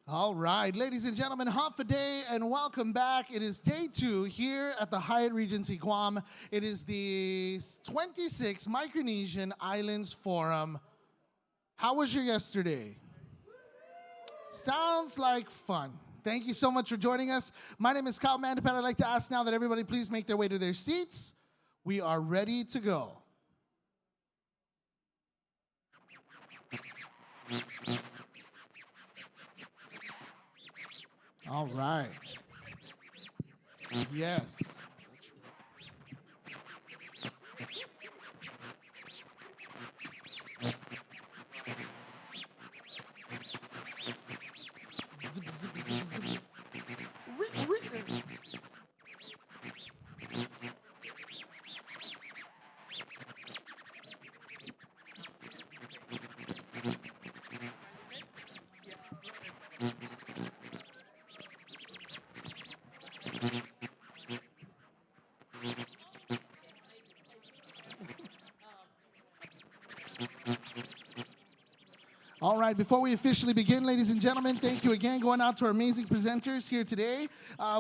All right, ladies and gentlemen, half a day and welcome back. It is day 2 here at the Hyatt Regency Guam. It is the 26th Micronesian Islands Forum. How was your yesterday? Sounds like fun. Thank you so much for joining us. My name is Kyle Mandapet. I'd like to ask now that everybody please make their way to their seats. We are ready to go. All right. Yes. All right, before we officially begin, ladies and gentlemen, thank you again going out to our amazing presenters here today.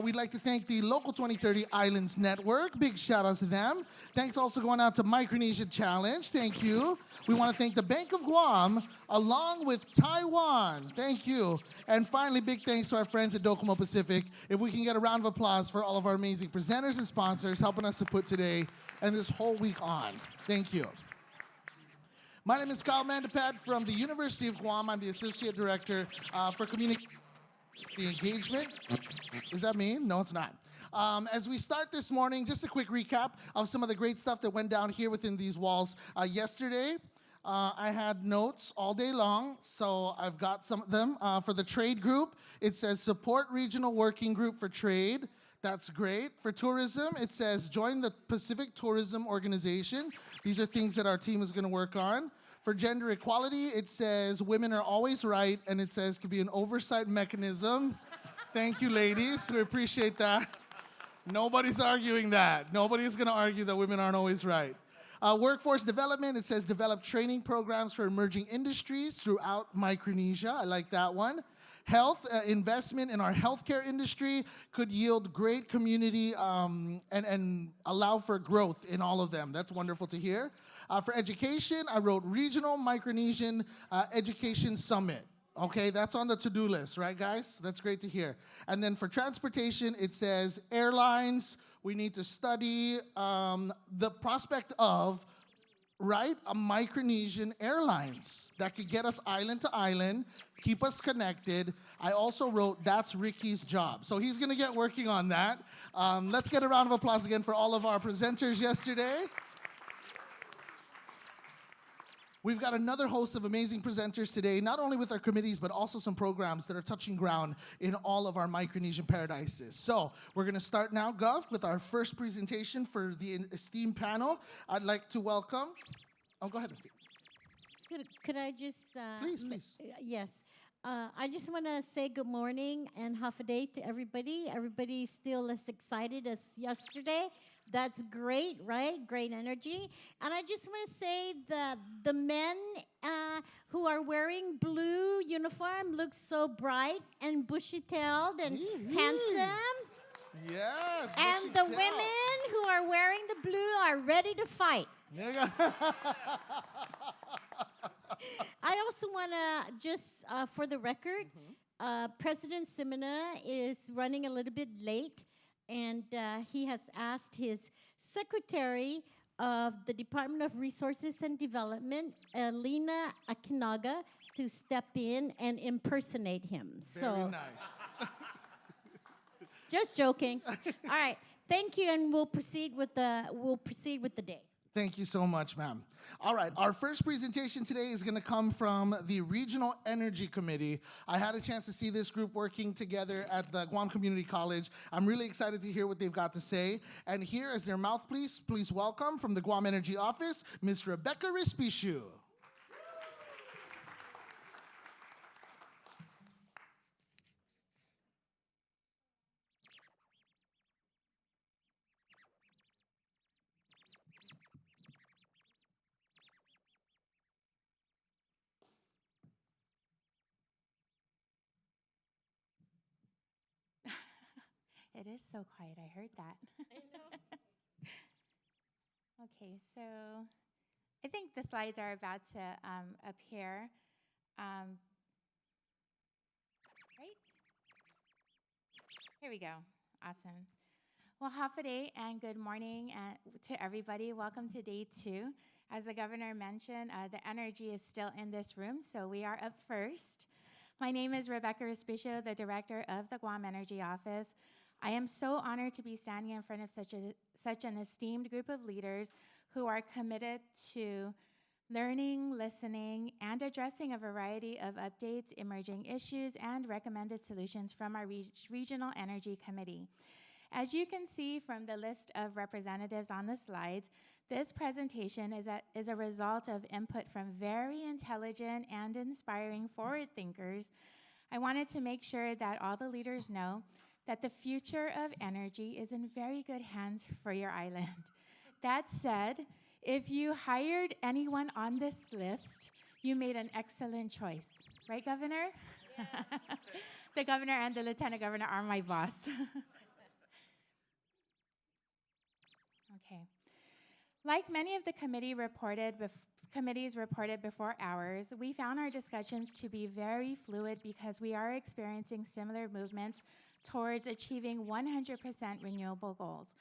We'd like to thank the Local 2030 Islands Network. Big shout out to them. Thanks also going out to Micronesia Challenge. Thank you. We want to thank the Bank of Guam along with Taiwan. Thank you. And finally, big thanks to our friends at Docomo Pacific. If we can get a round of applause for all of our amazing presenters and sponsors helping us to put today and this whole week on. Thank you. My name is Kyle Mandapet from the University of Guam. I'm the Associate Director for Community Engagement. Is that me? No, it's not. As we start this morning, just a quick recap of some of the great stuff that went down here within these walls. Yesterday, I had notes all day long, so I've got some of them. For the trade group, it says support regional working group for trade. That's great. For tourism, it says join the Pacific Tourism Organization. These are things that our team is going to work on. For gender equality, it says women are always right, and it says to be an oversight mechanism. Thank you, ladies. We appreciate that. Nobody's arguing that. Nobody's going to argue that women aren't always right. Workforce development, it says develop training programs for emerging industries throughout Micronesia. I like that one. Health investment in our healthcare industry could yield great community and allow for growth in all of them. That's wonderful to hear. For education, I wrote Regional Micronesian Education Summit. Okay, that's on the to-do list, right, guys? That's great to hear. And then for transportation, it says airlines, we need to study the prospect of a Micronesian Airlines that could get us island to island, keep us connected. I also wrote, that's Ricky's job. So he's gonna get working on that. Let's get a round of applause again for all of our presenters yesterday. We've got another host of amazing presenters today, not only with our committees, but also some programs that are touching ground in all of our Micronesian paradises. So we're gonna start now, Gov, with our first presentation for the esteemed panel. I'd like to welcome, go ahead. Could I just... Please. Yes. I just want to say good morning and half a day to everybody. Everybody's still as excited as yesterday. That's great, right? Great energy. And I just want to say that the men who are wearing blue uniform look so bright and bushy-tailed and handsome. Yes. And the women who are wearing the blue are ready to fight. There you go. I also want to just, for the record, President Simina is running a little bit late, and he has asked his Secretary of the Department of Resources and Development, Lena Akinaga, to step in and impersonate him. Very nice. Just joking. All right, thank you, and we'll proceed with the day. Thank you so much, ma'am. All right, our first presentation today is gonna come from the Regional Energy Committee. I had a chance to see this group working together at the Guam Community College. I'm really excited to hear what they've got to say. And here as their mouthpiece, please welcome from the Guam Energy Office, Ms. Rebecca Rispishu. It is so quiet. I heard that. I know. Okay, so I think the slides are about to appear. Right? Here we go. Awesome. Well, Hafaday and good morning to everybody. Welcome to day 2. As the governor mentioned, the energy is still in this room, so we are up first. My name is Rebecca Respicio, the director of the Guam Energy Office. I am so honored to be standing in front of such an esteemed group of leaders who are committed to learning, listening, and addressing a variety of updates, emerging issues, and recommended solutions from our Regional Energy Committee. As you can see from the list of representatives on the slides, this presentation is a result of input from very intelligent and inspiring forward thinkers. I wanted to make sure that all the leaders know that the future of energy is in very good hands for your island. That said, if you hired anyone on this list, you made an excellent choice. Right, Governor? Yeah. The governor and the lieutenant governor are my boss. Okay. Like many of the committees reported before ours, we found our discussions to be very fluid because we are experiencing similar movements towards achieving 100% renewable goals.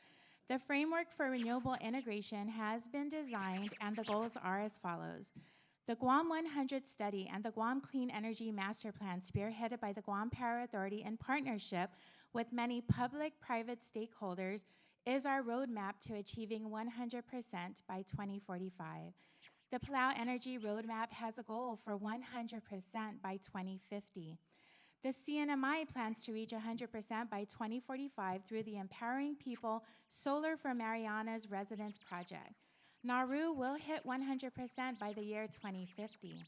The framework for renewable integration has been designed, and the goals are as follows. The Guam 100 study and the Guam Clean Energy Master Plan, spearheaded by the Guam Power Authority in partnership with many public-private stakeholders, is our roadmap to achieving 100% by 2045. The Palau Energy Roadmap has a goal for 100% by 2050. The CNMI plans to reach 100% by 2045 through the Empowering People Solar for Marianas Residents Project. Nauru will hit 100% by the year 2050.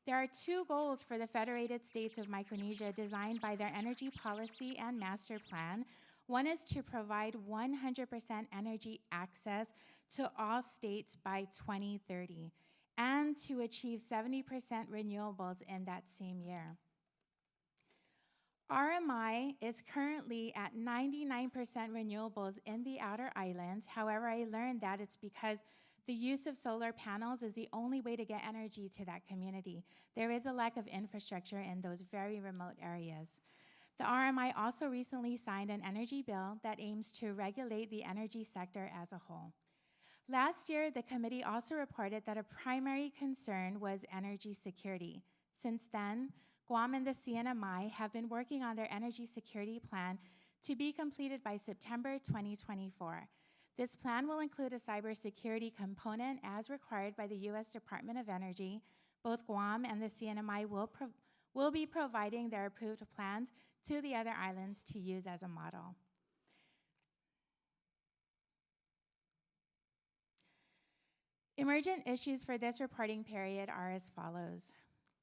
There are 2 goals for the Federated States of Micronesia designed by their energy policy and master plan. One is to provide 100% energy access to all states by 2030 and to achieve 70% renewables in that same year. RMI is currently at 99% renewables in the outer islands. However, I learned that it's because the use of solar panels is the only way to get energy to that community. There is a lack of infrastructure in those very remote areas. The RMI also recently signed an energy bill that aims to regulate the energy sector as a whole. Last year, the committee also reported that a primary concern was energy security. Since then, Guam and the CNMI have been working on their energy security plan to be completed by September 2024. This plan will include a cybersecurity component as required by the U.S. Department of Energy. Both Guam and the CNMI will be providing their approved plans to the other islands to use as a model. Emergent issues for this reporting period are as follows.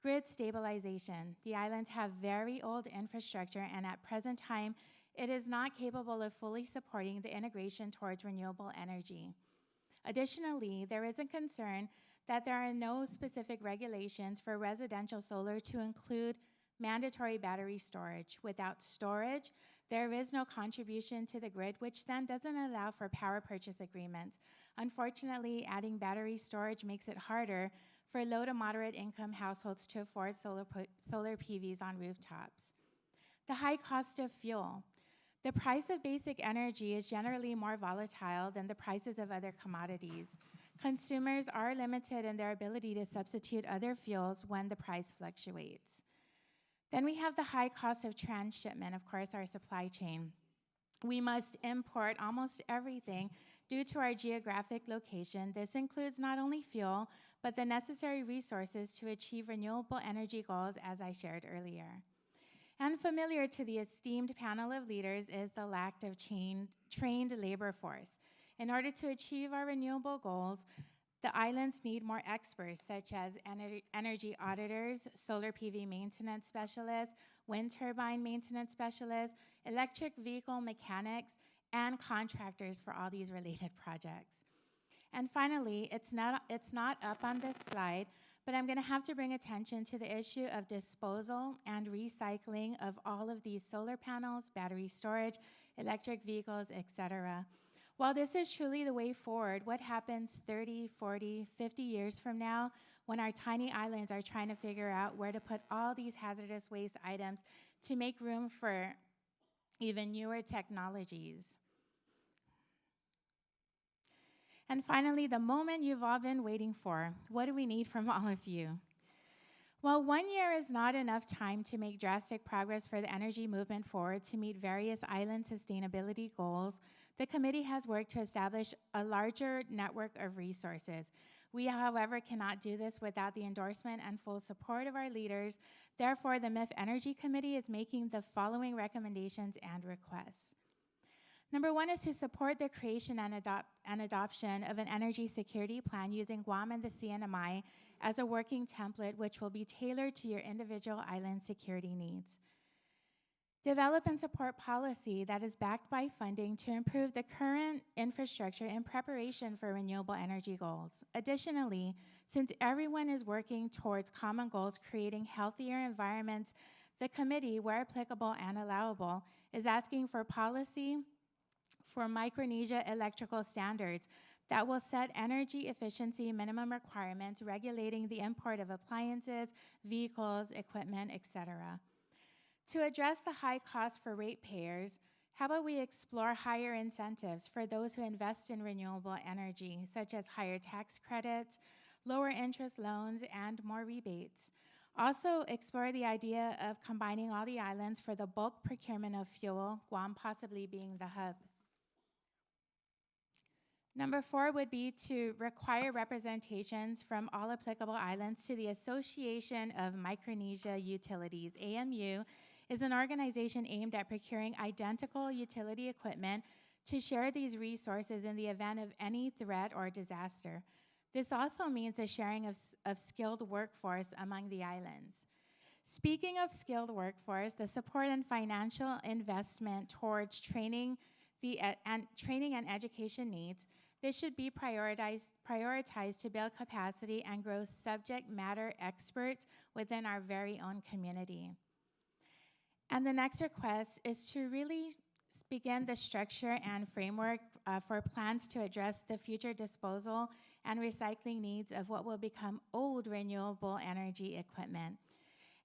Grid stabilization. The islands have very old infrastructure, and at present time, it is not capable of fully supporting the integration towards renewable energy. Additionally, there is a concern that there are no specific regulations for residential solar to include mandatory battery storage. Without storage, there is no contribution to the grid, which then doesn't allow for power purchase agreements. Unfortunately, adding battery storage makes it harder for low to moderate income households to afford solar PVs on rooftops. The high cost of fuel. The price of basic energy is generally more volatile than the prices of other commodities. Consumers are limited in their ability to substitute other fuels when the price fluctuates. Then we have the high cost of transshipment, of course, our supply chain. We must import almost everything due to our geographic location. This includes not only fuel, but the necessary resources to achieve renewable energy goals, as I shared earlier. And familiar to the esteemed panel of leaders is the lack of trained labor force. In order to achieve our renewable goals, the islands need more experts, such as energy auditors, solar PV maintenance specialists, wind turbine maintenance specialists, electric vehicle mechanics, and contractors for all these related projects. And finally, it's not up on this slide, but I'm going to have to bring attention to the issue of disposal and recycling of all of these solar panels, battery storage, electric vehicles, etc. While this is truly the way forward, what happens 30, 40, 50 years from now when our tiny islands are trying to figure out where to put all these hazardous waste items to make room for even newer technologies? And finally, the moment you've all been waiting for. What do we need from all of you? Well, 1 year is not enough time to make drastic progress for the energy movement forward to meet various island sustainability goals. The committee has worked to establish a larger network of resources. We, however, cannot do this without the endorsement and full support of our leaders. Therefore, the MIF Energy Committee is making the following recommendations and requests. Number one is to support the creation and adoption of an energy security plan using Guam and the CNMI as a working template which will be tailored to your individual island security needs. Develop and support policy that is backed by funding to improve the current infrastructure in preparation for renewable energy goals. Additionally, since everyone is working towards common goals creating healthier environments, the committee, where applicable and allowable, is asking for policy for Micronesia electrical standards that will set energy efficiency minimum requirements regulating the import of appliances, vehicles, equipment, etc. To address the high cost for ratepayers, how about we explore higher incentives for those who invest in renewable energy, such as higher tax credits, lower interest loans, and more rebates. Also, explore the idea of combining all the islands for the bulk procurement of fuel, Guam possibly being the hub. Number 4 would be to require representations from all applicable islands to the Association of Micronesia Utilities. AMU is an organization aimed at procuring identical utility equipment to share these resources in the event of any threat or disaster. This also means a sharing of skilled workforce among the islands. Speaking of skilled workforce, the support and financial investment towards training and education needs, this should be prioritized to build capacity and grow subject matter experts within our very own community. And the next request is to really begin the structure and framework for plans to address the future disposal and recycling needs of what will become old renewable energy equipment.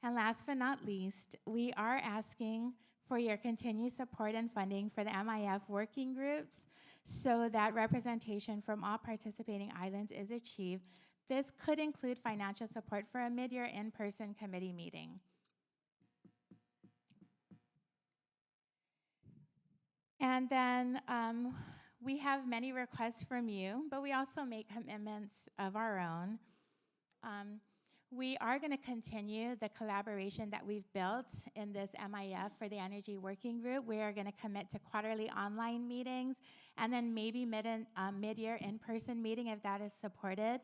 And last but not least, we are asking for your continued support and funding for the MIF working groups so that representation from all participating islands is achieved. This could include financial support for a mid-year in-person committee meeting. And then we have many requests from you, but we also make commitments of our own. We are going to continue the collaboration that we've built in this MIF for the Energy Working Group. We are going to commit to quarterly online meetings and then maybe mid-year in-person meeting if that is supported.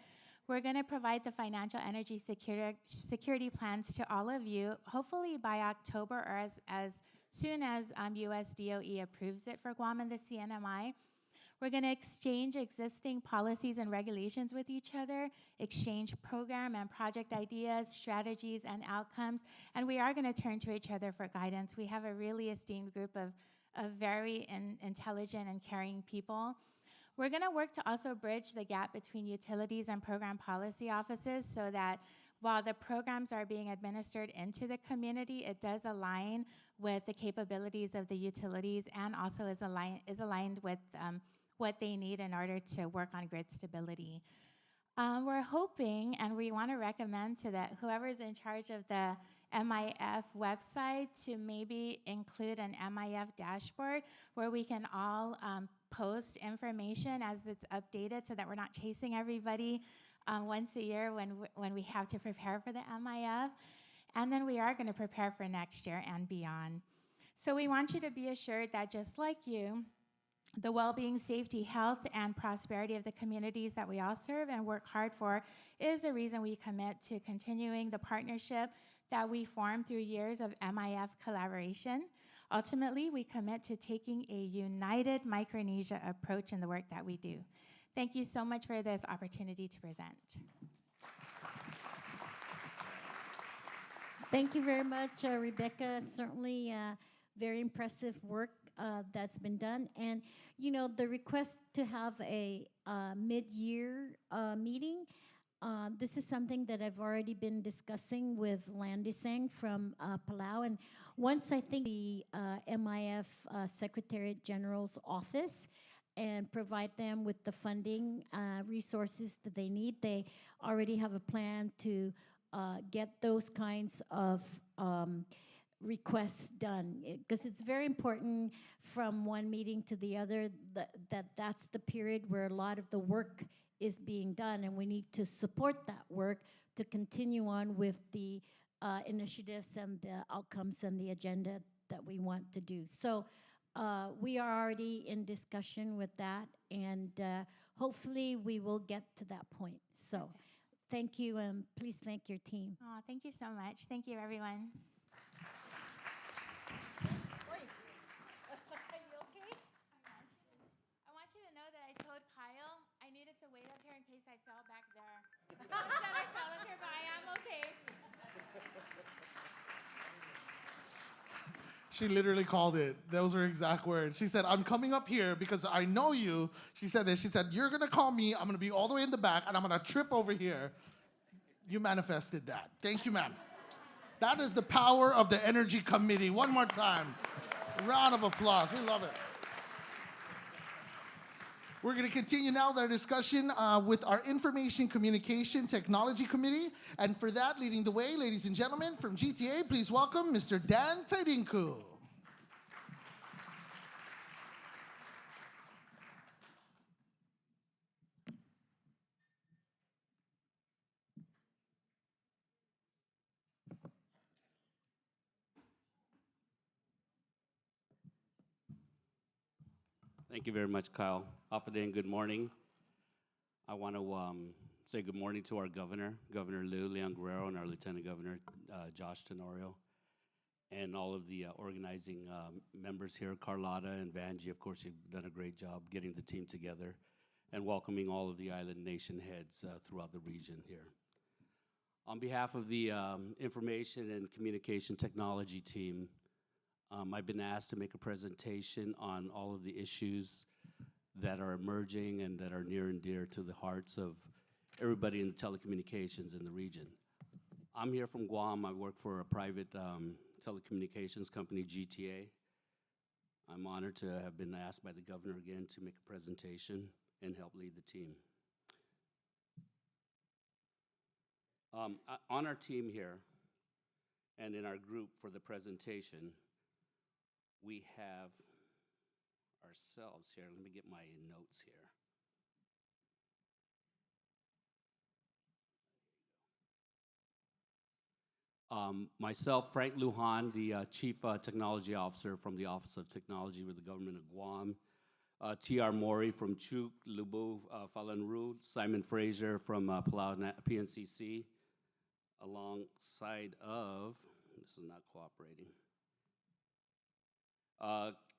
We're going to provide the financial energy security plans to all of you, hopefully by October or as soon as US DOE approves it for Guam and the CNMI. We're going to exchange existing policies and regulations with each other, exchange program and project ideas, strategies, and outcomes, and we are going to turn to each other for guidance. We have a really esteemed group of very intelligent and caring people. We're going to work to also bridge the gap between utilities and program policy offices so that while the programs are being administered into the community, it does align with the capabilities of the utilities and also is aligned with what they need in order to work on grid stability. We're hoping, and we want to recommend to that whoever's in charge of the MIF website to maybe include an MIF dashboard where we can all post information as it's updated so that we're not chasing everybody once a year when we have to prepare for the MIF. And then we are going to prepare for next year and beyond. So we want you to be assured that just like you, the well-being, safety, health, and prosperity of the communities that we all serve and work hard for is a reason we commit to continuing the partnership that we formed through years of MIF collaboration. Ultimately, we commit to taking a united Micronesia approach in the work that we do. Thank you so much for this opportunity to present. Thank you very much, Rebecca. Certainly very impressive work that's been done. And, you know, the request to have a mid-year meeting, this is something that I've already been discussing with Landisang from Palau. And once I think the MIF Secretariat General's office and provide them with the funding resources that they need, they already have a plan to get those kinds of requests done, because it's very important from one meeting to the other that's the period where a lot of the work is being done, and we need to support that work to continue on with the initiatives and the outcomes and the agenda that we want to do. So we are already in discussion with that, and hopefully we will get to that point. So thank you, and please thank your team. Oh, thank you so much. Thank you, everyone. I want you to know that I told Kyle I needed to wait up here in case I fell back there. Not that I fell up here, but I am okay. She literally called it. Those were exact words. She said, I'm coming up here because I know you. She said this. She said, you're going to call me. I'm going to be all the way in the back, and I'm going to trip over here. You manifested that. Thank you, ma'am. That is the power of the Energy Committee. One more time. Round of applause. We love it. We're going to continue now with our discussion with our Information Communication Technology Committee. And for that, leading the way, ladies and gentlemen, from GTA, please welcome Mr. Dan Taidinku. Thank you very much, Kyle. Afadin, good morning. I want to say good morning to our governor, Governor Leon Guerrero, and our Lieutenant Governor, Josh Tenorio, and all of the organizing members here, Carlotta and Vanjie. Of course, you've done a great job getting the team together and welcoming all of the island nation heads throughout the region here. On behalf of the Information and Communication Technology team, I've been asked to make a presentation on all of the issues that are emerging and that are near and dear to the hearts of everybody in the telecommunications in the region. I'm here from Guam. I work for a private telecommunications company, GTA. I'm honored to have been asked by the governor again to make a presentation and help lead the team. On our team here and in our group for the presentation, we have ourselves here. Let me get my notes here. Myself, Frank Lujan, the Chief Technology Officer from the Office of Technology with the Government of Guam. T.R. Mori from Chuuk, Lubu, Falanru. Simon Fraser from Palau PNCC, alongside of, this is not cooperating,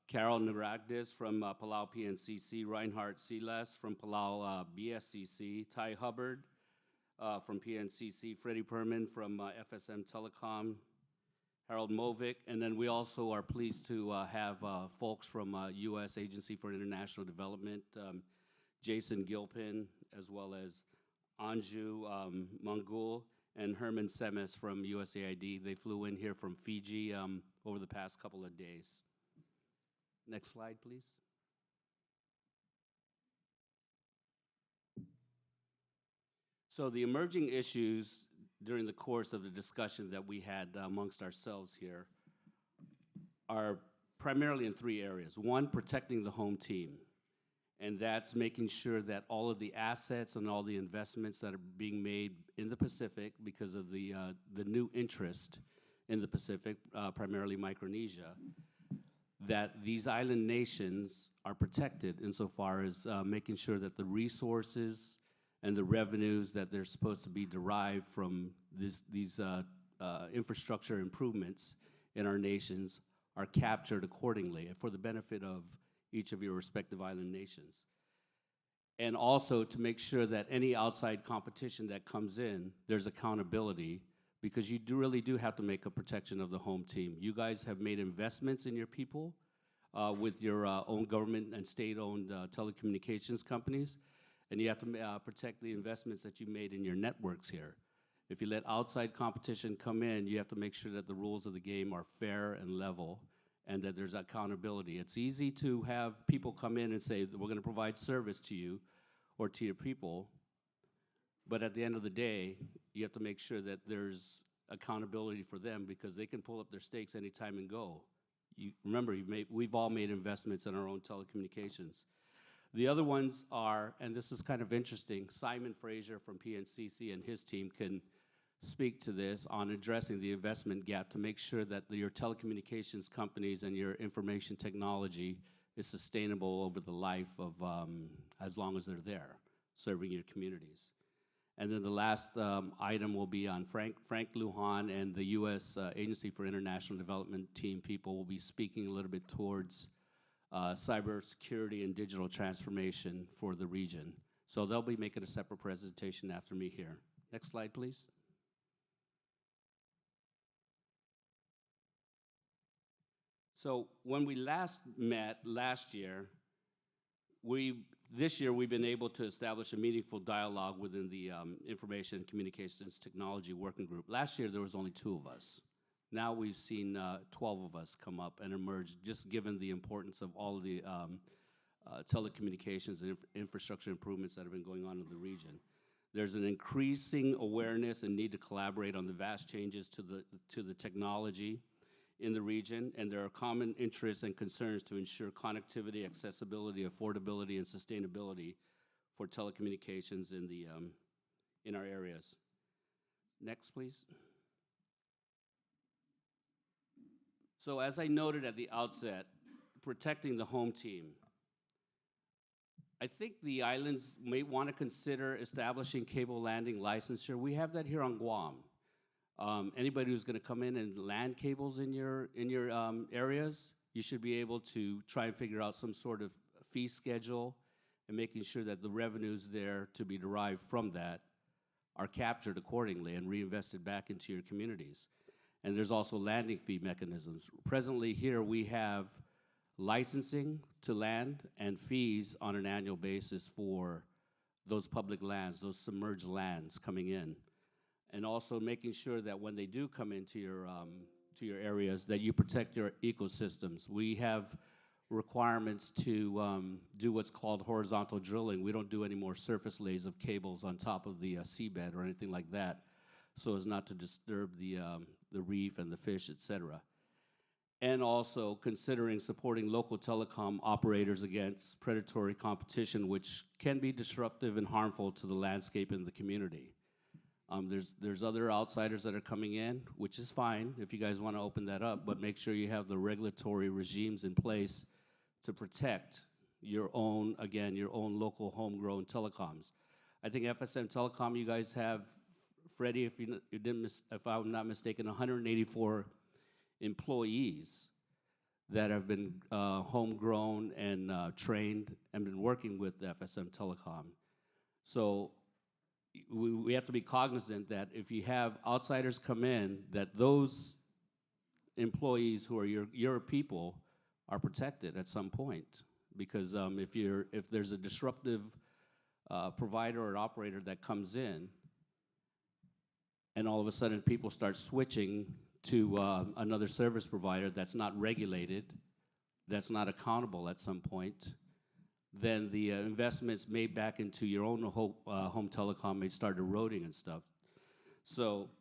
Carol Naragdis from Palau PNCC, Reinhard Silas from Palau BSCC, Ty Hubbard from PNCC, Freddie Perman from FSM Telecom, Harold Movic, and then we also are pleased to have folks from U.S. Agency for International Development, Jason Gilpin, as well as Anju Mangul and Herman Semes from USAID. They flew in here from Fiji over the past couple of days. Next slide, please. So the emerging issues during the course of the discussion that we had amongst ourselves here are primarily in three areas. One, protecting the home team, and that's making sure that all of the assets and all the investments that are being made in the Pacific because of the new interest in the Pacific, primarily Micronesia, that these island nations are protected insofar as making sure that the resources and the revenues that they're supposed to be derived from these infrastructure improvements in our nations are captured accordingly for the benefit of each of your respective island nations. And also to make sure that any outside competition that comes in, there's accountability, because you really do have to make a protection of the home team. You guys have made investments in your people. with your own government and state-owned telecommunications companies, and you have to protect the investments that you made in your networks here. If you let outside competition come in, you have to make sure that the rules of the game are fair and level, and that there's accountability. It's easy to have people come in and say, we're going to provide service to you or to your people, but at the end of the day, you have to make sure that there's accountability for them, because they can pull up their stakes anytime and go. Remember, we've all made investments in our own telecommunications. The other ones are, and this is kind of interesting, Simon Fraser from PNCC and his team can speak to this on addressing the investment gap to make sure that your telecommunications companies and your information technology is sustainable over the life of as long as they're there, serving your communities. And then the last item will be on Frank Lujan and the U.S. Agency for International Development team people will be speaking a little bit towards cybersecurity and digital transformation for the region. So they'll be making a separate presentation after me here. Next slide, please. So when we last met last year, this year we've been able to establish a meaningful dialogue within the Information and Communications Technology Working Group. Last year there was only 2 of us. Now we've seen 12 of us come up and emerge, just given the importance of all of the telecommunications and infrastructure improvements that have been going on in the region. There's an increasing awareness and need to collaborate on the vast changes to the technology in the region, and there are common interests and concerns to ensure connectivity, accessibility, affordability, and sustainability for telecommunications in our areas. Next, please. So as I noted at the outset, protecting the home team. I think the islands may want to consider establishing cable landing licensure. We have that here on Guam. Anybody who's going to come in and land cables in your areas, you should be able to try and figure out some sort of fee schedule and making sure that the revenues there to be derived from that are captured accordingly and reinvested back into your communities. And there's also landing fee mechanisms. Presently here we have licensing to land and fees on an annual basis for those public lands, those submerged lands coming in. And also making sure that when they do come into your areas, that you protect your ecosystems. We have requirements to do what's called horizontal drilling. We don't do any more surface lays of cables on top of the seabed or anything like that, so as not to disturb the reef and the fish, etc. And also considering supporting local telecom operators against predatory competition, which can be disruptive and harmful to the landscape and the community. There's other outsiders that are coming in, which is fine if you guys want to open that up, but make sure you have the regulatory regimes in place to protect your own, again, your own local homegrown telecoms. I think FSM Telecom, you guys have, Freddie, if I'm not mistaken, 184 employees that have been homegrown and trained and been working with FSM Telecom. So we have to be cognizant that if you have outsiders come in, that those employees who are your people are protected at some point. Because if there's a disruptive provider or operator that comes in, and all of a sudden people start switching to another service provider that's not regulated, that's not accountable at some point, then the investments made back into your own home telecom may start eroding and stuff. So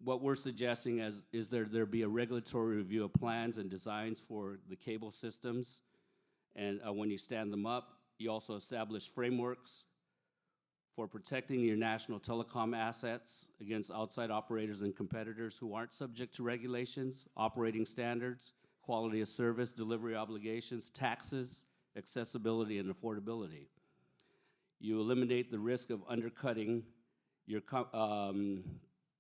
what we're suggesting is there be a regulatory review of plans and designs for the cable systems. And when you stand them up, you also establish frameworks for protecting your national telecom assets against outside operators and competitors who aren't subject to regulations, operating standards, quality of service, delivery obligations, taxes, accessibility, and affordability. You eliminate the risk of undercutting your,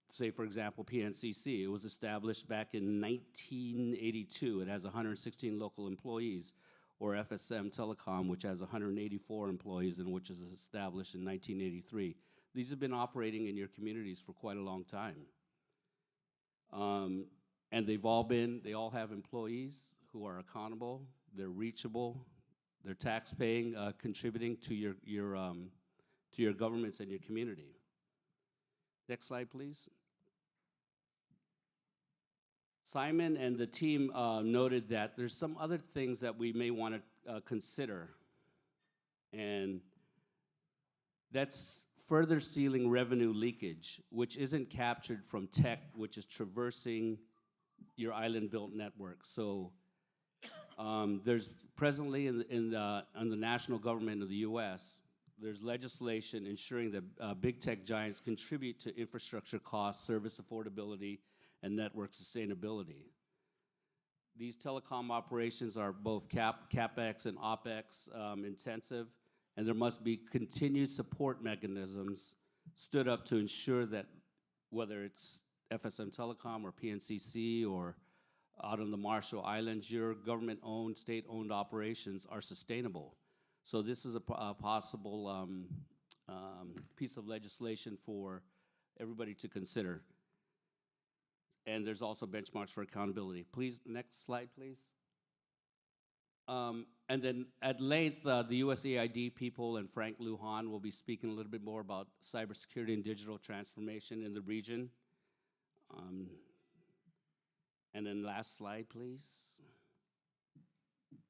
say for example, PNCC. It was established back in 1982. It has 116 local employees, or FSM Telecom, which has 184 employees and which was established in 1983. These have been operating in your communities for quite a long time. And they all have employees who are accountable, they're reachable, they're tax-paying, contributing to your governments and your community. Next slide, please. Simon and the team noted that there's some other things that we may want to consider, and that's further sealing revenue leakage, which isn't captured from tech, which is traversing your island-built network. So there's presently in the national government of the U.S., there's legislation ensuring that big tech giants contribute to infrastructure costs, service affordability, and network sustainability. These telecom operations are both CapEx and OpEx intensive, and there must be continued support mechanisms stood up to ensure that whether it's FSM Telecom or PNCC or out on the Marshall Islands, your government-owned, state-owned operations are sustainable. So this is a possible piece of legislation for everybody to consider. And there's also benchmarks for accountability. Please, next slide, please. And then at length, the USAID people and Frank Lujan will be speaking a little bit more about cybersecurity and digital transformation in the region. And then last slide, please.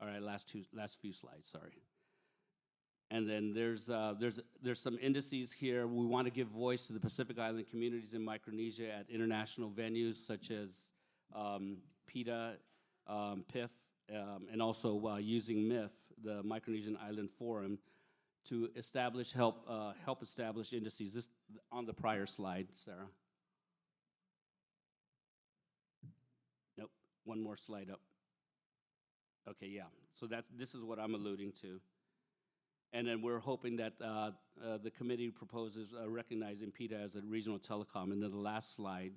All right, last few slides, sorry. And then there's some indices here. We want to give voice to the Pacific Island communities in Micronesia at international venues such as PETA, PIF, and also using MIF, the Micronesian Island Forum, to help establish indices. This on the prior slide, Sarah. Nope, one more slide up. Okay, yeah. So this is what I'm alluding to. And then we're hoping that the committee proposes recognizing PETA as a regional telecom. And then the last slide,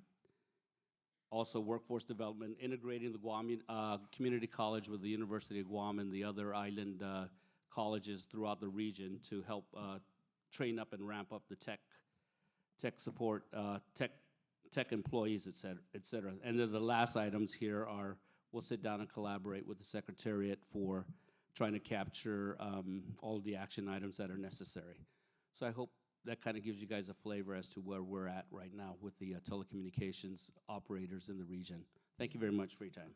also workforce development, integrating the Guam Community College with the University of Guam and the other island colleges throughout the region to help train up and ramp up the tech support, tech employees, et cetera. And then the last items here are, we'll sit down and collaborate with the Secretariat for trying to capture all of the action items that are necessary. So I hope that kind of gives you guys a flavor as to where we're at right now with the telecommunications operators in the region. Thank you very much for your time.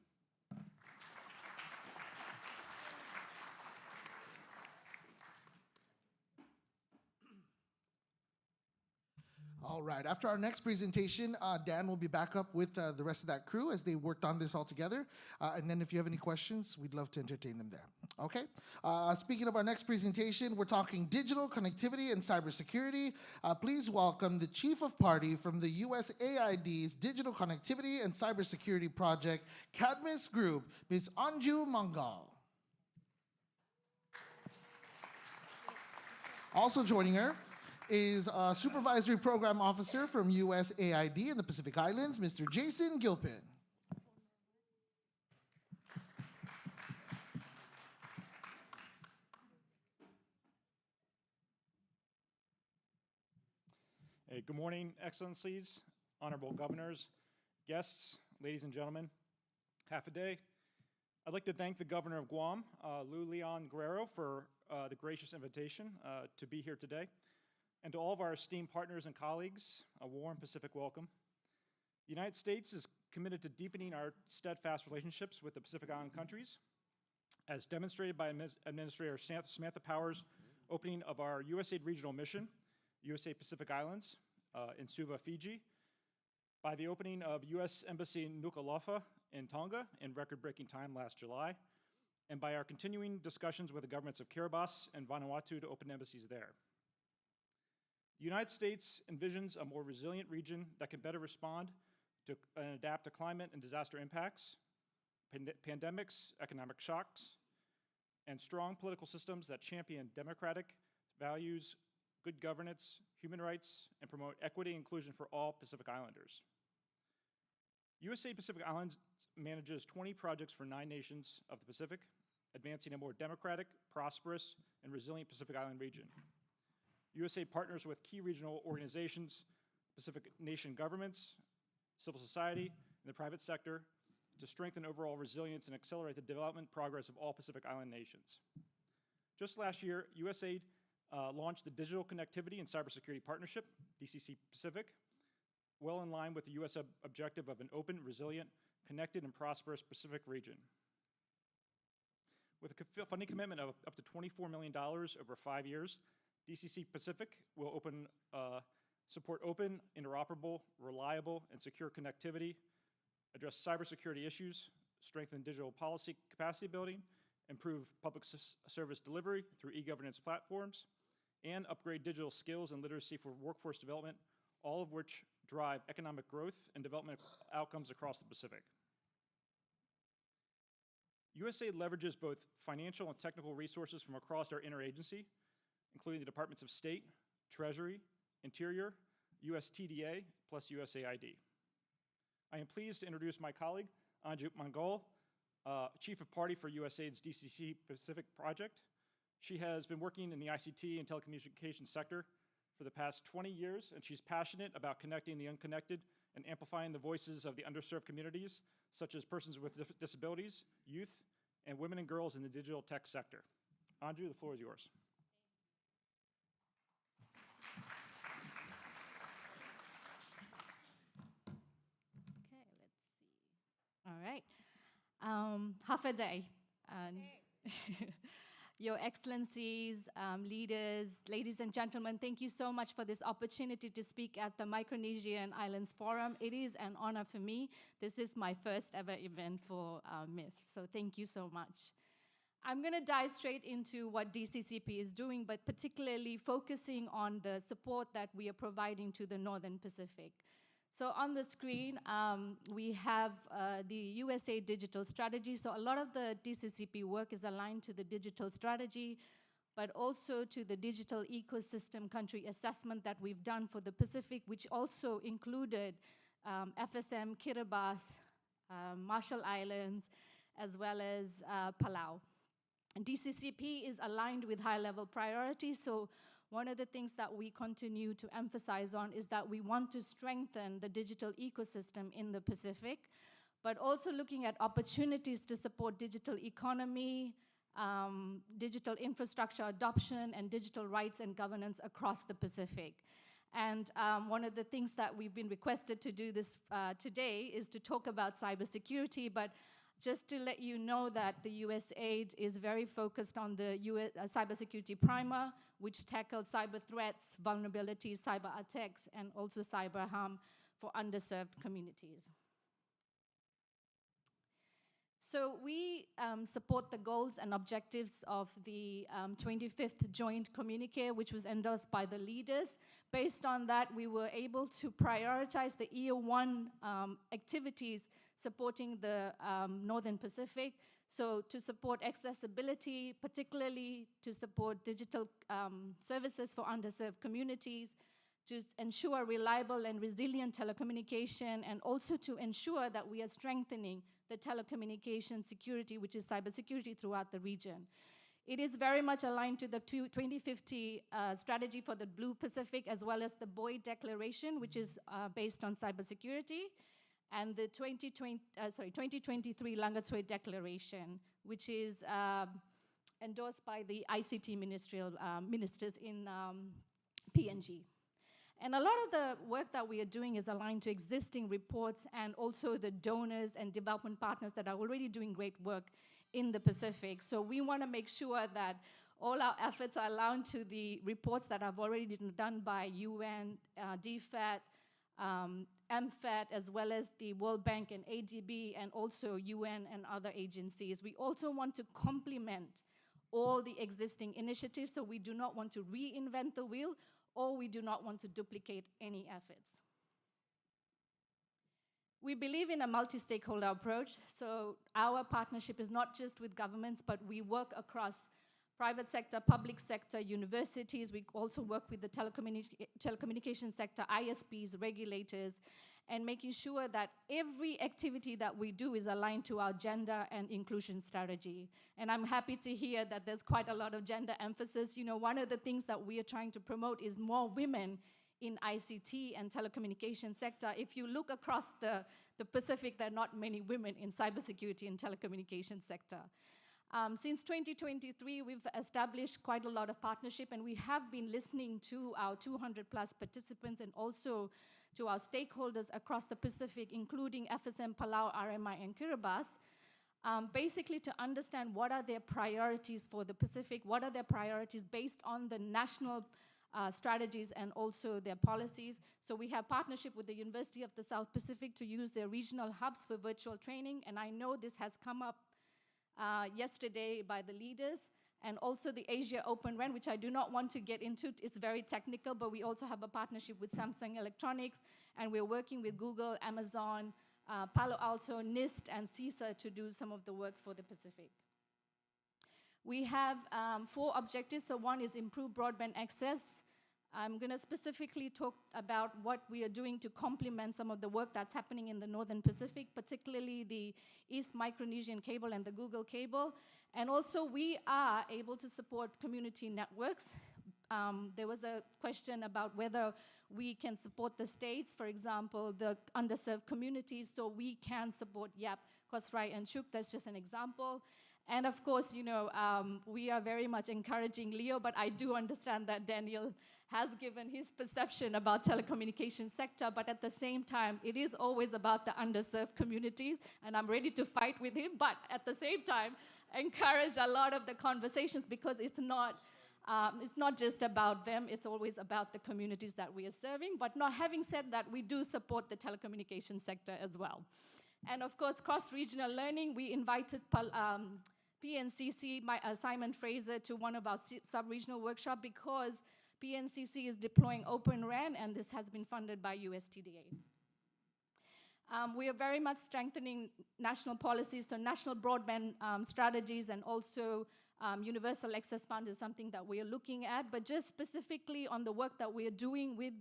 All right, after our next presentation, Dan will be back up with the rest of that crew as they worked on this all together. And then if you have any questions, we'd love to entertain them there. Okay, speaking of our next presentation, we're talking digital connectivity and cybersecurity. Please welcome the Chief of Party from the USAID's Digital Connectivity and Cybersecurity Project, Cadmus Group, Ms. Anju Mangal. Also joining her is a Supervisory Program Officer from USAID in the Pacific Islands, Mr. Jason Gilpin. Hey, good morning, Excellencies, Honorable Governors, guests, ladies and gentlemen. Half a day. I'd like to thank the Governor of Guam, Lou Leon Guerrero, for the gracious invitation to be here today. And to all of our esteemed partners and colleagues, a warm Pacific welcome. The United States is committed to deepening our steadfast relationships with the Pacific Island countries, as demonstrated by Administrator Samantha Power's opening of our USAID regional mission, USA Pacific Islands, in Suva, Fiji, by the opening of U.S. Embassy in Nuku'alofa in Tonga in record-breaking time last July, and by our continuing discussions with the governments of Kiribati and Vanuatu to open embassies there. The United States envisions a more resilient region that can better respond to and adapt to climate and disaster impacts, pandemics, economic shocks, and strong political systems that champion democratic values, good governance, human rights, and promote equity and inclusion for all Pacific Islanders. USA Pacific Islands manages 20 projects for 9 nations of the Pacific, advancing a more democratic, prosperous, and resilient Pacific Island region. USA partners with key regional organizations, Pacific nation governments, civil society, and the private sector to strengthen overall resilience and accelerate the development progress of all Pacific Island nations. Just last year, USAID launched the Digital Connectivity and Cybersecurity Partnership, DCC Pacific, well in line with the U.S. objective of an open, resilient, connected, and prosperous Pacific region. With a funding commitment of up to $24 million over 5 years, DCC Pacific will support open, interoperable, reliable, and secure connectivity, address cybersecurity issues, strengthen digital policy capacity building, improve public service delivery through e-governance platforms, and upgrade digital skills and literacy for workforce development, all of which drive economic growth and development outcomes across the Pacific. USAID leverages both financial and technical resources from across our interagency, including the Departments of State, Treasury, Interior, USTDA, plus USAID. I am pleased to introduce my colleague, Anju Mangal, Chief of Party for USAID's DCC Pacific project. She has been working in the ICT and telecommunications sector for the past 20 years, and she's passionate about connecting the unconnected and amplifying the voices of the underserved communities, such as persons with disabilities, youth, and women and girls in the digital tech sector. Anju, the floor is yours. Okay, let's see. All right. Half a day. Your Excellencies, leaders, ladies and gentlemen, thank you so much for this opportunity to speak at the Micronesian Islands Forum. It is an honor for me. This is my first ever event for MIF, so thank you so much. I'm going to dive straight into what DCCP is doing, but particularly focusing on the support that we are providing to the Northern Pacific. So on the screen, we have the USA Digital Strategy. So a lot of the DCCP work is aligned to the digital strategy, but also to the digital ecosystem country assessment that we've done for the Pacific, which also included FSM, Kiribati, Marshall Islands, as well as Palau. And DCCP is aligned with high-level priorities, so one of the things that we continue to emphasize on is that we want to strengthen the digital ecosystem in the Pacific, but also looking at opportunities to support digital economy, digital infrastructure adoption, and digital rights and governance across the Pacific. And one of the things that we've been requested to do this today is to talk about cybersecurity, but just to let you know that the USAID is very focused on the Cybersecurity Primer, which tackles cyber threats, vulnerabilities, cyber attacks, and also cyber harm for underserved communities. So we support the goals and objectives of the 25th Joint Communique, which was endorsed by the leaders. Based on that, we were able to prioritize the Year 1 activities supporting the Northern Pacific. So to support accessibility, particularly to support digital services for underserved communities, to ensure reliable and resilient telecommunication, and also to ensure that we are strengthening the telecommunication security, which is cybersecurity throughout the region. It is very much aligned to the 2050 strategy for the Blue Pacific, as well as the Boyd Declaration, which is based on cybersecurity, and the 2023 Langatue Declaration, which is endorsed by the ICT ministers in PNG. And a lot of the work that we are doing is aligned to existing reports and also the donors and development partners that are already doing great work in the Pacific. So we want to make sure that all our efforts are aligned to the reports that have already been done by UN, DFAT, MFAT, as well as the World Bank and ADB, and also UN and other agencies. We also want to complement all the existing initiatives, so we do not want to reinvent the wheel, or we do not want to duplicate any efforts. We believe in a multi-stakeholder approach, so our partnership is not just with governments, but we work across private sector, public sector, universities. We also work with the telecommunication sector, ISPs, regulators, and making sure that every activity that we do is aligned to our gender and inclusion strategy. And I'm happy to hear that there's quite a lot of gender emphasis. You know, one of the things that we are trying to promote is more women in ICT and telecommunication sector. If you look across the Pacific, there are not many women in cybersecurity and telecommunication sector. Since 2023, we've established quite a lot of partnership, and we have been listening to our 200 plus participants and also to our stakeholders across the Pacific, including FSM, Palau, RMI, and Kiribati, basically to understand what are their priorities for the Pacific, what are their priorities based on the national strategies and also their policies. So we have partnership with the University of the South Pacific to use their regional hubs for virtual training, and I know this has come up yesterday by the leaders, and also the Asia Open RAN, which I do not want to get into. It's very technical, but we also have a partnership with Samsung Electronics, and we're working with Google, Amazon, Palo Alto, NIST, and CISA to do some of the work for the Pacific. We have 4 objectives. So one is improve broadband access. I'm going to specifically talk about what we are doing to complement some of the work that's happening in the Northern Pacific, particularly the East Micronesian cable and the Google cable. And also, we are able to support community networks. There was a question about whether we can support the states, for example, the underserved communities, so we can support Yap, Kosrae, and Chuuk. That's just an example. And of course, you know, we are very much encouraging Leo, but I do understand that Daniel has given his perception about telecommunication sector, but at the same time, it is always about the underserved communities, and I'm ready to fight with him, but at the same time, encourage a lot of the conversations, because it's not just about them, it's always about the communities that we are serving. But not having said that, we do support the telecommunication sector as well. And of course, cross-regional learning, we invited PNCC, Simon Fraser, to one of our sub-regional workshops, because PNCC is deploying Open RAN, and this has been funded by USTDA. We are very much strengthening national policies, so national broadband strategies, and also universal access fund is something that we are looking at. But just specifically on the work that we are doing with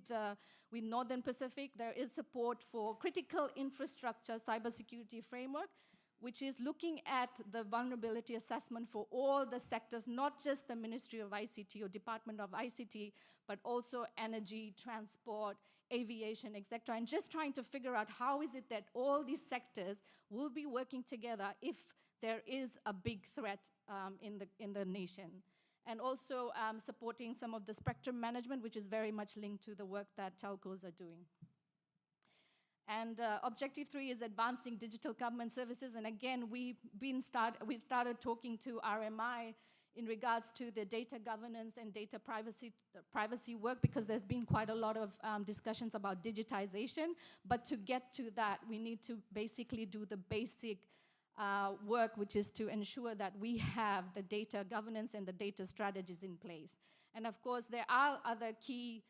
Northern Pacific, there is support for critical infrastructure cybersecurity framework, which is looking at the vulnerability assessment for all the sectors, not just the Ministry of ICT or Department of ICT, but also energy, transport, aviation, etc., and just trying to figure out how is it that all these sectors will be working together if there is a big threat in the nation. And also supporting some of the spectrum management, which is very much linked to the work that telcos are doing. And objective 3 is advancing digital government services. And again, we've started talking to RMI in regards to the data governance and data privacy work, because there's been quite a lot of discussions about digitization. But to get to that, we need to basically do the basic work, which is to ensure that we have the data governance and the data strategies in place. And of course, there are other key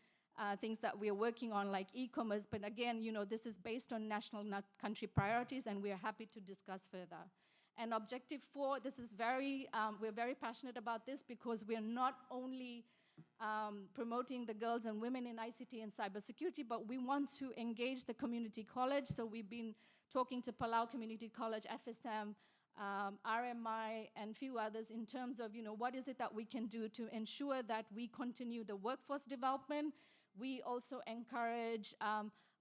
things that we are working on, like e-commerce, but again, you know, this is based on national country priorities, and we are happy to discuss further. And objective 4, this is we're very passionate about this, because we're not only promoting the girls and women in ICT and cybersecurity, but we want to engage the community college. So we've been talking to Palau Community College, FSM, RMI, and few others in terms of, you know, what is it that we can do to ensure that we continue the workforce development. We also encourage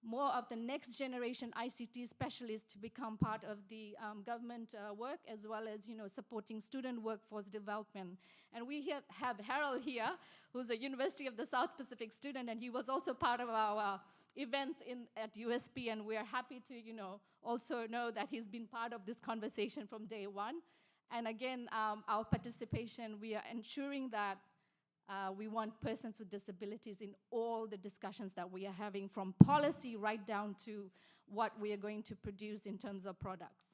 more of the next generation ICT specialists to become part of the government work, as well as, you know, supporting student workforce development. And we have Harold here, who's a University of the South Pacific student, and he was also part of our events at USP, and we are happy to, you know, also know that he's been part of this conversation from day one. And again, our participation, we are ensuring that we want persons with disabilities in all the discussions that we are having, from policy right down to what we are going to produce in terms of products.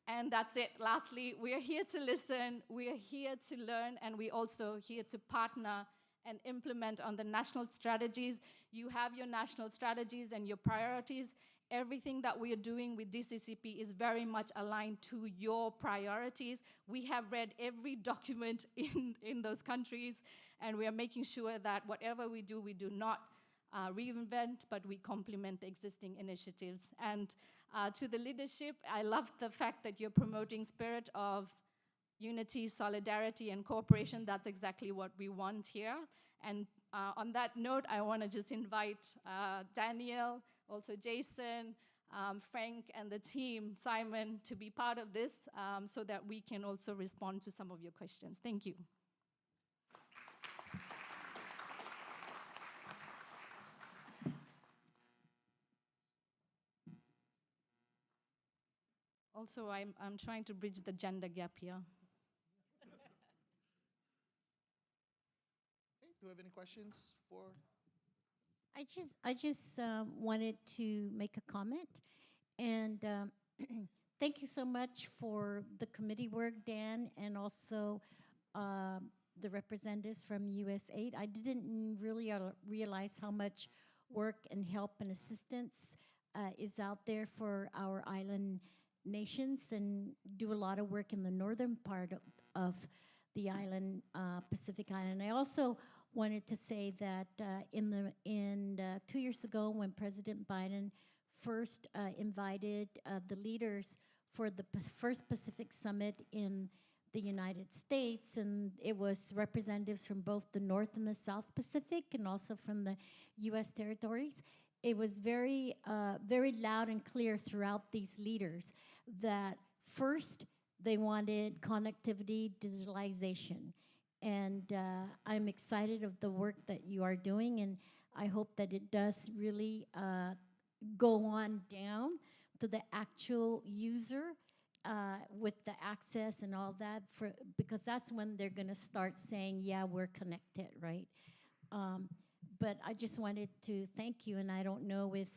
And that's it. Lastly, we are here to listen, we are here to learn, and we're also here to partner and implement on the national strategies. You have your national strategies and your priorities. Everything that we are doing with DCCP is very much aligned to your priorities. We have read every document in those countries, and we are making sure that whatever we do not reinvent, but we complement the existing initiatives. And to the leadership, I love the fact that you're promoting spirit of unity, solidarity, and cooperation. That's exactly what we want here. And on that note, I want to just invite Daniel, also Jason, Frank, and the team, Simon, to be part of this so that we can also respond to some of your questions. Thank you. Also, I'm trying to bridge the gender gap here. Okay, do we have any questions for? I just wanted to make a comment, and thank you so much for the committee work, Dan, and also the representatives from USAID. I didn't really realize how much work and help and assistance is out there for our island nations, and do a lot of work in the northern part of the island, Pacific Island. I also wanted to say that in 2 years ago, when President Biden first invited the leaders for the first Pacific Summit in the United States, and it was representatives from both the North and the South Pacific, and also from the U.S. territories. It was very loud and clear throughout these leaders that first they wanted connectivity, digitalization. And I'm excited of the work that you are doing, and I hope that it does really go on down to the actual user with the access and all that, because that's when they're going to start saying, yeah, we're connected, right? But I just wanted to thank you, and I don't know if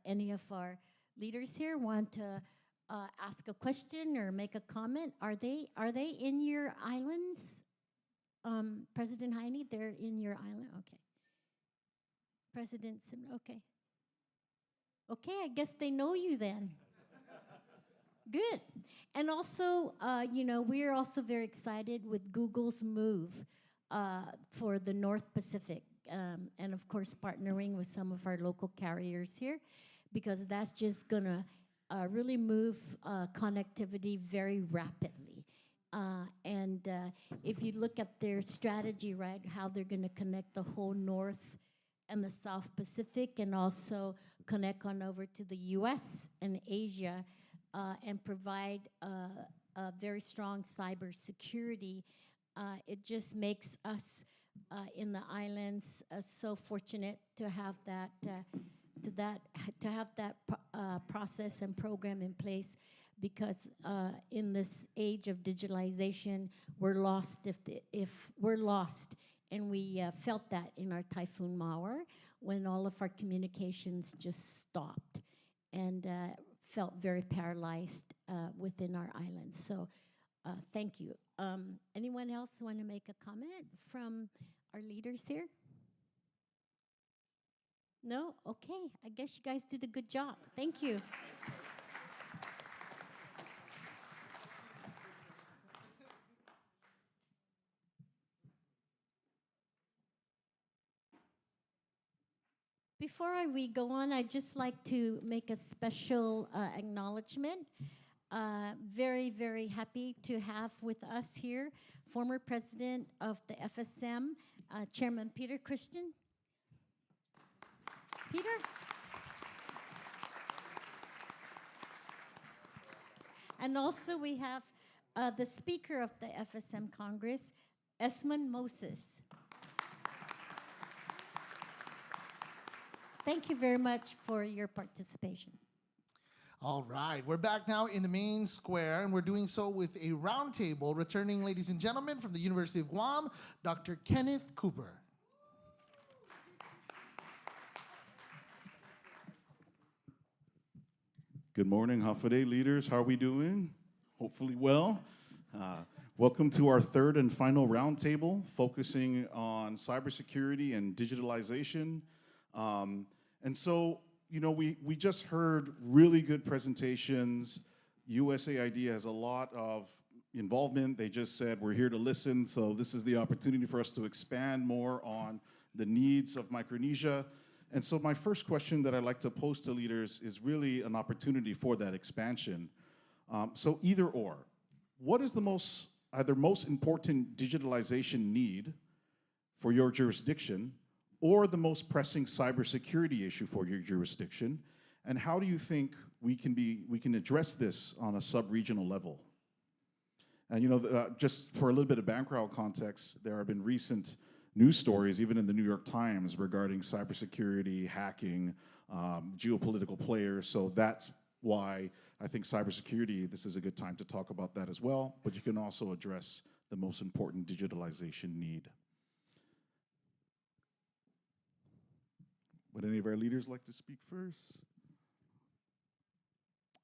any of our leaders here want to ask a question or make a comment. Are they in your islands? President Heine, they're in your island? Okay. President Sim, okay. Okay, I guess they know you then. Good. And also, you know, we're also very excited with Google's move for the North Pacific. And of course, partnering with some of our local carriers here, because that's just gonna really move connectivity very rapidly. And if you look at their strategy, right, how they're gonna connect the whole North and the South Pacific, and also connect on over to the US and Asia, and provide a very strong cybersecurity, it just makes us in the islands so fortunate to have that process and program in place, because in this age of digitalization, we're lost if we're lost, and we felt that in our Typhoon Mawar when all of our communications just stopped, and felt very paralyzed within our islands. So thank you. Anyone else want to make a comment from our leaders here? No? Okay. I guess you guys did a good job. Thank you. Before we go on, I'd just like to make a special acknowledgement. Very, very happy to have with us here former president of the FSM, Chairman Peter Christian. Peter? And also we have the Speaker of the FSM Congress, Esmond Moses. Thank you very much for your participation. All right, we're back now in the main square, and we're doing so with a roundtable. Returning, ladies and gentlemen, from the University of Guam, Dr. Kenneth Cooper. Good morning, Hafa-Adai leaders. How are we doing? Hopefully well. Welcome to our third and final roundtable, focusing on cybersecurity and digitalization. And so, you know, we just heard really good presentations. USAID has a lot of involvement. They just said, we're here to listen, so this is the opportunity for us to expand more on the needs of Micronesia. And so my first question that I'd like to pose to leaders is really an opportunity for that expansion. So either or, what is the either most important digitalization need for your jurisdiction, or the most pressing cybersecurity issue for your jurisdiction? And how do you think we can address this on a sub-regional level? And just for a little bit of background context, there have been recent news stories, even in the New York Times, regarding cybersecurity, hacking, geopolitical players. So that's why I think cybersecurity, this is a good time to talk about that as well, but you can also address the most important digitalization need. Would any of our leaders like to speak first?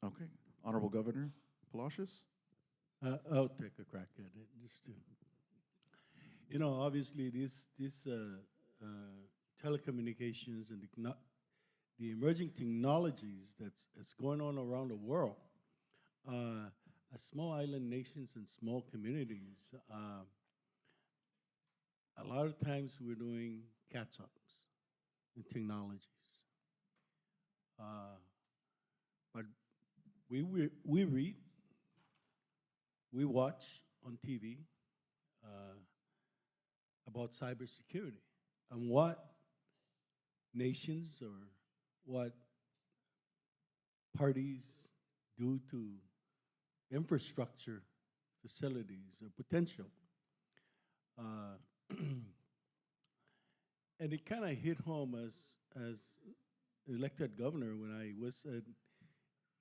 Okay, Honorable Governor Palacios? I'll take a crack at it. Just to, obviously these telecommunications and the emerging technologies that's going on around the world, as small island nations and small communities, a lot of times we're doing catch-ups in technologies. But we read, we watch on TV about cybersecurity and what nations or what parties do to infrastructure facilities or potential. And it kind of hit home as elected governor when I was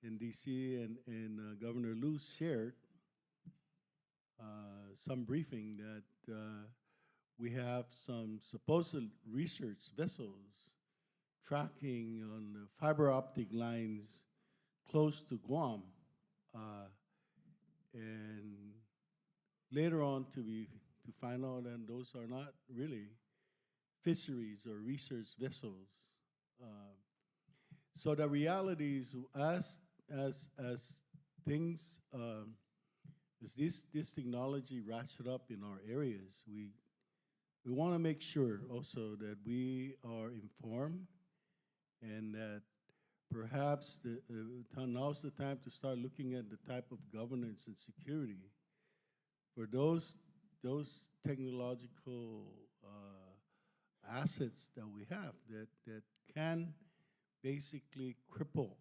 in DC and Governor Liu shared some briefing that we have some supposed research vessels tracking on the fiber optic lines close to Guam, and later on to find out that those are not really fisheries or research vessels. So the reality is, as things, as this technology ratchet up in our areas, we want to make sure also that we are informed and that perhaps now's the time to start looking at the type of governance and security for those technological assets that we have that can basically cripple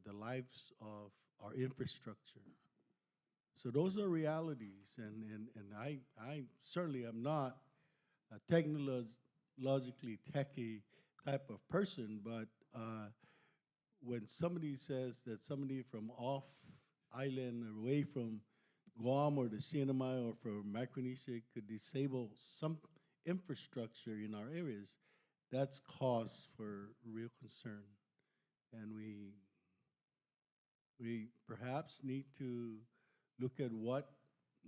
the lives of our infrastructure. So those are realities, and I certainly am not a technologically techie type of person, but when somebody says that somebody from off island or away from Guam or the CNMI or from Micronesia could disable some infrastructure in our areas, that's cause for real concern. And we perhaps need to look at what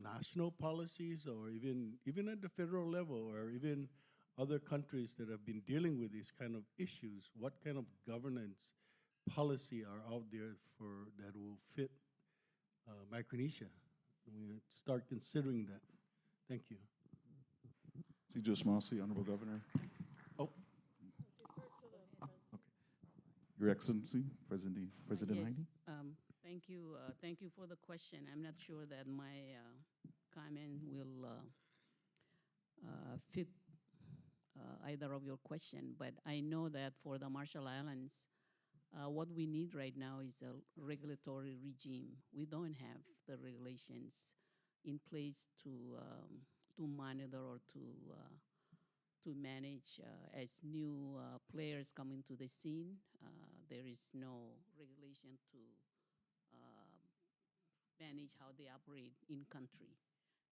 national policies or even at the federal level or even other countries that have been dealing with these kind of issues, what kind of governance policy are out there that will fit Micronesia. We start considering that. Thank you. C.J. Smasi, Honorable Governor. Oh. Okay. Your Excellency, President Yes, Heidi. thank you for the question. I'm not sure that my comment will fit either of your question, but I know that for the Marshall Islands, what we need right now is a regulatory regime. We don't have the regulations in place to monitor or to manage as new players come into the scene. There is no regulation to manage how they operate in country.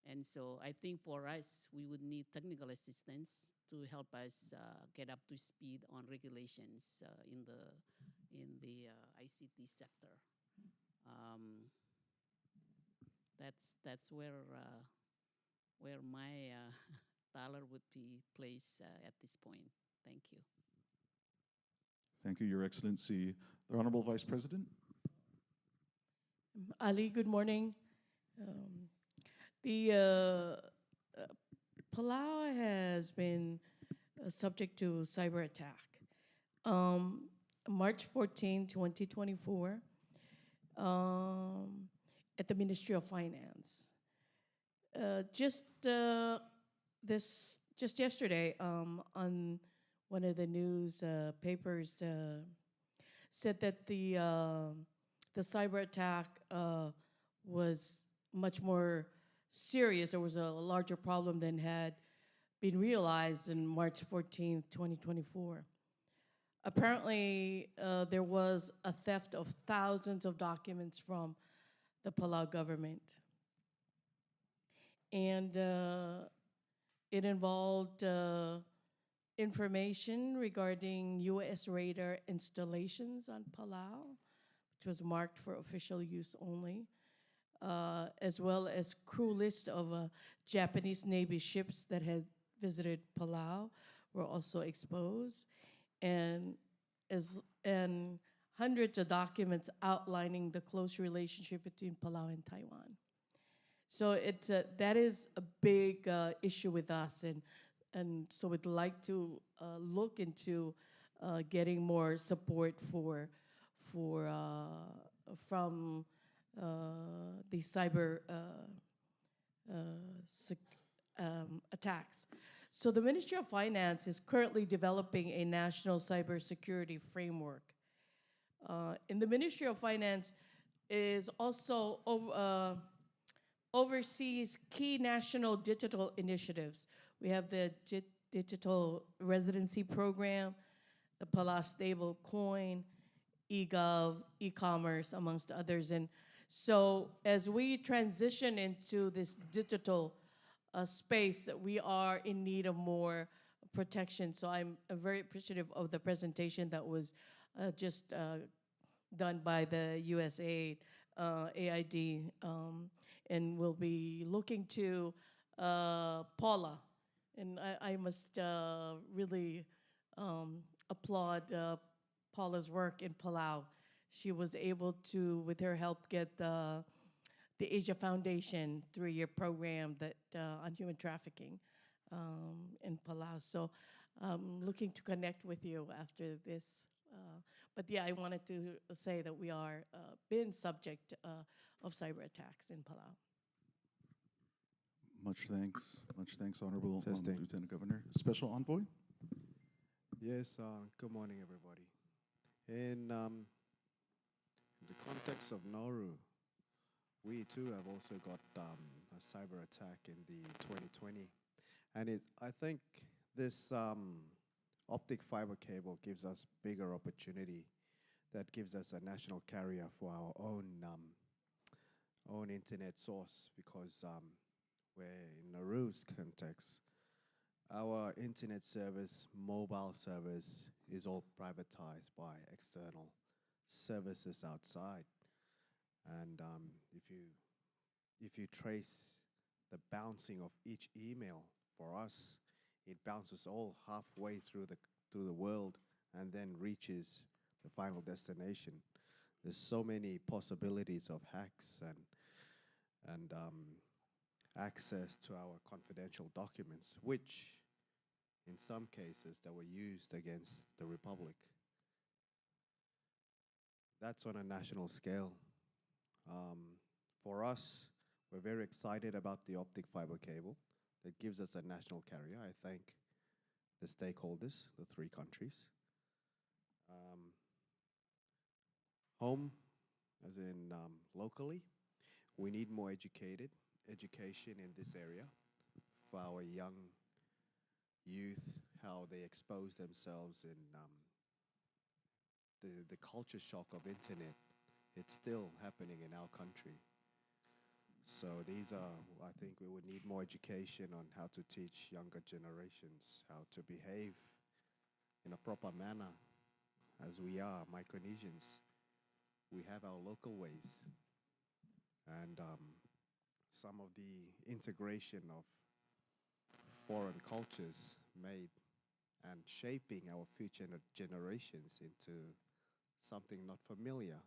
And so I think for us, we would need technical assistance to help us get up to speed on regulations in the ICT sector. That's where my dollar would be placed at this point. Thank you. Thank you, Your Excellency. The Honorable Vice President. Ali, good morning. The Palau has been subject to cyber attack. March 14, 2024, at the Ministry of Finance. Just this just yesterday, on one of the news papers, said that the cyber attack was much more serious. There was a larger problem than had been realized in March 14th, 2024. Apparently, there was a theft of thousands of documents from the Palau government. And it involved information regarding U.S. radar installations on Palau, which was marked for official use only, as well as crew list of Japanese Navy ships that had visited Palau were also exposed, and hundreds of documents outlining the close relationship between Palau and Taiwan. So that is a big issue with us, and so we'd like to look into getting more support from the cyber attacks. So the Ministry of Finance is currently developing a national cybersecurity framework. And the Ministry of Finance is also oversees key national digital initiatives. We have the Digital Residency Program, the Palau Stable Coin, eGov, e-commerce, amongst others. And so as we transition into this digital space, we are in need of more protection. So I'm very appreciative of the presentation that was just done by the USAID, AID, and we'll be looking to Paula. And I must really applaud Paula's work in Palau. She was able to, with her help, get the Asia Foundation 3-year program that on human trafficking in Palau. So looking to connect with you after this. But yeah, I wanted to say that we are been subject of cyber attacks in Palau. Much thanks, Honorable Testing. Lieutenant Governor. Special Envoy? Yes, good morning, everybody. In the context of Nauru, we too have also got a cyber attack in the 2020. And I think this optic fiber cable gives us bigger opportunity that gives us a national carrier for our own internet source, because where in Nauru's context, our internet service, mobile service is all privatized by external services outside. And if you trace the bouncing of each email for us, it bounces all halfway through the world and then reaches the final destination. There's so many possibilities of hacks and access to our confidential documents, which in some cases that were used against the Republic. That's on a national scale. For us, we're very excited about the optic fiber cable that gives us a national carrier. I thank the stakeholders, the 3 countries. Home, as in locally, we need more education in this area for our young youth, how they expose themselves in the culture shock of internet. It's still happening in our country. So these are, I think we would need more education on how to teach younger generations how to behave in a proper manner, as we are Micronesians. We have our local ways, and some of the integration of foreign cultures made and shaping our future generations into something not familiar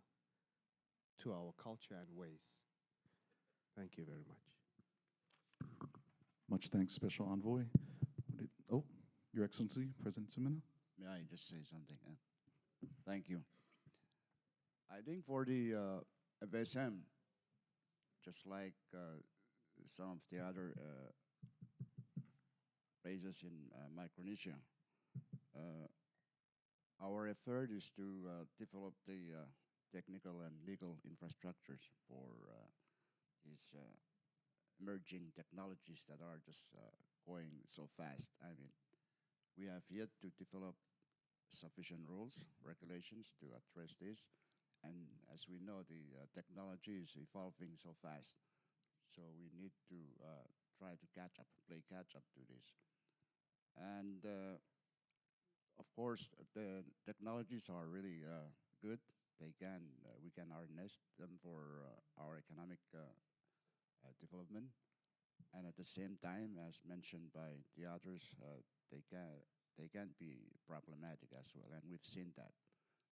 to our culture and ways. Thank you very much. Much thanks, Special Envoy. Oh, Your Excellency, President Semina. May I just say something? Thank you. I think for the FSM, just like some of the other bases in Micronesia. Our effort is to develop the technical and legal infrastructures for these emerging technologies that are just going so fast. I mean, we have yet to develop sufficient rules, regulations to address this. And as we know, the technology is evolving so fast. So we need to try to catch up, play catch up to this. And of course, the technologies are really good. We can harness them for our economic development. And at the same time, as mentioned by the others, they can be problematic as well. And we've seen that,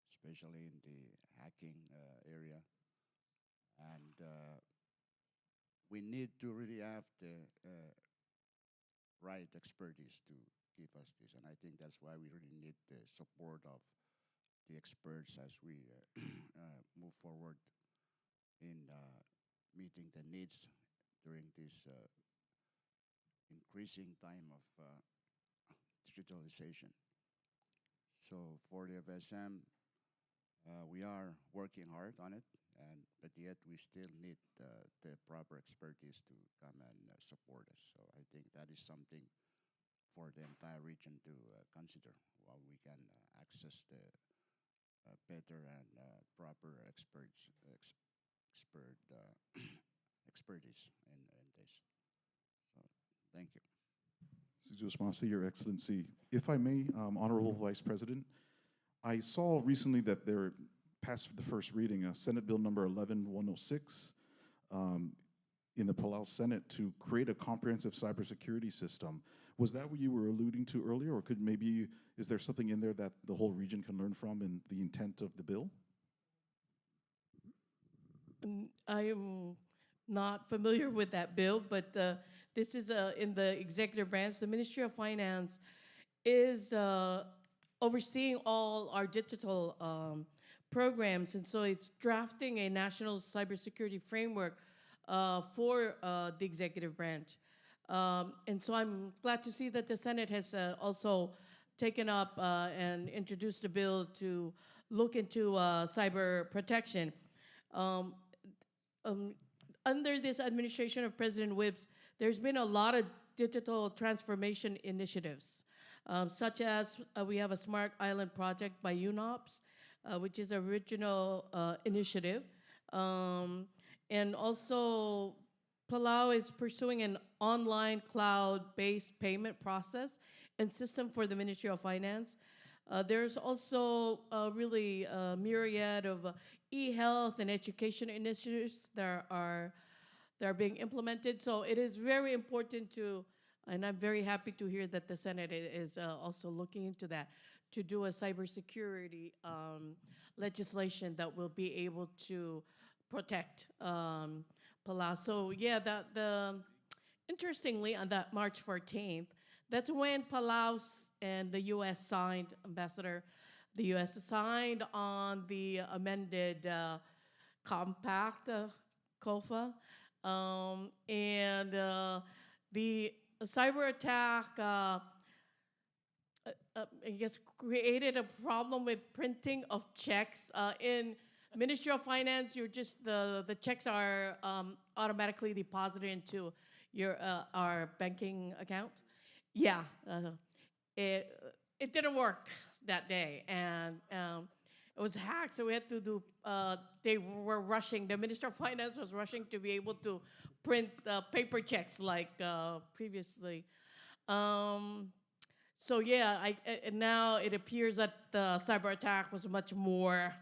especially in the hacking area. And we need to really have the right expertise to give us this. And I think that's why we really need the support of the experts as we move forward in meeting the needs during this increasing time of digitalization. So for the FSM, we are working hard on it, but yet we still need the proper expertise to come and support us. So I think that is something for the entire region to consider while we can access the better and proper expertise in this. So thank you. Sujosmasa, Your Excellency, if I may, Honorable Vice President, I saw recently that there passed the first reading, Senate Bill number 11106 in the Palau Senate to create a comprehensive cybersecurity system. Was that what you were alluding to earlier, or is there something in there that the whole region can learn from in the intent of the bill? I am not familiar with that bill, but this is in the executive branch. The Ministry of Finance is overseeing all our digital programs, and so it's drafting a national cybersecurity framework for the executive branch. And so I'm glad to see that the Senate has also taken up and introduced a bill to look into cyber protection. Under this administration of President Whibbs, there's been a lot of digital transformation initiatives, such as we have a Smart Island project by UNOPS, which is a regional initiative. And also, Palau is pursuing an online cloud-based payment process and system for the Ministry of Finance. There's also really a myriad of e-health and education initiatives that are being implemented. So it is very important and I'm very happy to hear that the Senate is also looking into that, to do a cybersecurity legislation that will be able to protect Palau. So yeah, interestingly, on that March 14th, that's when Palau and the U.S. signed, Ambassador, the U.S. signed on the amended compact, COFA, and the cyber attack, I guess, created a problem with printing of checks. In Ministry of Finance, the checks are automatically deposited into our banking account. Yeah, it didn't work that day, and it was hacked. So we had to do. They were rushing. The Minister of Finance was rushing to be able to print paper checks like previously. So yeah, now it appears that the cyber attack was much more,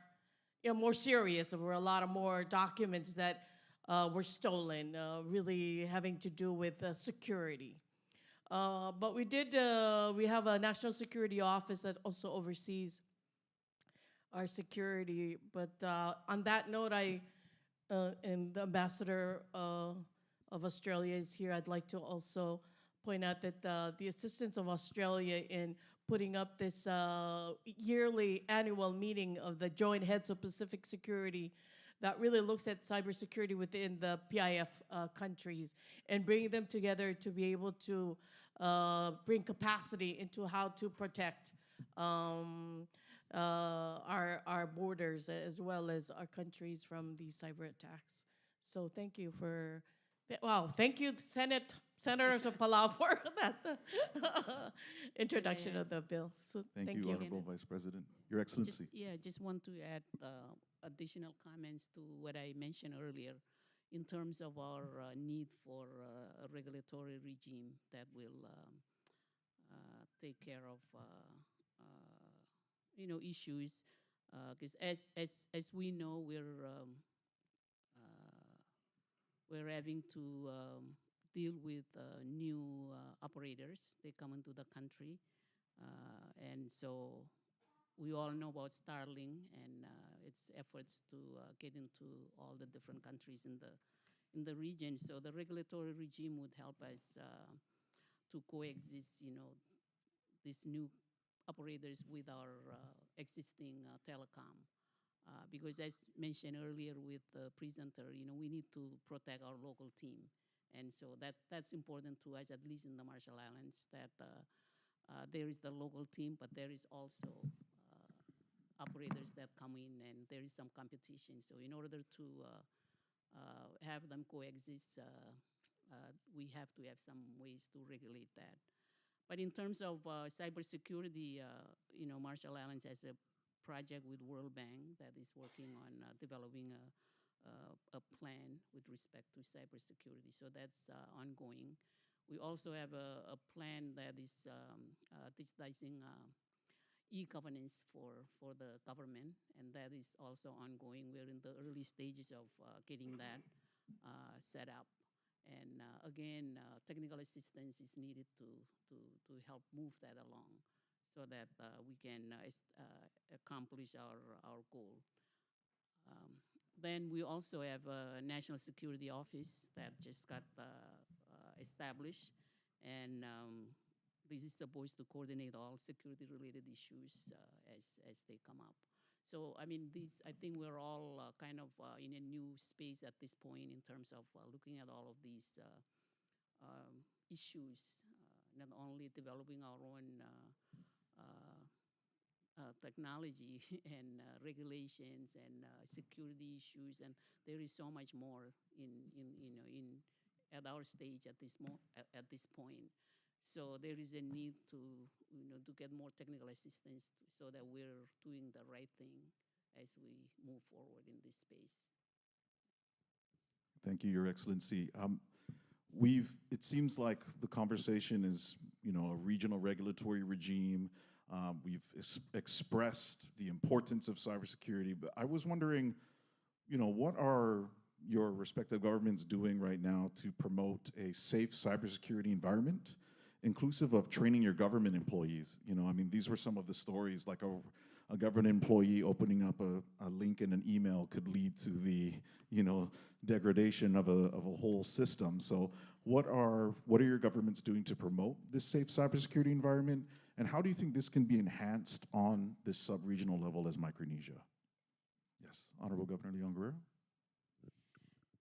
more serious. There were a lot of more documents that were stolen, really having to do with security. But we have a National Security Office that also oversees our security. But on that note, and the Ambassador of Australia is here, I'd like to also point out that the assistance of Australia in putting up this yearly annual meeting of the Joint Heads of Pacific Security that really looks at cybersecurity within the PIF countries and bringing them together to be able to bring capacity into how to protect our borders as well as our countries from these cyber attacks. So thank you for, wow, thank you Senators of Palau for that introduction of the bill. So Thank you, Honorable Vice President. Your Excellency. Just want to add additional comments to what I mentioned earlier in terms of our need for a regulatory regime that will take care of issues. Because as we know, we're having to deal with new operators. They come into the country, and so we all know about Starlink and its efforts to get into all the different countries in the region. So the regulatory regime would help us to coexist, these new operators with our existing telecom. Because as mentioned earlier with the presenter, we need to protect our local team. And so that's important to us, at least in the Marshall Islands, that there is the local team, but there is also operators that come in and there is some competition. So in order to have them coexist, we have to have some ways to regulate that. But in terms of cybersecurity, Marshall Islands has a project with World Bank that is working on developing a plan with respect to cybersecurity. So that's ongoing. We also have a plan that is digitizing e-governance for the government, and that is also ongoing. We're in the early stages of getting that set up. And again, technical assistance is needed to help move that along so that we can accomplish our goal. Then we also have a National Security Office that just got established, and this is supposed to coordinate all security-related issues as they come up. So, I mean, I think we're all kind of in a new space at this point in terms of looking at all of these issues, not only developing our own technology and regulations and security issues, and there is so much more at our stage at this point. So there is a need to get more technical assistance so that we're doing the right thing as we move forward in this space. Thank you, Your Excellency. It seems like the conversation is, a regional regulatory regime. We've expressed the importance of cybersecurity, but I was wondering, what are your respective governments doing right now to promote a safe cybersecurity environment, inclusive of training your government employees? I mean, these were some of the stories, like a government employee opening up a link in an email could lead to the, degradation of a whole system. So what are your governments doing to promote this safe cybersecurity environment? And how do you think this can be enhanced on this sub-regional level as Micronesia? Yes, Honorable Governor Leon Guerrero.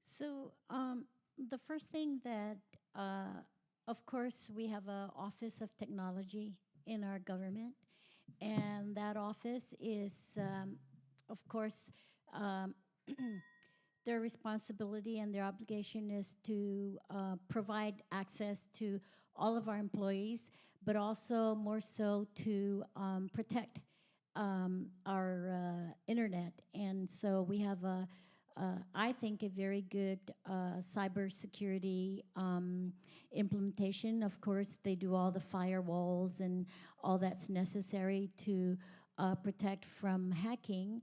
So the first thing that, of course, we have an Office of Technology in our government, and that office is, of course, their responsibility and their obligation is to provide access to all of our employees, but also more so to protect our internet. And so we have I think, a very good cybersecurity implementation. Of course, they do all the firewalls and all that's necessary to protect from hacking.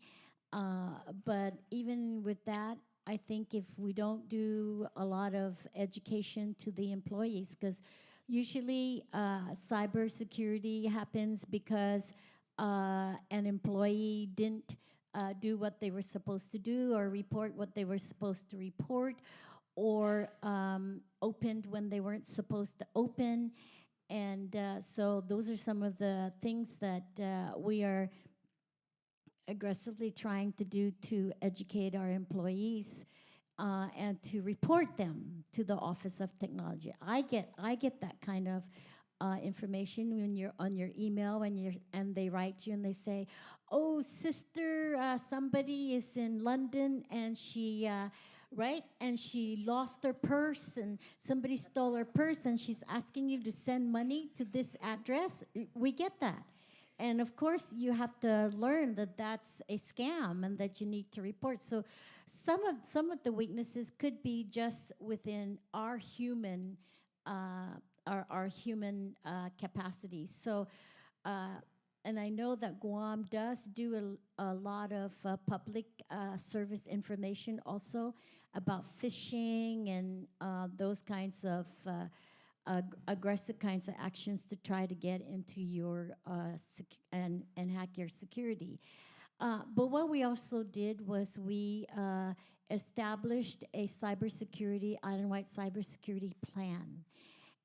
But even with that, I think if we don't do a lot of education to the employees, because usually cybersecurity happens because an employee didn't do what they were supposed to do, or report what they were supposed to report, or opened when they weren't supposed to open. And so those are some of the things that we are aggressively trying to do to educate our employees and to report them to the Office of Technology. I get that kind of information when you're on your email and they write you and they say, "Oh, sister, somebody is in London and she." Right? And she lost her purse and somebody stole her purse and she's asking you to send money to this address. We get that. And of course, you have to learn that that's a scam and that you need to report. So some of the weaknesses could be just within our human capacities. So and I know that Guam does do a lot of public service information also about phishing and those kinds of aggressive kinds of actions to try to get into your and hack your security. But what we also did was we established a cybersecurity, island-wide cybersecurity plan.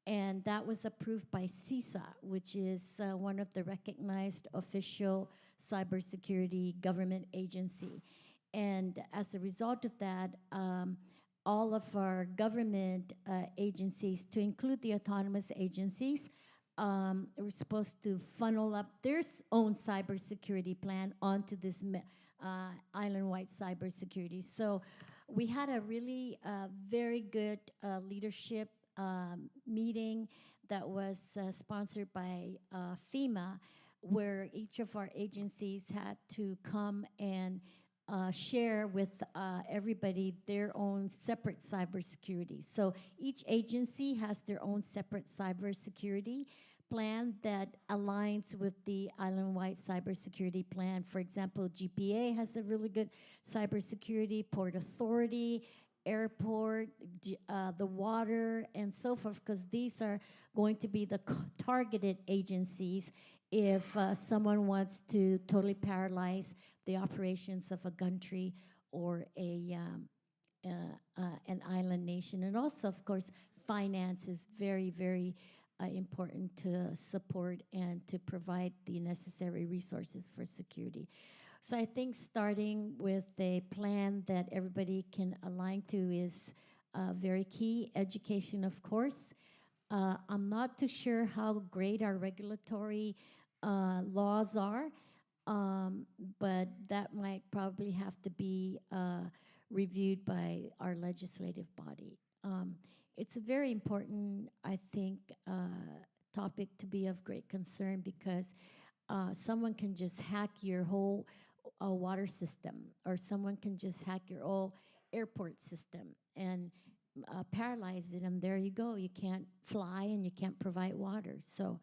And that was approved by CISA, which is one of the recognized official cybersecurity government agency. And as a result of that, all of our government agencies, to include the autonomous agencies, were supposed to funnel up their own cybersecurity plan onto this island-wide cybersecurity. So we had a really very good leadership meeting that was sponsored by FEMA, where each of our agencies had to come and share with everybody their own separate cybersecurity. So each agency has their own separate cybersecurity plan that aligns with the island-wide cybersecurity plan. For example, GPA has a really good cybersecurity, Port Authority, airport, the water, and so forth, because these are going to be the targeted agencies if someone wants to totally paralyze the operations of a country or an island nation. And also, of course, finance is very, very important to support and to provide the necessary resources for security. So I think starting with a plan that everybody can align to is very key. Education, of course. I'm not too sure how great our regulatory laws are, but that might probably have to be reviewed by our legislative body. It's a very important, I think, topic to be of great concern because someone can just hack your whole water system, or someone can just hack your whole airport system and paralyze it, and there you go. You can't fly and you can't provide water. So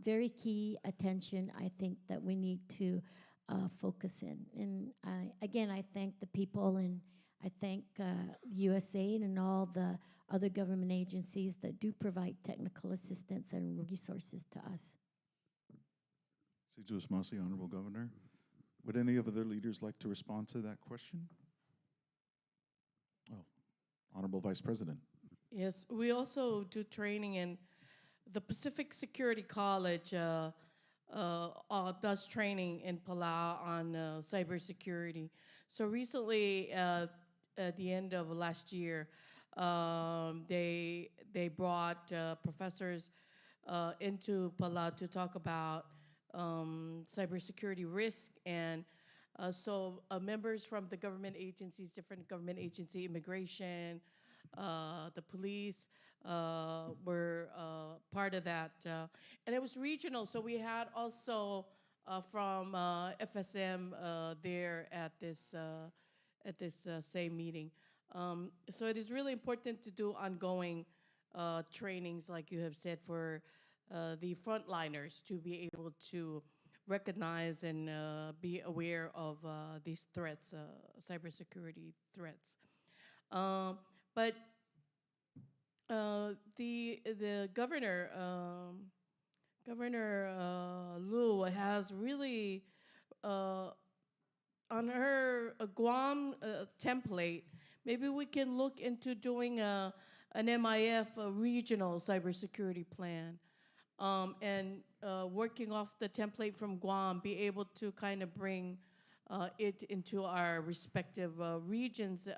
very key attention, I think, that we need to focus in. And again, I thank the people, and I thank USAID and all the other government agencies that do provide technical assistance and resources to us. Siju Masi, Honorable Governor. Would any of the other leaders like to respond to that question? Oh, Honorable Vice President. Yes, we also do training in the Pacific Security College does training in Palau on cybersecurity. So recently, at the end of last year, they brought professors into Palau to talk about cybersecurity risk, and so members from the government agencies, different government agency, immigration, the police were part of that, and it was regional. So we had also from FSM there at this same meeting. So it is really important to do ongoing trainings, like you have said, for the frontliners to be able to recognize and be aware of these threats, cybersecurity threats. But the governor, Governor Liu, has really on her Guam template. Maybe we can look into doing an MIF, a regional cybersecurity plan, and working off the template from Guam, be able to kind of bring it into our respective regions,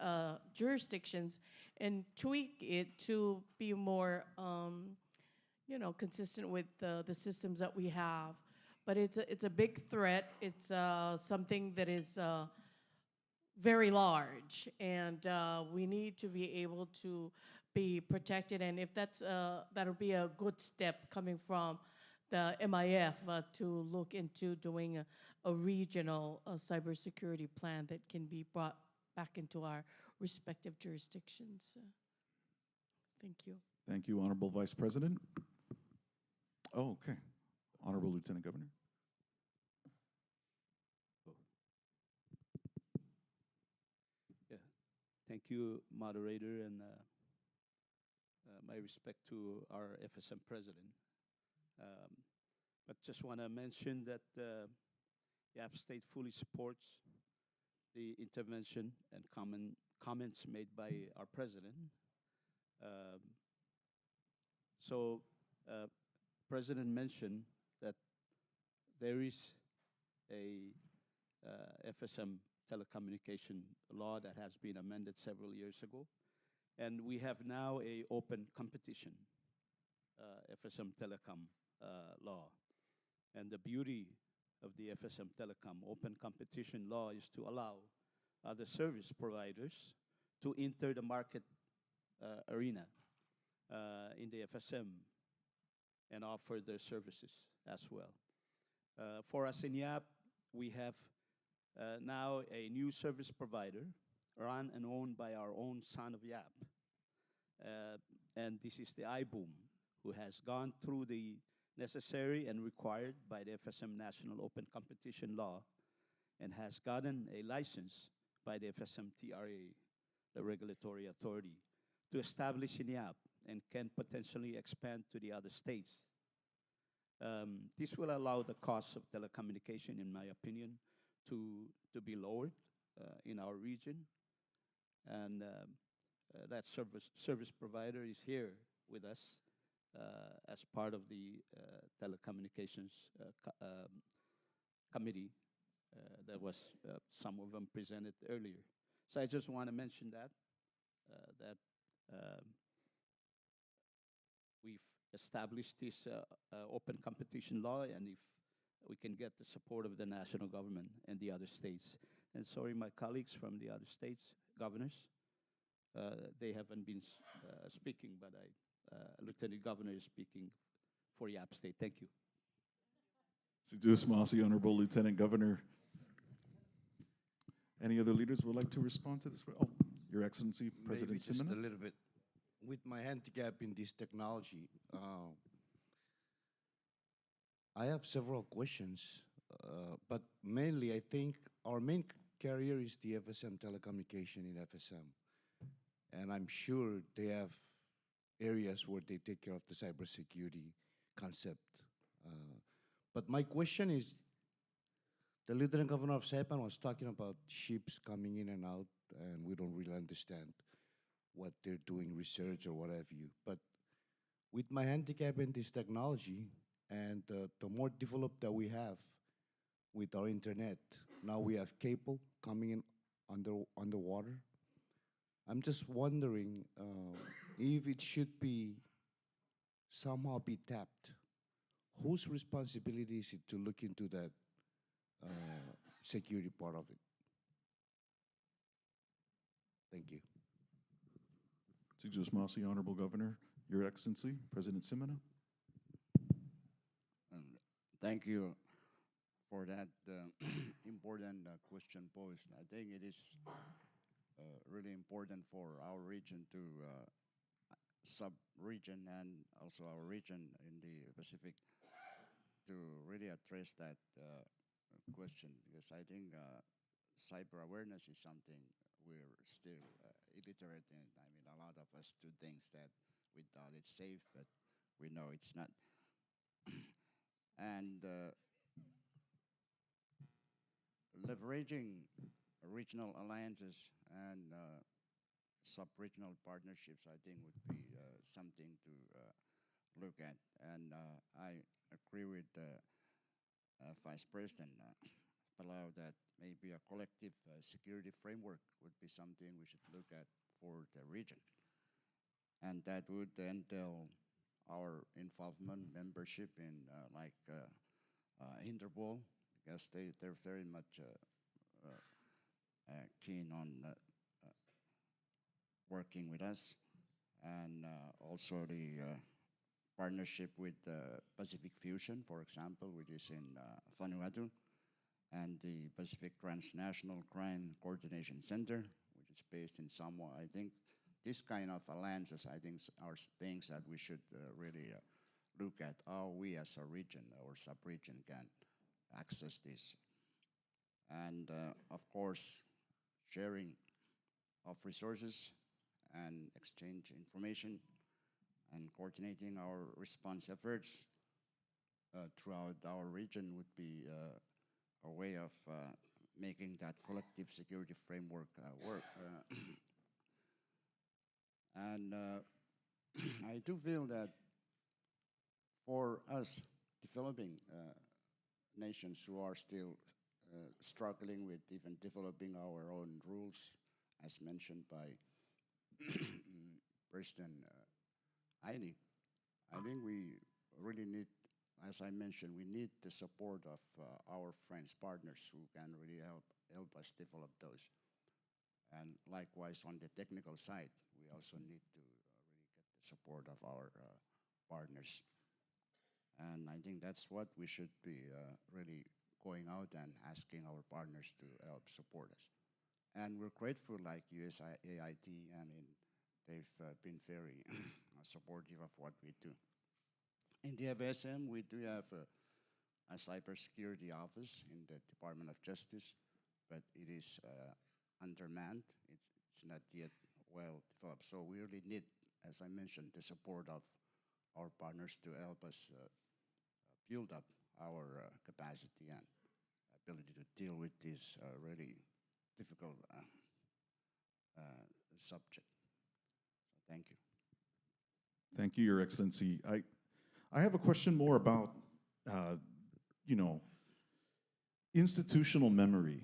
jurisdictions, and tweak it to be more consistent with the systems that we have. But it's a big threat. It's something that is very large, and we need to be able to be protected. And if that'll be a good step coming from the MIF to look into doing a regional cybersecurity plan that can be brought back into our respective jurisdictions. Thank you. Thank you, Honorable Vice President. Oh, okay. Honorable Lieutenant Governor. Yeah. Thank you, moderator, and my respect to our FSM president. But just want to mention that Yap State fully supports the intervention and comments made by our president. So, President mentioned that there is a FSM telecommunication law that has been amended several years ago, and we have now a open competition FSM telecom law. And the beauty of the FSM telecom open competition law is to allow other service providers to enter the market arena in the FSM and offer their services as well. For us in Yap, we have now a new service provider run and owned by our own son of Yap. And this is the iBoom, who has gone through the necessary and required by the FSM National Open Competition Law and has gotten a license by the FSM TRA, the regulatory authority, to establish in Yap and can potentially expand to the other states. This will allow the cost of telecommunication, in my opinion, to be lowered in our region. And that service provider is here with us as part of the telecommunications committee that was some of them presented earlier. So I just want to mention that we've established this open competition law, and if we can get the support of the national government and the other states. And sorry, my colleagues from the other states, governors, they haven't been speaking, but Lieutenant Governor is speaking for Yap State. Thank you. Sidus Masi, Honorable Lieutenant Governor. Any other leaders would like to respond to this? Oh, Your Excellency, President Maybe just Simina. a little bit. With my handicap in this technology, I have several questions, but mainly I think our main carrier is the FSM telecommunication in FSM. And I'm sure they have areas where they take care of the cybersecurity concept. But my question is, the Lieutenant Governor of Saipan was talking about ships coming in and out, and we don't really understand what they're doing, research or what have you. But with my handicap in this technology, and the more developed that we have with our internet, now we have cable coming in underwater. I'm just wondering if it should be somehow be tapped. Whose responsibility is it to look into that security part of it? Thank you. Sidus Masi, Honorable Governor. Your Excellency, President Simina. Thank you for that important question posed. I think it is really important for our region to sub-region and also our region in the Pacific to really address that question, because I think cyber awareness is something we're still illiterate in. I mean, a lot of us do things that we thought it's safe, but we know it's not. And leveraging regional alliances and sub-regional partnerships, I think, would be something to look at. And I agree with Vice President Palau that maybe a collective security framework would be something we should look at for the region. And that would entail our involvement, membership in Interpol, because they're very much keen on working with us, and also the partnership with Pacific Fusion, for example, which is in Vanuatu, and the Pacific Transnational Crime Coordination Center, which is based in Samoa. I think this kind of alliances, I think, are things that we should really look at how we as a region or sub-region can access this. And of course, sharing of resources and exchange information and coordinating our response efforts throughout our region would be a way of making that collective security framework work. And I do feel that for us developing nations who are still struggling with even developing our own rules, as mentioned by President Aini, I think we really need, as I mentioned, we need the support of our friends, partners who can really help us develop those. And likewise, on the technical side, we also need to really get the support of our partners. And I think that's what we should be really going out and asking our partners to help support us. And we're grateful, like USAID, I mean, they've been very supportive of what we do. In the FSM, we do have a cybersecurity office in the Department of Justice, but it is undermanned. It's not yet well developed. So we really need, as I mentioned, the support of our partners to help us build up our capacity and ability to deal with this really difficult subject. So thank you. Thank you, Your Excellency. I have a question more about, you know, institutional memory.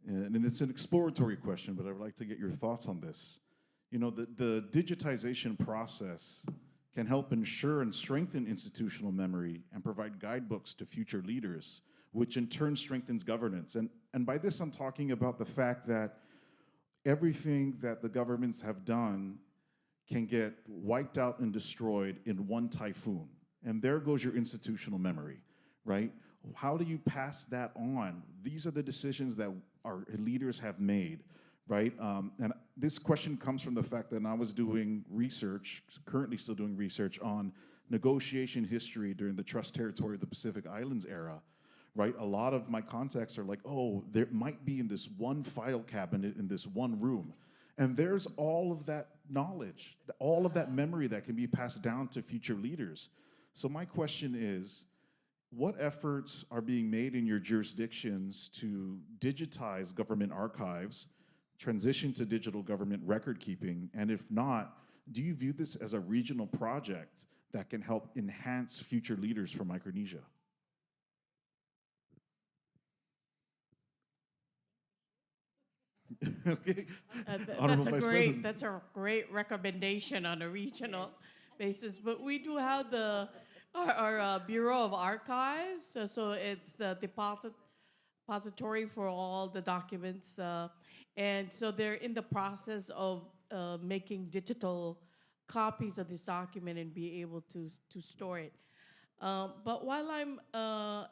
And it's an exploratory question, but I would like to get your thoughts on this. You know, the digitization process can help ensure and strengthen institutional memory and provide guidebooks to future leaders, which in turn strengthens governance. And by this, I'm talking about the fact that everything that the governments have done can get wiped out and destroyed in one typhoon. And there goes your institutional memory, right? How do you pass that on? These are the decisions that our leaders have made, right? And this question comes from the fact that I was doing research, currently still doing research on negotiation history during the Trust Territory of the Pacific Islands era, right? A lot of my contacts are like, oh, there might be in this one file cabinet in this one room. And there's all of that knowledge, all of that memory that can be passed down to future leaders. So my question is, what efforts are being made in your jurisdictions to digitize government archives, transition to digital government record keeping, and if not, do you view this as a regional project that can help enhance future leaders for Micronesia? Okay. That's a great recommendation on a regional basis. But we do have our Bureau of Archives, so it's the depository for all the documents, and so they're in the process of making digital copies of this document and be able to store it. But while I'm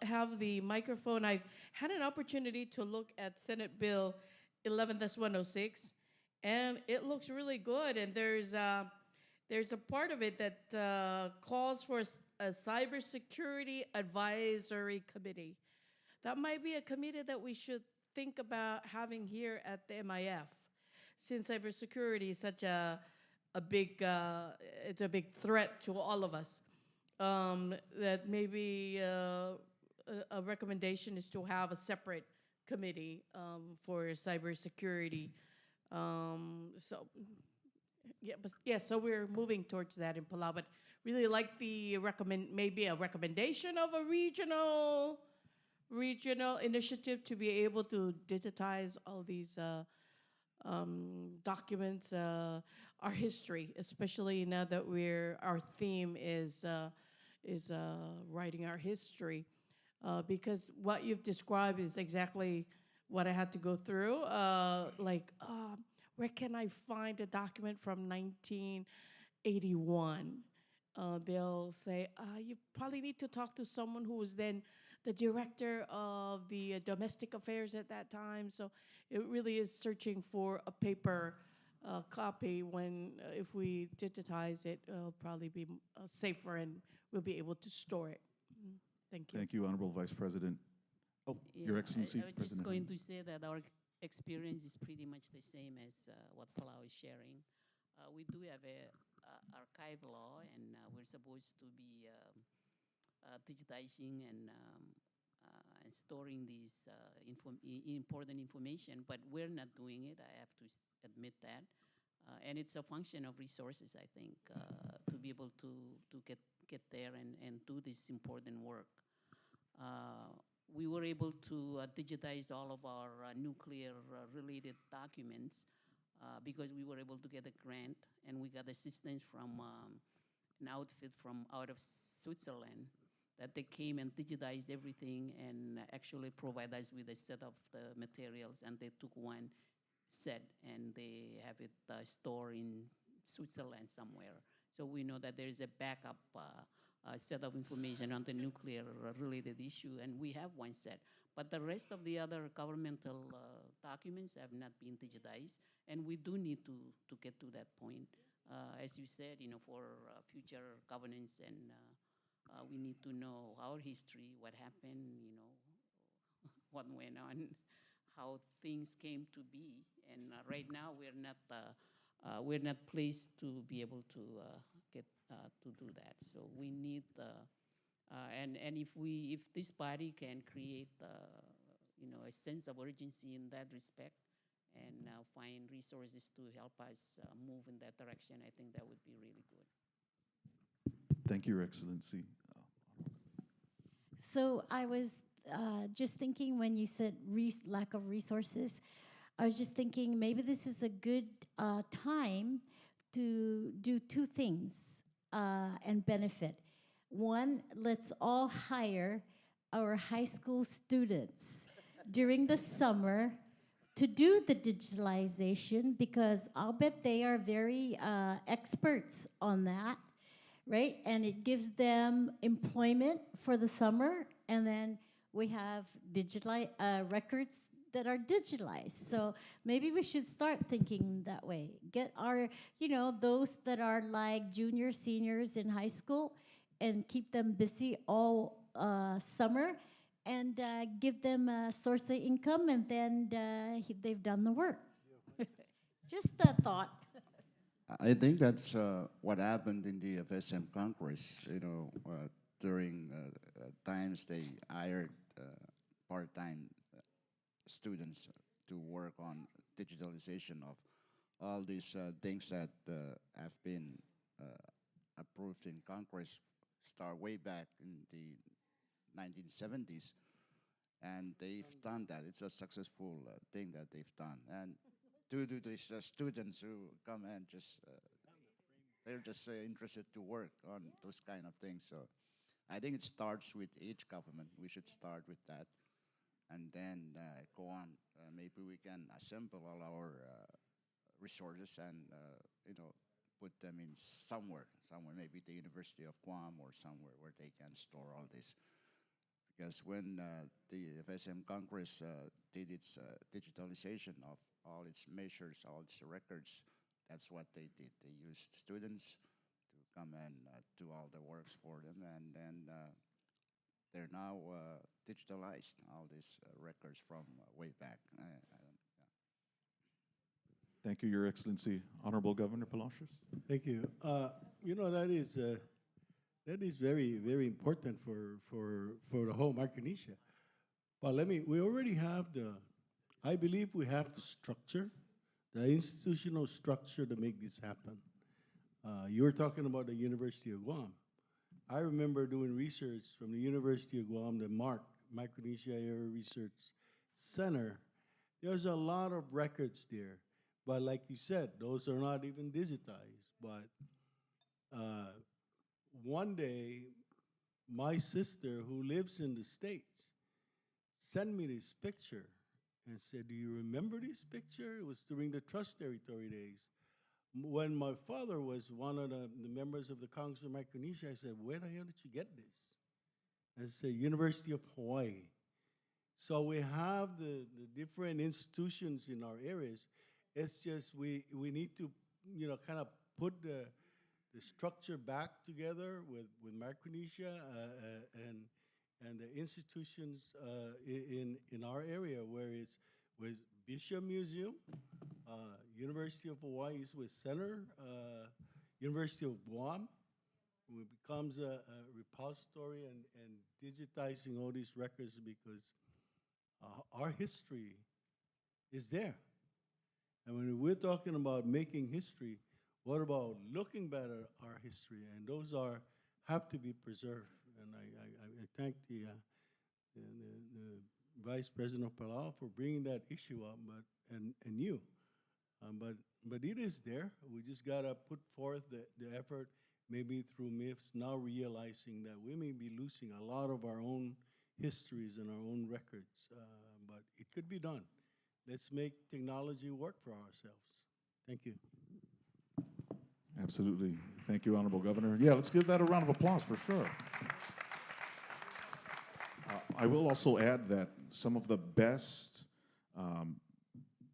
have the microphone, I've had an opportunity to look at Senate Bill 11-106, and it looks really good. And there's a part of it that calls for a cybersecurity advisory committee. That might be a committee that we should think about having here at the MIF, since cybersecurity is such a big it's a big threat to all of us. That maybe a recommendation is to have a separate committee for cybersecurity. So so we're moving towards that in Palau, but really like the maybe a recommendation of a regional initiative to be able to digitize all these document our history, especially now that our theme is writing our history, because what you've described is exactly what I had to go through. Where can I find a document from 1981? They'll say, you probably need to talk to someone who was then the director of the domestic affairs at that time. So it really is searching for a paper copy when, if we digitize it, it'll probably be safer and we'll be able to store it. Thank you. Thank you, Honorable Vice President. Oh, Your Excellency, I was President. just going to say that our experience is pretty much the same as what Palau is sharing. We do have a archive law, and we're supposed to be digitizing and storing these important information, but we're not doing it. I have to admit that. And it's a function of resources, I think, to be able to get there and do this important work. We were able to digitize all of our nuclear-related documents because we were able to get a grant, and we got assistance from an outfit from out of Switzerland that they came and digitized everything and actually provide us with a set of the materials, and they took one set and they have it stored in Switzerland somewhere. So we know that there is a backup set of information on the nuclear-related issue, and we have one set. But the rest of the other governmental documents have not been digitized, and we do need to get to that point. As you said, for future governance, and we need to know our history, what happened, what went on, how things came to be. And right now, we're not placed to be able to get to do that. So we need and if this body can create a sense of urgency in that respect and find resources to help us move in that direction, I think that would be really good. Thank you, Your Excellency. So I was just thinking when you said lack of resources, I was just thinking maybe this is a good time to do two things and benefit. One, let's all hire our high school students during the summer to do the digitalization, because I'll bet they are very experts on that, right? And it gives them employment for the summer, and then we have records that are digitalized. So maybe we should start thinking that way. Get our, those that are like juniors, seniors in high school, and keep them busy all summer, and give them a source of income, and then they've done the work. Just a thought. I think that's what happened in the FSM Congress. During times they hired part-time students to work on digitalization of all these things that have been approved in Congress, start way back in the 1970s, and they've done that. It's a successful thing that they've done. And due to these students who come and they're just interested to work on those kind of things. So I think it starts with each government. We should start with that, and then go on. Maybe we can assemble all our resources and put them in somewhere, maybe the University of Guam or somewhere where they can store all this. Because when the FSM Congress did its digitalization of all its measures, all its records, that's what they did. They used students to come and do all the works for them, and then they're now digitalized, all these records from way back. Thank you, Your Excellency. Honorable Governor Palacios. Thank you. That is very, very important for the whole Micronesia. But we already have I believe we have the structure, the institutional structure to make this happen. You were talking about the University of Guam. I remember doing research from the University of Guam, the Micronesia Area Research Center. There's a lot of records there, But like you said, those are not even digitized. But one day, my sister, who lives in the States, sent me this picture and said, "Do you remember this picture? It was during the Trust Territory days." When my father was one of the members of the Congress of Micronesia, I said, "Where the hell did you get this?" I said, "University of Hawaii." So we have the different institutions in our areas. It's just we need to, kind of put the structure back together with Micronesia and the institutions in our area, where it's with Bishop Museum, University of Hawaii is with Center, University of Guam, it becomes a repository and digitizing all these records, because our history is there. And when we're talking about making history, what about looking back at our history? And those have to be preserved. And I thank the Vice President of Palau for bringing that issue up, and you. But it is there. We just gotta put forth the effort, maybe through MIFS, now realizing that we may be losing a lot of our own histories and our own records. But it could be done. Let's make technology work for ourselves. Thank you. Absolutely. Thank you, Honorable Governor. Yeah, let's give that a round of applause for sure. I will also add that some of the best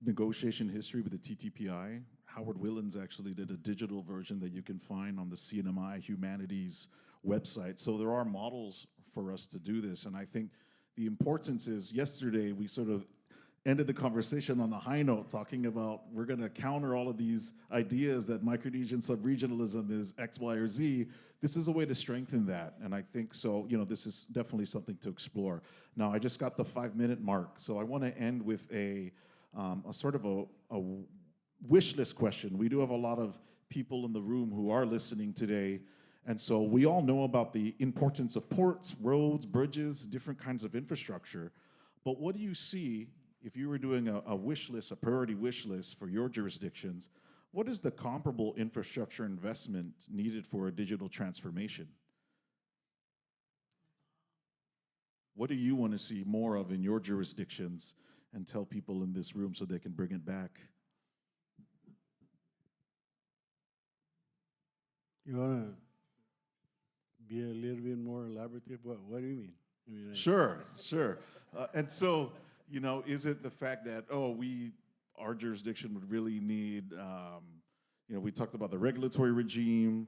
negotiation history with the TTPI, Howard Willens actually did a digital version that you can find on the CNMI Humanities website. So there are models for us to do this. And I think the importance is, yesterday we sort of ended the conversation on a high note, talking about we're going to counter all of these ideas that Micronesian subregionalism is X, Y, or Z. This is a way to strengthen that. And I think so, this is definitely something to explore. Now, I just got the 5-minute mark, so I want to end with a sort of a wish list question. We do have a lot of people in the room who are listening today, and so we all know about the importance of ports, roads, bridges, different kinds of infrastructure. But what do you see, if you were doing a wish list, a priority wish list for your jurisdictions, what is the comparable infrastructure investment needed for a digital transformation? What do you want to see more of in your jurisdictions, and tell people in this room so they can bring it back? You want to be a little bit more elaborative? What do you mean? I mean, Sure. And so, is it the fact that, our jurisdiction would really need, we talked about the regulatory regime,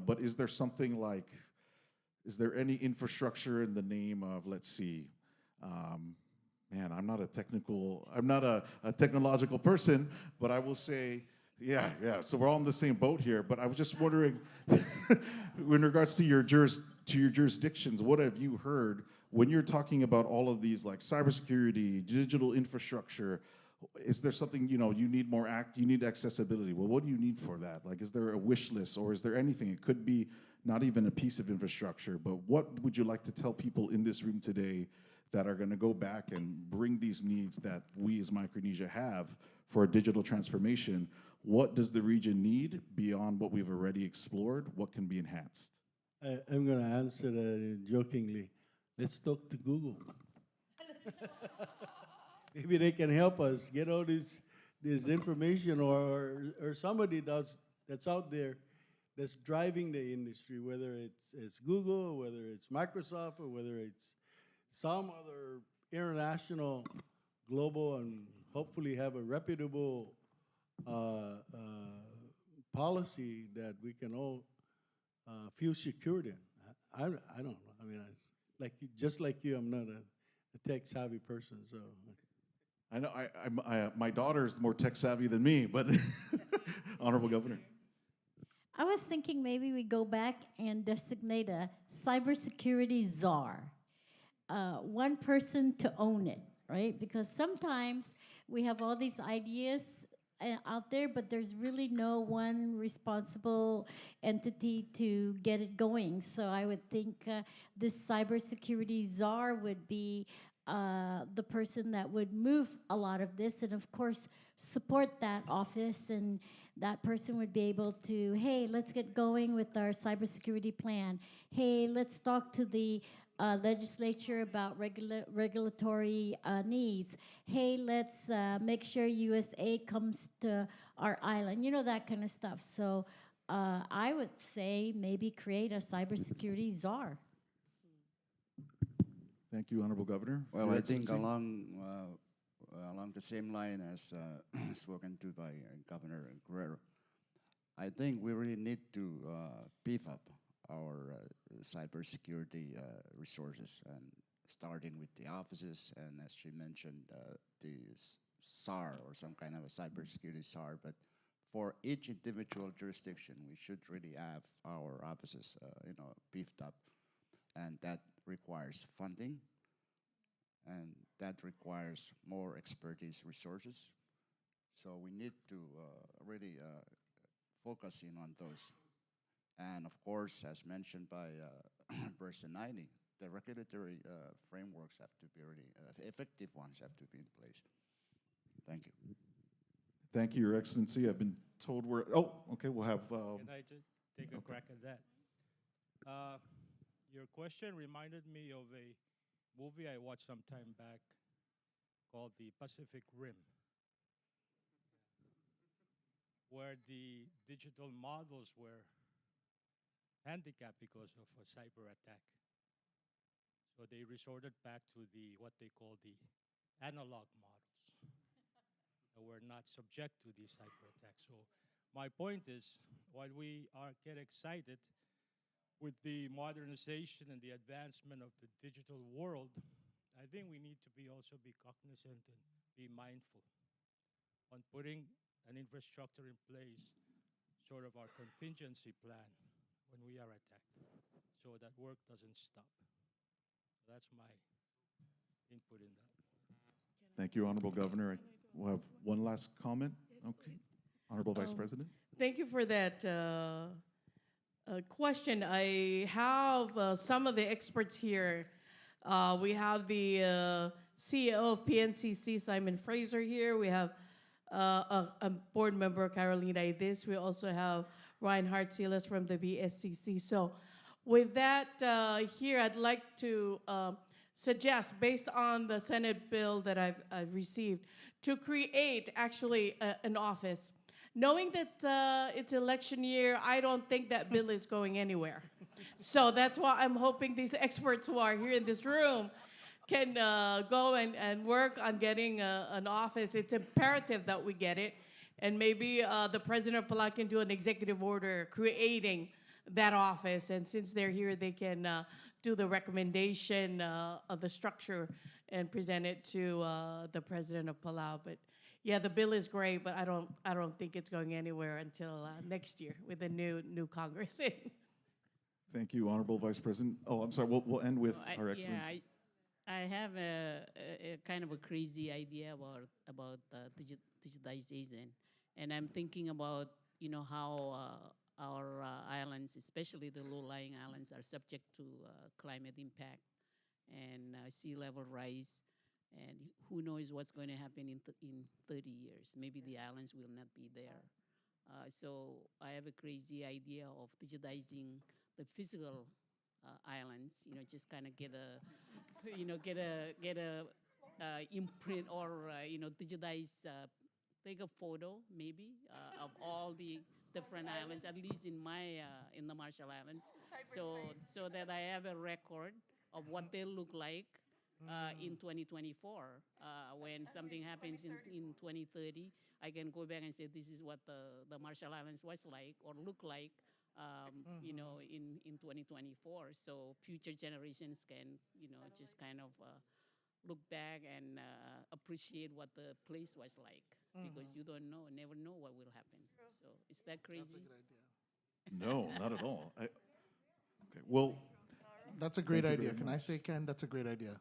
but is there something like, is there any infrastructure in the name of, let's see, man, I'm not a technological person, but I will say, yeah, so we're all in the same boat here. But I was just wondering, in regards to your jurisdictions, what have you heard when you're talking about all of these, like cybersecurity, digital infrastructure? Is there something, you need you need accessibility? Well, what do you need for that? Like, is there a wish list, or is there anything? It could be not even a piece of infrastructure, but what would you like to tell people in this room today that are going to go back and bring these needs that we as Micronesia have for a digital transformation? What does the region need beyond what we've already explored? What can be enhanced? I'm going to answer that jokingly. Let's talk to Google. Maybe they can help us get all this information, or somebody that's out there that's driving the industry, whether it's Google, or whether it's Microsoft, or whether it's some other international, global, and hopefully have a reputable policy that we can all feel secured in. I don't know. I mean, just like you, I'm not a tech-savvy person, so. I know my daughter's more tech-savvy than me, but Honorable Governor. I was thinking maybe we go back and designate a cybersecurity czar. One person to own it, right? Because sometimes we have all these ideas out there, but there's really no one responsible entity to get it going. So I would think this cybersecurity czar would be the person that would move a lot of this, and of course support that office, and that person would be able to, hey, let's get going with our cybersecurity plan. Hey, let's talk to the legislature about regulatory needs. Hey, let's make sure US aid comes to our island, you know, that kind of stuff. So I would say maybe create a cybersecurity czar. Thank you, Honorable Governor. Well, Your I think Excellency. along the same line as spoken to by Governor Guerrero, I think we really need to beef up our cybersecurity resources, and starting with the offices, and as she mentioned, the SAR or some kind of a cybersecurity SAR. But for each individual jurisdiction, we should really have our offices, beefed up, and that requires funding, and that requires more expertise resources. So we need to really focus in on those. And of course, as mentioned by Person 90, the regulatory frameworks have to be really effective ones have to be in place. Thank you. Thank you, Your Excellency. I've been told we're, oh, okay, we'll have. Can I just take a okay. crack at that? Your question reminded me of a movie I watched some time back called The Pacific Rim, where the digital models were handicapped because of a cyber attack. So they resorted back to what they call the analog models that were not subject to these cyber attacks. So my point is, while we get excited with the modernization and the advancement of the digital world, I think we need to also be cognizant and be mindful on putting an infrastructure in place, sort of our contingency plan when we are attacked, so that work doesn't stop. That's my input in that. Thank you, Honorable Governor. We'll have one last comment. Okay. Honorable Vice President. Thank you for that question. I have some of the experts here. We have the CEO of PNCC, Simon Fraser, here. We have a board member, Carolina Idis. We also have Reinhard Silas from the BSCC. So with that here, I'd like to suggest, based on the Senate bill that I've received, to create actually an office. Knowing that it's election year, I don't think that bill is going anywhere. So that's why I'm hoping these experts who are here in this room can go and work on getting an office. It's imperative that we get it. And maybe the president of Palau can do an executive order creating that office. And since they're here, they can do the recommendation of the structure and present it to the president of Palau. But yeah, the bill is great, but I don't think it's going anywhere until next year with the new Congress. Thank you, Honorable Vice President. Oh, I'm sorry. We'll end with our Excellency. Yeah, I have a kind of a crazy idea about digitization, and I'm thinking about how our islands, especially the low-lying islands, are subject to climate impact and sea level rise. And who knows what's going to happen in 30 years. Maybe the islands will not be there. So I have a crazy idea of digitizing the physical islands. Just kind of get a imprint or digitize, take a photo maybe of all the different islands, at least in the Marshall Islands, so that I have a record of what they look like. In 2024, when something happens in 2030, I can go back and say this is what the Marshall Islands was like or look like, in 2024. So future generations can, just kind of look back and appreciate what the place was like, because you never know what will happen. So is that crazy? That's a good idea. No, not at all. Okay, well. That's a great idea. Can I say, Ken, that's a great idea.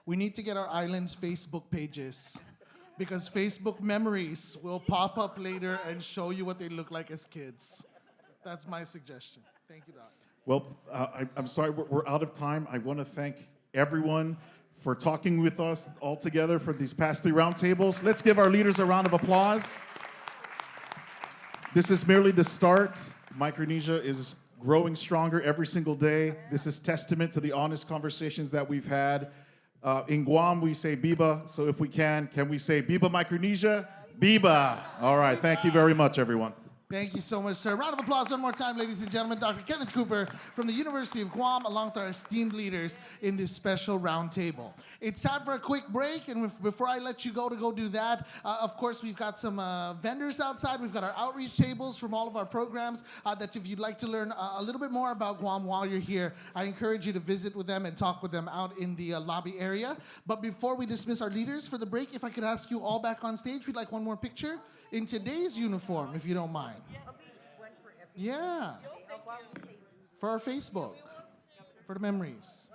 We need to get our islands Facebook pages, because Facebook memories will pop up later and show you what they look like as kids. That's my suggestion. Thank you, Doc. Well, I'm sorry, we're out of time. I want to thank everyone for talking with us all together for these past 3 roundtables. Let's give our leaders a round of applause. This is merely the start. Micronesia is growing stronger every single day. This is testament to the honest conversations that we've had. In Guam, we say Biba, so if we can we say Biba Micronesia? Biba. All right, thank you very much, everyone. Thank you so much, sir. Round of applause one more time, ladies and gentlemen. Dr. Kenneth Cooper from the University of Guam, along with our esteemed leaders in this special roundtable. It's time for a quick break, and before I let you go to go do that, of course, we've got some vendors outside. We've got our outreach tables from all of our programs that if you'd like to learn a little bit more about Guam while you're here, I encourage you to visit with them and talk with them out in the lobby area. But before we dismiss our leaders for the break, if I could ask you all back on stage, we'd like one more picture in today's uniform, if you don't mind. Yeah. For our Facebook. For the memories.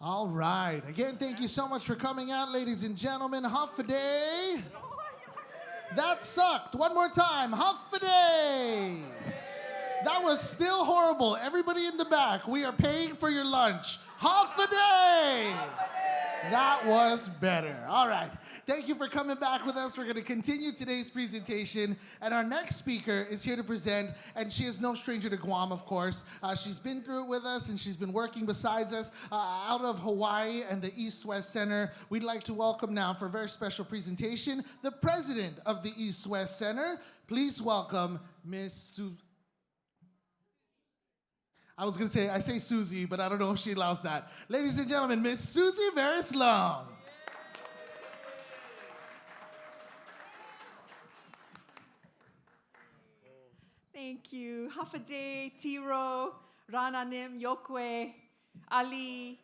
All right. Again, thank you so much for coming out, ladies and gentlemen. Hoffaday. That sucked. One more time. Hoffaday. That was still horrible. Everybody in the back, we are paying for your lunch. Hoffaday. That was better. All right. Thank you for coming back with us. We're going to continue today's presentation. And our next speaker is here to present, and she is no stranger to Guam, of course. She's been through it with us, and she's been working besides us out of Hawaii and the East-West Center. We'd like to welcome now, for a very special presentation, the president of the East-West Center. Please welcome Miss I was going to say, I say Susie, but I don't know if she allows that. Ladies and gentlemen, Miss Susie Verislow. Thank you. Hafade, Tiro, Rananim, Yokwe, Ali,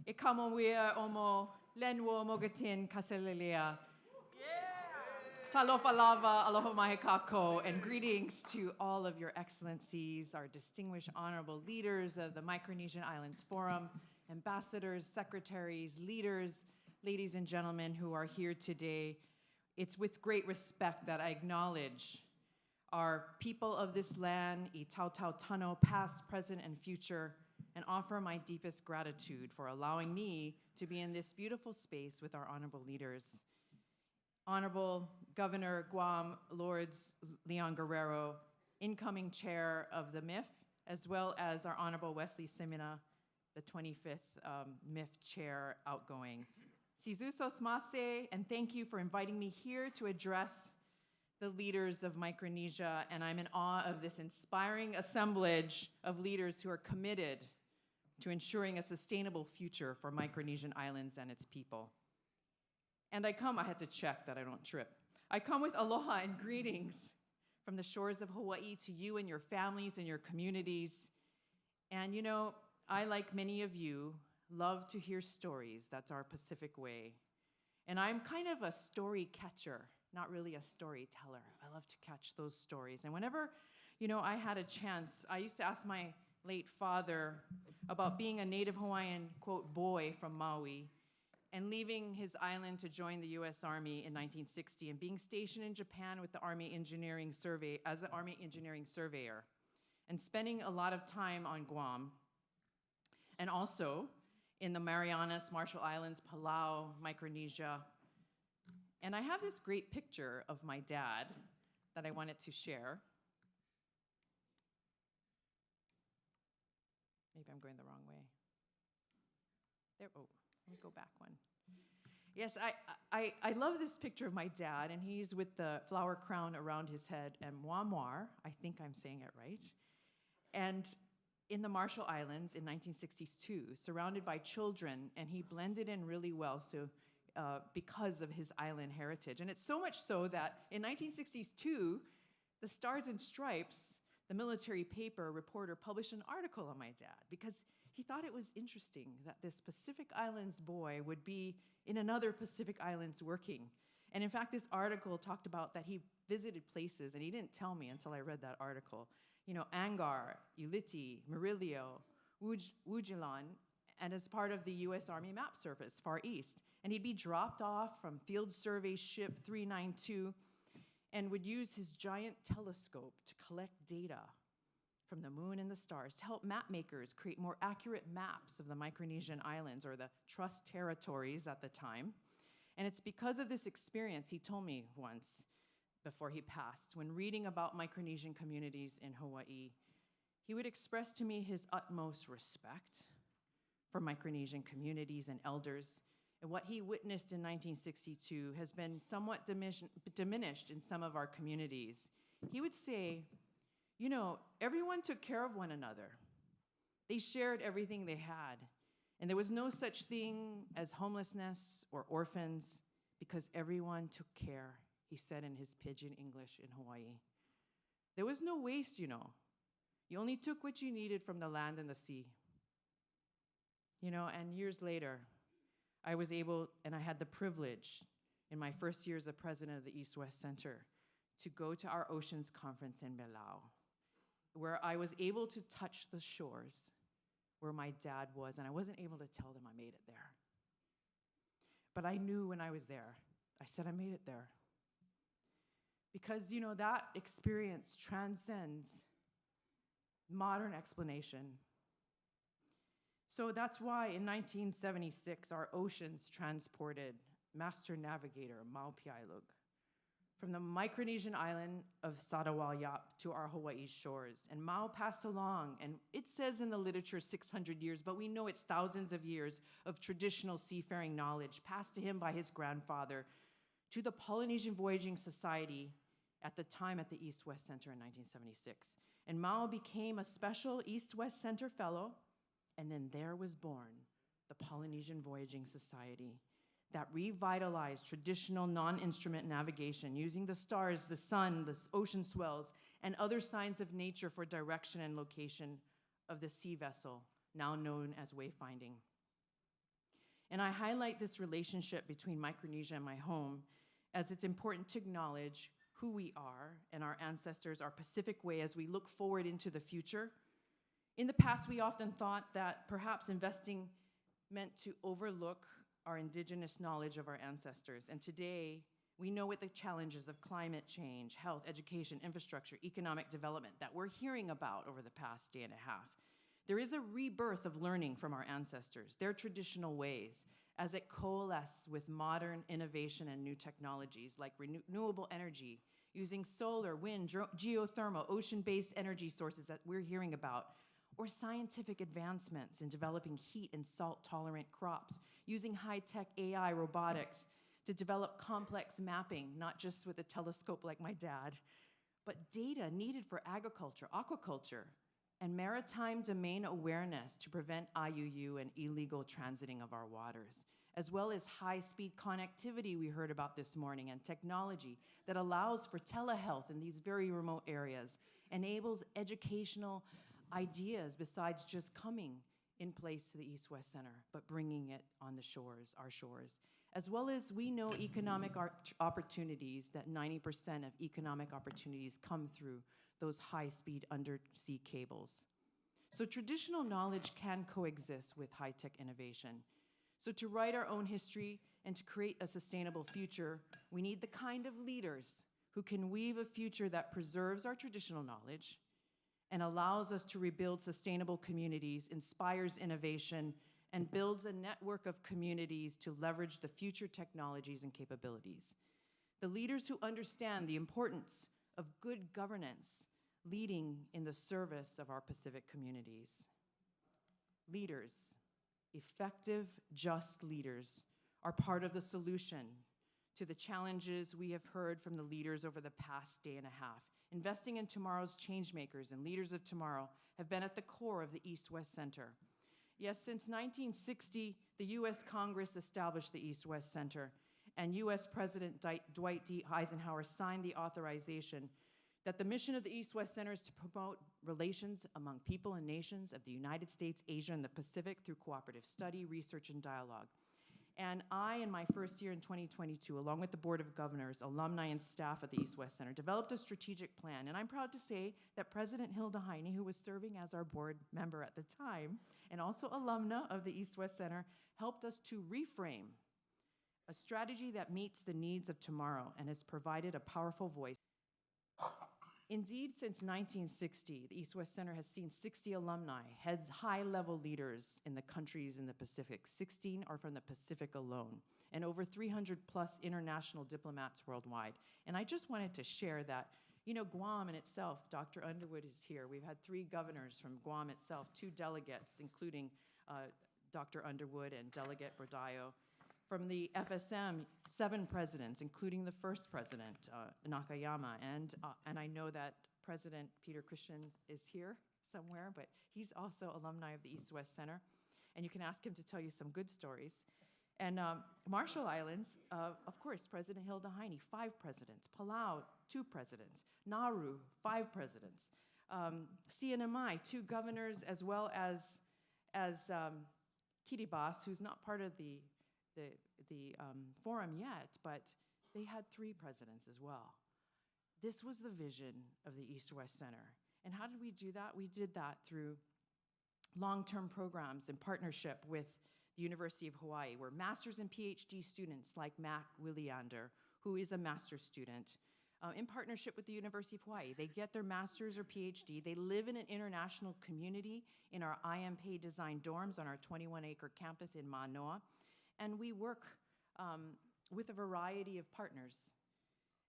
Ikamawea, Omo, Lenwo, Mogatin, Kaselelea. Talofa lava, aloha mahikako, and greetings to all of your excellencies, our distinguished honorable leaders of the Micronesian Islands Forum, ambassadors, secretaries, leaders, ladies and gentlemen who are here today. It's with great respect that I acknowledge our people of this land, I Tau Tau Tano, past, present, and future, and offer my deepest gratitude for allowing me to be in this beautiful space with our honorable leaders. Honorable Governor Guam Lords Leon Guerrero, incoming chair of the MIF, as well as our Honorable Wesley Simina, the 25th MIF chair outgoing. Sizusos Mase, and thank you for inviting me here to address the leaders of Micronesia, and I'm in awe of this inspiring assemblage of leaders who are committed to ensuring a sustainable future for Micronesian islands and its people. And I had to check that I don't trip. I come with aloha and greetings from the shores of Hawaii to you and your families and your communities. And you know, I, like many of you, love to hear stories. That's our Pacific way. And I'm kind of a story catcher, not really a storyteller. I love to catch those stories. And whenever, you know, I had a chance, I used to ask my late father about being a native Hawaiian, quote, boy from Maui, and leaving his island to join the US Army in 1960 and being stationed in Japan with the Army Engineering Survey as an Army Engineering Surveyor, and spending a lot of time on Guam, and also in the Marianas, Marshall Islands, Palau, Micronesia. And I have this great picture of my dad that I wanted to share. Maybe I'm going the wrong way. There, oh. Let me go back one. Yes, I love this picture of my dad, and he's with the flower crown around his head, and Muamwar, I think I'm saying it right, and in the Marshall Islands in 1962, surrounded by children, and he blended in really well because of his island heritage. And it's so much so that in 1962, the Stars and Stripes, the military paper reporter, published an article on my dad because he thought it was interesting that this Pacific Islands boy would be in another Pacific Islands working. And in fact, this article talked about that he visited places, and he didn't tell me until I read that article. You know, Angar, Ulithi, Murillo, Wujilan, and as part of the US Army Map Service, Far East. And he'd be dropped off from Field Survey Ship 392 and would use his giant telescope to collect data from the moon and the stars to help map makers create more accurate maps of the Micronesian islands, or the Trust Territories at the time. And it's because of this experience, he told me once before he passed, when reading about Micronesian communities in Hawaii, he would express to me his utmost respect for Micronesian communities and elders. And what he witnessed in 1962 has been somewhat diminished in some of our communities. He would say, you know, everyone took care of one another. They shared everything they had. And there was no such thing as homelessness or orphans because everyone took care, he said in his pidgin English in Hawaii. There was no waste, you know. You only took what you needed from the land and the sea. You know, and years later, I was able, and I had the privilege in my first year as a president of the East-West Center to go to our Oceans Conference in Palau, where I was able to touch the shores where my dad was, and I wasn't able to tell them I made it there. But I knew when I was there, I said I made it there. Because, you know, that experience transcends modern explanation. So that's why in 1976, our oceans transported Master Navigator Mau Piailug from the Micronesian island of Yap to our Hawaii shores. And Mau passed along, and it says in the literature 600 years, but we know it's thousands of years of traditional seafaring knowledge passed to him by his grandfather to the Polynesian Voyaging Society at the time at the East-West Center in 1976. And Mau became a special East-West Center fellow, and then there was born the Polynesian Voyaging Society that revitalized traditional non-instrument navigation using the stars, the sun, the ocean swells, and other signs of nature for direction and location of the sea vessel, now known as wayfinding. And I highlight this relationship between Micronesia and my home as it's important to acknowledge who we are and our ancestors, our Pacific way, as we look forward into the future. In the past, we often thought that perhaps investing meant to overlook our indigenous knowledge of our ancestors. And today, we know what the challenges of climate change, health, education, infrastructure, economic development that we're hearing about over the past day and a half. There is a rebirth of learning from our ancestors, their traditional ways, as it coalesces with modern innovation and new technologies like renewable energy, using solar, wind, geothermal, ocean-based energy sources that we're hearing about, or scientific advancements in developing heat and salt-tolerant crops, using high-tech AI robotics to develop complex mapping, not just with a telescope like my dad, but data needed for agriculture, aquaculture, and maritime domain awareness to prevent IUU and illegal transiting of our waters, as well as high-speed connectivity we heard about this morning and technology that allows for telehealth in these very remote areas, enables educational ideas besides just coming in place to the East-West Center, but bringing it on the shores, our shores. As well as we know economic opportunities, that 90% of economic opportunities come through those high-speed undersea cables. So traditional knowledge can coexist with high-tech innovation. So to write our own history and to create a sustainable future, we need the kind of leaders who can weave a future that preserves our traditional knowledge and allows us to rebuild sustainable communities, inspires innovation, and builds a network of communities to leverage the future technologies and capabilities. The leaders who understand the importance of good governance leading in the service of our Pacific communities. Leaders, effective, just leaders, are part of the solution to the challenges we have heard from the leaders over the past day and a half. Investing in tomorrow's changemakers and leaders of tomorrow have been at the core of the East-West Center. Yes, since 1960, the U.S. Congress established the East-West Center, and U.S. President Dwight D. Eisenhower signed the authorization that the mission of the East-West Center is to promote relations among people and nations of the United States, Asia, and the Pacific through cooperative study, research, and dialogue. And I, in my first year in 2022, along with the Board of Governors, alumni, and staff at the East-West Center, developed a strategic plan. And I'm proud to say that President Hilda Heine, who was serving as our board member at the time, and also alumna of the East-West Center, helped us to reframe a strategy that meets the needs of tomorrow and has provided a powerful voice. Indeed, since 1960, the East-West Center has seen 60 alumni, heads high-level leaders in the countries in the Pacific. 16 are from the Pacific alone, and over 300 plus international diplomats worldwide. And I just wanted to share that, you know, Guam in itself, Dr. Underwood is here. We've had 3 governors from Guam itself, 2 delegates, including Dr. Underwood and Delegate Bordallo. From the FSM, 7 presidents, including the first president, Nakayama, and I know that President Peter Christian is here somewhere, but he's also alumni of the East-West Center, and you can ask him to tell you some good stories. And Marshall Islands, of course, President Hilda Heine, 5 presidents. Palau, 2 presidents. Nauru, 5 presidents. CNMI, 2 governors, as well as Kiribati, who's not part of the forum yet, but they had 3 presidents as well. This was the vision of the East-West Center. And how did we do that? We did that through long-term programs in partnership with the University of Hawaii, where master's and PhD students like Mac Williander, who is a master's student, in partnership with the University of Hawaii. They get their master's or PhD. They live in an international community in our IMPay design dorms on our 21-acre campus in Manoa. And we work with a variety of partners.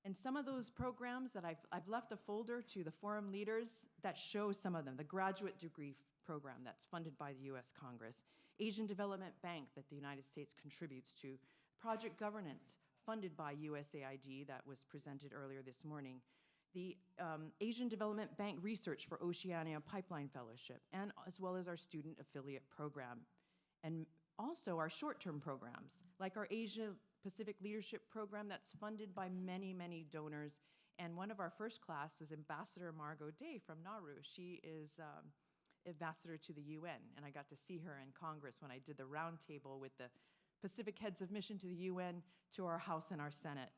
And some of those programs that I've left a folder to the forum leaders that show some of them. The graduate degree program that's funded by the US Congress, Asian Development Bank that the United States contributes to, project governance funded by USAID that was presented earlier this morning, the Asian Development Bank Research for Oceania Pipeline Fellowship, and as well as our student affiliate program. And also our short-term programs, like our Asia Pacific Leadership Program that's funded by many, many donors. And one of our first class is Ambassador Margot Day from Nauru. She is ambassador to the UN, and I got to see her in Congress when I did the roundtable with the Pacific heads of mission to the UN, to our House and our Senate.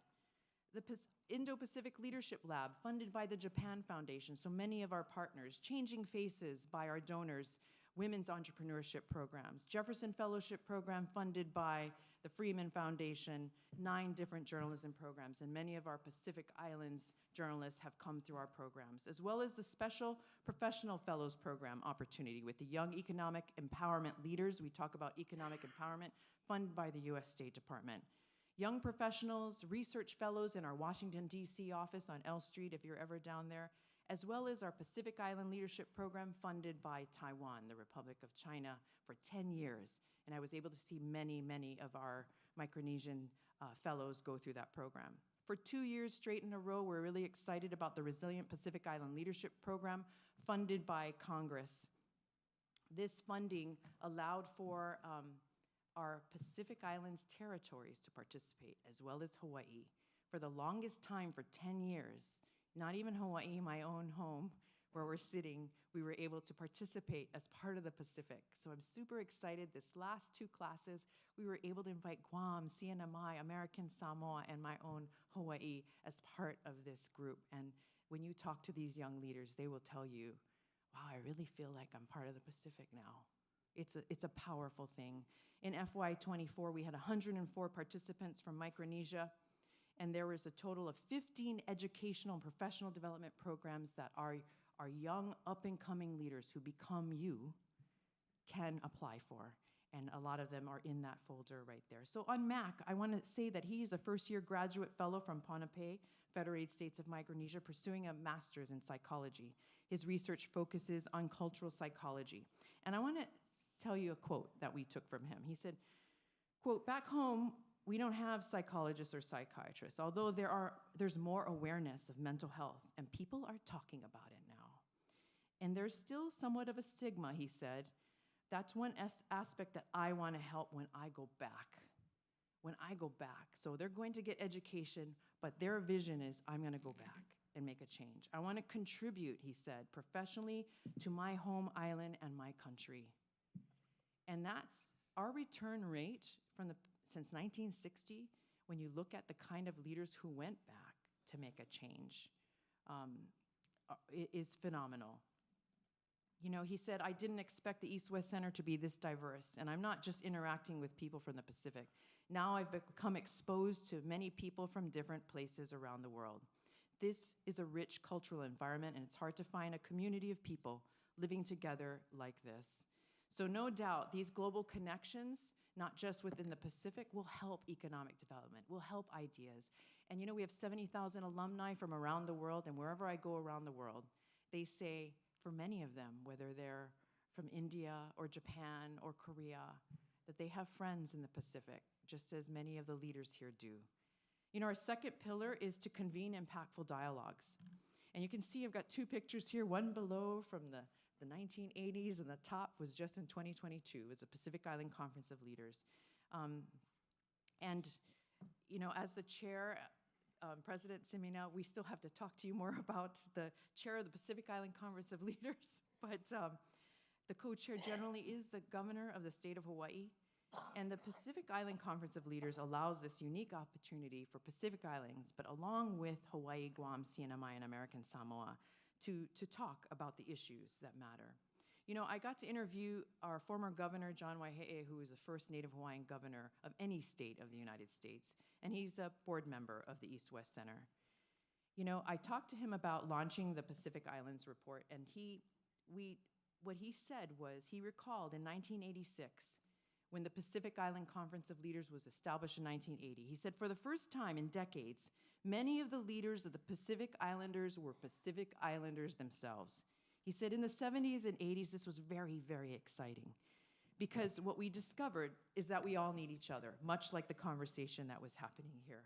The Indo-Pacific Leadership Lab, funded by the Japan Foundation, so many of our partners, Changing Faces by our donors, Women's Entrepreneurship Programs, Jefferson Fellowship Program funded by the Freeman Foundation, 9 different journalism programs, and many of our Pacific Islands journalists have come through our programs, as well as the Special Professional Fellows Program opportunity with the Young Economic Empowerment Leaders. We talk about economic empowerment, funded by the US State Department. Young professionals, research fellows in our Washington, D.C. office on L Street, if you're ever down there, as well as our Pacific Island Leadership Program funded by Taiwan, the Republic of China, for 10 years. And I was able to see many, many of our Micronesian fellows go through that program. For 2 years straight in a row, we're really excited about the Resilient Pacific Island Leadership Program funded by Congress. This funding allowed for our Pacific Islands territories to participate, as well as Hawaii. For the longest time, for 10 years, not even Hawaii, my own home, where we're sitting, we were able to participate as part of the Pacific. So I'm super excited. This last 2 classes, we were able to invite Guam, CNMI, American Samoa, and my own Hawaii as part of this group. And when you talk to these young leaders, they will tell you, wow, I really feel like I'm part of the Pacific now. It's a powerful thing. In FY24, we had 104 participants from Micronesia, and there was a total of 15 educational and professional development programs that our young up-and-coming leaders who become you can apply for. And a lot of them are in that folder right there. So on Mac, I want to say that he's a first-year graduate fellow from Pohnpei, Federated States of Micronesia, pursuing a master's in psychology. His research focuses on cultural psychology. And I want to tell you a quote that we took from him. He said, quote, "Back home, we don't have psychologists or psychiatrists, although there's more awareness of mental health, and people are talking about it now. And there's still somewhat of a stigma," he said. "That's one aspect that I want to help when I go back. When I go back. So they're going to get education, but their vision is, I'm going to go back and make a change. I want to contribute," he said, "professionally to my home island and my country." And that's our return rate since 1960, when you look at the kind of leaders who went back to make a change, is phenomenal. You know, he said, "I didn't expect the East-West Center to be this diverse, and I'm not just interacting with people from the Pacific. Now I've become exposed to many people from different places around the world. This is a rich cultural environment, and it's hard to find a community of people living together like this. So no doubt, these global connections, not just within the Pacific, will help economic development, will help ideas. And you know, we have 70,000 alumni from around the world, and wherever I go around the world, they say, for many of them, whether they're from India or Japan or Korea, that they have friends in the Pacific, just as many of the leaders here do. You know, our second pillar is to convene impactful dialogues. And you can see I've got 2 pictures here, one below from the 1980s, and the top was just in 2022. It's a Pacific Island Conference of Leaders. And, you know, as the chair, President Simina, we still have to talk to you more about the chair of the Pacific Island Conference of Leaders, but the co-chair generally is the governor of the state of Hawaii. And the Pacific Island Conference of Leaders allows this unique opportunity for Pacific Islands, but along with Hawaii, Guam, CNMI, and American Samoa, to talk about the issues that matter. You know, I got to interview our former governor, John Waihe'e, who is the first Native Hawaiian governor of any state of the United States, and he's a board member of the East-West Center. You know, I talked to him about launching the Pacific Islands Report, and what he said was he recalled in 1986, when the Pacific Island Conference of Leaders was established in 1980, he said, for the first time in decades, many of the leaders of the Pacific Islanders were Pacific Islanders themselves. He said in the 70s and 80s, this was very, very exciting, because what we discovered is that we all need each other, much like the conversation that was happening here.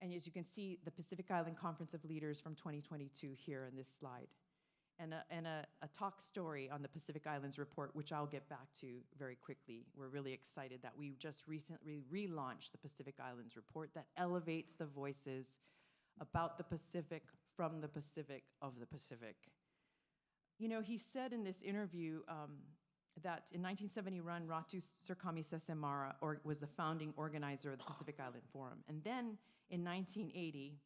And as you can see, the Pacific Island Conference of Leaders from 2022 here in this slide. And a talk story on the Pacific Islands Report, which I'll get back to very quickly. We're really excited that we just recently relaunched the Pacific Islands Report that elevates the voices about the Pacific from the Pacific of the Pacific. You know, he said in this interview that in 1971, Ratu Serkami Sesemara was the founding organizer of the Pacific Island Forum. And then in 1980,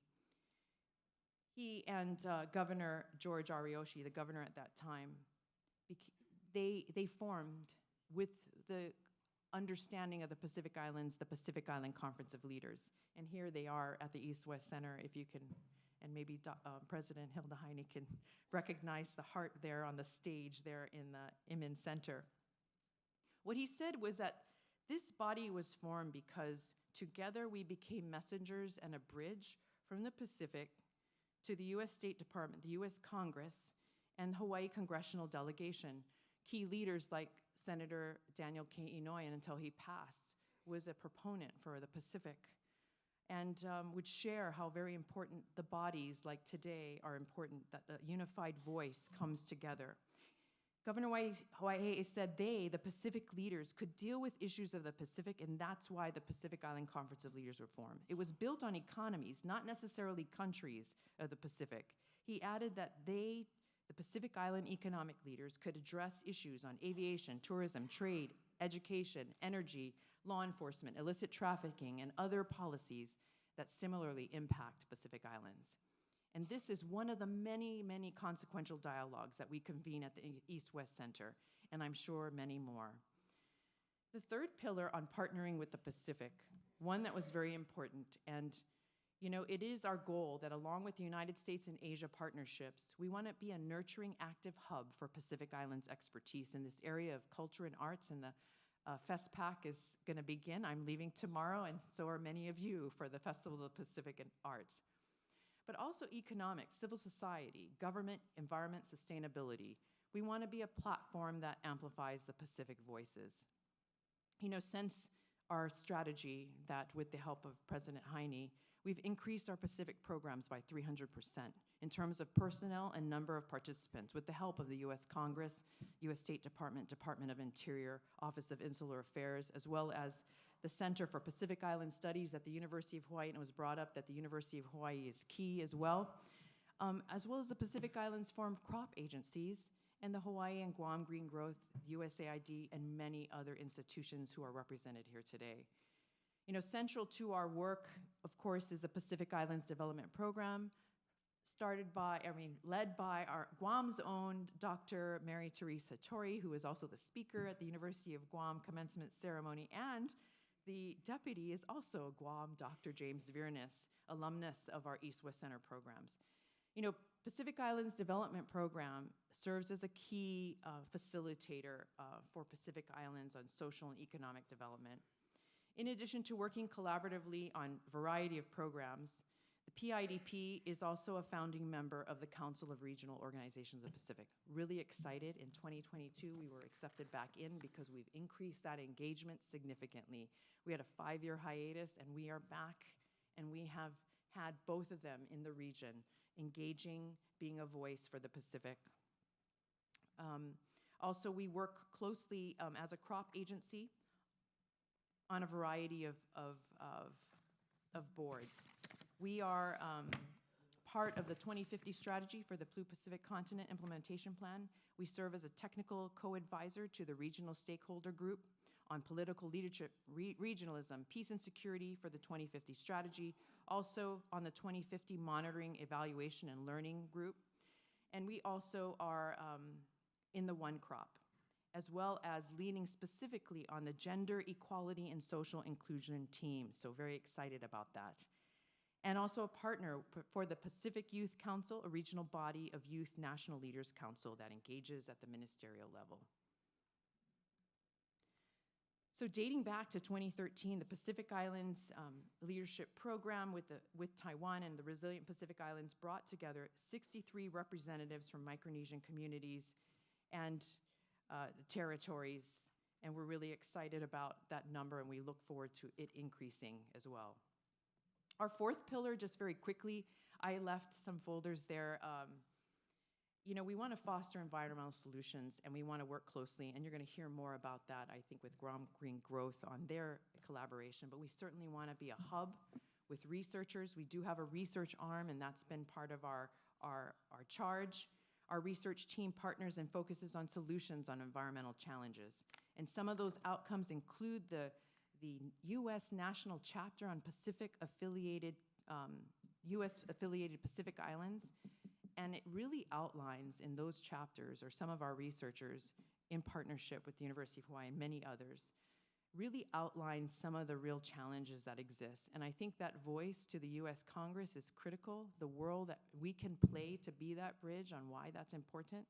he and Governor George Ariyoshi, the governor at that time, they formed, with the understanding of the Pacific Islands, the Pacific Island Conference of Leaders. And here they are at the East-West Center, if you can, and maybe President Hilda Heine can recognize the heart there on the stage there in the Imin Center. What he said was that this body was formed because together we became messengers and a bridge from the Pacific to the US State Department, the US Congress, and Hawaii Congressional Delegation. Key leaders like Senator Daniel K. Inouye, until he passed, was a proponent for the Pacific, and would share how very important the bodies like today are important, that the unified voice comes together. Governor Waihe'e said the Pacific leaders, could deal with issues of the Pacific, and that's why the Pacific Island Conference of Leaders were formed. It was built on economies, not necessarily countries of the Pacific. He added that the Pacific Island economic leaders, could address issues on aviation, tourism, trade, education, energy, law enforcement, illicit trafficking, and other policies that similarly impact Pacific Islands. And this is one of the many, many consequential dialogues that we convene at the East-West Center, and I'm sure many more. The third pillar on partnering with the Pacific, one that was very important, and you know, it is our goal that along with the United States and Asia partnerships, we want to be a nurturing, active hub for Pacific Islands expertise in this area of culture and arts, and the FESPAC is going to begin. I'm leaving tomorrow, and so are many of you for the Festival of the Pacific and Arts. But also economics, civil society, government, environment, sustainability. We want to be a platform that amplifies the Pacific voices. You know, since our strategy that with the help of President Heine, we've increased our Pacific programs by 300% in terms of personnel and number of participants with the help of the US Congress, US State Department, Department of Interior, Office of Insular Affairs, as well as the Center for Pacific Island Studies at the University of Hawaii, and it was brought up that the University of Hawaii is key as well as the Pacific Islands Forum crop agencies and the Hawaii and Guam Green Growth, USAID, and many other institutions who are represented here today. You know, central to our work, of course, is the Pacific Islands Development Program, led by our Guam's own Dr. Mary Therese Hattori, who is also the speaker at the University of Guam commencement ceremony, and the deputy is also Guam, Dr. James Virnes, alumnus of our East-West Center programs. You know, Pacific Islands Development Program serves as a key facilitator for Pacific Islands on social and economic development. In addition to working collaboratively on a variety of programs, the PIDP is also a founding member of the Council of Regional Organizations of the Pacific. Really excited, in 2022 we were accepted back in because we've increased that engagement significantly. We had a 5-year hiatus, and we are back, and we have had both of them in the region, engaging, being a voice for the Pacific. Also, we work closely as a crop agency on a variety of boards. We are part of the 2050 strategy for the Blue Pacific Continent Implementation Plan. We serve as a technical co-advisor to the regional stakeholder group on political leadership, regionalism, peace and security for the 2050 strategy, also on the 2050 monitoring, evaluation, and learning group. And we also are in the One Crop, as well as leading specifically on the Gender Equality and Social Inclusion team. So very excited about that. And also a partner for the Pacific Youth Council, a regional body of Youth National Leaders Council that engages at the ministerial level. So dating back to 2013, the Pacific Islands Leadership Program with Taiwan and the Resilient Pacific Islands brought together 63 representatives from Micronesian communities and the territories, and we're really excited about that number, and we look forward to it increasing as well. Our fourth pillar, just very quickly, I left some folders there. You know, we want to foster environmental solutions, and we want to work closely, and you're going to hear more about that, I think, with Guam Green Growth on their collaboration, but we certainly want to be a hub with researchers. We do have a research arm, and that's been part of our charge. Our research team partners and focuses on solutions on environmental challenges. And some of those outcomes include the U.S. National Chapter on U.S.-affiliated Pacific Islands. And it really outlines in those chapters, or some of our researchers in partnership with the University of Hawaii and many others, really outlines some of the real challenges that exist. And I think that voice to the U.S. Congress is critical, the role that we can play to be that bridge on why that's important.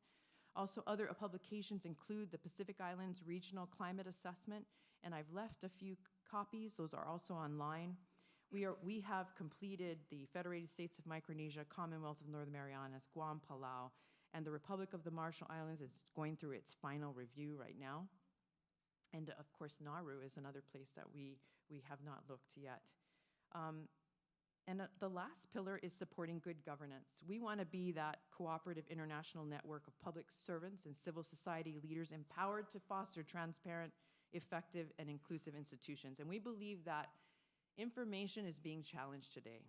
Also, other publications include the Pacific Islands Regional Climate Assessment, and I've left a few copies. Those are also online. We have completed the Federated States of Micronesia, Commonwealth of Northern Marianas, Guam, Palau, and the Republic of the Marshall Islands is going through its final review right now. And of course, Nauru is another place that we have not looked yet. The last pillar is supporting good governance. We want to be that cooperative international network of public servants and civil society leaders empowered to foster transparent, effective, and inclusive institutions. And we believe that information is being challenged today.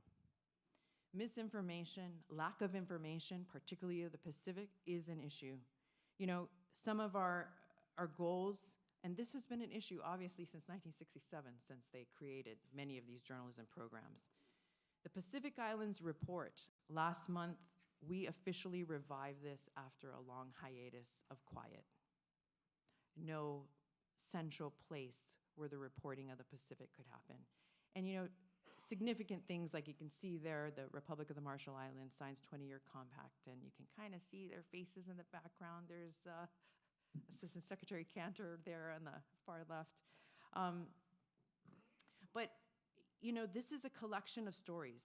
Misinformation, lack of information, particularly of the Pacific, is an issue. You know, some of our goals, and this has been an issue obviously since 1967, since they created many of these journalism programs. The Pacific Islands Report, last month, we officially revived this after a long hiatus of quiet. No central place where the reporting of the Pacific could happen. And you know, significant things like you can see there, the Republic of the Marshall Islands signs 20-year compact, and you can kind of see their faces in the background. There's Assistant Secretary Cantor there on the far left. But you know, this is a collection of stories,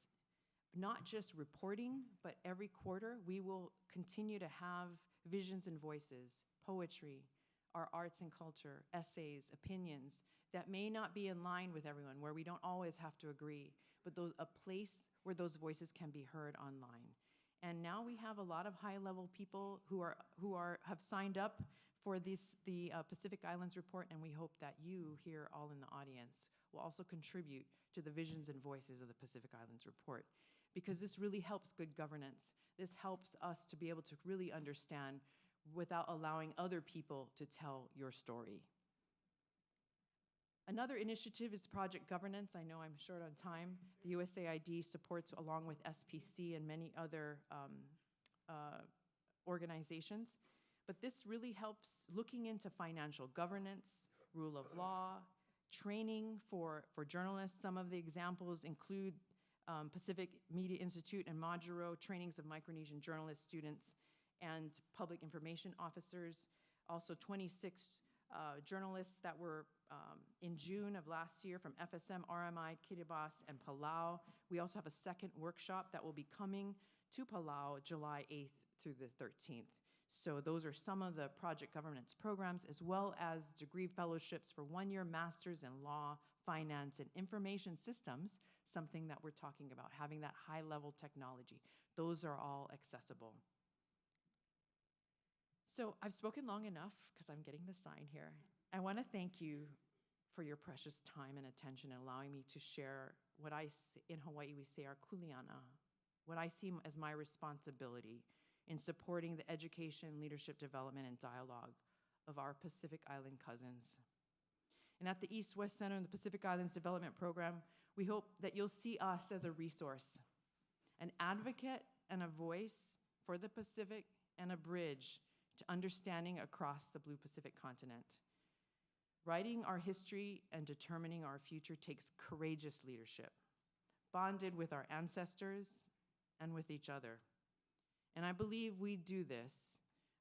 not just reporting, but every quarter we will continue to have visions and voices, poetry, our arts and culture, essays, opinions that may not be in line with everyone, where we don't always have to agree, but a place where those voices can be heard online. And now we have a lot of high-level people who have signed up for the Pacific Islands Report, and we hope that you here all in the audience will also contribute to the visions and voices of the Pacific Islands Report, because this really helps good governance. This helps us to be able to really understand without allowing other people to tell your story. Another initiative is project governance. I know I'm short on time. The USAID supports, along with SPC and many other organizations. But this really helps looking into financial governance, rule of law, training for journalists. Some of the examples include Pacific Media Institute and Majuro, trainings of Micronesian journalists, students, and public information officers. Also 26 journalists that were in June of last year from FSM, RMI, Kiribati, and Palau. We also have a second workshop that will be coming to Palau July 8th through the 13th. So those are some of the project governance programs, as well as degree fellowships for one-year masters in law, finance, and information systems, something that we're talking about, having that high-level technology. Those are all accessible. So I've spoken long enough because I'm getting the sign here. I want to thank you for your precious time and attention and allowing me to share what in Hawaii we say our kuleana, what I see as my responsibility in supporting the education, leadership development, and dialogue of our Pacific Island cousins. And at the East-West Center and the Pacific Islands Development Program, we hope that you'll see us as a resource, an advocate and a voice for the Pacific and a bridge to understanding across the Blue Pacific continent. Writing our history and determining our future takes courageous leadership, bonded with our ancestors and with each other. And I believe we do this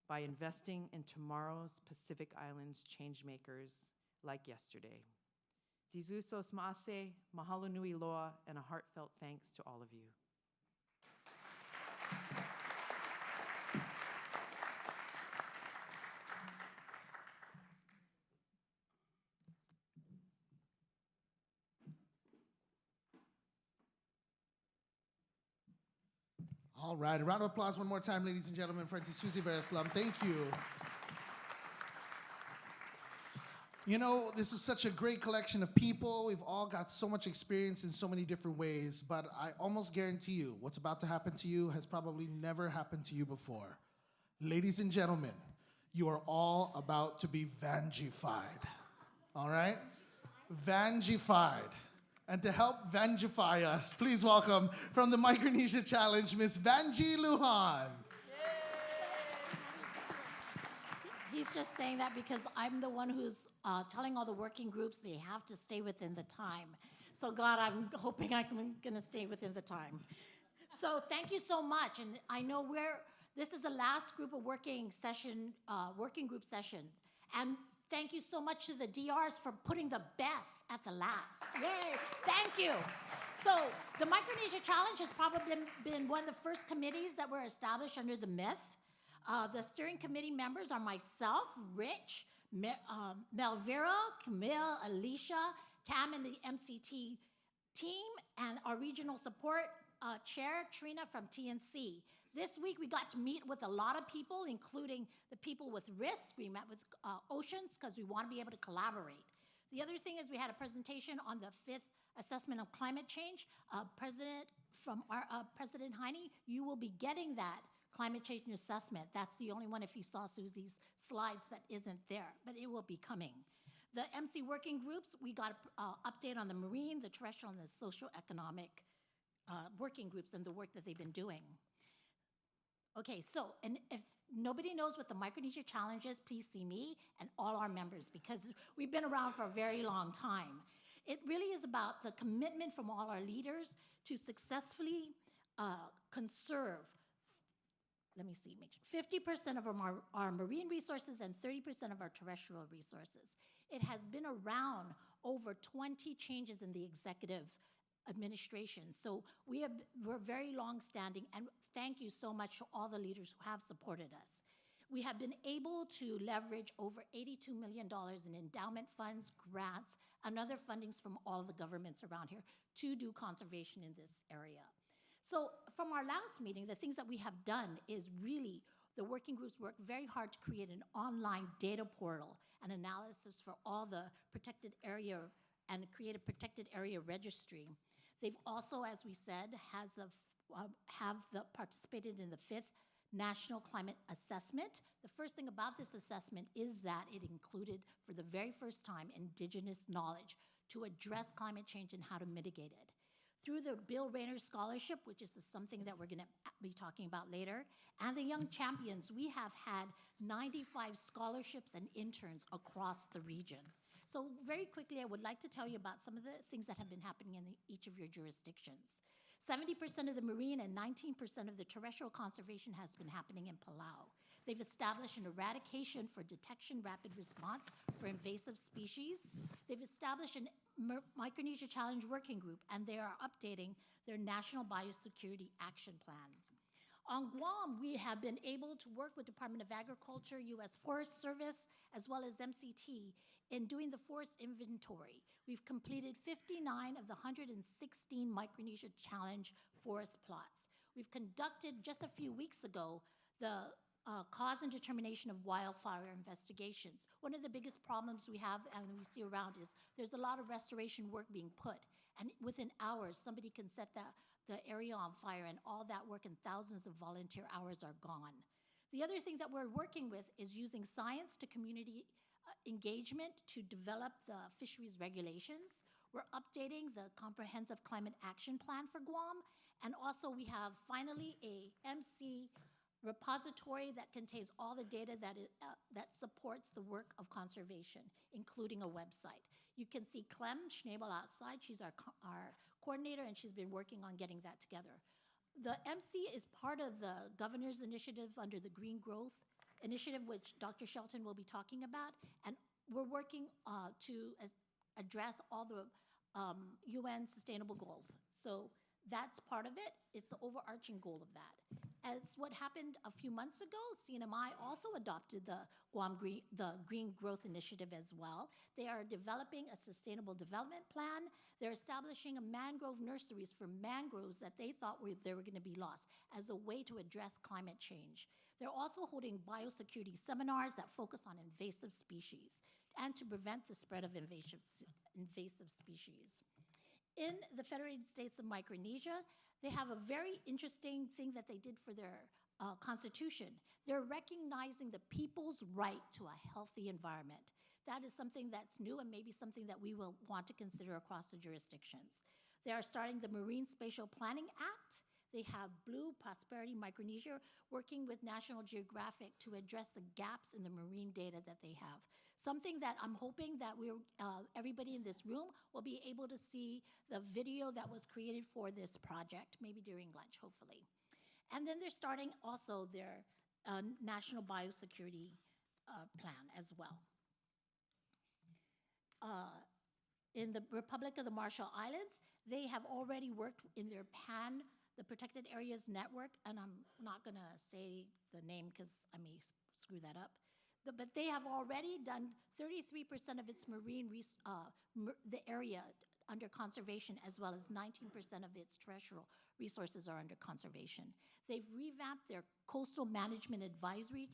by investing in tomorrow's Pacific Islands changemakers like yesterday. Zizusos maase, mahalo nui loa, and a heartfelt thanks to all of you. All right, a round of applause one more time, ladies and gentlemen, for Auntie Susie Vereslam. Thank you. You know, this is such a great collection of people. We've all got so much experience in so many different ways, but I almost guarantee you what's about to happen to you has probably never happened to you before. Ladies and gentlemen, you are all about to be Vangified, all right? Vangified. And to help Vangify us, please welcome from the Micronesia Challenge, Miss Vanji Lujan. He's just saying that because I'm the one who's telling all the working groups they have to stay within the time. So God, I'm hoping I'm gonna stay within the time. So thank you so much. And I know this is the last group of working group session. And thank you so much to the DRs for putting the best at the last. Yay, thank you. So the Micronesia Challenge has probably been one of the first committees that were established under the myth. The steering committee members are myself, Rich, Melvira, Camille, Alicia, Tam, and the MCT team, and our regional support chair, Trina from TNC. This week, we got to meet with a lot of people, including the people with risk. We met with Oceans because we want to be able to collaborate. The other thing is we had a presentation on the 5th assessment of climate change. President Heine, you will be getting that climate change assessment. That's the only one, if you saw Susie's slides, that isn't there, but it will be coming. The MC working groups, we got an update on the marine, the terrestrial, and the social economic working groups and the work that they've been doing. Okay, so, and if nobody knows what the Micronesia Challenge is, please see me and all our members, because we've been around for a very long time. It really is about the commitment from all our leaders to successfully conserve, 50% of our marine resources and 30% of our terrestrial resources. It has been around over 20 changes in the executive administration. So we're very long-standing, and thank you so much to all the leaders who have supported us. We have been able to leverage over $82 million in endowment funds, grants, and other fundings from all the governments around here to do conservation in this area. So from our last meeting, the things that we have done is really, the working groups work very hard to create an online data portal and analysis for all the protected area and create a protected area registry. They've also, as we said, participated in the 5th National Climate Assessment. The first thing about this assessment is that it included, for the very first time, Indigenous knowledge to address climate change and how to mitigate it. Through the Bill Rayner Scholarship, which is something that we're going to be talking about later, and the Young Champions, we have had 95 scholarships and interns across the region. So very quickly, I would like to tell you about some of the things that have been happening in each of your jurisdictions. 70% of the marine and 19% of the terrestrial conservation has been happening in Palau. They've established an eradication for detection rapid response for invasive species. They've established a Micronesia Challenge Working Group, and they are updating their National Biosecurity Action Plan. On Guam, we have been able to work with Department of Agriculture, U.S. Forest Service, as well as MCT in doing the forest inventory. We've completed 59 of the 116 Micronesia Challenge forest plots. We've conducted, just a few weeks ago, the cause and determination of wildfire investigations. One of the biggest problems we have and we see around is there's a lot of restoration work being put, and within hours, somebody can set the area on fire, and all that work and thousands of volunteer hours are gone. The other thing that we're working with is using science to community engagement to develop the fisheries regulations. We're updating the Comprehensive Climate Action Plan for Guam, and also we have finally a MC repository that contains all the data that supports the work of conservation, including a website. You can see Clem Schnabel outside. She's our coordinator, and she's been working on getting that together. The MC is part of the governor's initiative under the Green Growth Initiative, which Dr. Shelton will be talking about, and we're working to address all the UN sustainable goals. So that's part of it. It's the overarching goal of that. As what happened a few months ago, CNMI also adopted the Green Growth Initiative as well. They are developing a sustainable development plan. They're establishing a mangrove nurseries for mangroves that they thought they were going to be lost as a way to address climate change. They're also holding biosecurity seminars that focus on invasive species and to prevent the spread of invasive species. In the Federated States of Micronesia, they have a very interesting thing that they did for their constitution. They're recognizing the people's right to a healthy environment. That is something that's new and maybe something that we will want to consider across the jurisdictions. They are starting the Marine Spatial Planning Act. They have Blue Prosperity Micronesia working with National Geographic to address the gaps in the marine data that they have. Something that I'm hoping that everybody in this room will be able to see the video that was created for this project, maybe during lunch, hopefully. And then they're starting also their National Biosecurity Plan as well. In the Republic of the Marshall Islands, they have already worked in their PAN, the Protected Areas Network, and I'm not going to say the name because I may screw that up. But they have already done 33% of its the area under conservation, as well as 19% of its terrestrial resources are under conservation. They've revamped their Coastal Management Advisory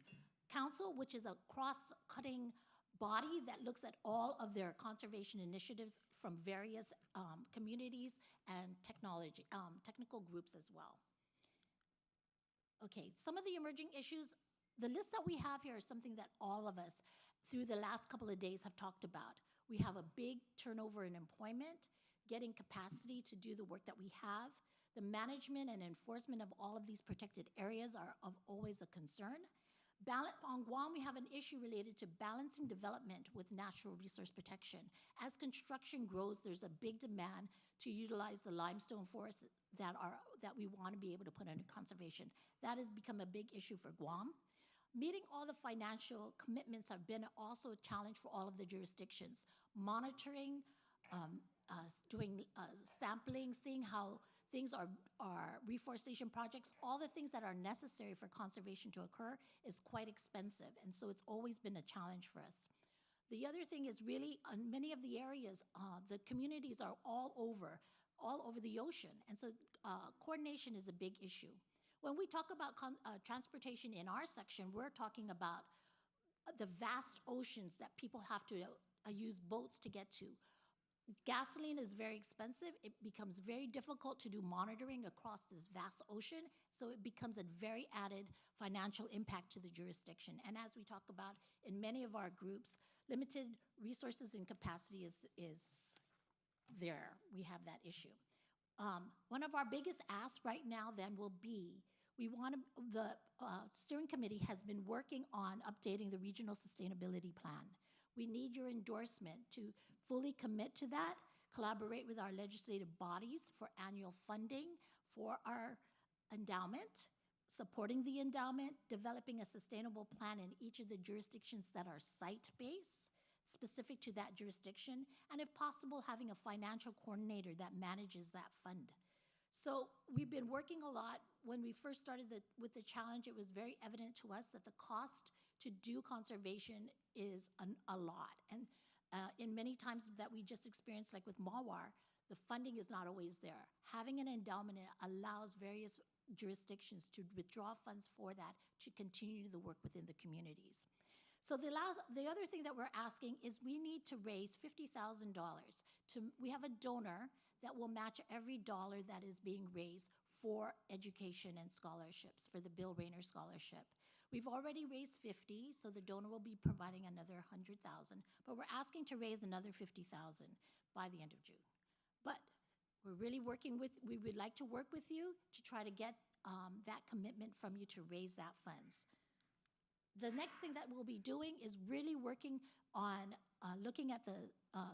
Council, which is a cross-cutting body that looks at all of their conservation initiatives from various communities and technical groups as well. Okay, some of the emerging issues. The list that we have here is something that all of us through the last couple of days have talked about. We have a big turnover in employment, getting capacity to do the work that we have. The management and enforcement of all of these protected areas are always a concern. On Guam, we have an issue related to balancing development with natural resource protection. As construction grows, there's a big demand to utilize the limestone forests that we want to be able to put under conservation. That has become a big issue for Guam. Meeting all the financial commitments have been also a challenge for all of the jurisdictions. Monitoring, doing sampling, seeing how things are reforestation projects, all the things that are necessary for conservation to occur is quite expensive, and so it's always been a challenge for us. The other thing is really, in many of the areas, the communities are all over the ocean, and so coordination is a big issue. When we talk about transportation in our section, we're talking about the vast oceans that people have to use boats to get to. Gasoline is very expensive. It becomes very difficult to do monitoring across this vast ocean, so it becomes a very added financial impact to the jurisdiction. And as we talk about in many of our groups, limited resources and capacity is there. We have that issue. One of our biggest asks right now then will be, the steering committee has been working on updating the regional sustainability plan. We need your endorsement to fully commit to that, collaborate with our legislative bodies for annual funding for our endowment, supporting the endowment, developing a sustainable plan in each of the jurisdictions that are site-based, specific to that jurisdiction, and if possible, having a financial coordinator that manages that fund. So we've been working a lot. When we first started with the challenge, it was very evident to us that the cost to do conservation is a lot. And in many times that we just experienced, like with Mawar, the funding is not always there. Having an endowment allows various jurisdictions to withdraw funds for that to continue the work within the communities. So the other thing that we're asking is we need to raise $50,000. We have a donor that will match every dollar that is being raised for education and scholarships, for the Bill Rayner Scholarship. We've already raised 50, so the donor will be providing another 100,000, but we're asking to raise another 50,000 by the end of June. But we're really we would like to work with you to try to get that commitment from you to raise that funds. The next thing that we'll be doing is really working on looking at the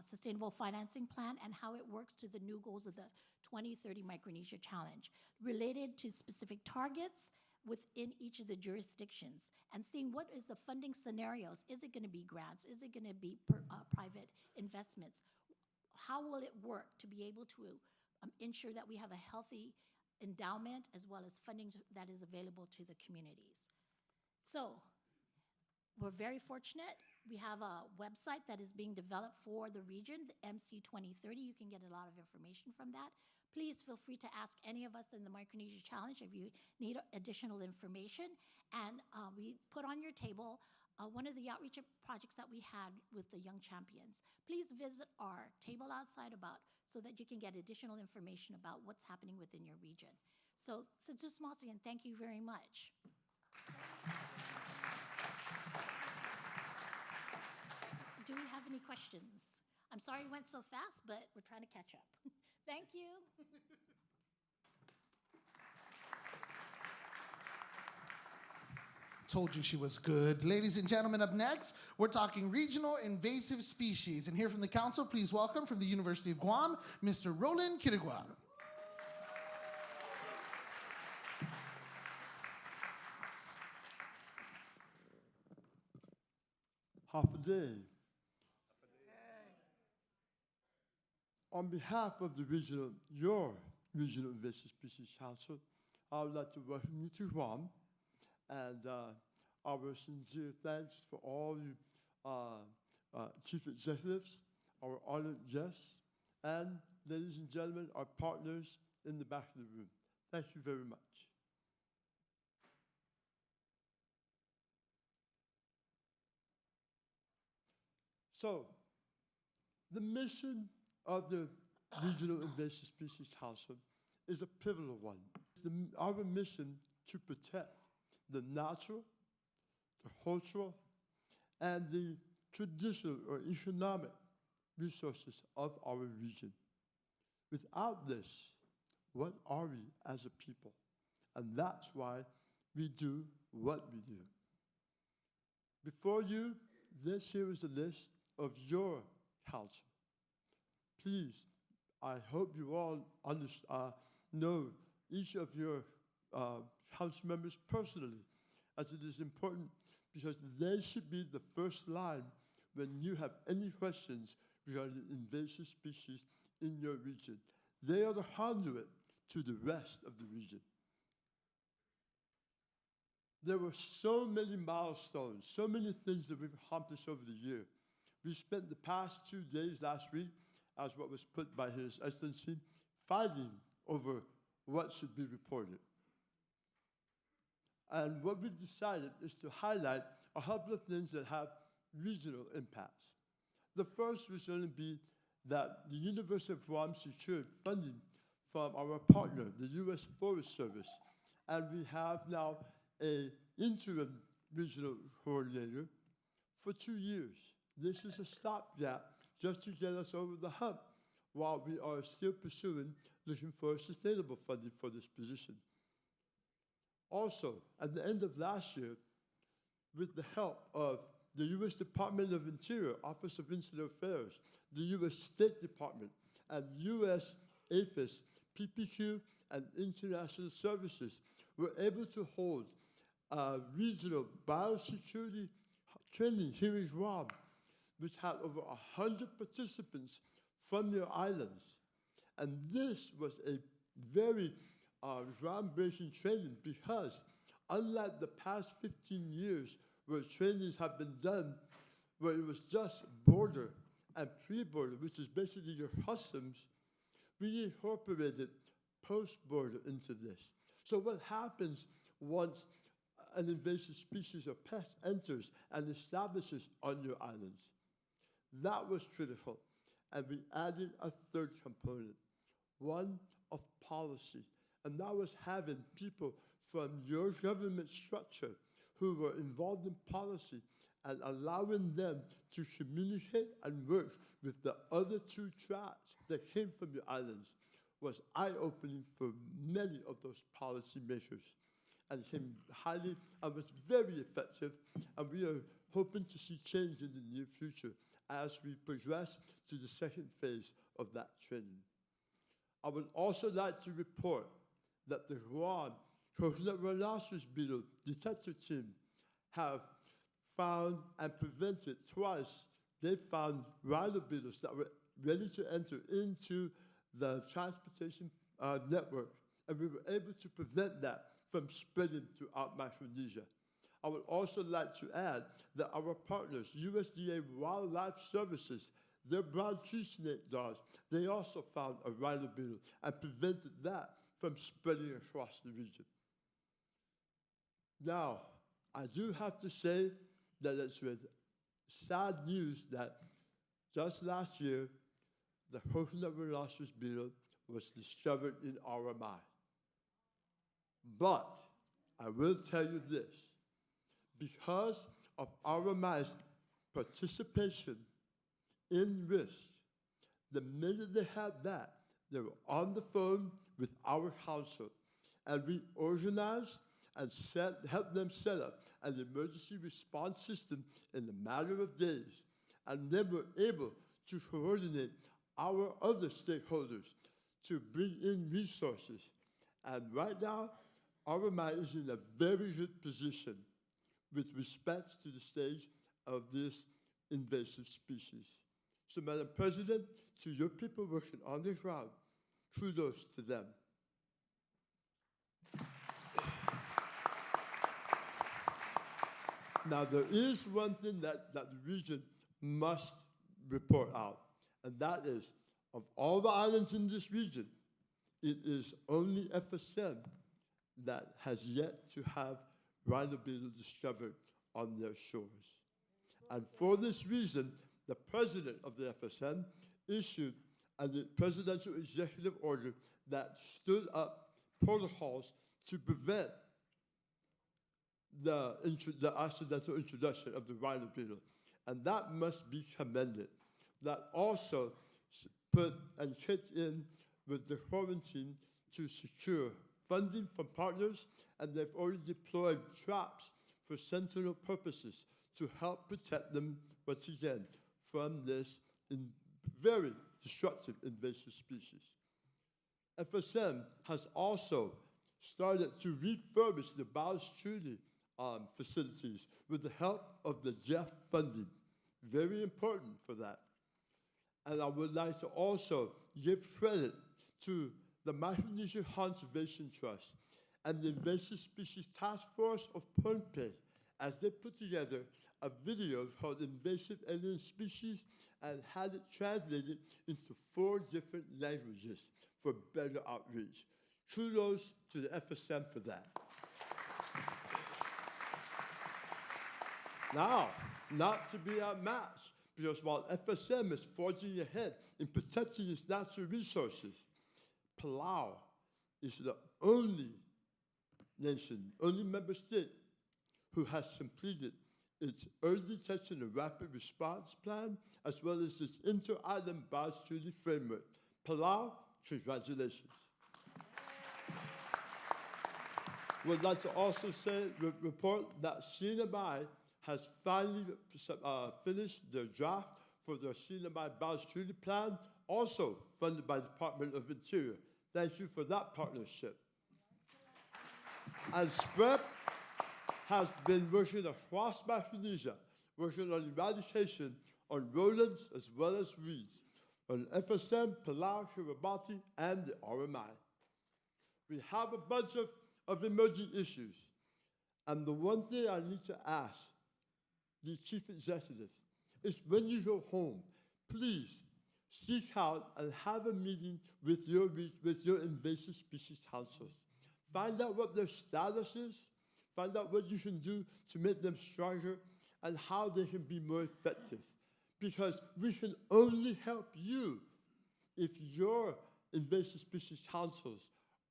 sustainable financing plan and how it works to the new goals of the 2030 Micronesia Challenge, related to specific targets within each of the jurisdictions, and seeing what is the funding scenarios. Is it going to be grants? Is it going to be private investments? How will it work to be able to ensure that we have a healthy endowment as well as funding that is available to the communities? So we're very fortunate. We have a website that is being developed for the region, the MC 2030. You can get a lot of information from that. Please feel free to ask any of us in the Micronesia Challenge if you need additional information. And we put on your table one of the outreach projects that we had with the Young Champions. Please visit our table outside so that you can get additional information about what's happening within your region. So, Sejusmasi, and thank you very much. Do we have any questions? I'm sorry it went so fast, but we're trying to catch up. Thank you. Told you she was good. Ladies and gentlemen, up next, we're talking regional invasive species. And here from the council, please welcome from the University of Guam, Mr. Roland Kirigua. Half a day. On behalf of the your Regional Invasive Species Council, I would like to welcome you to Guam, and our sincere thanks for all you chief executives, our honored guests, and ladies and gentlemen, our partners in the back of the room. Thank you very much. So, the mission of the Regional Invasive Species Council is a pivotal one. Our mission to protect the natural, the cultural, and the traditional or economic resources of our region. Without this, what are we as a people? And that's why we do what we do. Before you, this here is a list of your council. Please, I hope you all know each of your council members personally, as it is important, because they should be the first line when you have any questions regarding invasive species in your region. They are the conduit to the rest of the region. There were so many milestones, so many things that we've accomplished over the year. We spent the past 2 days last week, as what was put by His Excellency, fighting over what should be reported. And what we've decided is to highlight a couple of things that have regional impacts. The first was going to be that the University of Guam secured funding from our partner, the U.S. Forest Service, and we have now an interim regional coordinator for 2 years. This is a stopgap just to get us over the hump while we are still looking for sustainable funding for this position. Also, at the end of last year, with the help of the U.S. Department of Interior, Office of Insular Affairs, the U.S. State Department, and U.S. APHIS, PPQ, and International Services, were able to hold regional biosecurity training here in Guam, which had over 100 participants from their islands. And this was a very groundbreaking training because unlike the past 15 years where trainings have been done where it was just border and pre-border, which is basically your customs, we incorporated post-border into this. So what happens once an invasive species or pest enters and establishes on your islands? That was critical. And we added a third component, one of policy. And that was having people from your government structure who were involved in policy and allowing them to communicate and work with the other 2 tribes that came from your islands. was eye-opening for many of those policy makers and came highly and was very effective, and we are hoping to see change in the near future as we progress to the second phase of that training. I would also like to report that the Guam coconut rhinoceros beetle detector team have found and prevented twice. They found rhino beetles that were ready to enter into the transportation network, and we were able to prevent that from spreading throughout Micronesia. I would also like to add that our partners, USDA Wildlife Services, their brown tree snake dogs, they also found a rhino beetle and prevented that from spreading across the region. Now, I do have to say that it's with sad news that just last year, the coconut rhinoceros beetle was discovered in RMI. But I will tell you this, because of RMI's participation in risk, the minute they had that, they were on the phone with our council, and we organized and helped them set up an emergency response system in a matter of days, and they were able to coordinate our other stakeholders to bring in resources. And right now, RMI is in a very good position with respect to the stage of this invasive species. So, Madam President, to your people working on the ground, kudos to them. Now, there is one thing that the region must report out, and that is, of all the islands in this region, it is only FSM that has yet to have rhino beetle discovered on their shores. And for this reason, the president of the FSM issued a presidential executive order that stood up protocols to prevent the accidental introduction of the rhino beetle. And that must be commended. That also put and kicked in with the quarantine to secure funding from partners, and they've already deployed traps for sentinel purposes to help protect them, once again, from this very destructive invasive species. FSM has also started to refurbish the biosecurity facilities with the help of the JEF funding. Very important for that. And I would like to also give credit to the Micronesian Conservation Trust and the Invasive Species Task Force of Pohnpei as they put together a video called Invasive Alien Species and had it translated into 4 different languages for better outreach. Kudos to the FSM for that. Now, not to be outmatched, because while FSM is forging ahead in protecting its natural resources, Palau is the only nation, only member state who has completed its early detection and rapid response plan, as well as its inter-island biosecurity framework. Palau, congratulations. Would like to also report that CNMI has finally finished their draft for the CNMI biosecurity plan, also funded by the Department of Interior. Thank you for that partnership. And SPREP has been working across Micronesia, working on eradication on rodents as well as weeds, on FSM, Palau, Kiribati, and the RMI. We have a bunch of emerging issues, and the one thing I need to ask the chief executive is when you go home, please seek out and have a meeting with your invasive species councils. Find out what their status is, find out what you can do to make them stronger, and how they can be more effective. Because we can only help you if your invasive species councils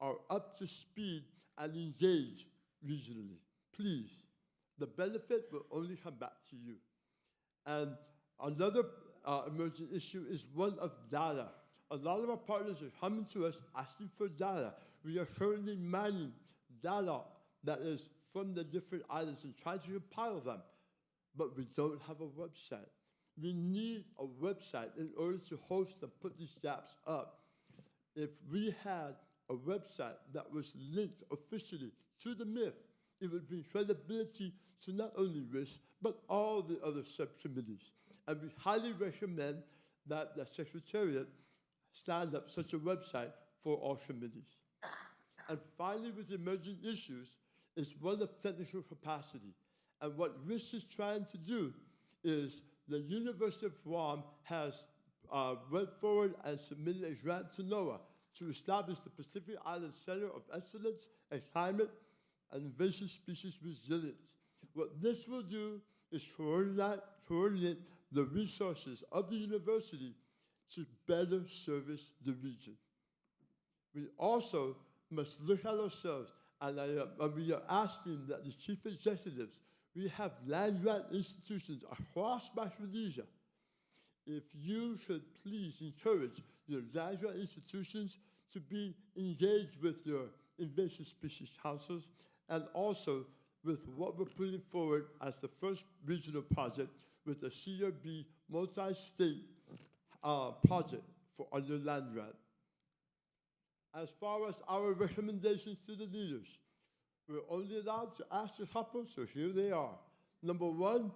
are up to speed and engaged regionally. Please, the benefit will only come back to you. And another emerging issue is one of data A lot of our partners are coming to us asking for data. We are currently mining data that is from the different islands and trying to compile them, but we don't have a website. We need a website in order to host and put these gaps up. If we had a website that was linked officially to the MIF, it would bring credibility to not only RISC, but all the other subcommittees. And we highly recommend that the Secretariat stand up such a website for all committees. And finally, with emerging issues, is one of technical capacity. And what RISC is trying to do is the University of Guam has went forward and submitted a grant to NOAA to establish the Pacific Island Center of Excellence in Climate and Invasive Species Resilience. What this will do is coordinate the resources of the university to better service the region. We also must look at ourselves, and we are asking that the chief executives, we have land-grant institutions across Micronesia. If you should please encourage your land-grant institutions to be engaged with your invasive species councils, and also with what we're putting forward as the first regional project with the CRB multi-state project for under land grant. As far as our recommendations to the leaders, we're only allowed to ask a couple, so here they are. Number one,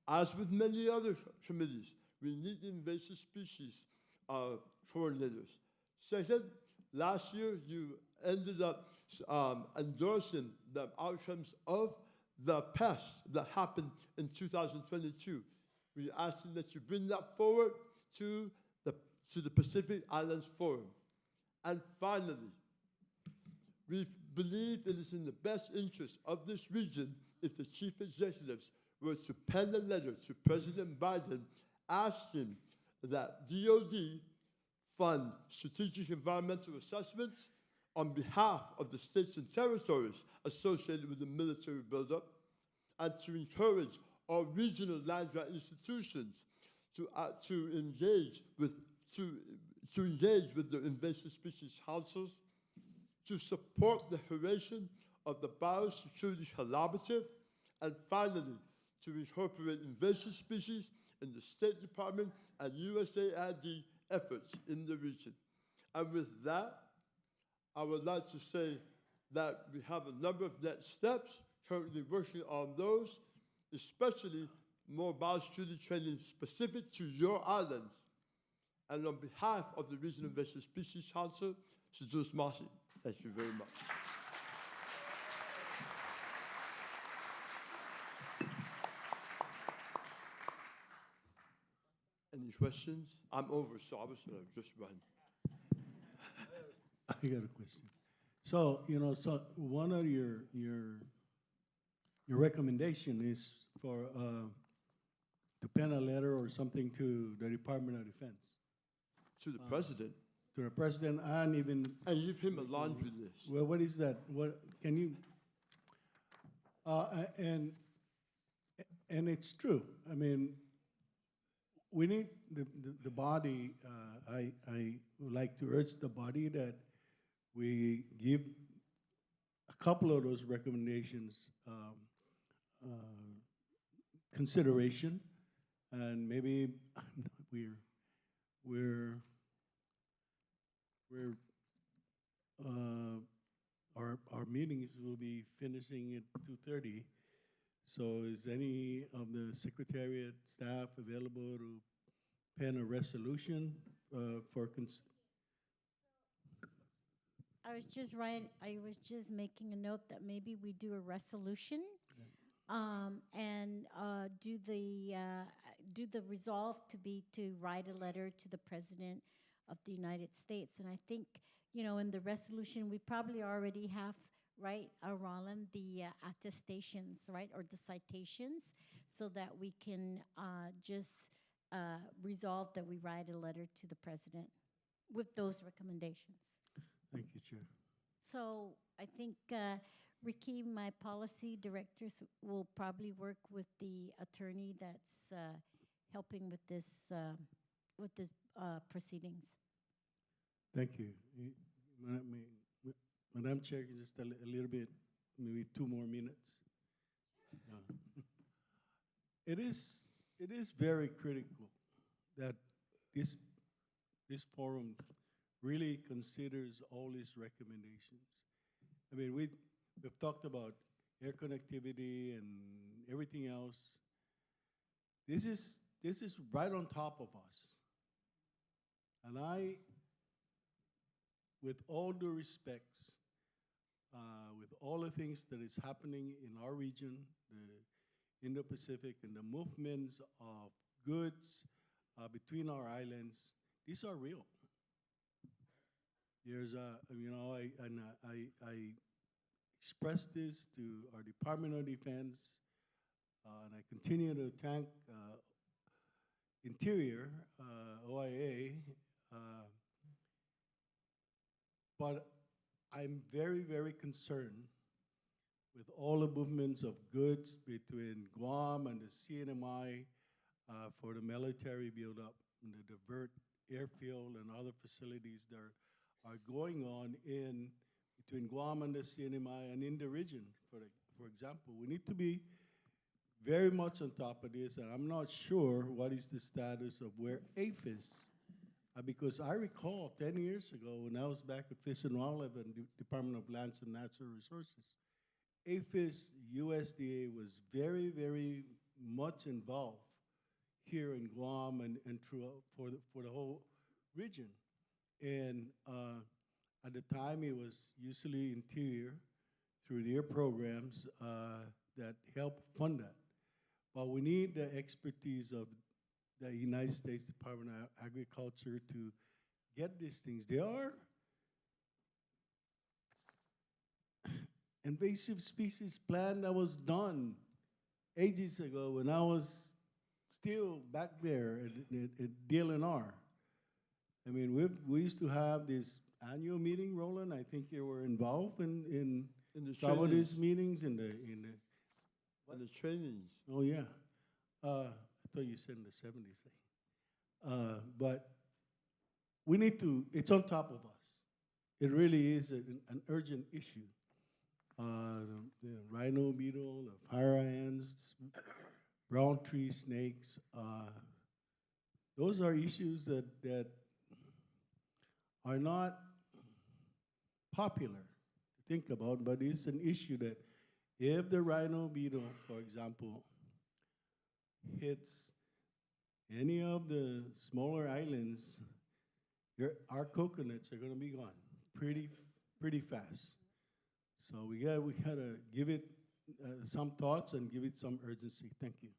as with many other committees, we need invasive species coordinators. Second, last year you ended up endorsing the outcomes of the pest that happened in 2022. We're asking that you bring that forward to the Pacific Islands Forum. And finally, we believe it is in the best interest of this region if the chief executives were to pen a letter to President Biden asking that DOD fund strategic environmental assessments on behalf of the states and territories associated with the military buildup, and to encourage our regional land grant institutions to engage with the invasive species councils, to support the creation of the Biosecurity Collaborative, and finally, to incorporate invasive species in the State Department and USAID efforts in the region. And with that, I would like to say that we have a number of next steps, currently working on those, especially more biosecurity training specific to your islands. And on behalf of the Regional Invasive Species Council, Sejus Masi, thank you very much. Any questions? I'm over, so I was going to just run. I got a question. So, so one of your recommendation is for to pen a letter or something to the Department of Defense. To the president. To the president, and even and give him a laundry list. Well, what is that? What can you? And it's true. I mean, we need the body. I would like to urge the body that we give a couple of those recommendations consideration, and maybe our meetings will be finishing at 2:30. So is any of the Secretariat staff available to pen a resolution for I was just making a note that maybe we do a resolution and do the resolve to write a letter to the President of the United States. And I think, in the resolution, we probably already have, right, Roland, the attestations, right, or the citations, so that we can just resolve that we write a letter to the President with those recommendations. Thank you, Chair. So I think Ricky, my policy directors, will probably work with the attorney that's helping with this proceedings. Thank you. Madam Chair, just a little bit, maybe 2 more minutes. Uh, it is very critical that this forum really considers all these recommendations. I mean, we've talked about air connectivity and everything else. This is right on top of us. And I, with all due respects, with all the things that is happening in our region, the Indo-Pacific, and the movements of goods between our islands, these are real. There's I expressed this to our Department of Defense, and I continue to thank Interior, OIA, but I'm very, very concerned with all the movements of goods between Guam and the CNMI for the military buildup and the divert airfield and other facilities that are going on in between Guam and the CNMI and in the region. For example, we need to be very much on top of this, and I'm not sure what is the status of where APHIS, because I recall 10 years ago when I was back at Fish and Wildlife and Department of Lands and Natural Resources, APHIS USDA was very, very much involved here in Guam and throughout for the whole region. And at the time, it was usually Interior through their programs that helped fund that. But we need the expertise of the United States Department of Agriculture to get these things. They are invasive species plan that was done ages ago when I was still back there at DLNR. I mean, we used to have this annual meeting, Roland. I think you were involved in some of these meetings in the trainings. Oh yeah, I thought you said in the 70s. But we need to. It's on top of us. It really is an urgent issue. The rhino beetle, the fire ants, brown tree snakes. Those are issues that are not popular to think about, but it's an issue that if the rhino beetle, for example, hits any of the smaller islands, our coconuts are going to be gone pretty fast. So we gotta give it some thoughts and give it some urgency. Thank you.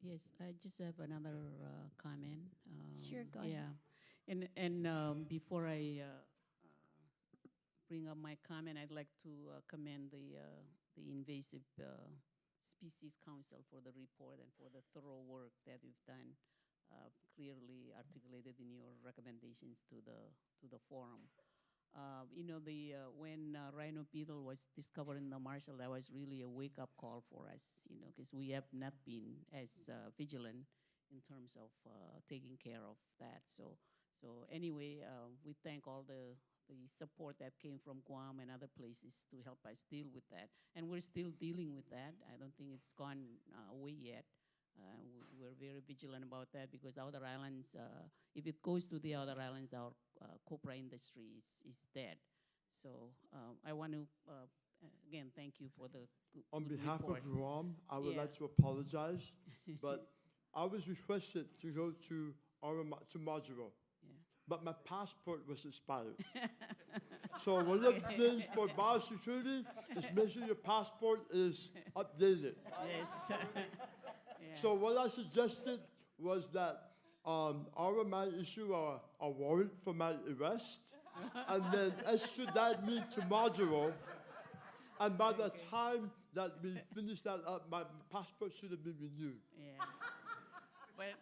Yes, I just have another comment. Sure, go ahead. Yeah, and before I bring up my comment, I'd like to commend the Invasive Species Council for the report and for the thorough work that you've done, clearly articulated in your recommendations to the forum. You know, when rhino beetle was discovered in the Marshall, that was really a wake-up call for us, you know, because we have not been as vigilant in terms of taking care of that. So anyway, we thank all the support that came from Guam and other places to help us deal with that. And we're still dealing with that. I don't think it's gone away yet. We're very vigilant about that because the other islands, if it goes to the other islands, our copra industry is dead. So I want to, again, thank you for the On good behalf report. of Guam, I would Yeah. like to apologize, but I was requested to go to Majuro, but my passport was expired. So one of the things for biosecurity is make sure your passport is updated. Yes. So what I suggested was that our might issue a warrant for my arrest, and then extradite me to Majuro. And by the time that we finish that up, my passport should have been renewed. Yeah. But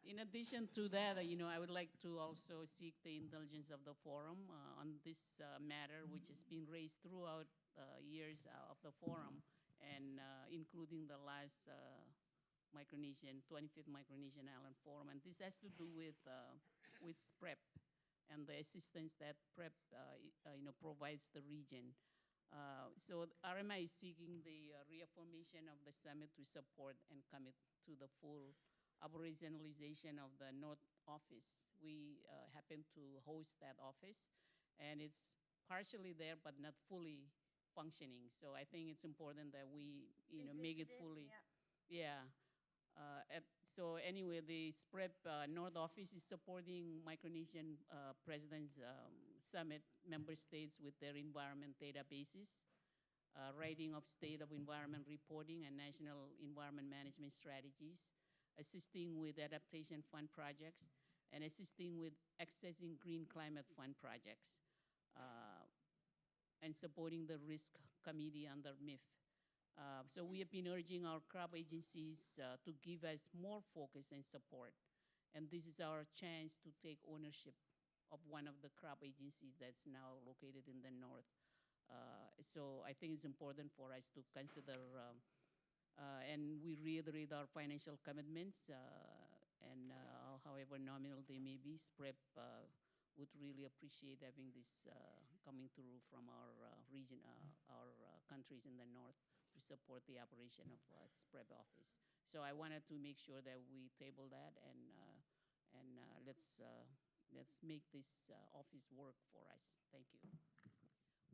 in addition to that, you know, I would like to also seek the indulgence of the forum on this matter, which has been raised throughout years of the forum, and including the last Micronesian, 25th Micronesian Island Forum, and this has to do with SPREP and the assistance that PrEP provides the region. So RMI is seeking the reaffirmation of the summit to support and commit to the full operationalization of the North Office. We happen to host that office, and it's partially there, but not fully functioning. So I think it's important that we, make it fully. Yeah. So anyway, the SPREP North Office is supporting Micronesian President's Summit member states with their environment databases, writing of state of environment reporting and national environment management strategies, assisting with adaptation fund projects, and assisting with accessing green climate fund projects, and supporting the risk committee under MIF. So we have been urging our CROP agencies to give us more focus and support. And this is our chance to take ownership of one of the CROP agencies that's now located in the north. So I think it's important for us to consider, and we reiterate our financial commitments, and however nominal they may be, SPREP would really appreciate having this coming through from our region, our countries in the north, to support the operation of SPREP office. So I wanted to make sure that we table that, and let's make this office work for us. Thank you.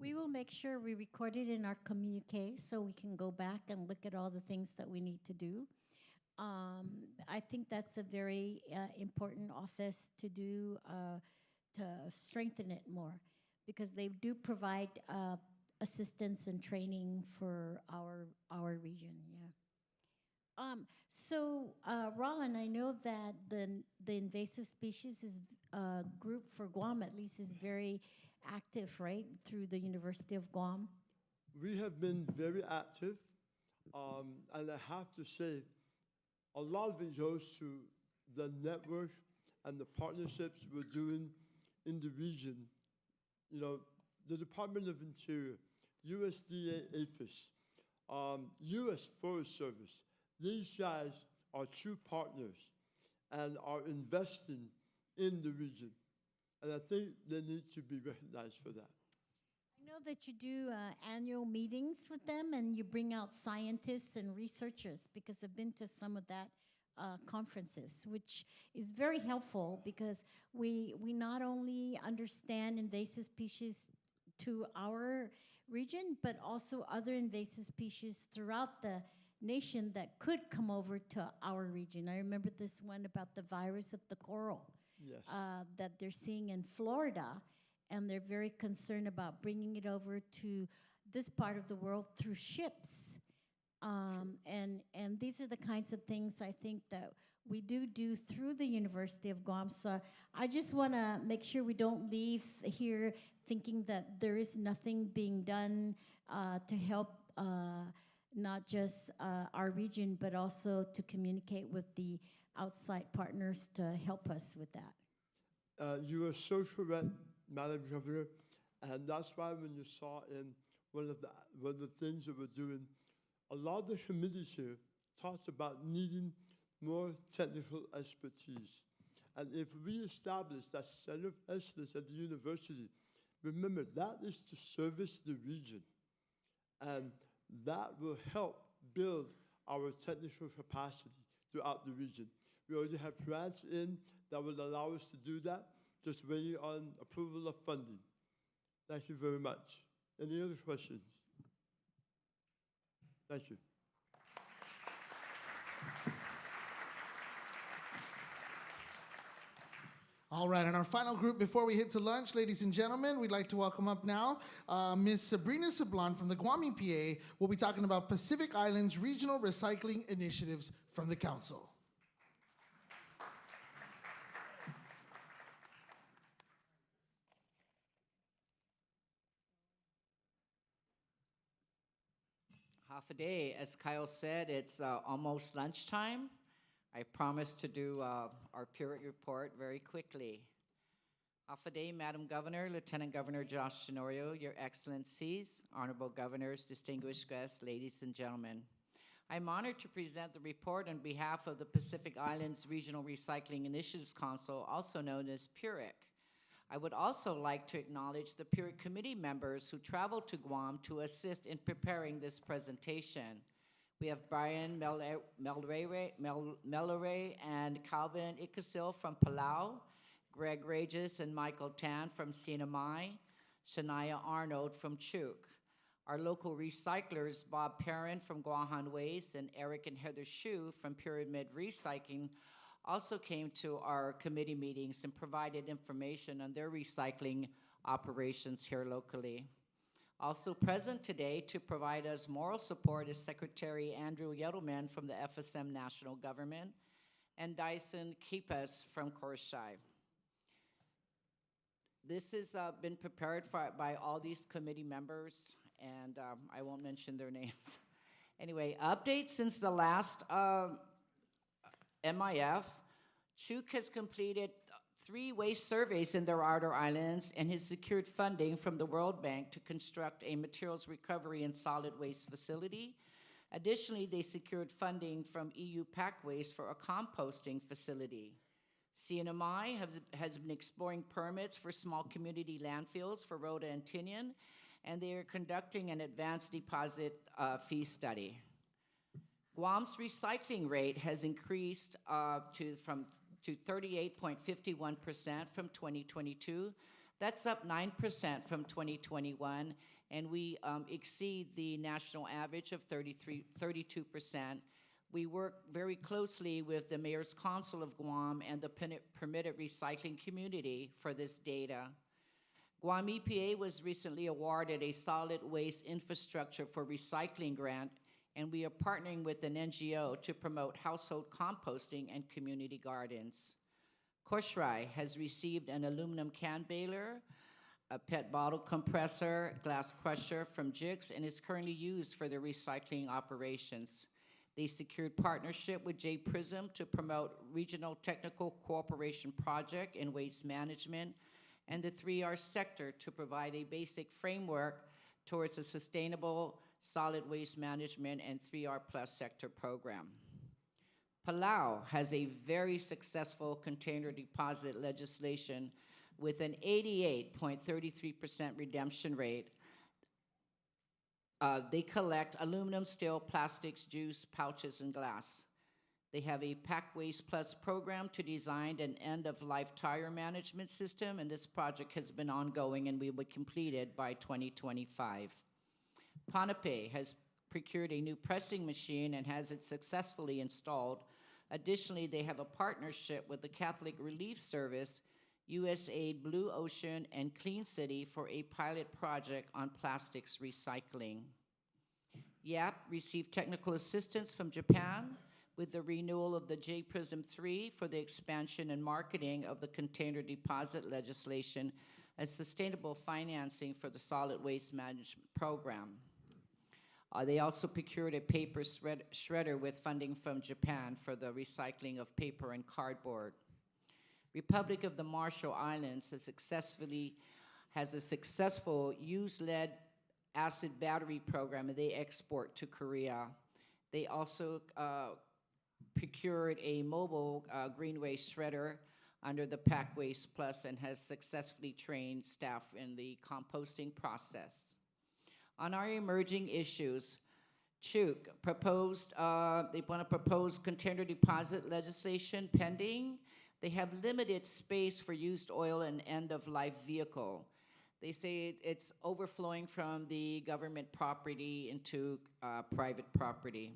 We will make sure we record it in our communique so we can go back and look at all the things that we need to do. I think that's a very important office to do, to strengthen it more, because they do provide assistance and training for our region. Yeah. So Roland, I know that the invasive species group for Guam at least is very active, right, through the University of Guam. We have been very active, and I have to say, a lot of it goes to the network and the partnerships we're doing in the region. You know, the Department of Interior, USDA APHIS, U.S. Forest Service, these guys are true partners and are investing in the region. And I think they need to be recognized for that. I know that you do annual meetings with them, and you bring out scientists and researchers, because I've been to some of that conferences, which is very helpful, because we not only understand invasive species to our region, but also other invasive species throughout the nation that could come over to our region. I remember this one about the virus of the coral. Yes. That they're seeing in Florida, and they're very concerned about bringing it over to this part of the world through ships. And these are the kinds of things I think that we do through the University of Guam. So I just want to make sure we don't leave here thinking that there is nothing being done to help not just our region, but also to communicate with the outside partners to help us with that. You are so correct, Madam Governor, and that's why when you saw in one of the things that we're doing, a lot of the committees here talks about needing more technical expertise. And if we establish that center of excellence at the university, remember that is to service the region, and that will help build our technical capacity throughout the region. We already have grants in that will allow us to do that, just waiting on approval of funding. Thank you very much. Any other questions? Thank you. All right, and our final group before we hit to lunch, ladies and gentlemen, we'd like to welcome up now Ms. Sabrina Sablon from the Guam EPA. We'll be talking about Pacific Islands Regional Recycling Initiatives from the Council. Half a day. As Kyle said, it's almost lunchtime. I promise to do our period report very quickly. Half a day, Madam Governor, Lieutenant Governor Josh Tenorio, Your Excellencies, Honorable Governors, distinguished guests, ladies and gentlemen. I'm honored to present the report on behalf of the Pacific Islands Regional Recycling Initiatives Council, also known as PURIC. I would also like to acknowledge the PURIC committee members who traveled to Guam to assist in preparing this presentation. We have Brian Melore and Calvin Ikasil from Palau, Greg Regis and Michael Tan from CNMI, Shania Arnold from Chuuk. Our local recyclers, Bob Perrin from Guahan Waste and Eric and Heather Shu from Pyramid Recycling, also came to our committee meetings and provided information on their recycling operations here locally. Also present today to provide us moral support is Secretary Andrew Yettleman from the FSM National Government and Dyson Keepus from Kosrae. This has been prepared by all these committee members, and I won't mention their names. Anyway, updates since the last MIF. Chuuk has completed 3 waste surveys in their outer islands and has secured funding from the World Bank to construct a materials recovery and solid waste facility. Additionally, they secured funding from EU PAC Waste for a composting facility. CNMI has been exploring permits for small community landfills for Rhoda and Tinian, and they are conducting an advanced deposit fee study. Guam's recycling rate has increased to 38.51% from 2022. That's up 9% from 2021, and we exceed the national average of 32%. We work very closely with the Mayor's Council of Guam and the permitted recycling community for this data. Guam EPA was recently awarded a solid waste infrastructure for recycling grant, and we are partnering with an NGO to promote household composting and community gardens. Kosrae has received an aluminum can baler, a PET bottle compressor, glass crusher from Jigs, and is currently used for their recycling operations. They secured partnership with J Prism to promote regional technical cooperation project in waste management, and the 3R sector to provide a basic framework towards a sustainable solid waste management and 3R plus sector program. Palau has a very successful container deposit legislation with an 88.33% redemption rate. They collect aluminum, steel, plastics, juice, pouches, and glass. They have a Pack Waste Plus program to design an end-of-life tire management system, and this project has been ongoing and we will complete it by 2025. Pohnpei has procured a new pressing machine and has it successfully installed. Additionally, they have a partnership with the Catholic Relief Service, USAID Blue Ocean, and Clean City for a pilot project on plastics recycling. Yap received technical assistance from Japan with the renewal of the J Prism 3 for the expansion and marketing of the container deposit legislation and sustainable financing for the solid waste management program. They also procured a paper shredder with funding from Japan for the recycling of paper and cardboard. Republic of the Marshall Islands has a successful used lead acid battery program, and they export to Korea. They also procured a mobile green waste shredder under the Pack Waste Plus and has successfully trained staff in the composting process. On our emerging issues, Chuuk proposed, they want to propose container deposit legislation pending. They have limited space for used oil and end-of-life vehicle. They say it's overflowing from the government property into private property.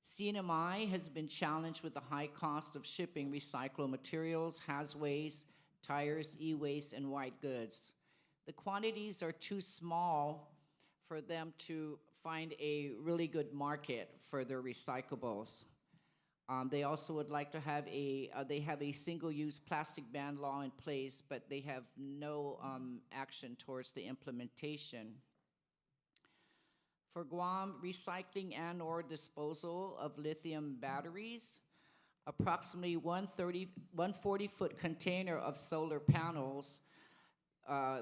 CNMI has been challenged with the high cost of shipping recycled materials, haz waste, tires, e-waste, and white goods. The quantities are too small for them to find a really good market for their recyclables. They also would like to have they have a single-use plastic ban law in place, but they have no action towards the implementation. For Guam, recycling and/or disposal of lithium batteries, approximately 140-foot container of solar panels,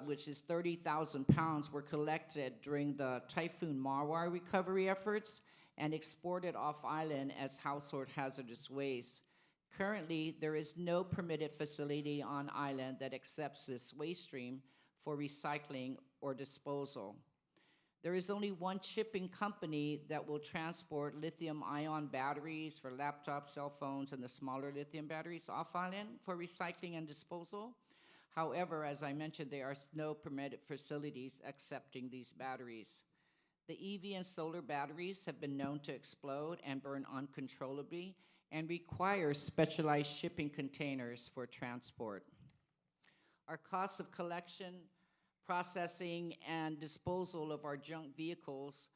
which is 30,000 pounds, were collected during the Typhoon Marwar recovery efforts, and exported off island as household hazardous waste. Currently, there is no permitted facility on island that accepts this waste stream for recycling or disposal. There is only one shipping company that will transport lithium-ion batteries for laptops, cell phones, and the smaller lithium batteries off island for recycling and disposal. However, as I mentioned, there are no permitted facilities accepting these batteries. The EV and solar batteries have been known to explode and burn uncontrollably and require specialized shipping containers for transport. Our costs of collection, processing, and disposal of our junk vehicles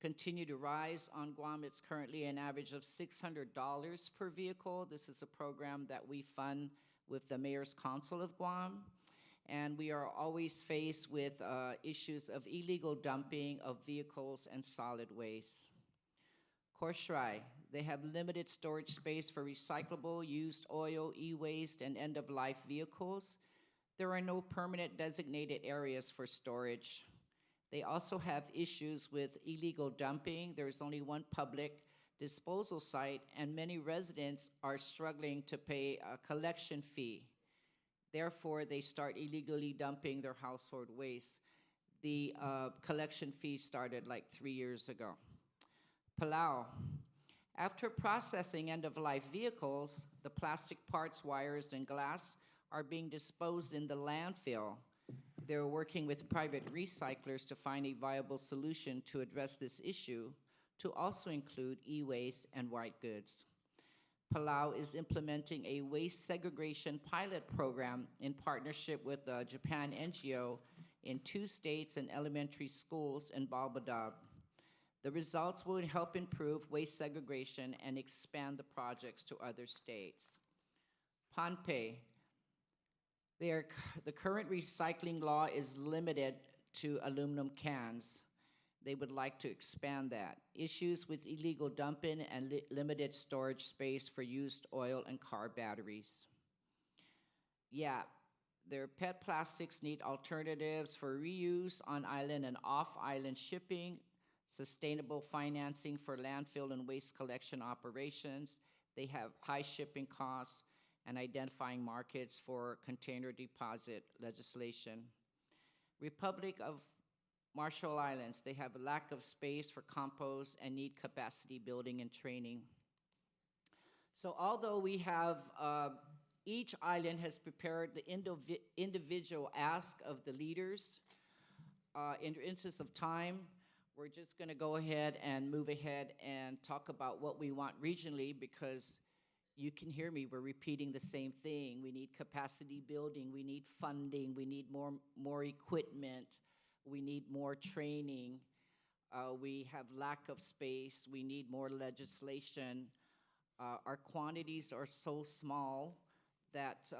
continue to rise. On Guam, it's currently an average of $600 per vehicle. This is a program that we fund with the Mayor's Council of Guam. And we are always faced with issues of illegal dumping of vehicles and solid waste. Kosrae, they have limited storage space for recyclable, used oil, e-waste, and end-of-life vehicles. There are no permanent designated areas for storage. They also have issues with illegal dumping. There's only one public disposal site, and many residents are struggling to pay a collection fee. Therefore, they start illegally dumping their household waste. The collection fee started like 3 years ago. Palau, after processing end-of-life vehicles, the plastic parts, wires, and glass are being disposed in the landfill. They're working with private recyclers to find a viable solution to address this issue, to also include e-waste and white goods. Palau is implementing a waste segregation pilot program in partnership with a Japan NGO in 2 states and elementary schools in Balbadab. The results will help improve waste segregation and expand the projects to other states. Pohnpei, the current recycling law is limited to aluminum cans. They would like to expand that. Issues with illegal dumping and limited storage space for used oil and car batteries. Yeah, their PET plastics need alternatives for reuse on island and off island shipping, sustainable financing for landfill and waste collection operations. They have high shipping costs and identifying markets for container deposit legislation. Republic of Marshall Islands, they have a lack of space for compost and need capacity building and training. So although we have, each island has prepared the individual ask of the leaders, in the interest of time, we're just gonna go ahead and move ahead and talk about what we want regionally, because you can hear me, we're repeating the same thing. We need capacity building, we need funding, we need more equipment, we need more training, we have lack of space, we need more legislation. Our quantities are so small that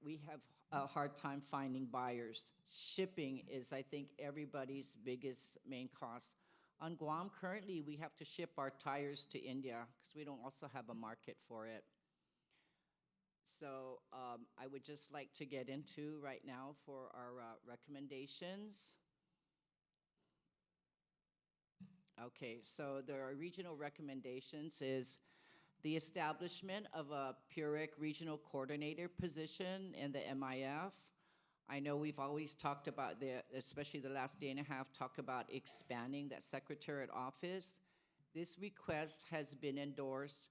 we have a hard time finding buyers. Shipping is, I think, everybody's biggest main cost. On Guam, currently, we have to ship our tires to India because we don't also have a market for it. So I would just like to get into right now for our recommendations. Okay, so the regional recommendations is the establishment of a PURIC regional coordinator position in the MIF. I know we've always talked about, especially the last day and a half, talked about expanding that secretariat office. This request has been endorsed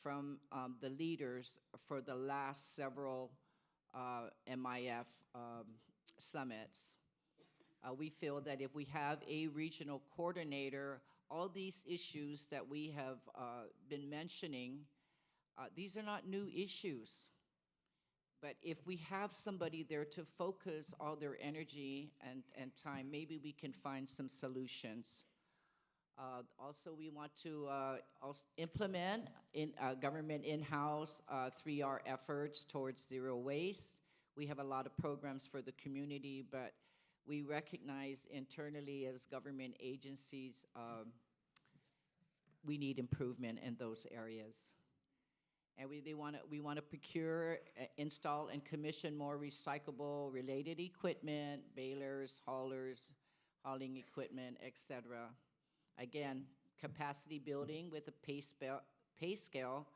from the leaders for the last several MIF summits. We feel that if we have a regional coordinator, all these issues that we have been mentioning, these are not new issues. But if we have somebody there to focus all their energy and time, maybe we can find some solutions. Also, we want to also implement in government in-house 3R efforts towards zero waste. We have a lot of programs for the community, but we recognize internally as government agencies, we need improvement in those areas. And we want to procure, install, and commission more recyclable related equipment, balers, haulers, hauling equipment, etc. Again, capacity building with a pay scale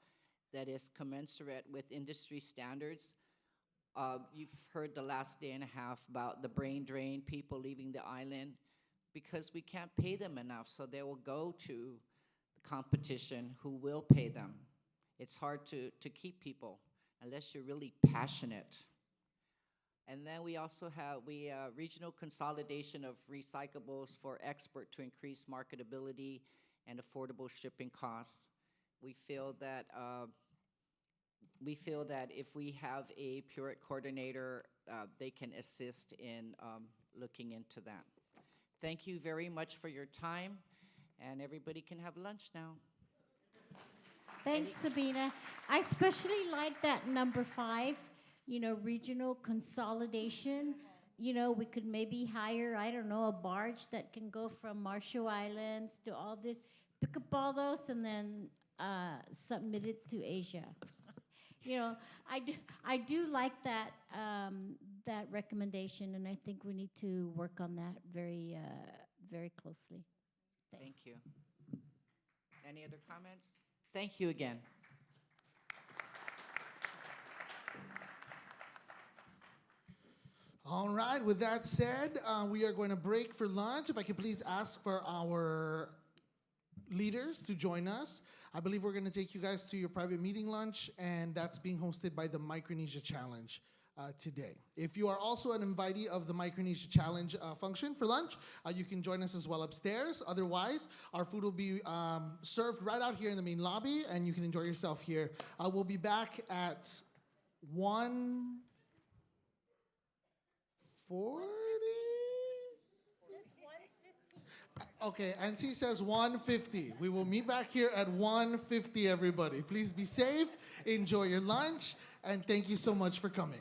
that is commensurate with industry standards. You've heard the last day and a half about the brain drain, people leaving the island because we can't pay them enough, so they will go to the competition who will pay them. It's hard to keep people unless you're really passionate. And then we also have regional consolidation of recyclables for export to increase marketability and affordable shipping costs. We feel that if we have a Pureit coordinator, they can assist in looking into that. Thank you very much for your time, and everybody can have lunch now. Thanks, Sabina. I especially like that number 5, regional consolidation. We could maybe hire, I don't know, a barge that can go from Marshall Islands to all this, pick up all those, and then submit it to Asia. I do like that that recommendation, and I think we need to work on that very, very closely. Thank you. Any other comments? Thank you again. All right, with that said, we are going to break for lunch. If I could please ask for our leaders to join us. I believe we're going to take you guys to your private meeting lunch, and that's being hosted by the Micronesia Challenge today. If you are also an invitee of the Micronesia Challenge function for lunch, you can join us as well upstairs. Otherwise, our food will be served right out here in the main lobby, and you can enjoy yourself here. We'll be back at 1:40. Okay, Auntie says 1:50. We will meet back here at 1:50, everybody. Please be safe, enjoy your lunch, and thank you so much for coming.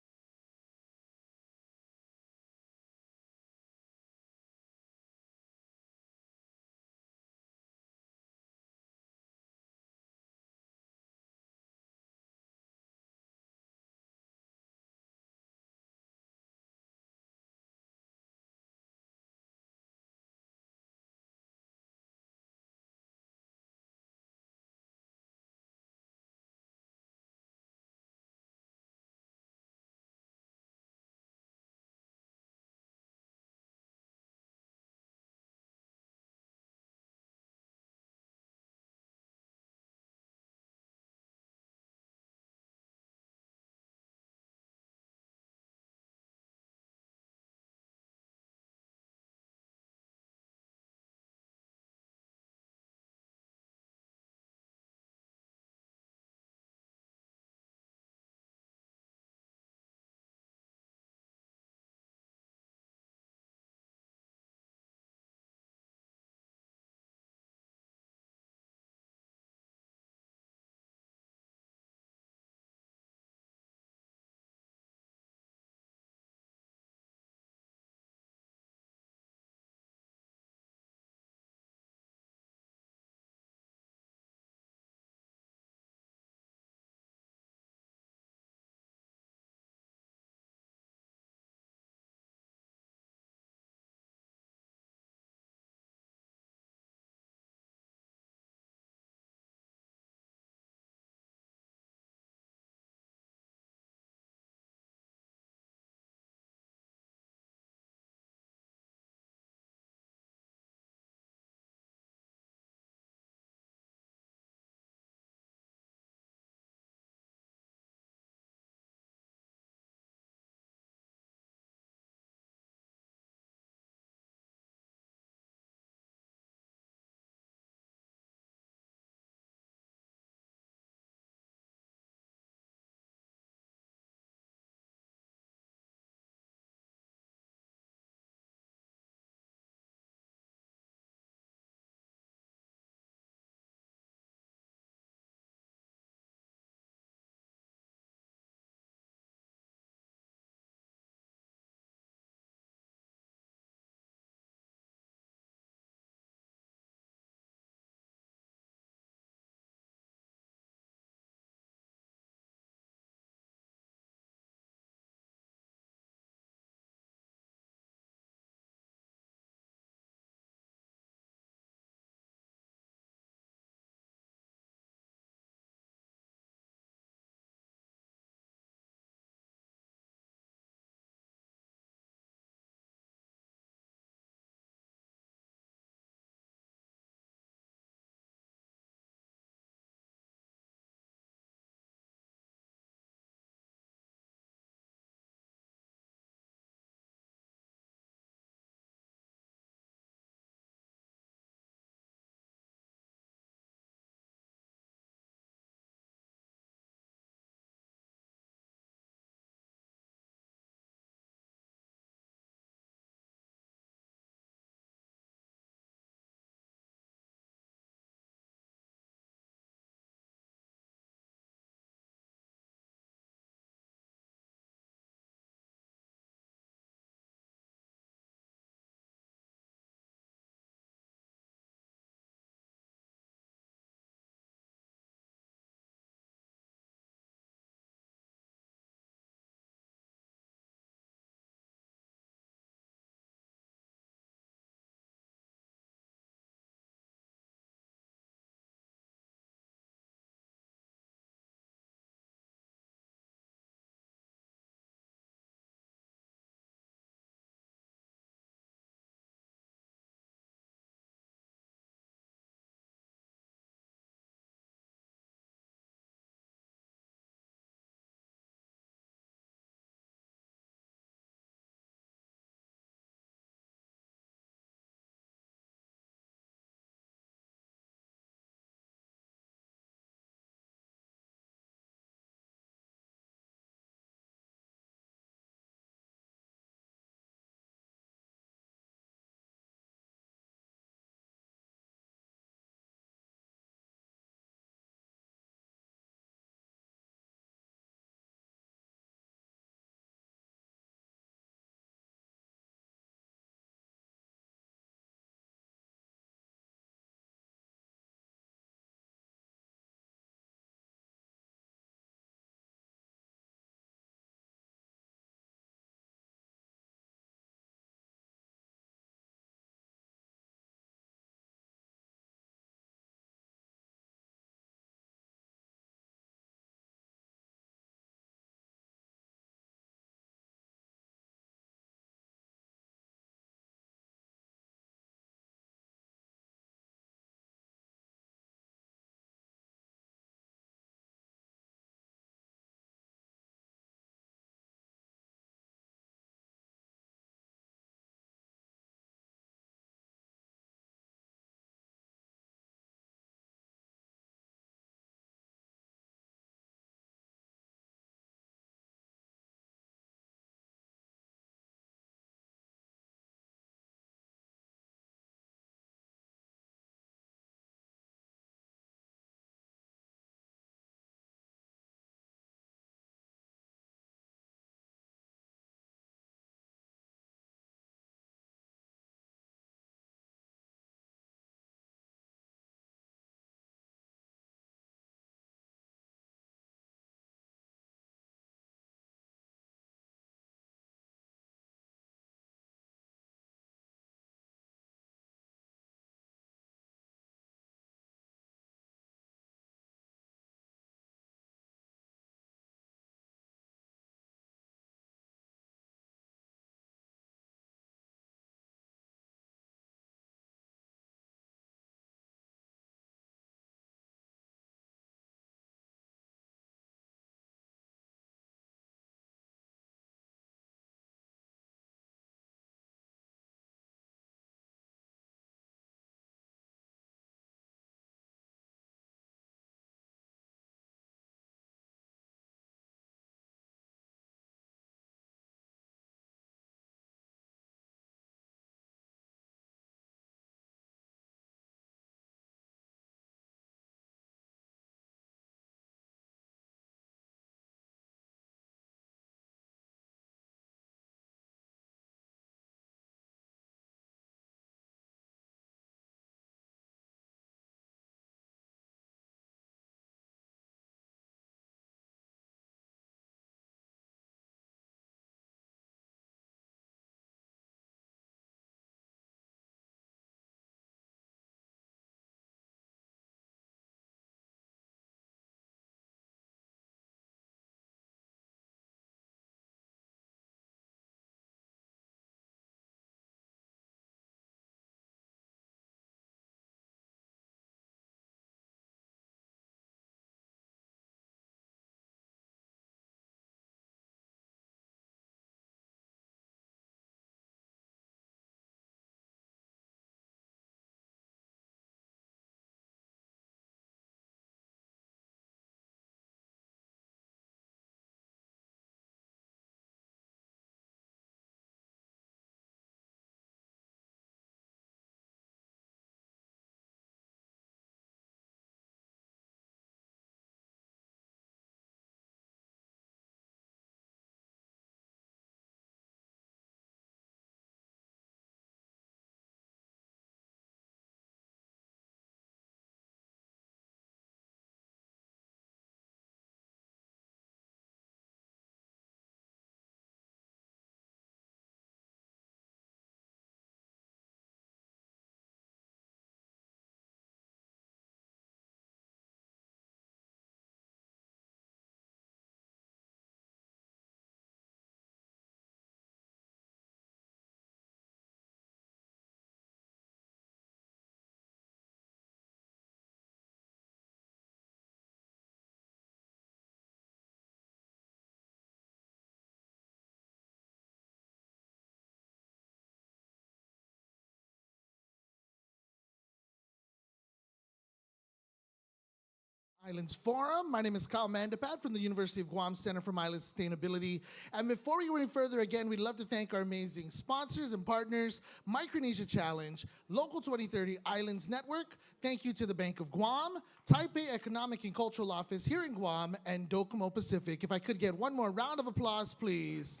Islands Forum. My name is Kyle Mandapat from the University of Guam Center for Island Sustainability. And before we go any further, again, we'd love to thank our amazing sponsors and partners, Micronesia Challenge, Local 2030 Islands Network. Thank you to the Bank of Guam, Taipei Economic and Cultural Office here in Guam, and Docomo Pacific. If I could get one more round of applause, please,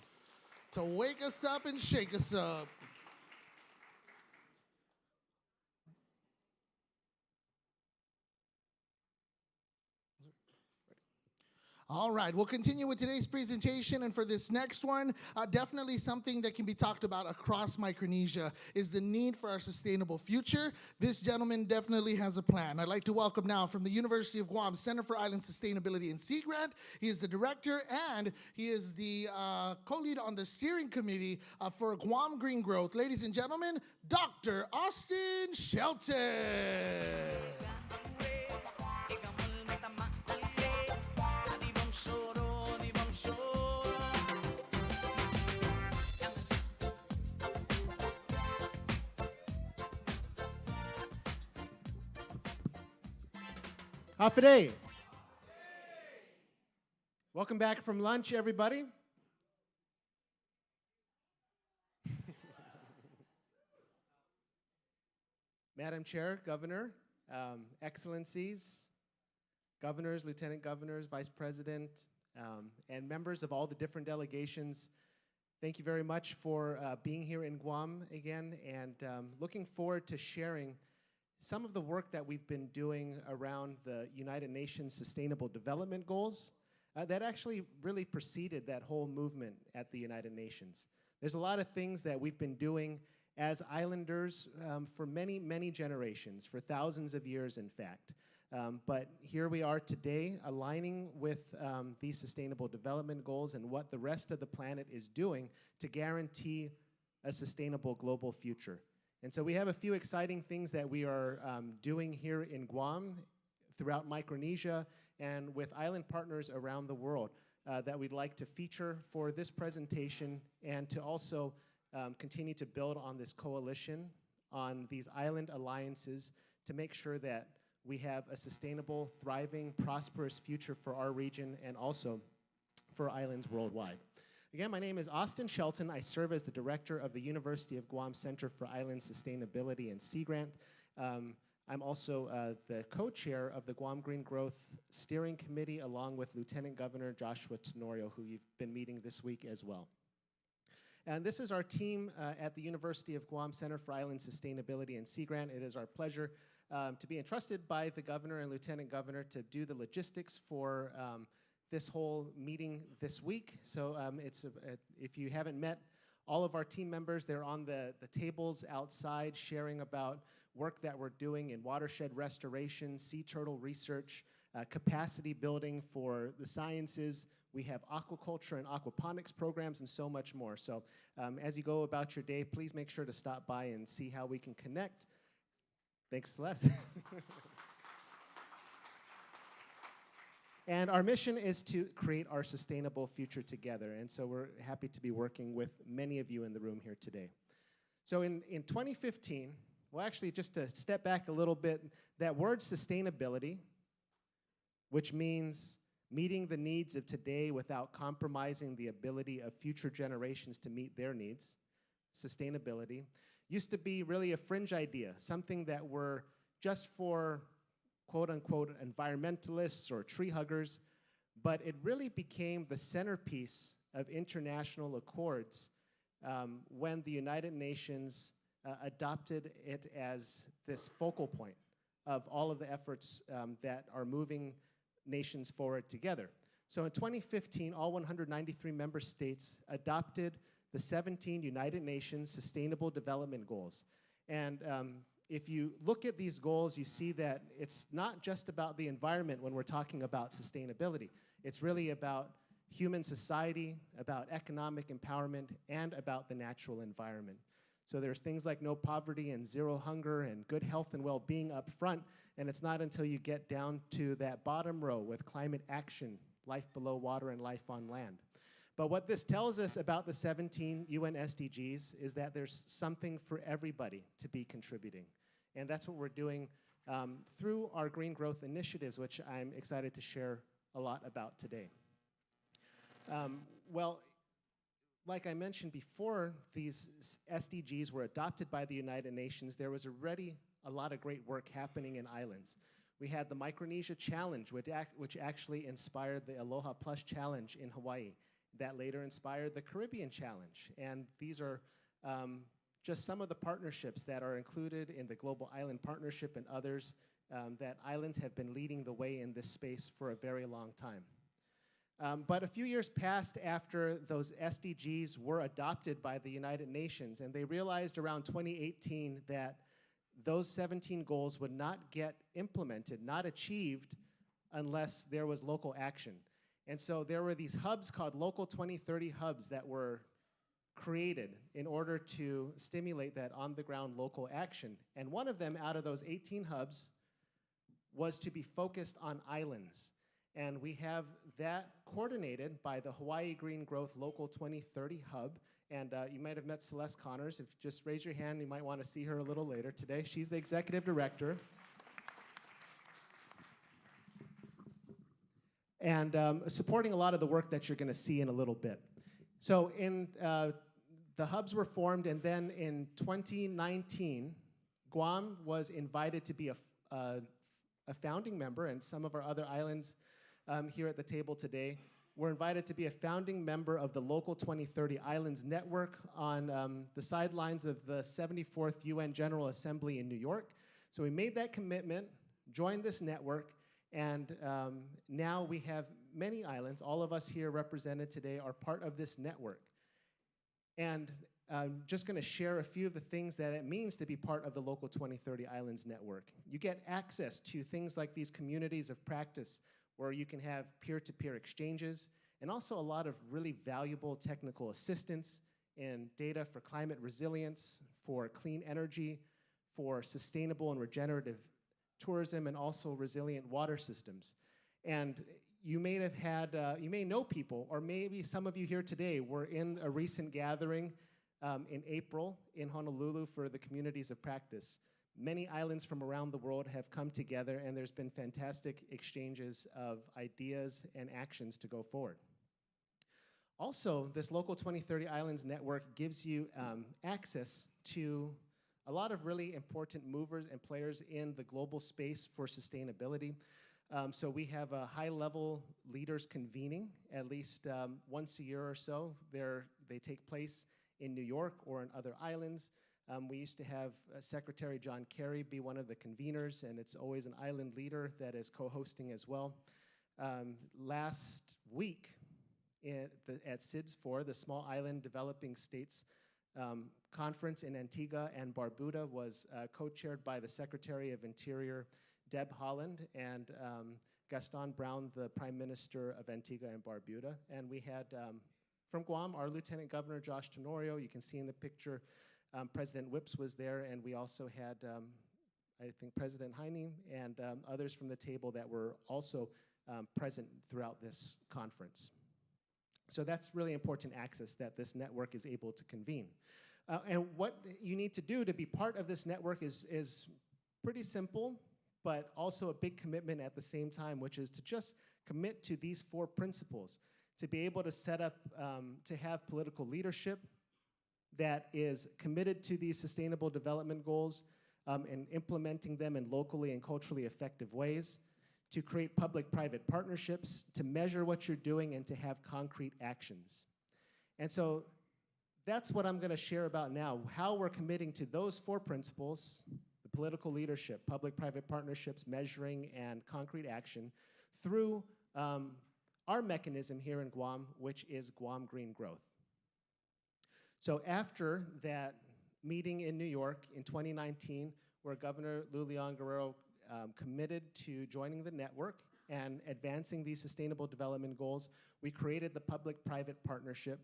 to wake us up and shake us up. All right, we'll continue with today's presentation, and for this next one, definitely something that can be talked about across Micronesia is the need for our sustainable future. This gentleman definitely has a plan. I'd like to welcome now from the University of Guam Center for Island Sustainability and Sea Grant. He is the director and he is the co-lead on the steering committee for Guam Green Growth. Ladies and gentlemen, Dr. Austin Shelton. Hafa. Welcome back from lunch, everybody. Madam Chair, Governor, Excellencies, Governors, Lieutenant Governors, Vice President, and members of all the different delegations, thank you very much for being here in Guam again, and looking forward to sharing some of the work that we've been doing around the United Nations Sustainable Development Goals that actually really preceded that whole movement at the United Nations. There's a lot of things that we've been doing as islanders for many, many generations, for thousands of years, in fact. But here we are today aligning with these Sustainable Development Goals and what the rest of the planet is doing to guarantee a sustainable global future. And so we have a few exciting things that we are doing here in Guam, throughout Micronesia, and with island partners around the world that we'd like to feature for this presentation, and to also continue to build on this coalition, on these island alliances, to make sure that we have a sustainable, thriving, prosperous future for our region and also for islands worldwide. Again, my name is Austin Shelton. I serve as the director of the University of Guam Center for Island Sustainability and Sea Grant. I'm also the co-chair of the Guam Green Growth Steering Committee, along with Lieutenant Governor Joshua Tenorio, who you've been meeting this week as well. And this is our team at the University of Guam Center for Island Sustainability and Sea Grant. It is our pleasure to be entrusted by the governor and lieutenant governor to do the logistics for this whole meeting this week. So if you haven't met all of our team members, they're on the tables outside sharing about work that we're doing in watershed restoration, sea turtle research, capacity building for the sciences. We have aquaculture and aquaponics programs and so much more. So as you go about your day, please make sure to stop by and see how we can connect. Thanks, Celeste. And our mission is to create our sustainable future together. And so we're happy to be working with many of you in the room here today. So in 2015, well, actually, just to step back a little bit, that word sustainability, which means meeting the needs of today without compromising the ability of future generations to meet their needs, sustainability, used to be really a fringe idea, something that were just for quote-unquote environmentalists or tree huggers, but it really became the centerpiece of international accords when the United Nations adopted it as this focal point of all of the efforts that are moving nations forward together. So in 2015, all 193 member states adopted the 17 United Nations Sustainable Development Goals. And if you look at these goals, you see that it's not just about the environment when we're talking about sustainability. It's really about human society, about economic empowerment, and about the natural environment. So there's things like no poverty and zero hunger and good health and well-being up front, and it's not until you get down to that bottom row with climate action, life below water and life on land. But what this tells us about the 17 UN SDGs is that there's something for everybody to be contributing. And that's what we're doing through our green growth initiatives, which I'm excited to share a lot about today. Well, like I mentioned before, these SDGs were adopted by the United Nations. There was already a lot of great work happening in islands. We had the Micronesia Challenge, which actually inspired the Aloha Plus Challenge in Hawaii. That later inspired the Caribbean Challenge. And these are just some of the partnerships that are included in the Global Island Partnership and others that islands have been leading the way in this space for a very long time. But a few years passed after those SDGs were adopted by the United Nations, and they realized around 2018 that those 17 goals would not get implemented, not achieved, unless there was local action. And so there were these hubs called Local 2030 hubs that were created in order to stimulate that on-the-ground local action. And one of them out of those 18 hubs was to be focused on islands. And we have that coordinated by the Hawaii Green Growth Local 2030 Hub. And you might have met Celeste Connors. If you just raise your hand, you might want to see her a little later today. She's the executive director. And supporting a lot of the work that you're going to see in a little bit. So the hubs were formed, and then in 2019, Guam was invited to be a founding member, and some of our other islands here at the table today were invited to be a founding member of the Local 2030 Islands Network on the sidelines of the 74th UN General Assembly in New York. So we made that commitment, joined this network, and now we have many islands. All of us here represented today are part of this network. And I'm just going to share a few of the things that it means to be part of the Local 2030 Islands Network. You get access to things like these communities of practice where you can have peer-to-peer exchanges, and also a lot of really valuable technical assistance in data for climate resilience, for clean energy, for sustainable and regenerative tourism, and also resilient water systems. And you may have had, you may know people, or maybe some of you here today were in a recent gathering in April in Honolulu for the Communities of Practice. Many islands from around the world have come together, and there's been fantastic exchanges of ideas and actions to go forward. Also, this Local 2030 Islands Network gives you access to a lot of really important movers and players in the global space for sustainability. So we have high-level leaders convening at least once a year or so. They take place in New York or in other islands. We used to have Secretary John Kerry be one of the conveners, and it's always an island leader that is co-hosting as well. Last week at SIDS4, the Small Island Developing States Conference in Antigua and Barbuda was co-chaired by the Secretary of Interior, Deb Haaland, and Gaston Brown, the Prime Minister of Antigua and Barbuda. And we had, from Guam, our Lieutenant Governor, Josh Tenorio. You can see in the picture, President Whips was there, and we also had, I think, President Heine and others from the table that were also present throughout this conference. So that's really important access that this network is able to convene. And what you need to do to be part of this network is pretty simple, but also a big commitment at the same time, which is to just commit to these 4 principles, to be able to set up, to have political leadership that is committed to these sustainable development goals and implementing them in locally and culturally effective ways, to create public-private partnerships, to measure what you're doing, and to have concrete actions. And so that's what I'm going to share about now, how we're committing to those 4 principles, the political leadership, public-private partnerships, measuring, and concrete action, through our mechanism here in Guam, which is Guam Green Growth. So after that meeting in New York in 2019, where Governor Lou Leon Guerrero committed to joining the network and advancing these sustainable development goals, we created the public-private partnership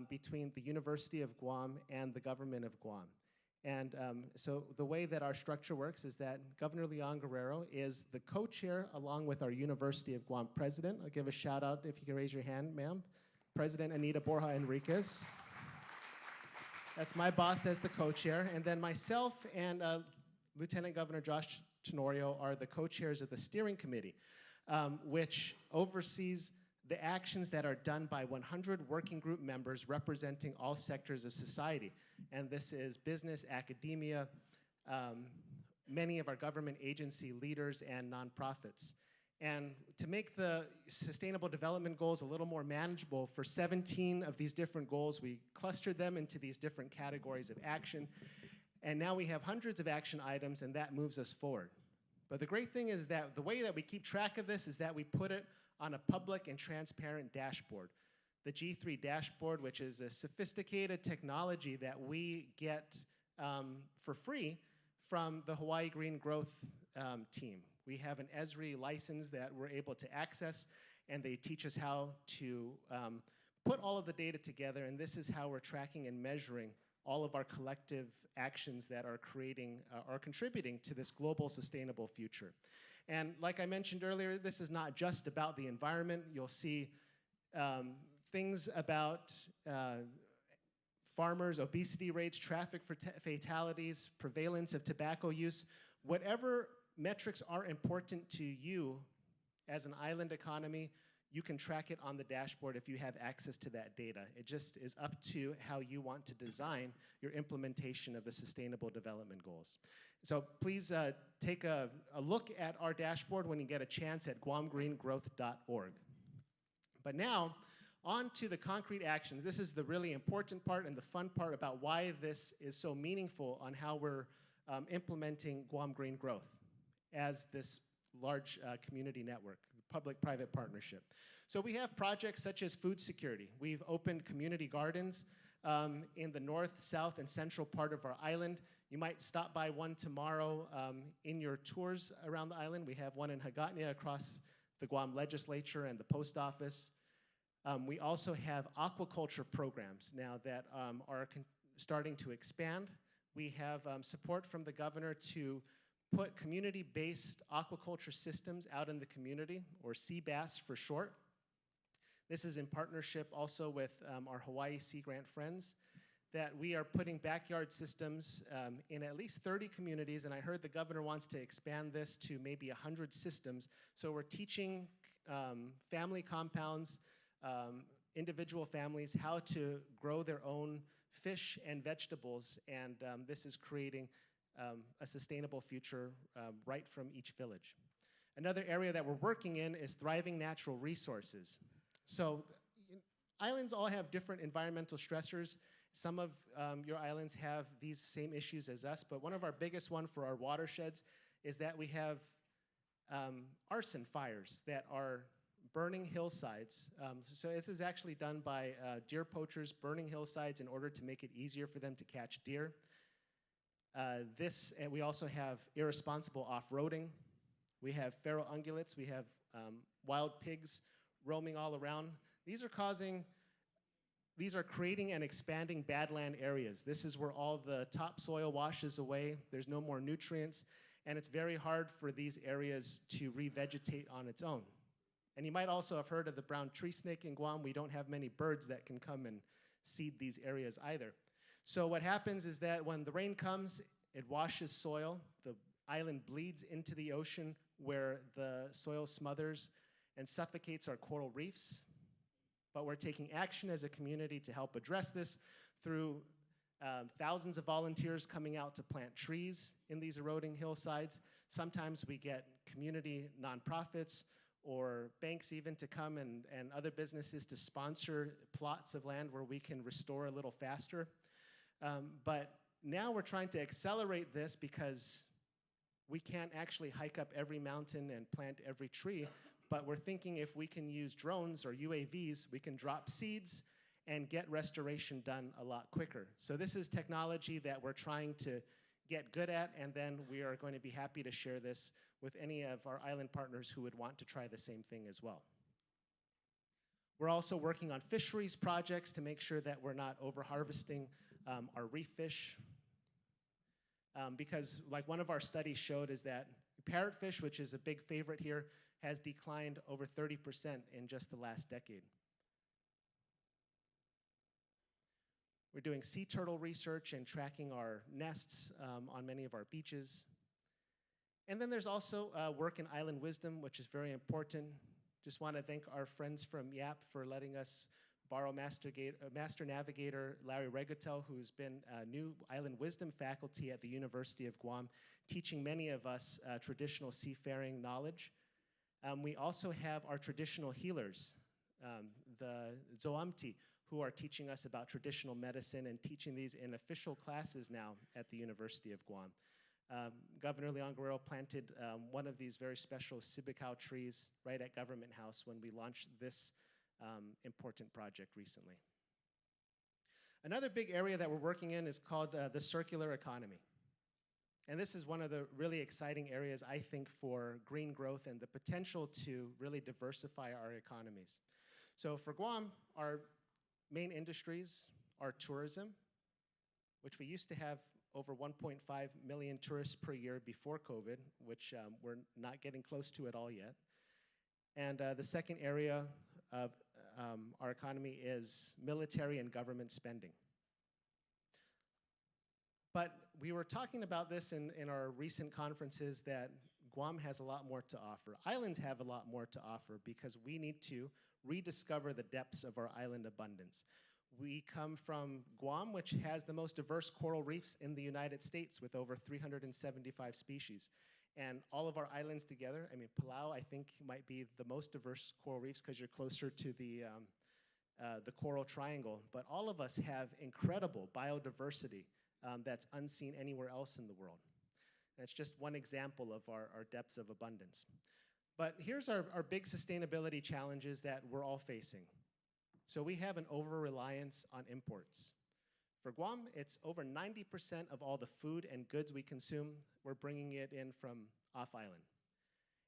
between the University of Guam and the government of Guam. And so the way that our structure works is that Governor Leon Guerrero is the co-chair along with our University of Guam president. I'll give a shout out if you can raise your hand, ma'am. President Anita Borja Enriquez. That's my boss as the co-chair. And then myself and Lieutenant Governor Josh Tenorio are the co-chairs of the steering committee, which oversees the actions that are done by 100 working group members representing all sectors of society. And this is business, academia, many of our government agency leaders and nonprofits. And to make the Sustainable Development Goals a little more manageable, for 17 of these different goals, we clustered them into these different categories of action. And now we have hundreds of action items, and that moves us forward. But the great thing is that the way that we keep track of this is that we put it on a public and transparent dashboard. The G3 dashboard, which is a sophisticated technology that we get for free from the Hawaii Green Growth team. We have an ESRI license that we're able to access, and they teach us how to put all of the data together, and this is how we're tracking and measuring all of our collective actions that are contributing to this global sustainable future. And like I mentioned earlier, this is not just about the environment. You'll see things about farmers, obesity rates, traffic fatalities, prevalence of tobacco use. Whatever metrics are important to you as an island economy, you can track it on the dashboard if you have access to that data. It just is up to how you want to design your implementation of the Sustainable Development Goals. So please take a look at our dashboard when you get a chance at guamgreengrowth.org. But now, on to the concrete actions. This is the really important part and the fun part about why this is so meaningful on how we're implementing Guam Green Growth as this large community network, public-private partnership. So we have projects such as food security. We've opened community gardens in the north, south, and central part of our island. You might stop by one tomorrow in your tours around the island. We have one in Hagatnia across the Guam legislature and the post office. We also have aquaculture programs now that are starting to expand. We have support from the governor to put community-based aquaculture systems out in the community, or CBAS for short. This is in partnership also with our Hawaii Sea Grant friends, that we are putting backyard systems in at least 30 communities, and I heard the governor wants to expand this to maybe 100 systems. So we're teaching family compounds, individual families, how to grow their own fish and vegetables, and this is creating a sustainable future right from each village. Another area that we're working in is thriving natural resources. So islands all have different environmental stressors. Some of your islands have these same issues as us, but one of our biggest one for our watersheds is that we have arson fires that are burning hillsides. So this is actually done by deer poachers burning hillsides in order to make it easier for them to catch deer. And we also have irresponsible off-roading. We have feral ungulates. We have wild pigs roaming all around. These are creating and expanding badland areas. This is where all the topsoil washes away. There's no more nutrients, and it's very hard for these areas to revegetate on its own. And you might also have heard of the brown tree snake in Guam. We don't have many birds that can come and seed these areas either. So what happens is that when the rain comes, it washes soil. The island bleeds into the ocean where the soil smothers and suffocates our coral reefs. But we're taking action as a community to help address this through thousands of volunteers coming out to plant trees in these eroding hillsides. Sometimes we get community nonprofits or banks even to come and other businesses to sponsor plots of land where we can restore a little faster. But now we're trying to accelerate this because we can't actually hike up every mountain and plant every tree, but we're thinking if we can use drones or UAVs, we can drop seeds and get restoration done a lot quicker. So this is technology that we're trying to get good at, and then we are going to be happy to share this with any of our island partners who would want to try the same thing as well. We're also working on fisheries projects to make sure that we're not over-harvesting our reef fish. Because like one of our studies showed is that parrotfish, which is a big favorite here, has declined over 30% in just the last decade. We're doing sea turtle research and tracking our nests on many of our beaches. And then there's also work in island wisdom, which is very important. Just want to thank our friends from Yap for letting us borrow Master Navigator Larry Regatel, who's been a new island wisdom faculty at the University of Guam, teaching many of us traditional seafaring knowledge. We also have our traditional healers, the Zoamti, who are teaching us about traditional medicine and teaching these in official classes now at the University of Guam. Governor Leon Guerrero planted one of these very special sibicao trees right at Government House when we launched this important project recently. Another big area that we're working in is called the circular economy. And this is one of the really exciting areas, I think, for green growth and the potential to really diversify our economies. So for Guam, our main industries are tourism, which we used to have over 1.5 million tourists per year before COVID, which we're not getting close to at all yet. And the second area of our economy is military and government spending. But we were talking about this in our recent conferences that Guam has a lot more to offer. Islands have a lot more to offer because we need to rediscover the depths of our island abundance. We come from Guam, which has the most diverse coral reefs in the United States with over 375 species. And all of our islands together, I mean, Palau, I think, might be the most diverse coral reefs because you're closer to the coral triangle. But all of us have incredible biodiversity that's unseen anywhere else in the world. That's just one example of our depths of abundance. But here's our big sustainability challenges that we're all facing. So we have an over-reliance on imports. For Guam, it's over 90% of all the food and goods we consume, we're bringing it in from off-island.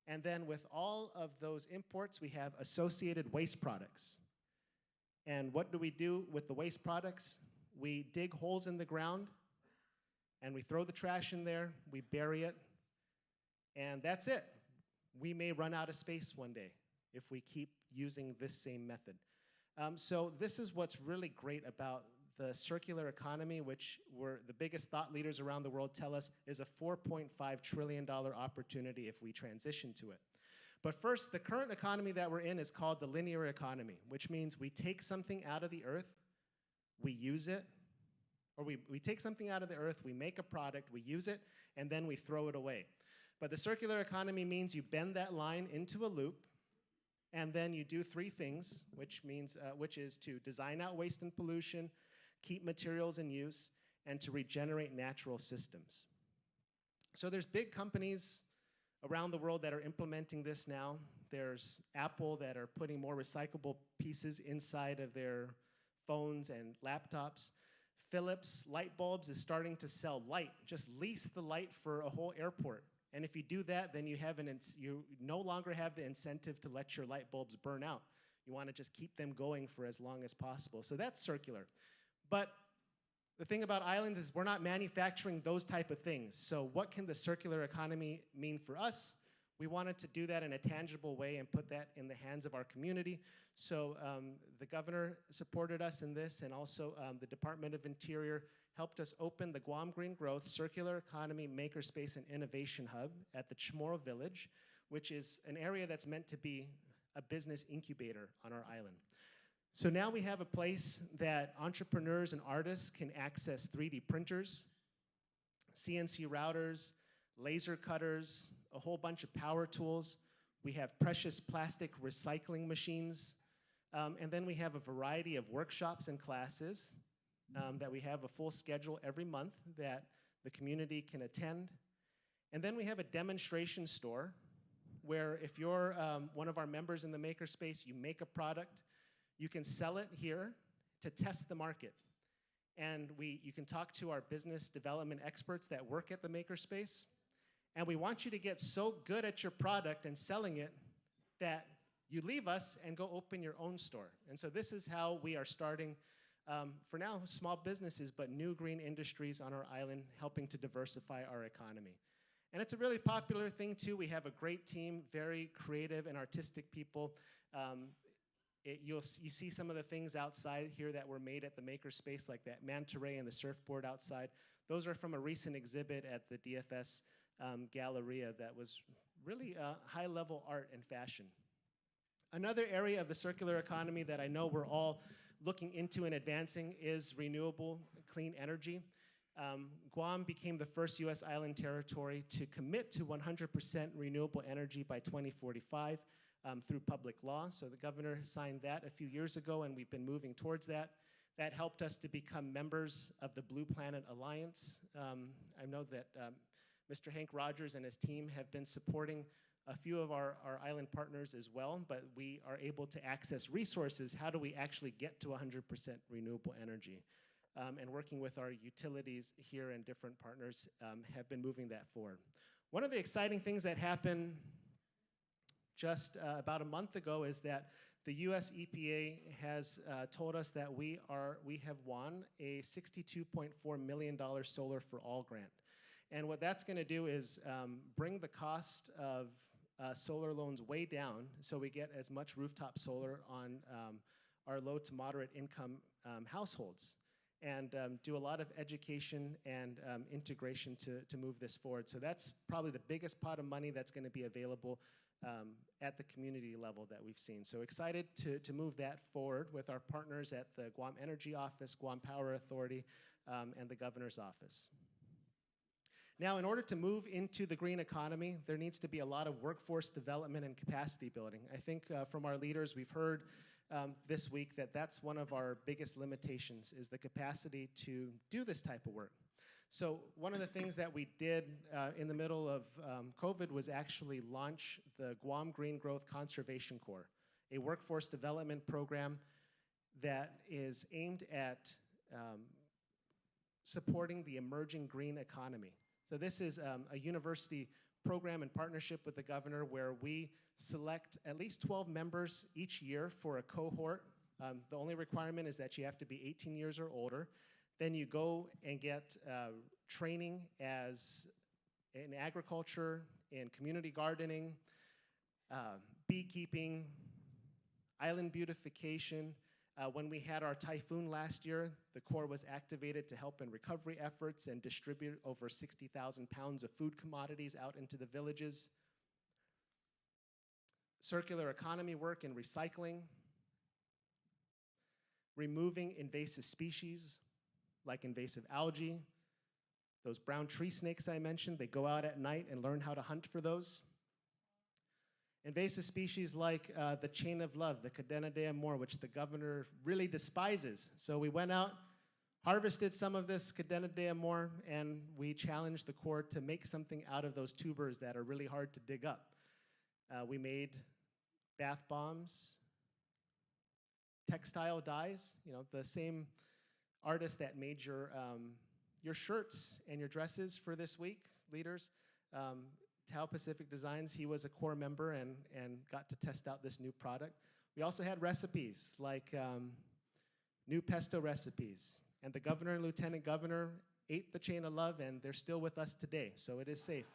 And then with all of those imports, we have associated waste products. And what do we do with the waste products? We dig holes in the ground, and we throw the trash in there, we bury it, and that's it. We may run out of space one day if we keep using this same method. So this is what's really great about the circular economy, which the biggest thought leaders around the world tell us is a $4.5 trillion opportunity if we transition to it. But first, the current economy that we're in is called the linear economy, which means we take something out of the earth, we use it, or we take something out of the earth, we make a product, we use it, and then we throw it away. But the circular economy means you bend that line into a loop, and then you do three things, which is to design out waste and pollution, keep materials in use, and to regenerate natural systems. So there's big companies around the world that are implementing this now. There's Apple that are putting more recyclable pieces inside of their phones and laptops. Philips light bulbs is starting to sell light. Just lease the light for a whole airport. And if you do that, then you no longer have the incentive to let your light bulbs burn out. You want to just keep them going for as long as possible. So that's circular. But the thing about islands is we're not manufacturing those type of things. So what can the circular economy mean for us? We wanted to do that in a tangible way and put that in the hands of our community. So the governor supported us in this, and also the Department of Interior helped us open the Guam Green Growth Circular Economy Makerspace and Innovation Hub at the Chamorro Village, which is an area that's meant to be a business incubator on our island. So now we have a place that entrepreneurs and artists can access 3D printers, CNC routers, laser cutters, a whole bunch of power tools. We have precious plastic recycling machines. And then we have a variety of workshops and classes that we have a full schedule every month that the community can attend. And then we have a demonstration store where if you're one of our members in the makerspace, you make a product, you can sell it here to test the market. And you can talk to our business development experts that work at the makerspace. And we want you to get so good at your product and selling it that you leave us and go open your own store. And so this is how we are starting, for now, small businesses, but new green industries on our island, helping to diversify our economy. And it's a really popular thing, too. We have a great team, very creative and artistic people. You see some of the things outside here that were made at the makerspace, like that manta ray and the surfboard outside. Those are from a recent exhibit at the DFS galleria that was really high-level art and fashion. Another area of the circular economy that I know we're all looking into and advancing is renewable clean energy. Guam became the first U.S. island territory to commit to 100% renewable energy by 2045 through public law. So the governor signed that a few years ago, and we've been moving towards that. That helped us to become members of the Blue Planet Alliance. I know that Mr. Hank Rogers and his team have been supporting a few of our island partners as well, but we are able to access resources. How do we actually get to 100% renewable energy? And working with our utilities here and different partners have been moving that forward. One of the exciting things that happened just about a month ago is that the US EPA has told us that we have won a $62.4 million Solar for All grant. And what that's going to do is bring the cost of solar loans way down, so we get as much rooftop solar on our low to moderate income households, and do a lot of education and integration to move this forward. So that's probably the biggest pot of money that's going to be available at the community level that we've seen. So excited to move that forward with our partners at the Guam Energy Office, Guam Power Authority, and the Governor's Office. Now, in order to move into the green economy, there needs to be a lot of workforce development and capacity building. I think from our leaders, we've heard this week that that's one of our biggest limitations, is the capacity to do this type of work. So one of the things that we did in the middle of COVID was actually launch the Guam Green Growth Conservation Corps, a workforce development program that is aimed at supporting the emerging green economy. So this is a university program in partnership with the governor where we select at least 12 members each year for a cohort. The only requirement is that you have to be 18 years or older. Then you go and get training as in agriculture, in community gardening, beekeeping, island beautification. When we had our typhoon last year, the Corps was activated to help in recovery efforts and distribute over 60,000 pounds of food commodities out into the villages. Circular economy work in recycling, removing invasive species like invasive algae. Those brown tree snakes I mentioned, they go out at night and learn how to hunt for those. Invasive species like the chain of love, the Cadena de Amor, which the governor really despises. So we went out, harvested some of this Cadena de Amor, and we challenged the Corps to make something out of those tubers that are really hard to dig up. We made bath bombs, textile dyes, the same artist that made your shirts and your dresses for this week, leaders. Tao Pacific Designs, he was a Corps member and got to test out this new product. We also had recipes like new pesto recipes. And the governor and lieutenant governor ate the chain of love, and they're still with us today, so it is safe.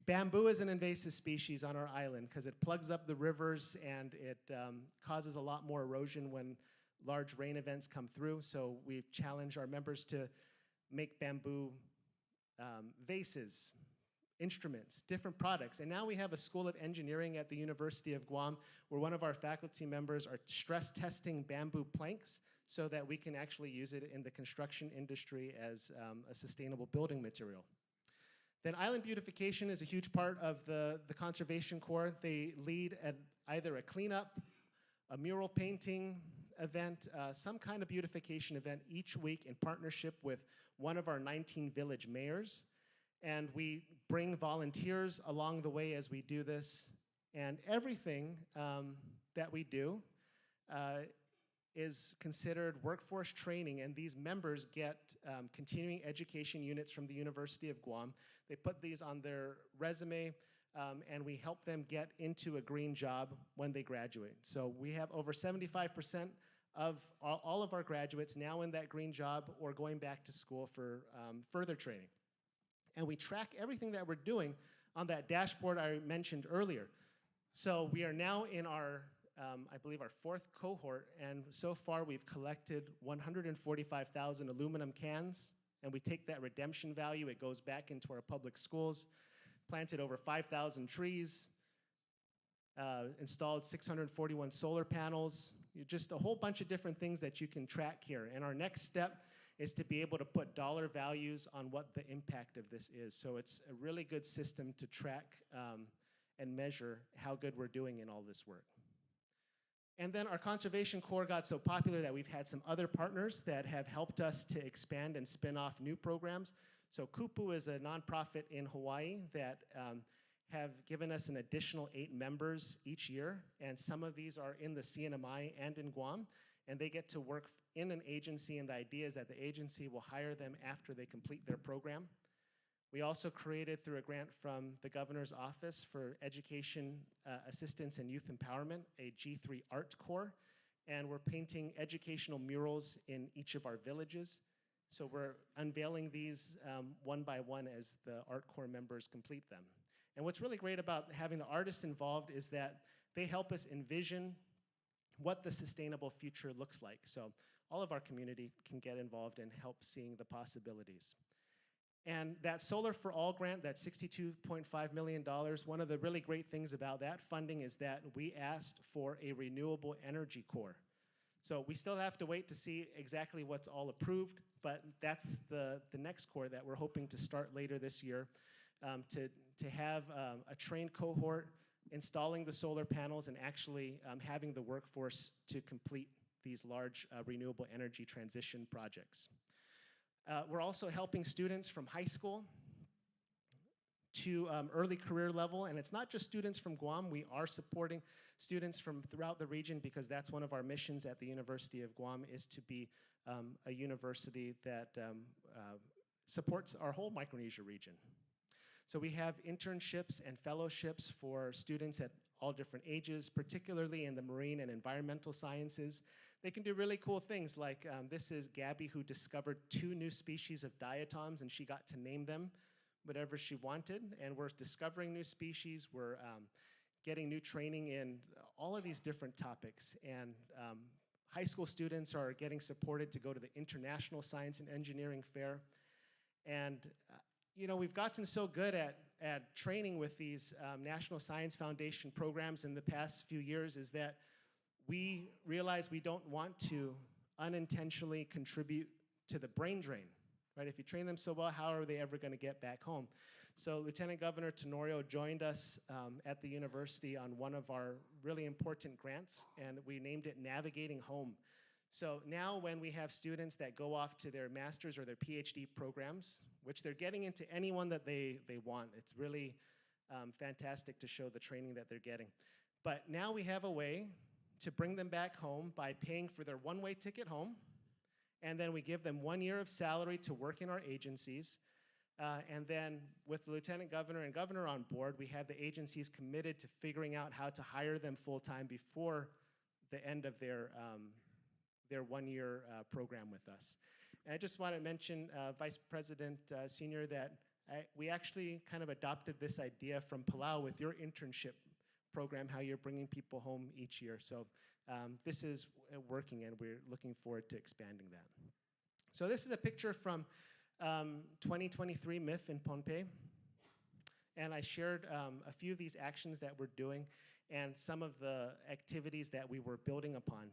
Bamboo is an invasive species on our island because it plugs up the rivers and it causes a lot more erosion when large rain events come through. So we've challenged our members to make bamboo vases, instruments, different products. And now we have a School of Engineering at the University of Guam where one of our faculty members are stress testing bamboo planks so that we can actually use it in the construction industry as a sustainable building material. Then island beautification is a huge part of the Conservation Corps. They lead at either a cleanup, a mural painting event, some kind of beautification event each week in partnership with one of our 19 village mayors. And we bring volunteers along the way as we do this. And everything that we do is considered workforce training, and these members get continuing education units from the University of Guam. They put these on their resume, and we help them get into a green job when they graduate. So we have over 75% of all of our graduates now in that green job or going back to school for further training. And we track everything that we're doing on that dashboard I mentioned earlier. So we are now in our, I believe, our 4th cohort, and so far we've collected 145,000 aluminum cans and we take that redemption value, it goes back into our public schools, planted over 5,000 trees, installed 641 solar panels, just a whole bunch of different things that you can track here. And our next step is to be able to put dollar values on what the impact of this is. So it's a really good system to track and measure how good we're doing in all this work. And then our Conservation Corps got so popular that we've had some other partners that have helped us to expand and spin off new programs. So Kupu is a nonprofit in Hawaii that have given us an additional 8 members each year, and some of these are in the CNMI and in Guam, and they get to work in an agency, and the idea is that the agency will hire them after they complete their program. We also created, through a grant from the Governor's Office for Education Assistance and Youth Empowerment, a G3 Art Corps, and we're painting educational murals in each of our villages. So we're unveiling these one by one as the Art Corps members complete them. And what's really great about having the artists involved is that they help us envision what the sustainable future looks like. So all of our community can get involved and help seeing the possibilities. And that Solar for All grant, that $62.5 million, one of the really great things about that funding is that we asked for a renewable energy core. So we still have to wait to see exactly what's all approved, but that's the next core that we're hoping to start later this year, to have a trained cohort installing the solar panels and actually having the workforce to complete these large renewable energy transition projects. We're also helping students from high school to early career level, and it's not just students from Guam. We are supporting students from throughout the region because that's one of our missions at the University of Guam, is to be a university that supports our whole Micronesia region. So we have internships and fellowships for students at all different ages, particularly in the marine and environmental sciences. They can do really cool things, like this is Gabby, who discovered 2 new species of diatoms, and she got to name them whatever she wanted. And we're discovering new species. We're getting new training in all of these different topics. And high school students are getting supported to go to the International Science and Engineering Fair. And you know, we've gotten so good at training with these National Science Foundation programs in the past few years is that we realize we don't want to unintentionally contribute to the brain drain, right? If you train them so well, how are they ever going to get back home? So Lieutenant Governor Tenorio joined us at the university on one of our really important grants, and we named it Navigating Home. So now when we have students that go off to their master's or their PhD programs, which they're getting into any one that they want, it's really fantastic to show the training that they're getting. But now we have a way to bring them back home by paying for their one-way ticket home, and then we give them 1 year of salary to work in our agencies. And then with the Lieutenant Governor and Governor on board, we have the agencies committed to figuring out how to hire them full-time before the end of their 1 year program with us. And I just want to mention, Vice President Senior, that we actually kind of adopted this idea from Palau with your internship program, how you're bringing people home each year. So this is working, and we're looking forward to expanding that. So this is a picture from 2023 MIF in Pohnpei. And I shared a few of these actions that we're doing and some of the activities that we were building upon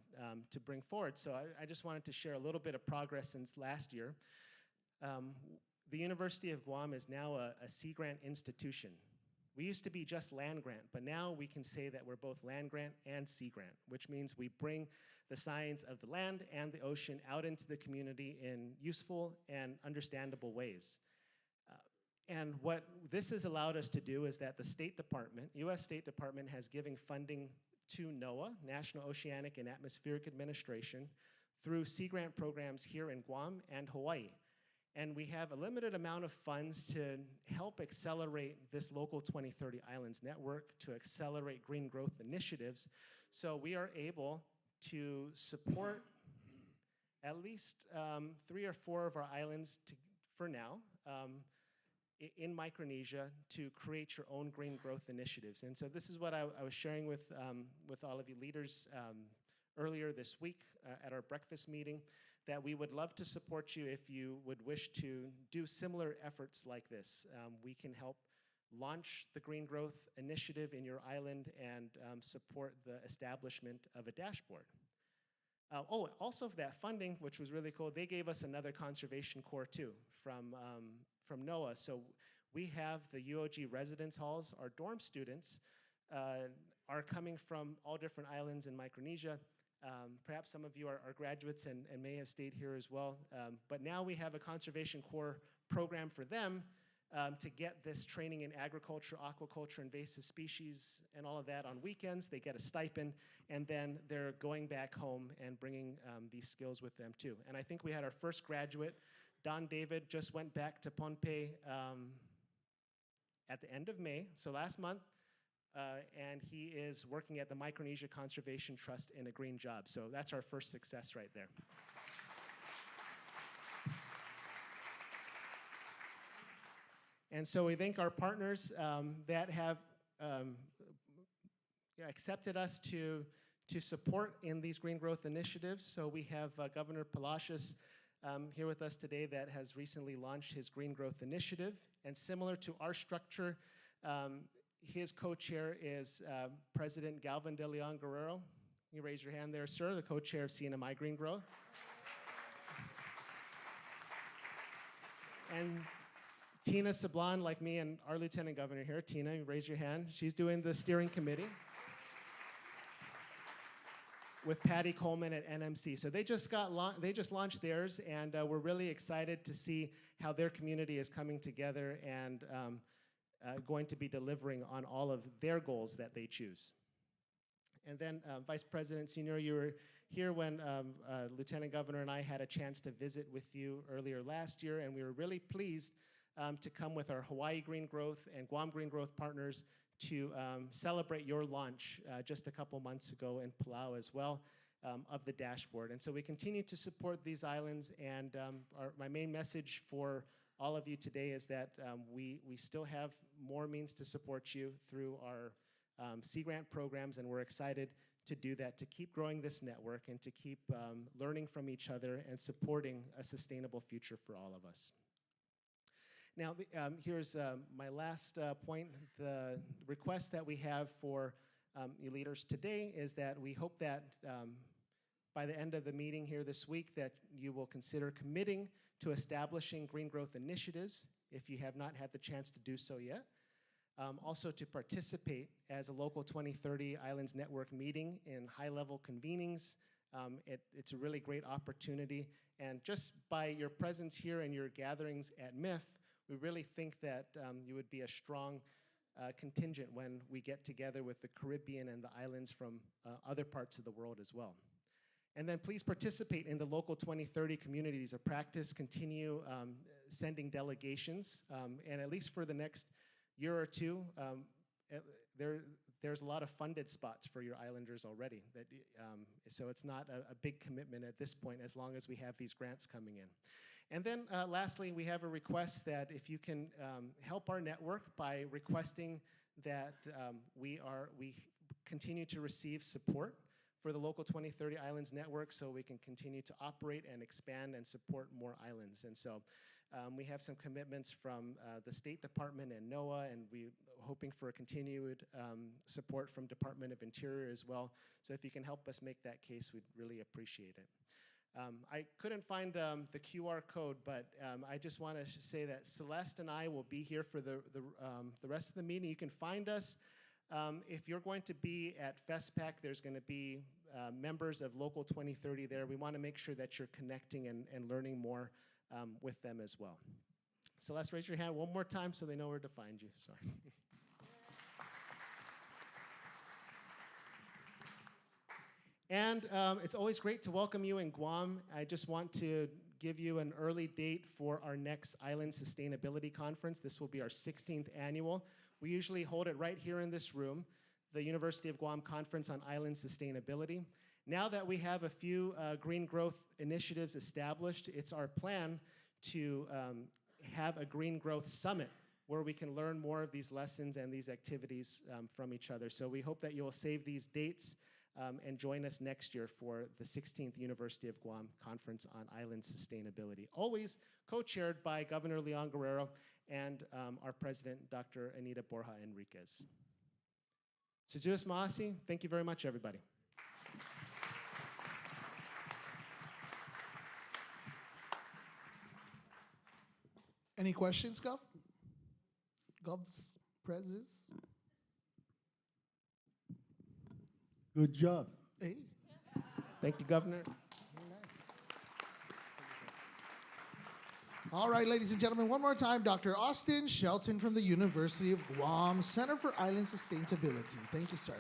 to bring forward. So I just wanted to share a little bit of progress since last year. The University of Guam is now a Sea Grant institution. We used to be just land grant, but now we can say that we're both land grant and sea grant, which means we bring the science of the land and the ocean out into the community in useful and understandable ways. And what this has allowed us to do is that the State Department, US State Department, has given funding to NOAA, National Oceanic and Atmospheric Administration, through sea grant programs here in Guam and Hawaii. And we have a limited amount of funds to help accelerate this local 2030 Islands network, to accelerate green growth initiatives. So we are able to support at least 3 or 4 of our islands for now in Micronesia to create your own green growth initiatives. And so this is what I was sharing with all of you leaders earlier this week at our breakfast meeting, that we would love to support you if you would wish to do similar efforts like this. We can help launch the Green Growth Initiative in your island and support the establishment of a dashboard. Also for that funding, which was really cool, they gave us another conservation core too from NOAA. So we have the UOG residence halls. Our dorm students are coming from all different islands in Micronesia. Perhaps some of you are graduates and may have stayed here as well. But now we have a conservation core program for them to get this training in agriculture, aquaculture, invasive species, and all of that on weekends. They get a stipend, and then they're going back home and bringing these skills with them too. And I think we had our first graduate, Don David, just went back to Pohnpei at the end of May, so last month, and he is working at the Micronesia Conservation Trust in a green job. So that's our first success right there. And so we thank our partners that have accepted us to support in these green growth initiatives. So we have Governor Palacios here with us today that has recently launched his Green Growth Initiative. And similar to our structure, his co-chair is President Galvin De Leon Guerrero. You raise your hand there, sir, the co-chair of CNMI Green Growth. And Tina Sablan, like me, and our Lieutenant Governor here, Tina, you raise your hand. She's doing the steering committee with Patty Coleman at NMC. So they just launched theirs, and we're really excited to see how their community is coming together and going to be delivering on all of their goals that they choose. And then Vice President Senior, you were here when Lieutenant Governor and I had a chance to visit with you earlier last year, and we were really pleased to come with our Hawaii Green Growth and Guam Green Growth partners to celebrate your launch just a couple months ago in Palau as well of the dashboard. And so we continue to support these islands, and my main message for all of you today is that we still have more means to support you through our Sea Grant programs, and we're excited to do that, to keep growing this network and to keep learning from each other and supporting a sustainable future for all of us. Now, here's my last point. The request that we have for you leaders today is that we hope that by the end of the meeting here this week that you will consider committing to establishing green growth initiatives if you have not had the chance to do so yet. Also to participate as a local 2030 Islands Network meeting in high-level convenings. It's a really great opportunity, and just by your presence here and your gatherings at MIF, we really think that you would be a strong contingent when we get together with the Caribbean and the islands from other parts of the world as well. And then please participate in the local 2030 communities of practice, continue sending delegations, and at least for the next year or two, there's a lot of funded spots for your islanders already. So it's not a big commitment at this point as long as we have these grants coming in. And then lastly, we have a request that if you can help our network by requesting that we continue to receive support for the local 2030 Islands Network so we can continue to operate and expand and support more islands. And so we have some commitments from the State Department and NOAA, and we're hoping for a continued support from Department of Interior as well. So if you can help us make that case, we'd really appreciate it. I couldn't find the QR code, but I just want to say that Celeste and I will be here for the rest of the meeting. You can find us. If you're going to be at FestPac, there's going to be members of Local 2030 there. We want to make sure that you're connecting and learning more with them as well. Celeste, raise your hand one more time so they know where to find you. Sorry. And it's always great to welcome you in Guam. I just want to give you an early date for our next Island Sustainability Conference. This will be our 16th annual. We usually hold it right here in this room, the University of Guam Conference on Island Sustainability. Now that we have a few green growth initiatives established, it's our plan to have a green growth summit where we can learn more of these lessons and these activities from each other. So we hope that you will save these dates and join us next year for the 16th University of Guam Conference on Island Sustainability, always co-chaired by Governor Leon Guerrero and our president, Dr. Anita Borja Enriquez. Sajuis Maasi, thank you very much, everybody. Any questions, Gov? Govs, Prezes? Good job. Hey. Thank you, Governor. All right, ladies and gentlemen, one more time, Dr. Austin Shelton from the University of Guam, Center for Island Sustainability. Thank you, sir.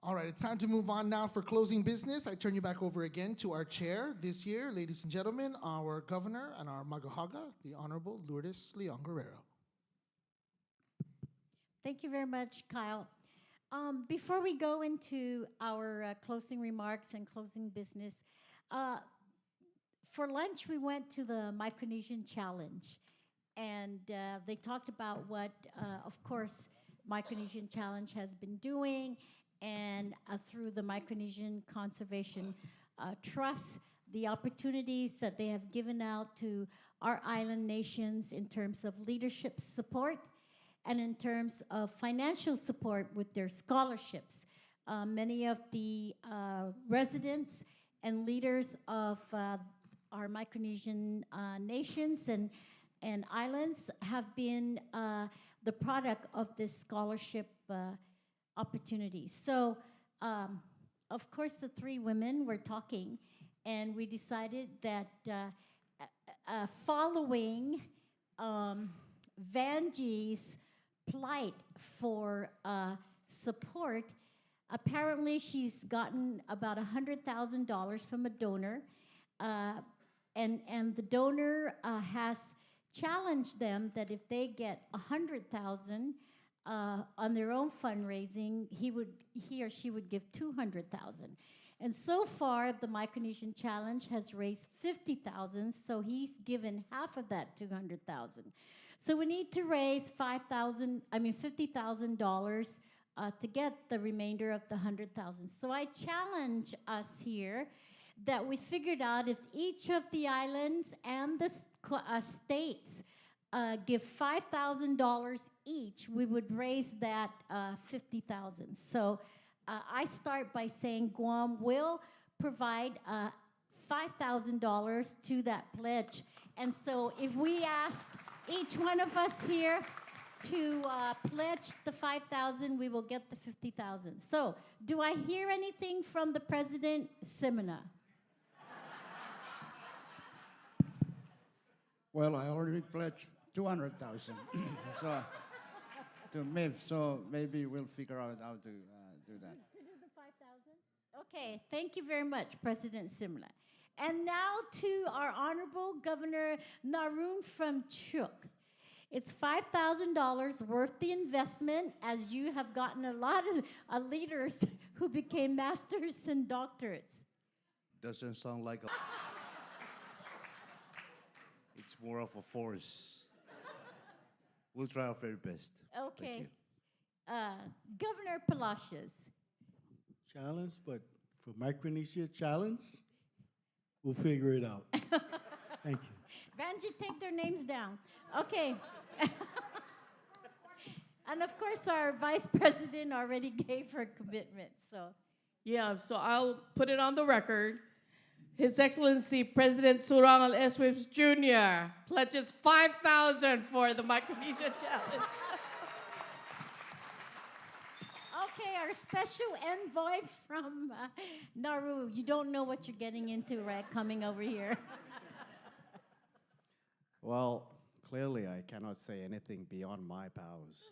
All right, it's time to move on now for closing business. I turn you back over again to our chair this year, ladies and gentlemen, our governor and our Magahaga, the Honorable Lourdes Leon Guerrero. Thank you very much, Kyle. Before we go into our closing remarks and closing business, for lunch we went to the Micronesian Challenge, and they talked about what, of course, Micronesian Challenge has been doing, and through the Micronesian Conservation Trust, the opportunities that they have given out to our island nations in terms of leadership support and in terms of financial support with their scholarships. Many of the residents and leaders of our Micronesian nations and islands have been the product of this scholarship opportunity. So, of course, the three women were talking, and we decided that following Vanjie's plight for support, apparently she's gotten about $100,000 from a donor, and the donor has challenged them that if they get $100,000 on their own fundraising, he or she would give $200,000. And so far, the Micronesian Challenge has raised $50,000, so he's given half of that $200,000. So we need to raise $50,000 to get the remainder of the $100,000. So I challenge us here that we figured out if each of the islands and the states give $5,000 each, we would raise that $50,000. So I start by saying Guam will provide $5,000 to that pledge. And so if we ask each one of us here to pledge the $5,000, we will get the $50,000. So do I hear anything from the President Simina? Well, I already pledged 200,000 so to MIF, so maybe we'll figure out how to do that. To do the 5,000? Okay, thank you very much, President Simla. And now to our Honorable Governor Nauru from Chuuk. It's $5,000 worth the investment, as you have gotten a lot of leaders who became masters and doctorates. Doesn't sound like a... It's more of a force. We'll try our very best. Okay. Governor Palacios. Challenge, but for Micronesia Challenge, we'll figure it out. Thank you. Vanjie, take their names down. Okay. And of course, our Vice President already gave her commitment, so. Yeah, so I'll put it on the record. His Excellency President Surangal S. Whips Jr. pledges $5,000 for the Micronesia Challenge. Okay, our special envoy from Nauru. You don't know what you're getting into, right, coming over here. Well, clearly I cannot say anything beyond my powers.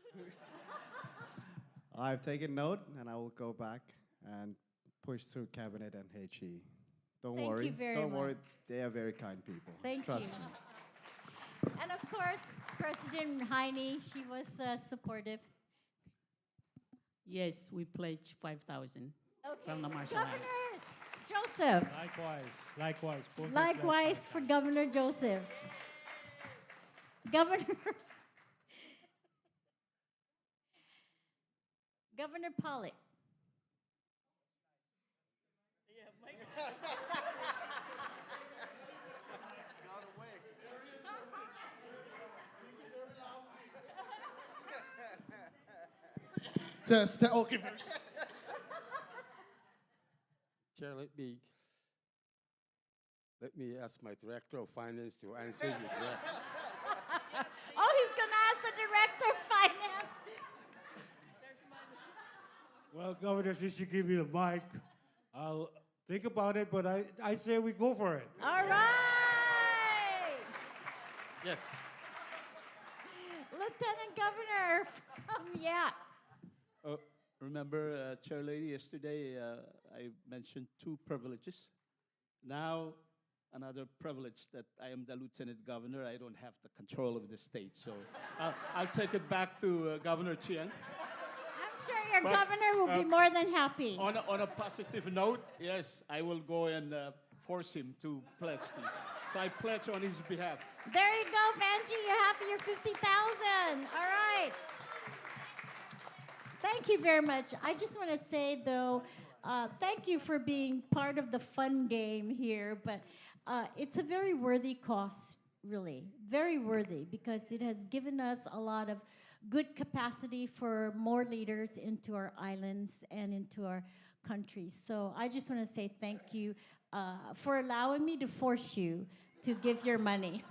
I've taken note, and I will go back and push through Cabinet and HE. Don't Thank worry. you very Don't worry. much. They are very kind people. Thank Trust you. me. And of course, President Heine, she was supportive. Yes, we pledge 5,000 from the Marshall Governor Islands. Joseph. Likewise. Likewise for Governor Joseph. Governor Pollock. Just okay. Chair, let me ask my director of finance to answer you. Oh, he's going to ask the director of finance. Well, Governor, since you give me the mic, I'll think about it, but I say we go for it. All right. Yes. Lieutenant Governor from Yap. Remember, Chair Lady, yesterday I mentioned 2 privileges. Now, another privilege that I am the Lieutenant Governor. I don't have the control of the state. So I'll take it back to Governor Chien. I'm sure your governor will be more than happy. On a positive note, yes, I will go and force him to pledge this. So I pledge on his behalf. There you go, Vanjie. You have your 50,000. All right. Thank you very much. I just want to say, though, thank you for being part of the fun game here. But it's a very worthy cost, really. Very worthy, because it has given us a lot of good capacity for more leaders into our islands and into our countries. So I just want to say thank you for allowing me to force you to give your money.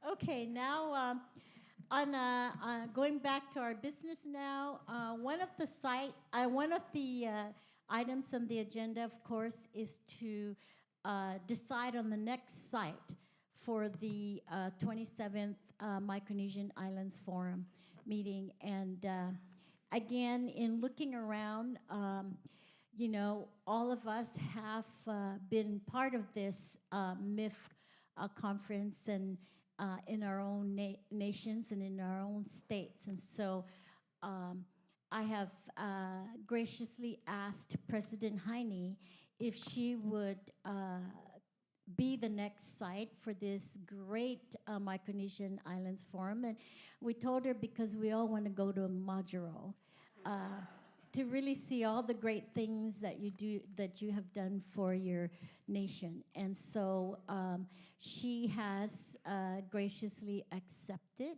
Okay, now going back to our business now, one of the items on the agenda, of course, is to decide on the next site for the 27th Micronesian Islands Forum meeting. And again, in looking around, you know, all of us have been part of this MIF conference and in our own nations and in our own states. And so I have graciously asked President Heine if she would be the next site for this great Micronesian Islands Forum. And we told her because we all want to go to Majuro to really see all the great things that you have done for your nation. And so she has graciously accepted,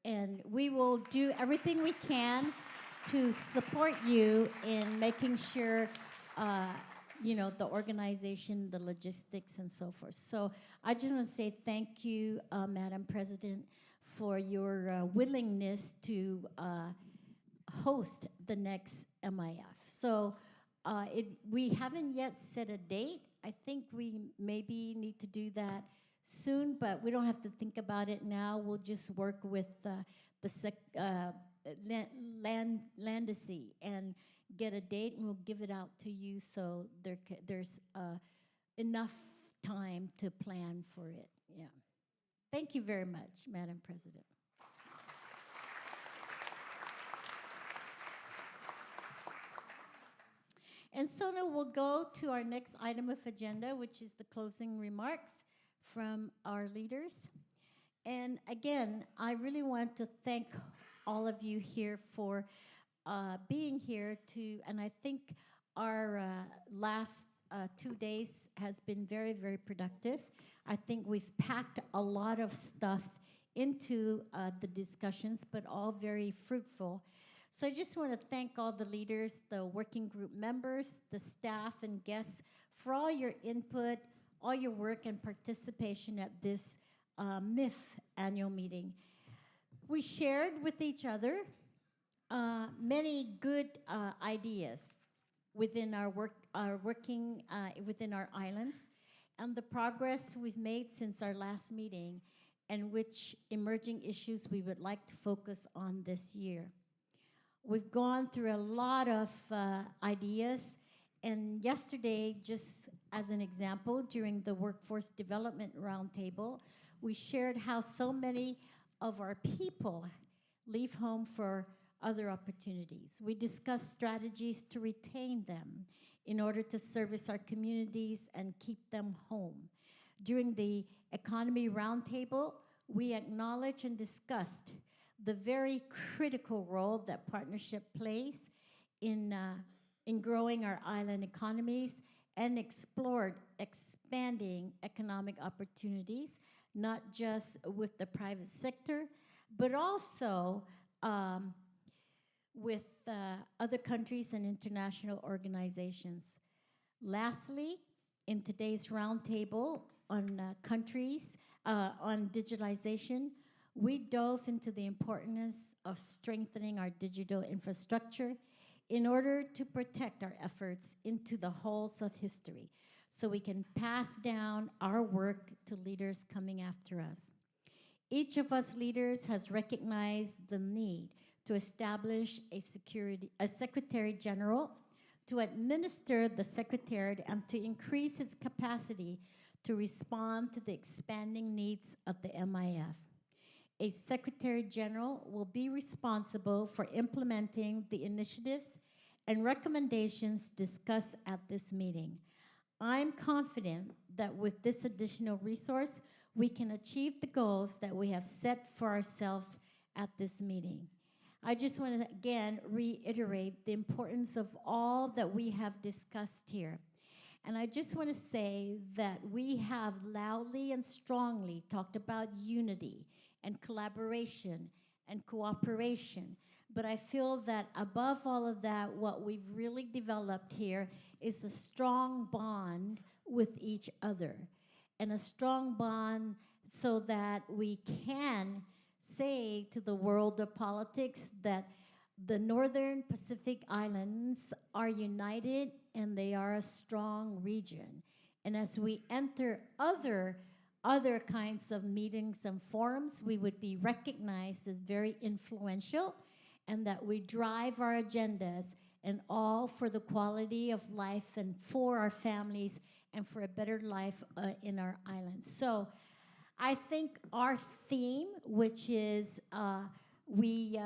and we will do everything we can to support you in making sure you know, the organization, the logistics, and so forth. So I just want to say thank you, Madam President, for your willingness to host the next MIF. So we haven't yet set a date. I think we maybe need to do that soon, but we don't have to think about it now. We'll just work with the Landesy and get a date, and we'll give it out to you so there's enough time to plan for it. Yeah. Thank you very much, Madam President. And so now we'll go to our next item of agenda, which is the closing remarks from our leaders. And again, I really want to thank all of you here for being here and I think our last 2 days has been very, very productive. I think we've packed a lot of stuff into the discussions, but all very fruitful. So I just want to thank all the leaders, the working group members, the staff and guests for all your input, all your work and participation at this MIF annual meeting. We shared with each other many good ideas within our working within our islands, and the progress we've made since our last meeting, and which emerging issues we would like to focus on this year. We've gone through a lot of ideas, and yesterday, just as an example, during the Workforce Development Roundtable, we shared how so many of our people leave home for other opportunities. We discussed strategies to retain them in order to service our communities and keep them home. During the Economy Roundtable, we acknowledged and discussed the very critical role that partnership plays in in growing our island economies and explored expanding economic opportunities, not just with the private sector, but also with other countries and international organizations. Lastly, in today's roundtable on countries, on digitalization, we dove into the importance of strengthening our digital infrastructure in order to protect our efforts into the halls of history so we can pass down our work to leaders coming after us. Each of us leaders has recognized the need to establish a Secretary General to administer the Secretariat and to increase its capacity to respond to the expanding needs of the MIF. A Secretary General will be responsible for implementing the initiatives and recommendations discussed at this meeting. I'm confident that with this additional resource, we can achieve the goals that we have set for ourselves at this meeting. I just want to again reiterate the importance of all that we have discussed here. And I just want to say that we have loudly and strongly talked about unity and collaboration and cooperation. But I feel that above all of that, what we've really developed here is a strong bond with each other. And a strong bond so that we can say to the world of politics that the Northern Pacific Islands are united and they are a strong region. And as we enter other kinds of meetings and forums, we would be recognized as very influential and that we drive our agendas and all for the quality of life and for our families and for a better life in our islands. So I think our theme, which is we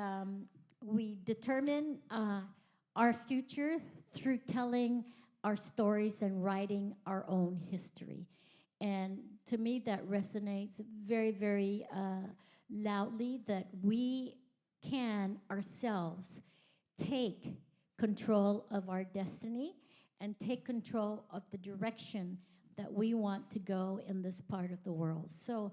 determine our future through telling our stories and writing our own history. And to me, that resonates very, very loudly that we can ourselves take control of our destiny and take control of the direction that we want to go in this part of the world. So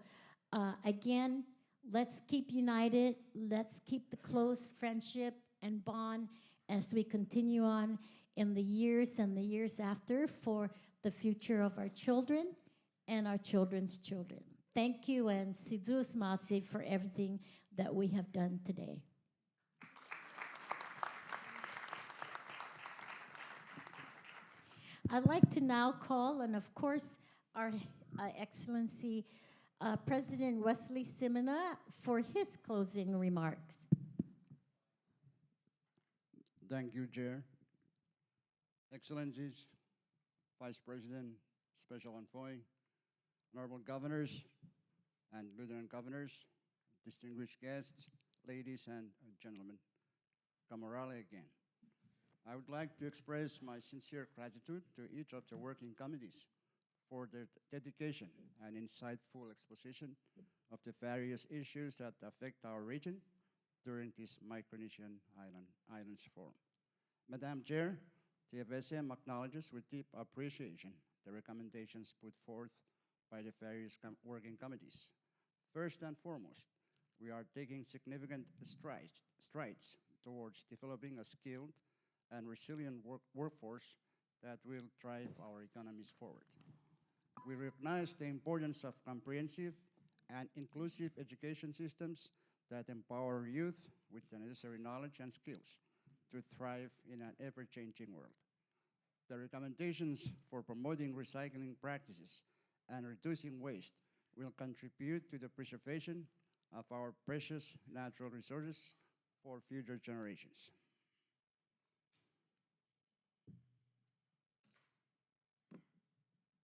again, let's keep united. Let's keep the close friendship and bond as we continue on in the years and the years after for the future of our children and our children's children. Thank you, and Sidzus Masi for everything that we have done today. I'd like to now call, and of course, our Excellency President Wesley Simina for his closing remarks. Thank you, Chair. Excellencies, Vice President, Special Envoy, Honorable Governors and Lieutenant Governors, distinguished guests, ladies and gentlemen, Kamarale again. I would like to express my sincere gratitude to each of the working committees for their dedication and insightful exposition of the various issues that affect our region during this Micronesian Islands Forum. Madam Chair, the FSM acknowledges with deep appreciation the recommendations put forth by the various working committees. First and foremost, we are taking significant strides towards developing a skilled and resilient workforce that will drive our economies forward. We recognize the importance of comprehensive and inclusive education systems that empower youth with the necessary knowledge and skills to thrive in an ever-changing world. The recommendations for promoting recycling practices and reducing waste will contribute to the preservation of our precious natural resources for future generations.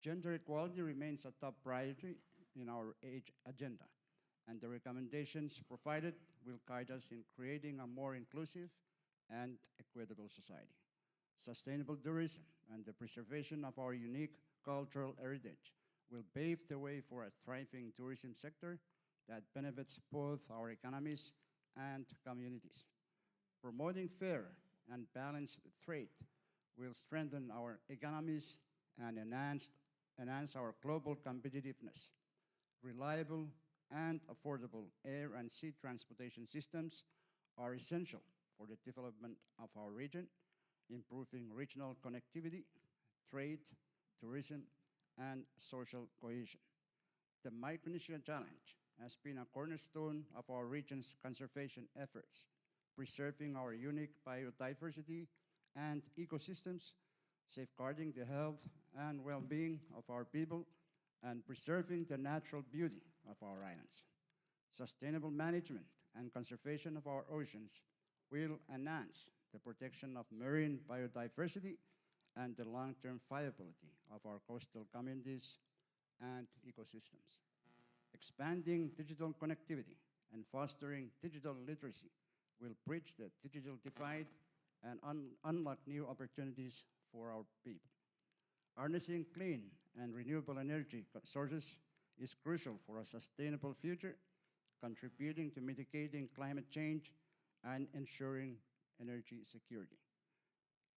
Gender equality remains a top priority in our age agenda, and the recommendations provided will guide us in creating a more inclusive and equitable society. Sustainable tourism and the preservation of our unique cultural heritage will pave the way for a thriving tourism sector that benefits both our economies and communities. Promoting fair and balanced trade will strengthen our economies and enhance our global competitiveness. Reliable and affordable air and sea transportation systems are essential for the development of our region, improving regional connectivity, trade, tourism, and social cohesion. The Micronesian Challenge has been a cornerstone of our region's conservation efforts, preserving our unique biodiversity and ecosystems, safeguarding the health and well-being of our people, and preserving the natural beauty of our islands. Sustainable management and conservation of our oceans will enhance the protection of marine biodiversity and the long-term viability of our coastal communities and ecosystems. Expanding digital connectivity and fostering digital literacy will bridge the digital divide and unlock new opportunities for our people. Harnessing clean and renewable energy sources is crucial for a sustainable future, contributing to mitigating climate change and ensuring energy security.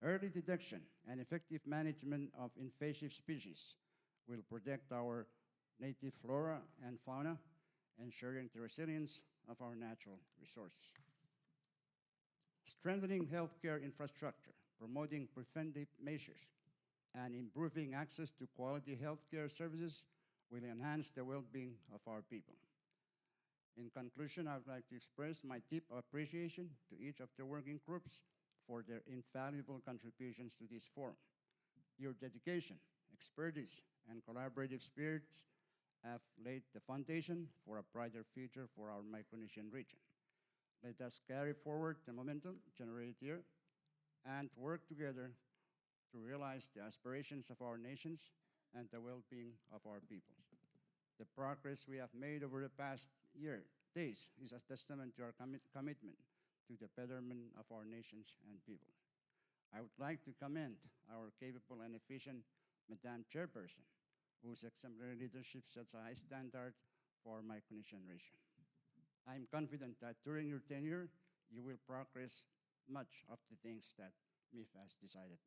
Early detection and effective management of invasive species will protect our native flora and fauna, ensuring the resilience of our natural resources. Strengthening healthcare infrastructure, promoting preventive measures, and improving access to quality healthcare services will enhance the well-being of our people. In conclusion, I would like to express my deep appreciation to each of the working groups for their invaluable contributions to this forum. Your dedication, expertise, and collaborative spirits have laid the foundation for a brighter future for our Micronesian region. Let us carry forward the momentum generated here and work together to realize the aspirations of our nations and the well-being of our peoples. The progress we have made over the past days is a testament to our commitment to the betterment of our nations and people. I would like to commend our capable and efficient Madam Chairperson, whose exemplary leadership sets a high standard for our Micronesian region. I am confident that during your tenure, you will progress much of the things that MIF has decided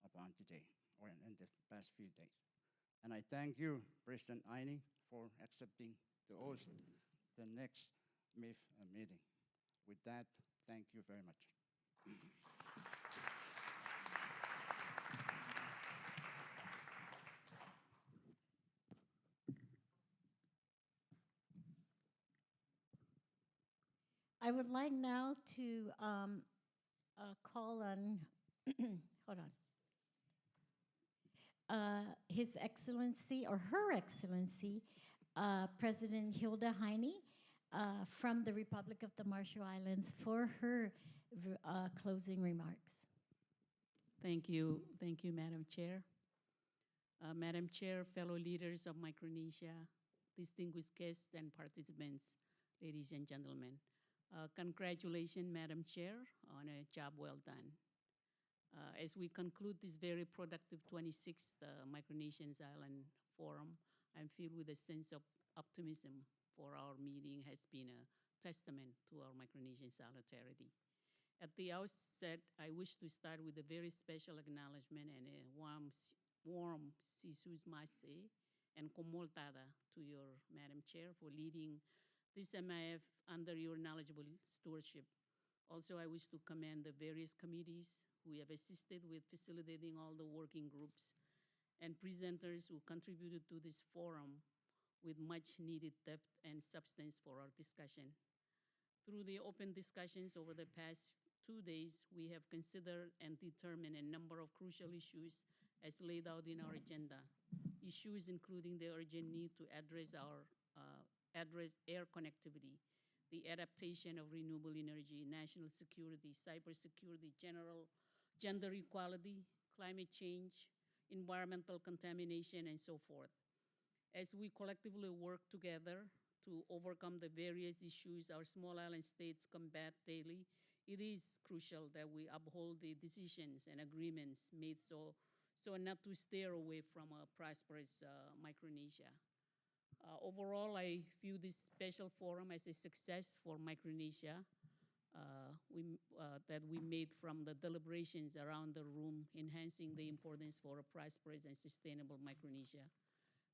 upon today or in the past few days. And I thank you, President Aini, for accepting to host the next MIF meeting. With that, thank you very much. I would like now to call on, hold on, His Excellency or Her Excellency, President Hilda Heine from the Republic of the Marshall Islands for her closing remarks. Thank you, Madam Chair. Madam Chair, fellow leaders of Micronesia, distinguished guests and participants, ladies and gentlemen. Congratulations, Madam Chair, on a job well done. As we conclude this very productive 26th Micronesian Islands Forum, I'm filled with a sense of optimism for our meeting has been a testament to our Micronesian solidarity. At the outset, I wish to start with a very special acknowledgement and a warm sisus mase and komoltada to your Madam Chair for leading this MIF under your knowledgeable stewardship. Also, I wish to commend the various committees who have assisted with facilitating all the working groups and presenters who contributed to this forum with much needed depth and substance for our discussion. Through the open discussions over the past 2 days, we have considered and determined a number of crucial issues as laid out in our agenda. Issues including the urgent need to address air connectivity, the adaptation of renewable energy, national security, cybersecurity, general gender equality, climate change, environmental contamination, and so forth. As we collectively work together to overcome the various issues our small island states combat daily, it is crucial that we uphold the decisions and agreements made so not to steer away from a prosperous Micronesia. Overall, I view this special forum as a success for Micronesia. that we made from the deliberations around the room, enhancing the importance for a prosperous and sustainable Micronesia.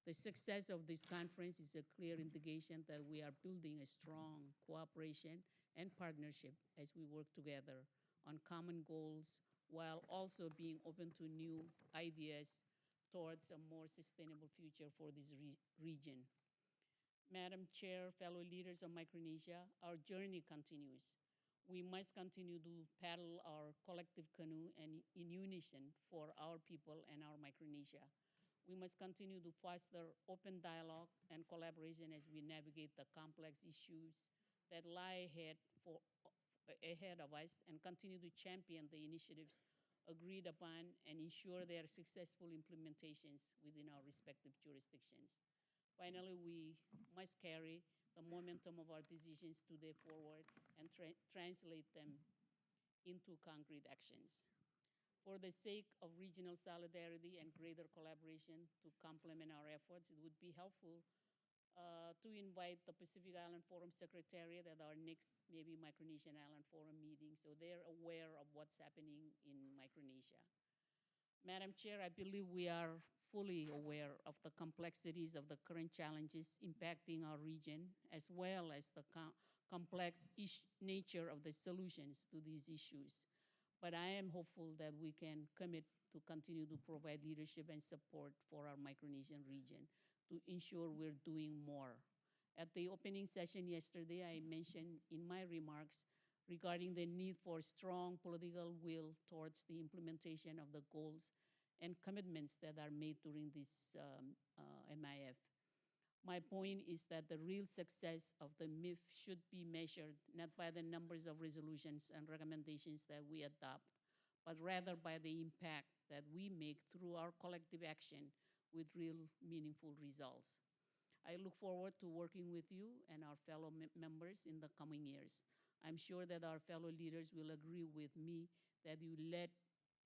The success of this conference is a clear indication that we are building a strong cooperation and partnership as we work together on common goals while also being open to new ideas towards a more sustainable future for this region. Madam Chair, fellow leaders of Micronesia, our journey continues. We must continue to paddle our collective canoe and in unison for our people and our Micronesia. We must continue to foster open dialogue and collaboration as we navigate the complex issues that lie ahead of us and continue to champion the initiatives agreed upon and ensure their successful implementations within our respective jurisdictions. Finally, we must carry the momentum of our decisions today forward and translate them into concrete actions. For the sake of regional solidarity and greater collaboration to complement our efforts, it would be helpful to invite the Pacific Island Forum Secretariat at our next maybe Micronesian Island Forum meeting so they're aware of what's happening in Micronesia. Madam Chair, I believe we are fully aware of the complexities of the current challenges impacting our region, as well as the complex nature of the solutions to these issues. But I am hopeful that we can commit to continue to provide leadership and support for our Micronesian region to ensure we're doing more. At the opening session yesterday, I mentioned in my remarks regarding the need for strong political will towards the implementation of the goals and commitments that are made during this MIF. My point is that the real success of the MIF should be measured not by the numbers of resolutions and recommendations that we adopt, but rather by the impact that we make through our collective action with real meaningful results. I look forward to working with you and our fellow members in the coming years. I'm sure that our fellow leaders will agree with me that you led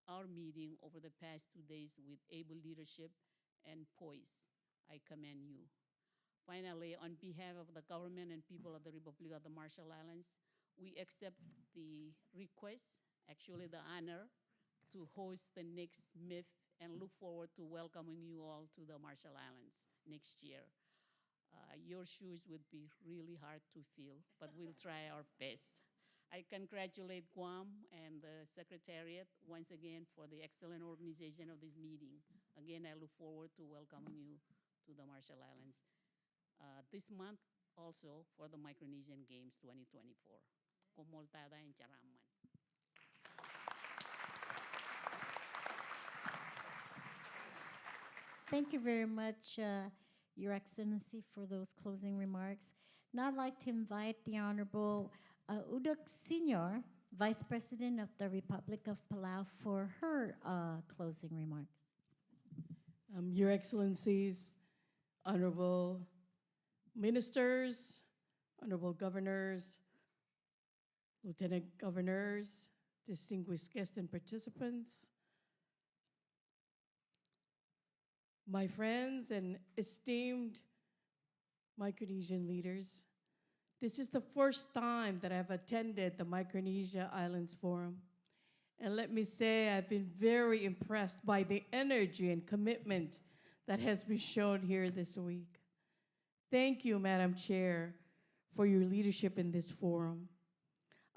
our meeting over the past 2 days with able leadership and poise. I commend you. Finally, on behalf of the government and people of the Republic of the Marshall Islands, we accept the request, actually the honor, to host the next MIF and look forward to welcoming you all to the Marshall Islands next year. Your shoes would be really hard to fill, but we'll try our best. I congratulate Guam and the Secretariat once again for the excellent organization of this meeting. Again, I look forward to welcoming you to the Marshall Islands this month also for the Micronesian Games 2024. Komoltada and Charaman. Thank you very much, Your Excellency, for those closing remarks. Now I'd like to invite the Honorable Uduk Senior, Vice President of the Republic of Palau, for her closing remarks. Your Excellencies, Honorable Ministers, Honorable Governors, Lieutenant Governors, distinguished guests and participants, my friends and esteemed Micronesian leaders, this is the first time that I've attended the Micronesia Islands Forum. And let me say, I've been very impressed by the energy and commitment that has been shown here this week. Thank you, Madam Chair, for your leadership in this forum.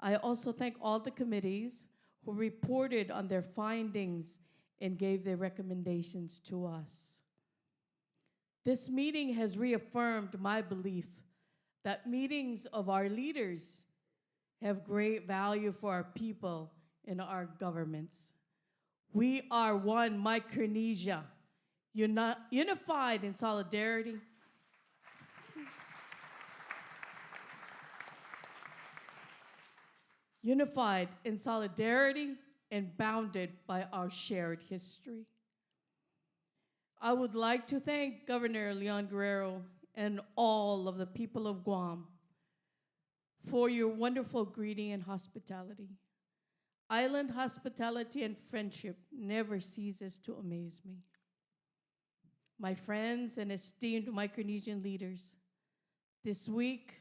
I also thank all the committees who reported on their findings and gave their recommendations to us. This meeting has reaffirmed my belief that meetings of our leaders have great value for our people and our governments. We are one Micronesia, unified in solidarity. Unified in solidarity and bounded by our shared history. I would like to thank Governor Leon Guerrero and all of the people of Guam for your wonderful greeting and hospitality. Island hospitality and friendship never ceases to amaze me. My friends and esteemed Micronesian leaders, this week,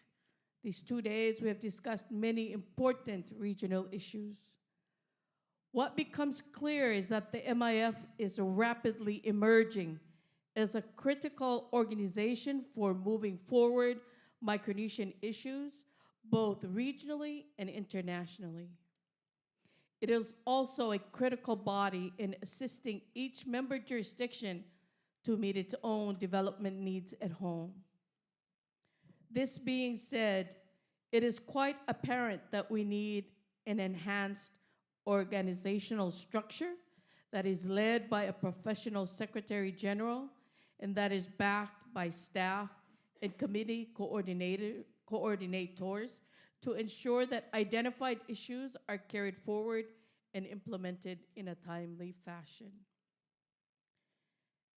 These 2 days, we have discussed many important regional issues. What becomes clear is that the MIF is rapidly emerging as a critical organization for moving forward Micronesian issues, both regionally and internationally. It is also a critical body in assisting each member jurisdiction to meet its own development needs at home. This being said, it is quite apparent that we need an enhanced organizational structure that is led by a professional Secretary General and that is backed by staff and committee coordinators to ensure that identified issues are carried forward and implemented in a timely fashion.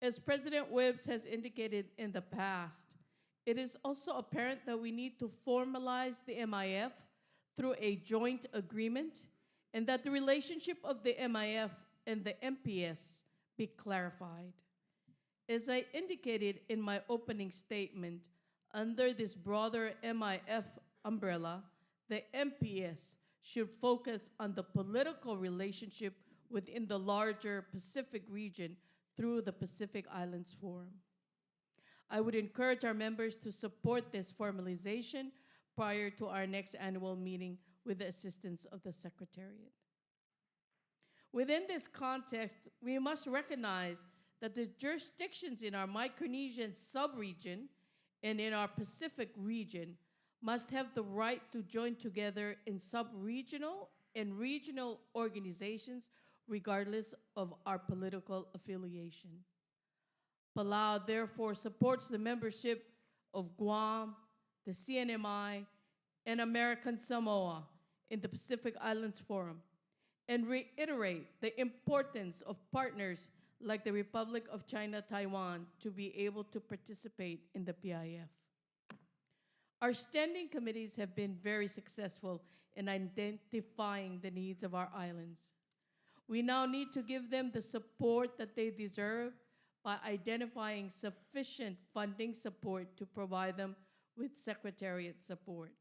As President Wibbs has indicated in the past, it is also apparent that we need to formalize the MIF through a joint agreement and that the relationship of the MIF and the MPS be clarified. As I indicated in my opening statement, under this broader MIF umbrella, the MPS should focus on the political relationship within the larger Pacific region through the Pacific Islands Forum. I would encourage our members to support this formalization prior to our next annual meeting with the assistance of the Secretariat. Within this context, we must recognize that the jurisdictions in our Micronesian sub-region and in our Pacific region must have the right to join together in sub-regional and regional organizations regardless of our political affiliation. Palau therefore supports the membership of Guam, the CNMI, and American Samoa in the Pacific Islands Forum, and reiterate the importance of partners like the Republic of China, Taiwan, to be able to participate in the PIF. Our standing committees have been very successful in identifying the needs of our islands. We now need to give them the support that they deserve by identifying sufficient funding support to provide them with Secretariat support.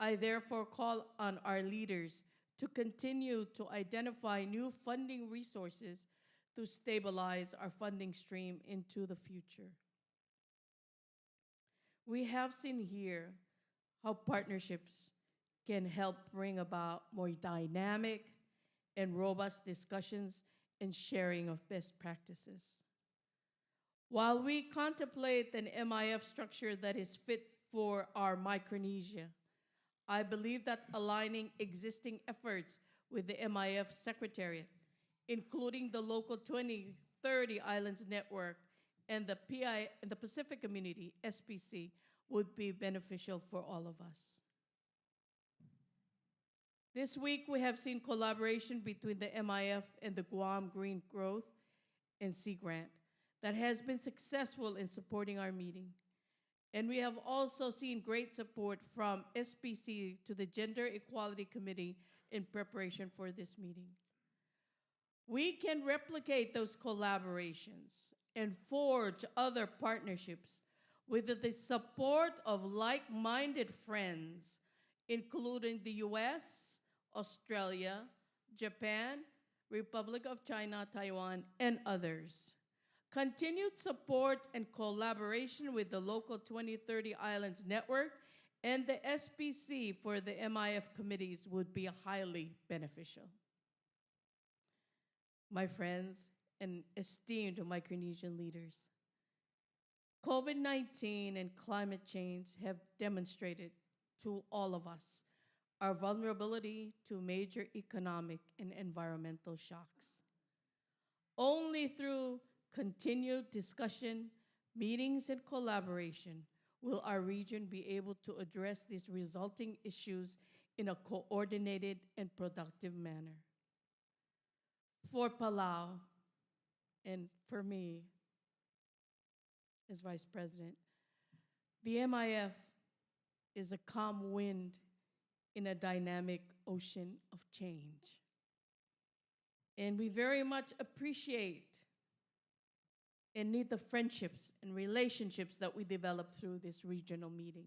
I therefore call on our leaders to continue to identify new funding resources to stabilize our funding stream into the future. We have seen here how partnerships can help bring about more dynamic and robust discussions and sharing of best practices. While we contemplate an MIF structure that is fit for our Micronesia, I believe that aligning existing efforts with the MIF Secretariat, including the local 2030 Islands Network and the Pacific Community, SPC, would be beneficial for all of us. This week, we have seen collaboration between the MIF and the Guam Green Growth and Sea Grant that has been successful in supporting our meeting. And we have also seen great support from SPC to the Gender Equality Committee in preparation for this meeting. We can replicate those collaborations and forge other partnerships with the support of like-minded friends, including the US, Australia, Japan, Republic of China, Taiwan, and others. Continued support and collaboration with the local 2030 Islands Network and the SPC for the MIF committees would be highly beneficial. My friends and esteemed Micronesian leaders, COVID-19 and climate change have demonstrated to all of us our vulnerability to major economic and environmental shocks. Only through continued discussion, meetings, and collaboration will our region be able to address these resulting issues in a coordinated and productive manner. For Palau, and for me as Vice President, the MIF is a calm wind in a dynamic ocean of change. And we very much appreciate and need the friendships and relationships that we develop through this regional meeting.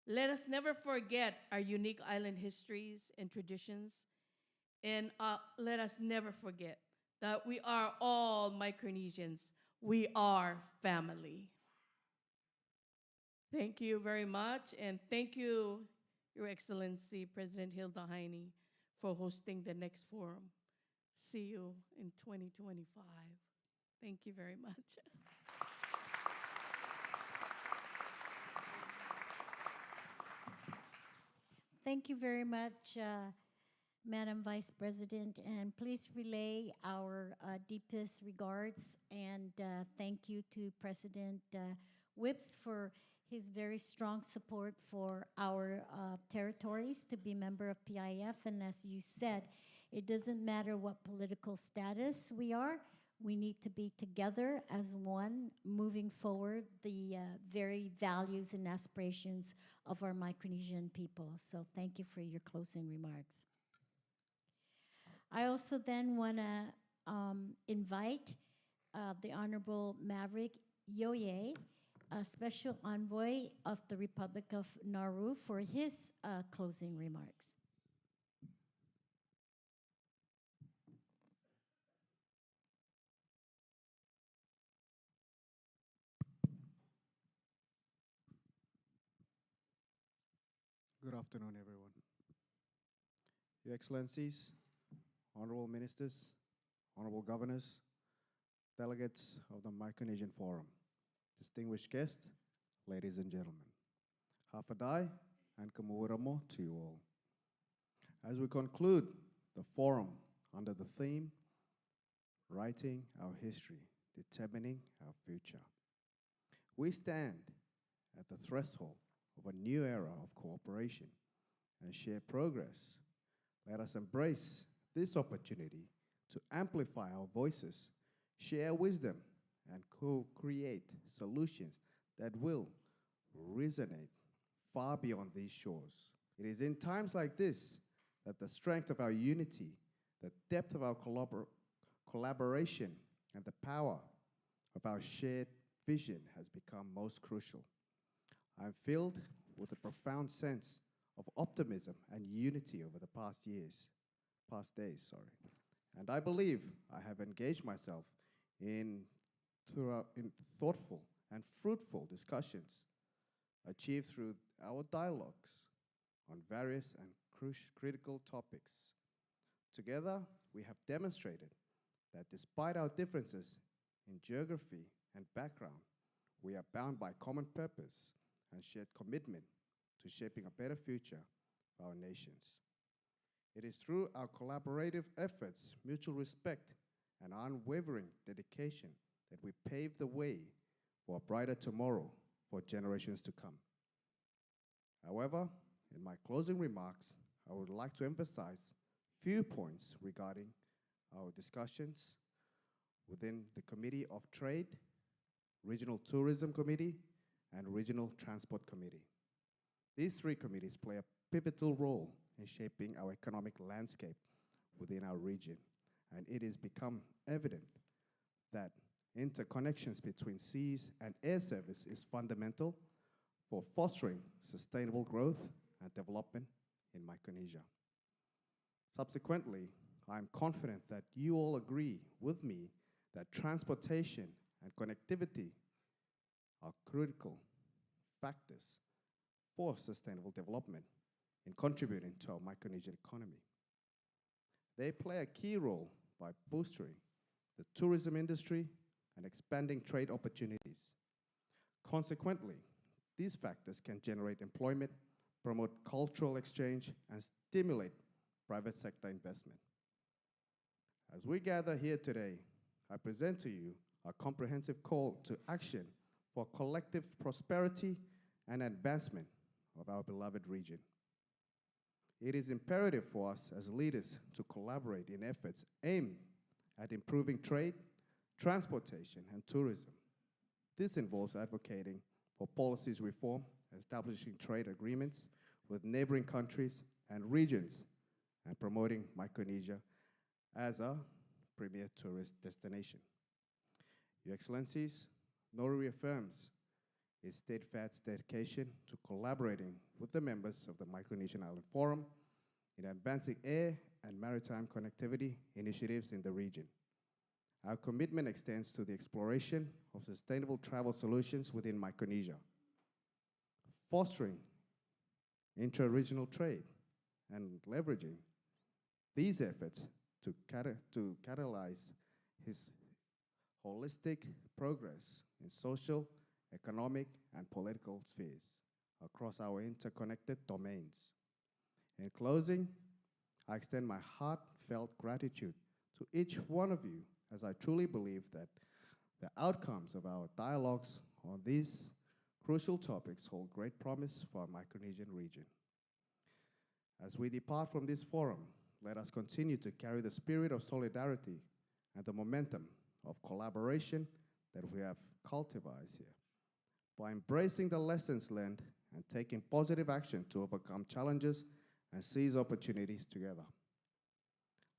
Let us never forget our unique island histories and traditions. And let us never forget that we are all Micronesians. We are family. Thank you very much. And thank you, Your Excellency, President Hilda Heine, for hosting the next forum. See you in 2025. Thank you very much. Thank you very much, Madam Vice President, and please relay our deepest regards and thank you to President Whips for his very strong support for our territories to be member of PIF. And as you said, it doesn't matter what political status we are, we need to be together as one, moving forward the very values and aspirations of our Micronesian people. So thank you for your closing remarks. I also then want to invite the Honorable Maverick Yoye, a Special Envoy of the Republic of Nauru, for his closing remarks. Good afternoon, everyone. Your Excellencies, Honorable Ministers, Honorable Governors, delegates of the Micronesian Forum, distinguished guests, ladies and gentlemen. Hafadai and Kamuuramo to you all. As we conclude the forum under the theme, Writing Our History, Determining Our Future, we stand at the threshold of a new era of cooperation and shared progress. Let us embrace this opportunity to amplify our voices, share wisdom, and co-create solutions that will resonate far beyond these shores. It is in times like this that the strength of our unity, the depth of our collaboration, and the power of our shared vision has become most crucial. I'm filled with a profound sense of optimism and unity over the past days. And I believe I have engaged myself in thoughtful and fruitful discussions achieved through our dialogues on various and critical topics. Together, we have demonstrated that despite our differences in geography and background, we are bound by common purpose and shared commitment to shaping a better future for our nations. It is through our collaborative efforts, mutual respect, and unwavering dedication that we pave the way for a brighter tomorrow for generations to come. However, in my closing remarks, I would like to emphasize few points regarding our discussions within the Committee of Trade, Regional Tourism Committee, and Regional Transport Committee. These three committees play a pivotal role in shaping our economic landscape within our region, and it has become evident that interconnections between seas and air service is fundamental for fostering sustainable growth and development in Micronesia. Subsequently, I am confident that you all agree with me that transportation and connectivity are critical factors for sustainable development in contributing to our Micronesian economy. They play a key role by boosting the tourism industry and expanding trade opportunities. Consequently, these factors can generate employment, promote cultural exchange, and stimulate private sector investment. As we gather here today, I present to you a comprehensive call to action for collective prosperity and advancement of our beloved region. It is imperative for us as leaders to collaborate in efforts aimed at improving trade, transportation, and tourism. This involves advocating for policies reform, establishing trade agreements with neighboring countries and regions, and promoting Micronesia as a premier tourist destination. Your Excellencies, Nauru reaffirms his steadfast dedication to collaborating with the members of the Micronesian Islands Forum in advancing air and maritime connectivity initiatives in the region. Our commitment extends to the exploration of sustainable travel solutions within Micronesia, fostering intra-regional trade and leveraging these efforts to catalyze his holistic progress in social, economic, and political spheres across our interconnected domains. In closing, I extend my heartfelt gratitude to each one of you, as I truly believe that the outcomes of our dialogues on these crucial topics hold great promise for our Micronesian region. As we depart from this forum, let us continue to carry the spirit of solidarity and the momentum of collaboration that we have cultivated here. By embracing the lessons learned and taking positive action to overcome challenges and seize opportunities together.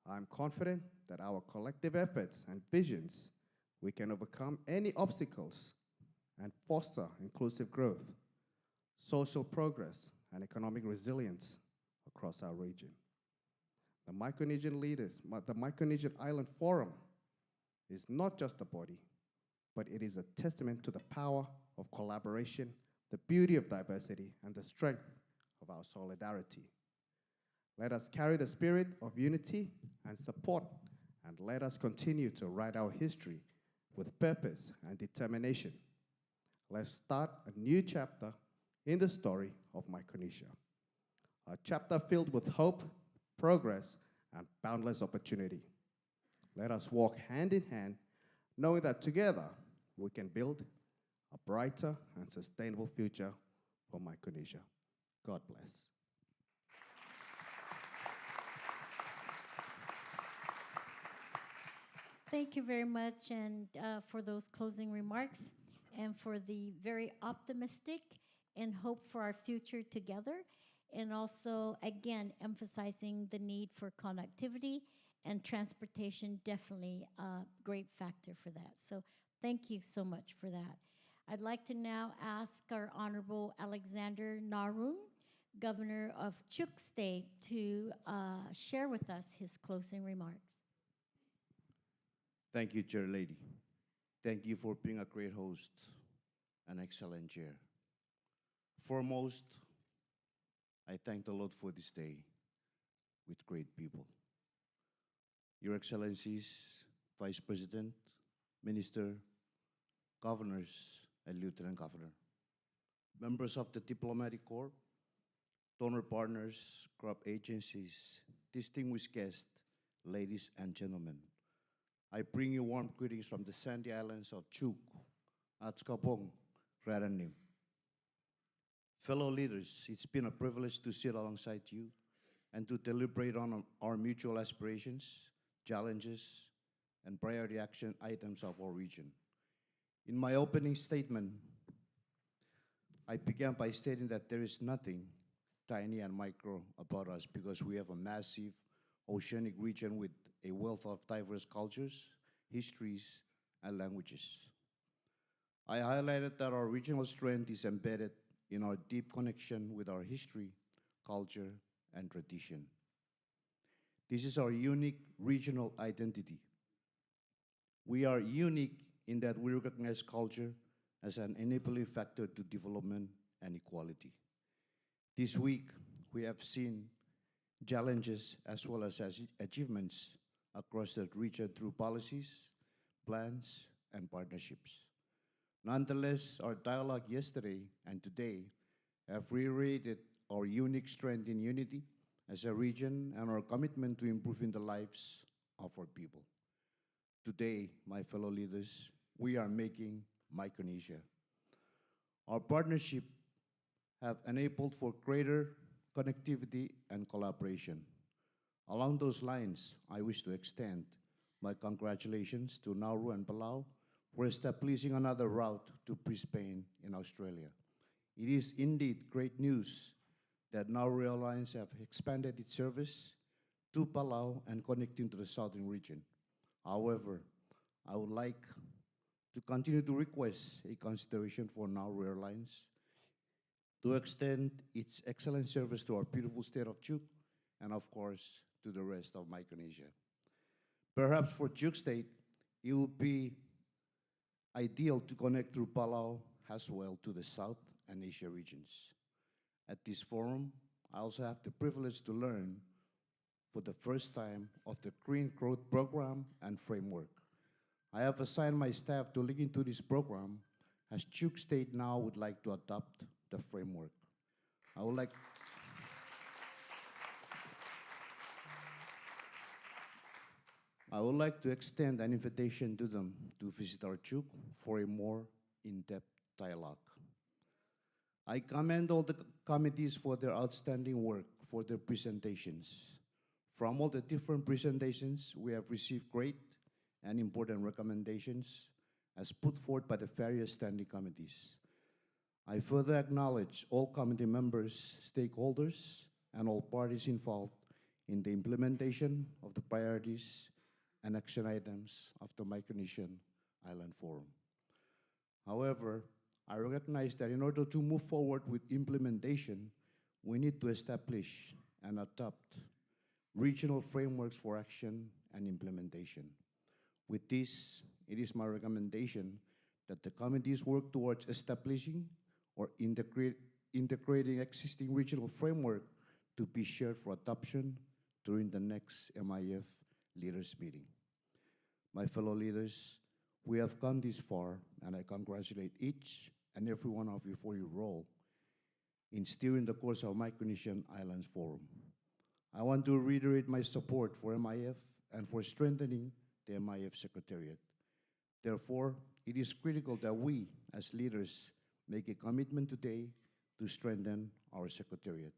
I am confident that our collective efforts and visions, we can overcome any obstacles and foster inclusive growth, social progress, and economic resilience across our region. The Micronesian Island Forum is not just a body, but it is a testament to the power of collaboration, the beauty of diversity, and the strength of our solidarity. Let us carry the spirit of unity and support, and let us continue to write our history with purpose and determination. Let's start a new chapter in the story of Micronesia, a chapter filled with hope, progress, and boundless opportunity. Let us walk hand in hand, knowing that together we can build a brighter and sustainable future for Micronesia. God bless. Thank you very much, and for those closing remarks, and for the very optimistic and hope for our future together, and also, again, emphasizing the need for connectivity and transportation, definitely a great factor for that. So thank you so much for that. I'd like to now ask our Honorable Alexander Nauru, Governor of Chuuk State, to share with us his closing remarks. Thank you, Chair Lady. Thank you for being a great host, an excellent chair. Foremost, I thank the Lord for this day with great people. Your Excellencies, Vice President, Minister, Governors, and Lieutenant Governor, members of the Diplomatic Corps, donor partners, crop agencies, distinguished guests, ladies and gentlemen, I bring you warm greetings from the sandy islands of Chuuk, Atskapong, Raranim. Fellow leaders, it's been a privilege to sit alongside you and to deliberate on our mutual aspirations, challenges, and priority action items of our region. In my opening statement, I began by stating that there is nothing tiny and micro about us because we have a massive oceanic region with a wealth of diverse cultures, histories, and languages. I highlighted that our regional strength is embedded in our deep connection with our history, culture, and tradition. This is our unique regional identity. We are unique in that we recognize culture as an enabling factor to development and equality. This week, we have seen challenges as well as achievements across the region through policies, plans, and partnerships. Nonetheless, our dialogue yesterday and today have reiterated our unique strength in unity as a region and our commitment to improving the lives of our people. Today, my fellow leaders, we are making Micronesia. Our partnership have enabled for greater connectivity and collaboration. Along those lines, I wish to extend my congratulations to Nauru and Palau for establishing another route to Brisbane in Australia. It is indeed great news that Nauru Airlines have expanded its service to Palau and connecting to the southern region. However, I would like to continue to request a consideration for Nauru Airlines to extend its excellent service to our beautiful state of Chuuk and, of course, to the rest of Micronesia. Perhaps for Chuuk State, it would be ideal to connect through Palau as well to the South and Asia regions. At this forum, I also have the privilege to learn for the first time of the Green Growth Program and Framework. I have assigned my staff to look into this program as Chuuk State now would like to adopt the framework. I would like to extend an invitation to them to visit our Chuuk for a more in-depth dialogue. I commend all the committees for their outstanding work, for their presentations. From all the different presentations, we have received great and important recommendations as put forth by the various standing committees. I further acknowledge all committee members, stakeholders, and all parties involved in the implementation of the priorities and action items of the Micronesian Island Forum. However, I recognize that in order to move forward with implementation, we need to establish and adopt regional frameworks for action and implementation. With this, it is my recommendation that the committees work towards establishing or integrating existing regional framework to be shared for adoption during the next MIF leaders meeting. My fellow leaders, we have come this far, and I congratulate each and every one of you for your role in steering the course of Micronesian Islands Forum. I want to reiterate my support for MIF and for strengthening the MIF Secretariat. Therefore, it is critical that we, as leaders, make a commitment today to strengthen our Secretariat.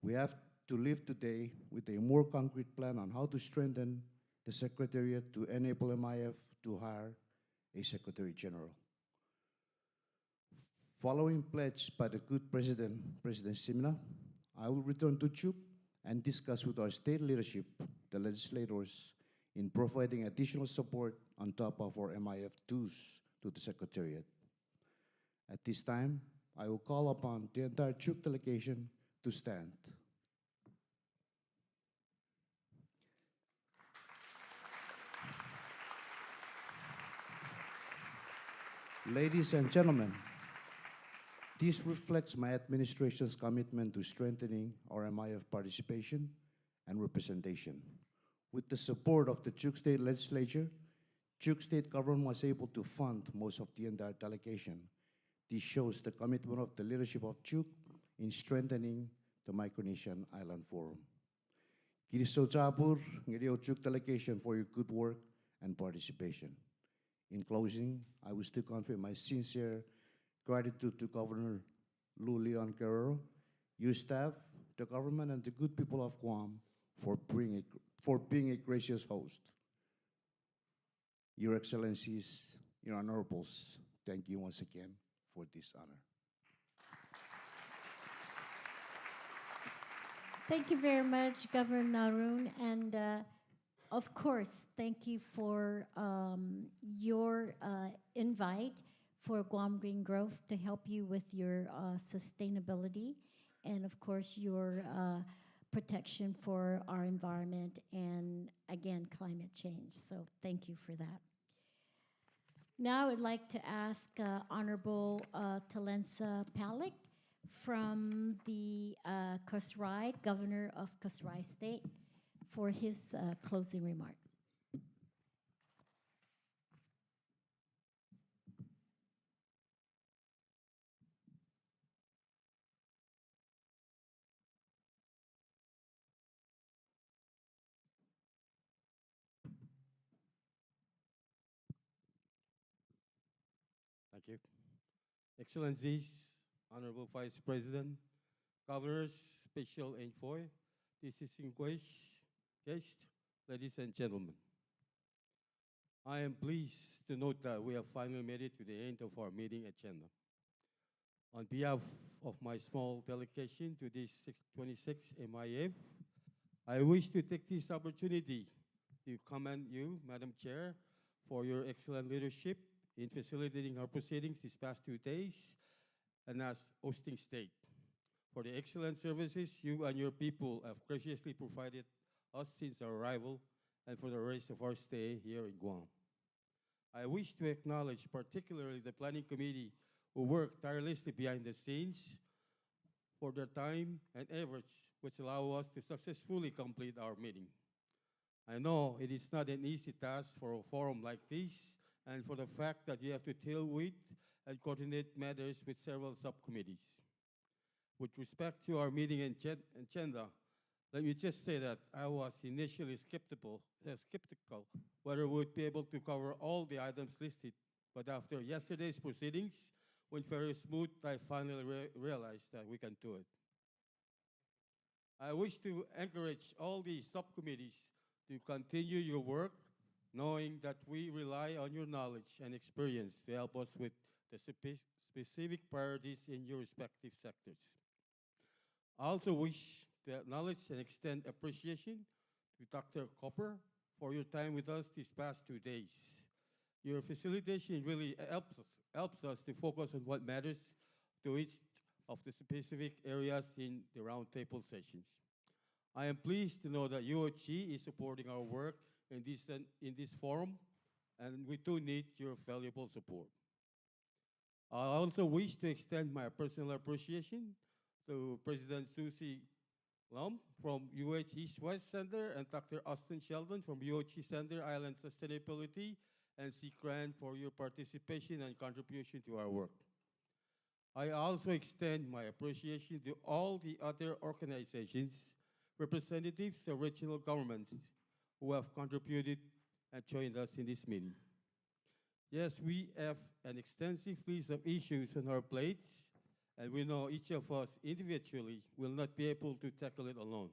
We have to live today with a more concrete plan on how to strengthen the Secretariat to enable MIF to hire a Secretary General. Following pledge by the good President, President Simina, I will return to Chuuk and discuss with our state leadership, the legislators, in providing additional support on top of our MIF dues to the Secretariat. At this time, I will call upon the entire Chuuk delegation to stand. Ladies and gentlemen, this reflects my administration's commitment to strengthening our MIF participation and representation. With the support of the Chuuk State Legislature, Chuuk State government was able to fund most of the entire delegation. This shows the commitment of the leadership of Chuuk in strengthening the Micronesian Island Forum. Kiriso Jabur, Ngiriyo Chuuk delegation for your good work and participation. In closing, I wish to convey my sincere gratitude to Governor Lou Leon Guerrero, your staff, the government, and the good people of Guam for being a gracious host. Your Excellencies, your Honorables, thank you once again for this honor. Thank you very much, Governor Narun, and of course, thank you for your invite for Guam Green Growth to help you with your sustainability and, of course, your protection for our environment and, again, climate change. So thank you for that. Now I would like to ask Honorable Talensa Palik from the Kosrae, Governor of Kosrae State, for his closing remark. Thank you. Excellencies, Honorable Vice President, Governors, Special Envoy, distinguished guests, ladies and gentlemen. I am pleased to note that we have finally made it to the end of our meeting agenda. On behalf of my small delegation to this 26th MIF, I wish to take this opportunity to commend you, Madam Chair, for your excellent leadership in facilitating our proceedings these past 2 days and as hosting state for the excellent services you and your people have graciously provided us since our arrival and for the rest of our stay here in Guam. I wish to acknowledge particularly the Planning Committee who worked tirelessly behind the scenes for their time and efforts which allow us to successfully complete our meeting. I know it is not an easy task for a forum like this and for the fact that you have to deal with and coordinate matters with several subcommittees. With respect to our meeting agenda, let me just say that I was initially skeptical whether we would be able to cover all the items listed, but after yesterday's proceedings went very smooth, I finally realized that we can do it. I wish to encourage all the subcommittees to continue your work, knowing that we rely on your knowledge and experience to help us with the specific priorities in your respective sectors. I also wish to acknowledge and extend appreciation to Dr. Copper for your time with us these past 2 days. Your facilitation really helps us to focus on what matters to each of the specific areas in the roundtable sessions. I am pleased to know that UOG is supporting our work in this forum, and we do need your valuable support. I also wish to extend my personal appreciation to President Susie Lum from UH East West Center and Dr. Austin Sheldon from UOG Center Island Sustainability and CCRAN for your participation and contribution to our work. I also extend my appreciation to all the other organizations, representatives of regional governments who have contributed and joined us in this meeting. Yes, we have an extensive list of issues on our plates, and we know each of us individually will not be able to tackle it alone.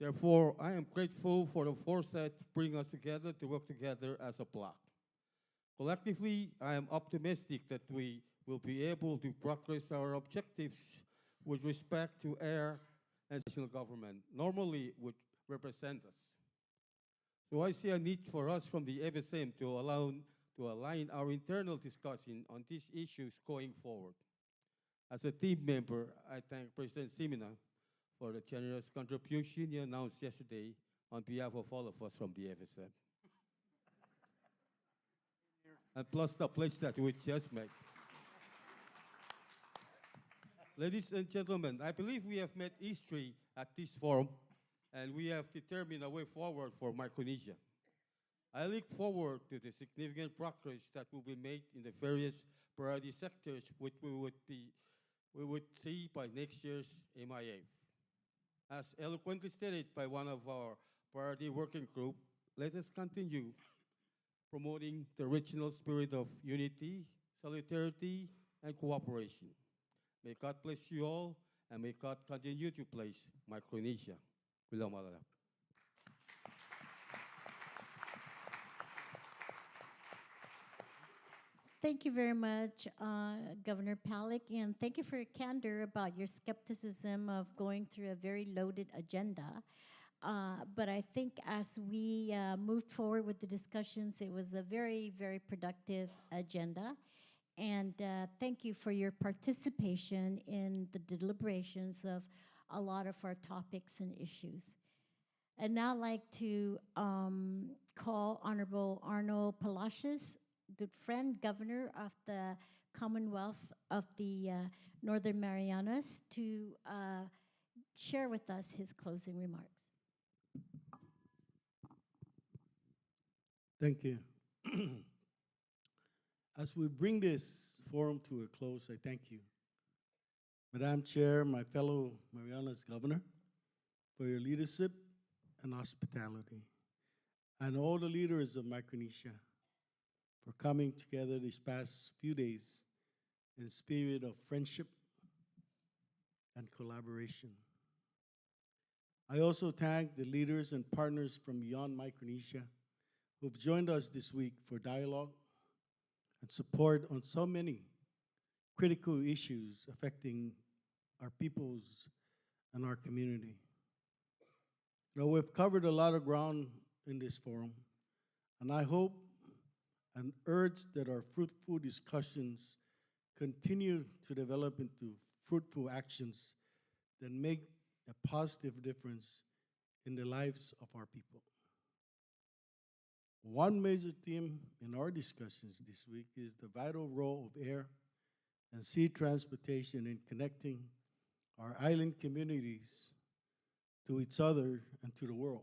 Therefore, I am grateful for the foresight to bring us together to work together as a bloc. Collectively, I am optimistic that we will be able to progress our objectives with respect to air and national government normally would represent us. So I see a need for us from the FSM to align our internal discussion on these issues going forward. As a team member, I thank President Simina for the generous contribution he announced yesterday on behalf of all of us from the FSM. And plus the pledge that we just made. Ladies and gentlemen, I believe we have made history at this forum, and we have determined a way forward for Micronesia. I look forward to the significant progress that will be made in the various priority sectors which we would see by next year's MIA. As eloquently stated by one of our priority working group, let us continue promoting the regional spirit of unity, solidarity, and cooperation. May God bless you all, and may God continue to bless Micronesia. Kulang malala. Thank you very much, Governor Palik, and thank you for your candor about your skepticism of going through a very loaded agenda. But I think as we moved forward with the discussions, it was a very, very productive agenda. And thank you for your participation in the deliberations of a lot of our topics and issues. I'd now like to call Honorable Arnold Palacios, good friend, Governor of the Commonwealth of the Northern Marianas, to share with us his closing remarks. Thank you. As we bring this forum to a close, I thank you, Madam Chair, my fellow Marianas Governor, for your leadership and hospitality, and all the leaders of Micronesia for coming together these past few days in spirit of friendship and collaboration. I also thank the leaders and partners from beyond Micronesia who've joined us this week for dialogue and support on so many critical issues affecting our peoples and our community. You know, we've covered a lot of ground in this forum, and I hope and urge that our fruitful discussions continue to develop into fruitful actions that make a positive difference in the lives of our people. One major theme in our discussions this week is the vital role of air and sea transportation in connecting our island communities to each other and to the world.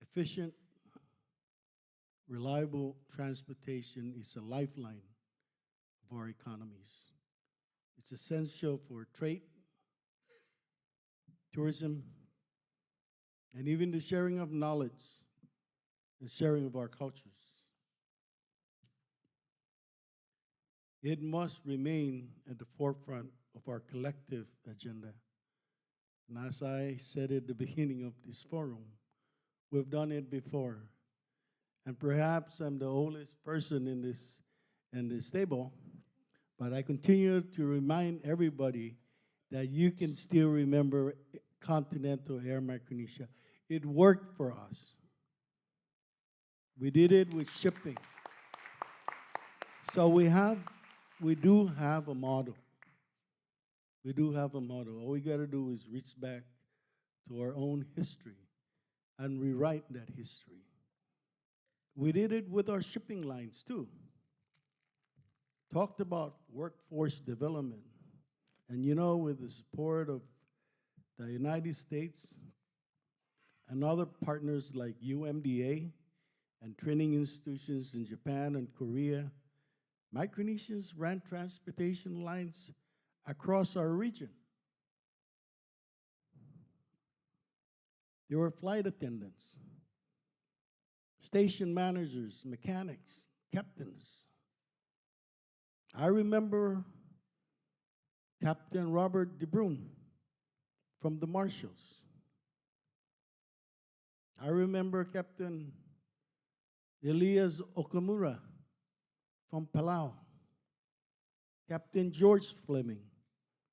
Efficient, reliable transportation is a lifeline of our economies. It's essential for trade, tourism, and even the sharing of knowledge and sharing of our cultures. It must remain at the forefront of our collective agenda. And as I said at the beginning of this forum, we've done it before. And perhaps I'm the oldest person in this table, but I continue to remind everybody that you can still remember Continental Air Micronesia. It worked for us. We did it with shipping. So we do have a model. We do have a model. All we got to do is reach back to our own history and rewrite that history. We did it with our shipping lines too. Talked about workforce development. And you know, with the support of the United States and other partners like UMDA and training institutions in Japan and Korea, Micronesians ran transportation lines across our region. There were flight attendants, station managers, mechanics, captains. I remember Captain Robert DeBrun from the Marshals. I remember Captain Elias Okamura from Palau, Captain George Fleming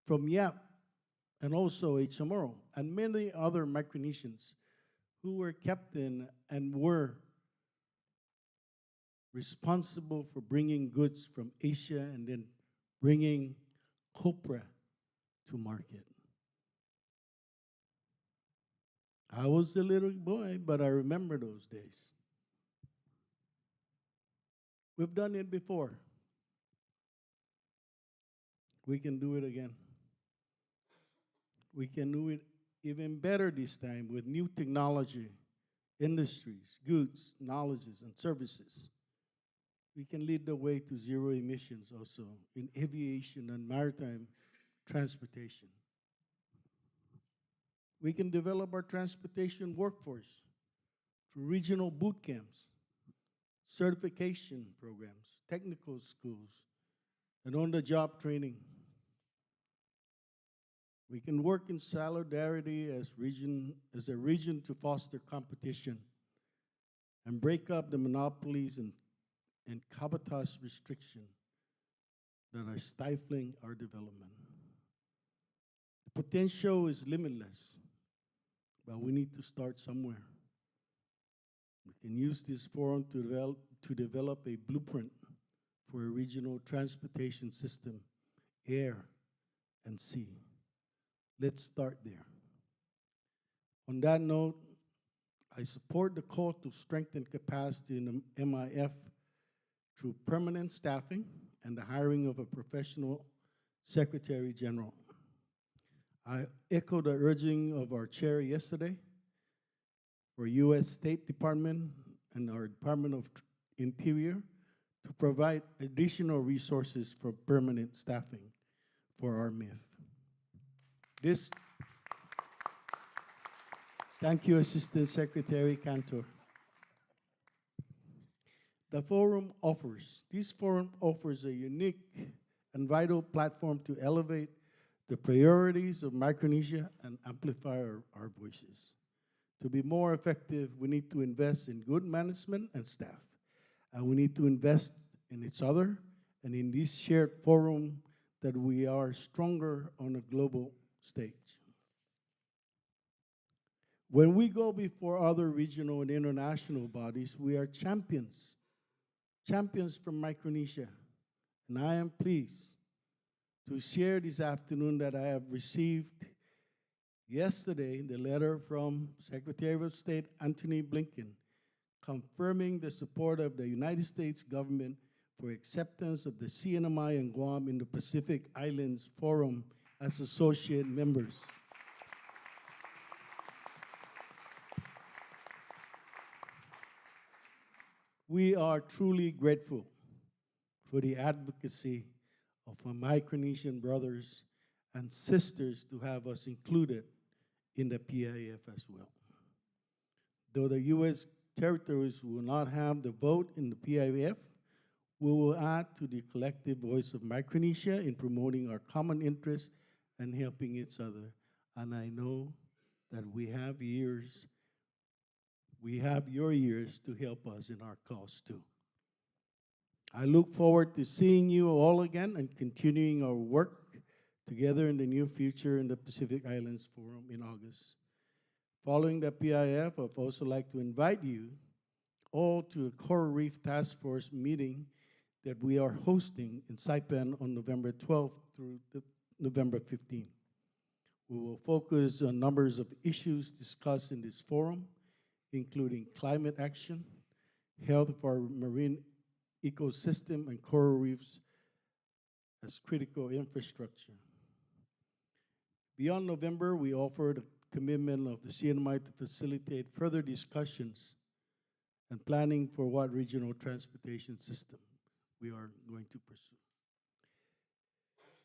from Yap, and also HMRO, and many other Micronesians who were captain and were responsible for bringing goods from Asia and then bringing copra to market. I was a little boy, but I remember those days. We've done it before. We can do it again. We can do it even better this time with new technology, industries, goods, knowledges, and services. We can lead the way to zero emissions also in aviation and maritime transportation. We can develop our transportation workforce through regional boot camps, certification programs, technical schools, and on-the-job training. We can work in solidarity as a region to foster competition and break up the monopolies and cabotage restriction that are stifling our development. The potential is limitless, but we need to start somewhere. We can use this forum to develop a blueprint for a regional transportation system, air and sea. Let's start there. On that note, I support the call to strengthen capacity in the MIF through permanent staffing and the hiring of a professional Secretary General. I echo the urging of our chair yesterday for U.S. State Department and our Department of Interior to provide additional resources for permanent staffing for our MIF. Thank you, Assistant Secretary Cantor. This forum offers a unique and vital platform to elevate the priorities of Micronesia and amplify our voices. To be more effective, we need to invest in good management and staff. And we need to invest in each other and in this shared forum that we are stronger on a global stage. When we go before other regional and international bodies, we are champions champions from Micronesia, and I am pleased to share this afternoon that I have received yesterday the letter from Secretary of State Antony Blinken confirming the support of the United States government for acceptance of the CNMI and Guam in the Pacific Islands Forum as associate members. We are truly grateful for the advocacy of our Micronesian brothers and sisters to have us included in the PIF as well. Though the U.S. territories will not have the vote in the PIF, we will add to the collective voice of Micronesia in promoting our common interests and helping each other. And I know that we have your ears to help us in our cause too. I look forward to seeing you all again and continuing our work together in the near future in the Pacific Islands Forum in August. Following the PIF, I'd also like to invite you all to a Coral Reef Task Force meeting that we are hosting in Saipan on November 12th through November 15th. We will focus on numbers of issues discussed in this forum, including climate action, health of our marine ecosystem, and coral reefs as critical infrastructure. Beyond November, we offered a commitment of the CNMI to facilitate further discussions and planning for what regional transportation system we are going to pursue.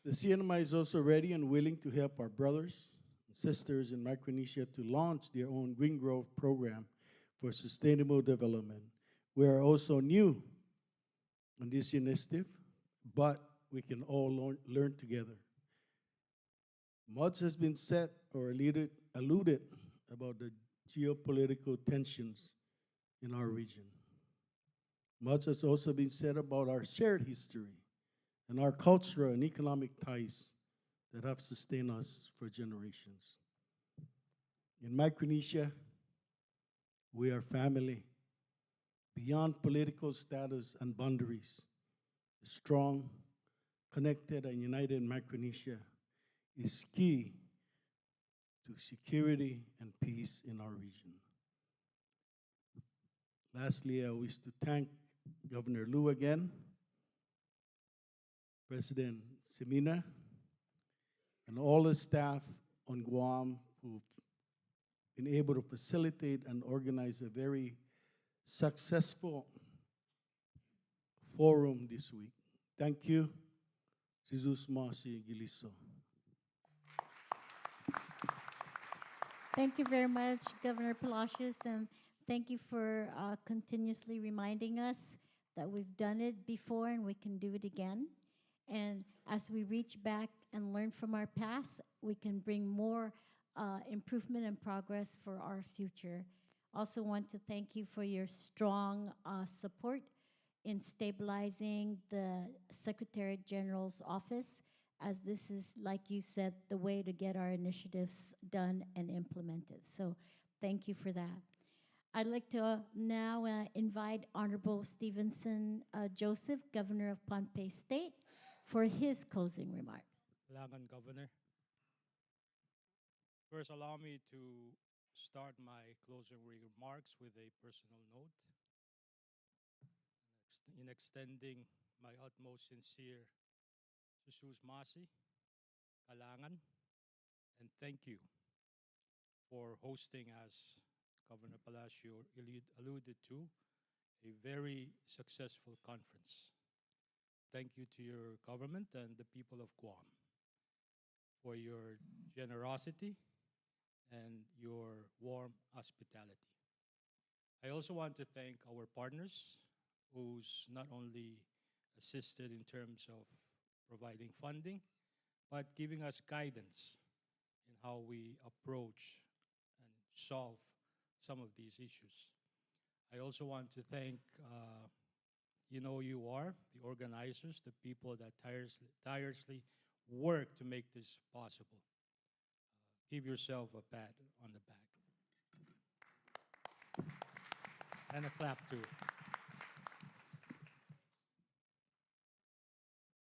The CNMI is also ready and willing to help our brothers and sisters in Micronesia to launch their own green growth program for sustainable development. We are also new on this initiative, but we can all learn together. Much has been said or alluded about the geopolitical tensions in our region. Much has also been said about our shared history and our cultural and economic ties that have sustained us for generations. In Micronesia, we are family. Beyond political status and boundaries, a strong, connected, and united Micronesia is key to security and peace in our region. Lastly, I wish to thank Governor Liu again, President Semina, and all the staff on Guam who've been able to facilitate and organize a very successful forum this week. Thank you. Jesus Masi Giliso. Thank you very much, Governor Palacios, and thank you for continuously reminding us that we've done it before and we can do it again. And as we reach back and learn from our past, we can bring more improvement and progress for our future. Also want to thank you for your strong support in stabilizing the Secretary General's office, as this is, like you said, the way to get our initiatives done and implemented. So thank you for that. I'd like to now invite Honorable Stevenson Joseph, Governor of Pohnpei State, for his closing remarks. Langan Governor. First, allow me to start my closing remarks with a personal note. In extending my utmost sincere Jesus Masi, Kalangan, and thank you for hosting, as Governor Palacio alluded to, a very successful conference. Thank you to your government and the people of Guam for your generosity and your warm hospitality. I also want to thank our partners who's not only assisted in terms of providing funding, but giving us guidance in how we approach and solve some of these issues. I also want to thank, the organizers, the people that tirelessly work to make this possible. Give yourself a pat on the back. And a clap too.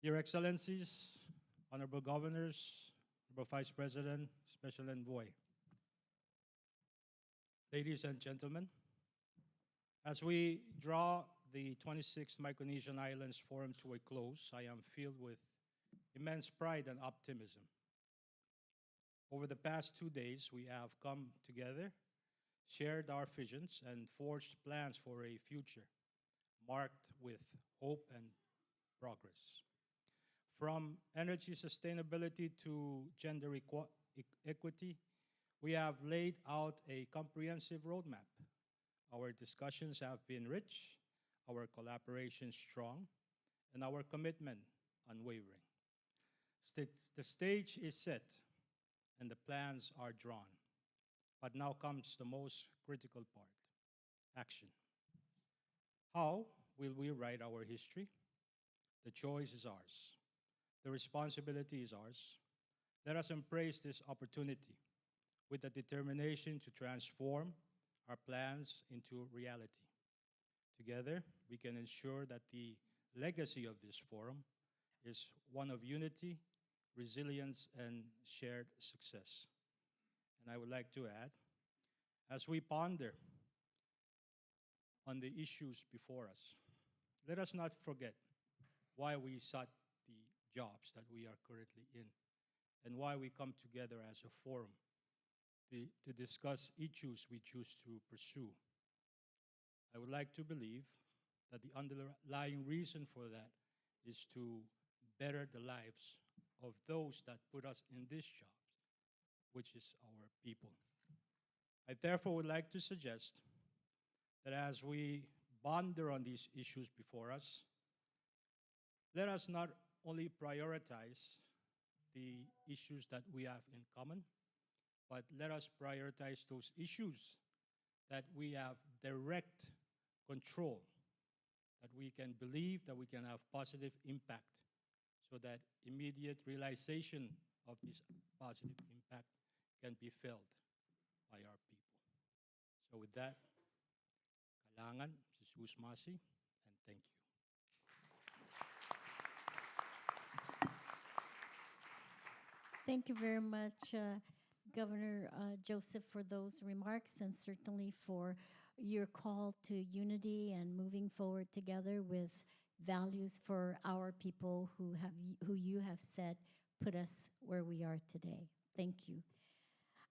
Your Excellencies, Honorable Governors, Honorable Vice President, Special Envoy, ladies and gentlemen, as we draw the 26th Micronesian Islands Forum to a close, I am filled with immense pride and optimism. Over the past 2 days, we have come together, shared our visions, and forged plans for a future marked with hope and progress. From energy sustainability to gender equity, we have laid out a comprehensive roadmap. Our discussions have been rich, our collaboration strong, and our commitment unwavering. The stage is set and the plans are drawn. But now comes the most critical part, action. How will we write our history? The choice is ours. The responsibility is ours. Let us embrace this opportunity with the determination to transform our plans into reality. Together, we can ensure that the legacy of this forum is one of unity, resilience, and shared success. And I would like to add, as we ponder on the issues before us, let us not forget why we sought the jobs that we are currently in and why we come together as a forum to discuss issues we choose to pursue. I would like to believe that the underlying reason for that is to better the lives of those that put us in this job, which is our people. I therefore would like to suggest that as we ponder on these issues before us, let us not only prioritize the issues that we have in common, but let us prioritize those issues that we have direct control, that we can believe that we can have positive impact, so that immediate realization of this positive impact can be felt by our people. So with that, kailangan, Jesus Masi, and thank you. Thank you very much, Governor Joseph, for those remarks, and certainly for your call to unity and moving forward together with values for our people who you have said put us where we are today. Thank you.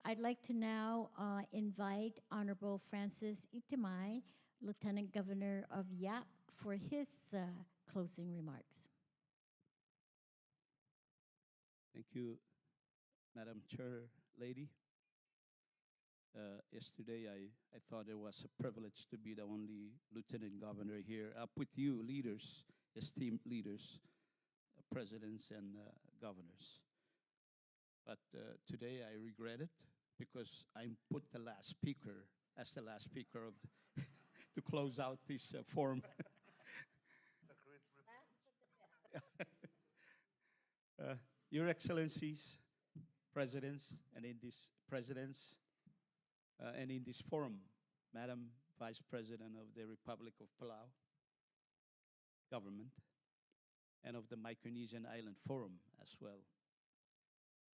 I'd like to now invite Honorable Francis Itimay, Lieutenant Governor of Yap, for his closing remarks. Thank you, Madam Chair Lady. Yesterday, I thought it was a privilege to be the only lieutenant governor here, up with you leaders, esteemed leaders, presidents and governors. But today I regret it because I'm put the last speaker as the last speaker of to close out this forum. Your Excellencies, presidents, and in this and in this forum, Madam Vice President of the Republic of Palau government, and of the Micronesian Island Forum as well.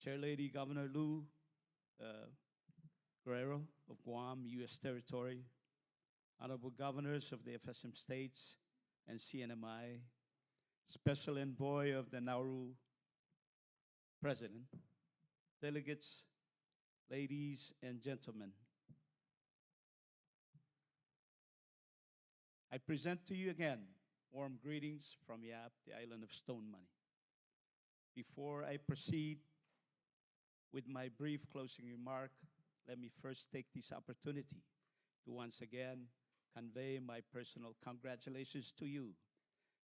Chair Lady Governor Lou Guerrero of Guam, U.S. Territory, Honorable Governors of the FSM states and CNMI, Special Envoy of the Nauru President, delegates, ladies and gentlemen, I present to you again warm greetings from Yap, the island of Stone Money. Before I proceed with my brief closing remark, let me first take this opportunity to once again convey my personal congratulations to you,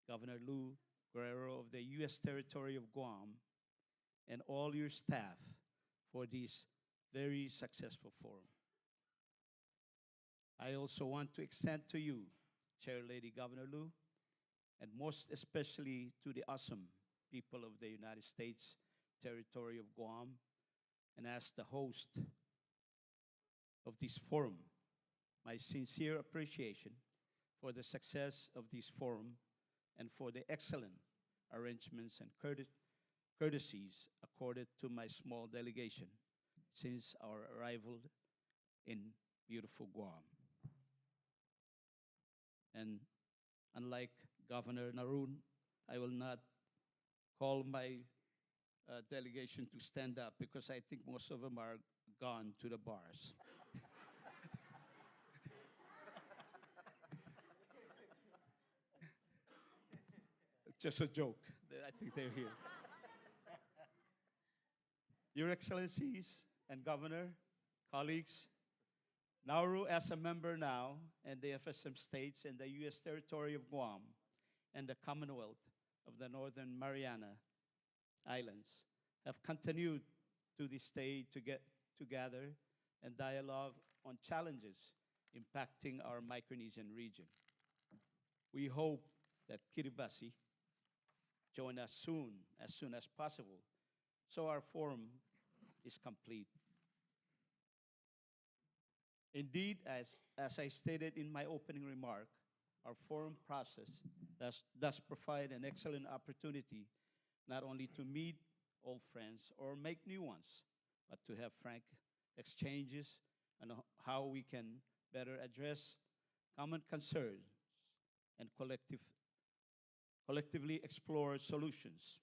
Governor Lou Guerrero of the U.S. Territory of Guam, and all your staff for this very successful forum. I also want to extend to you, Chair Lady Governor Lou, and most especially to the awesome people of the United States Territory of Guam, and as the host of this forum, my sincere appreciation for the success of this forum and for the excellent arrangements, and courtesies accorded to my small delegation since our arrival in beautiful Guam. And unlike Governor Nauru, I will not call my delegation to stand up because I think most of them are gone to the bars. Just a joke. I think they're here. Your Excellencies and Governor, colleagues, Nauru as a member now, and the FSM states and the U.S. territory of Guam and the Commonwealth of the Northern Mariana Islands have continued to this day to get together and dialogue on challenges impacting our Micronesian region. We hope that Kiribati join us as soon as possible, so our forum is complete. Indeed, as I stated in my opening remark, our forum process does provide an excellent opportunity not only to meet old friends or make new ones, but to have frank exchanges on how we can better address common concerns and collectively explore solutions.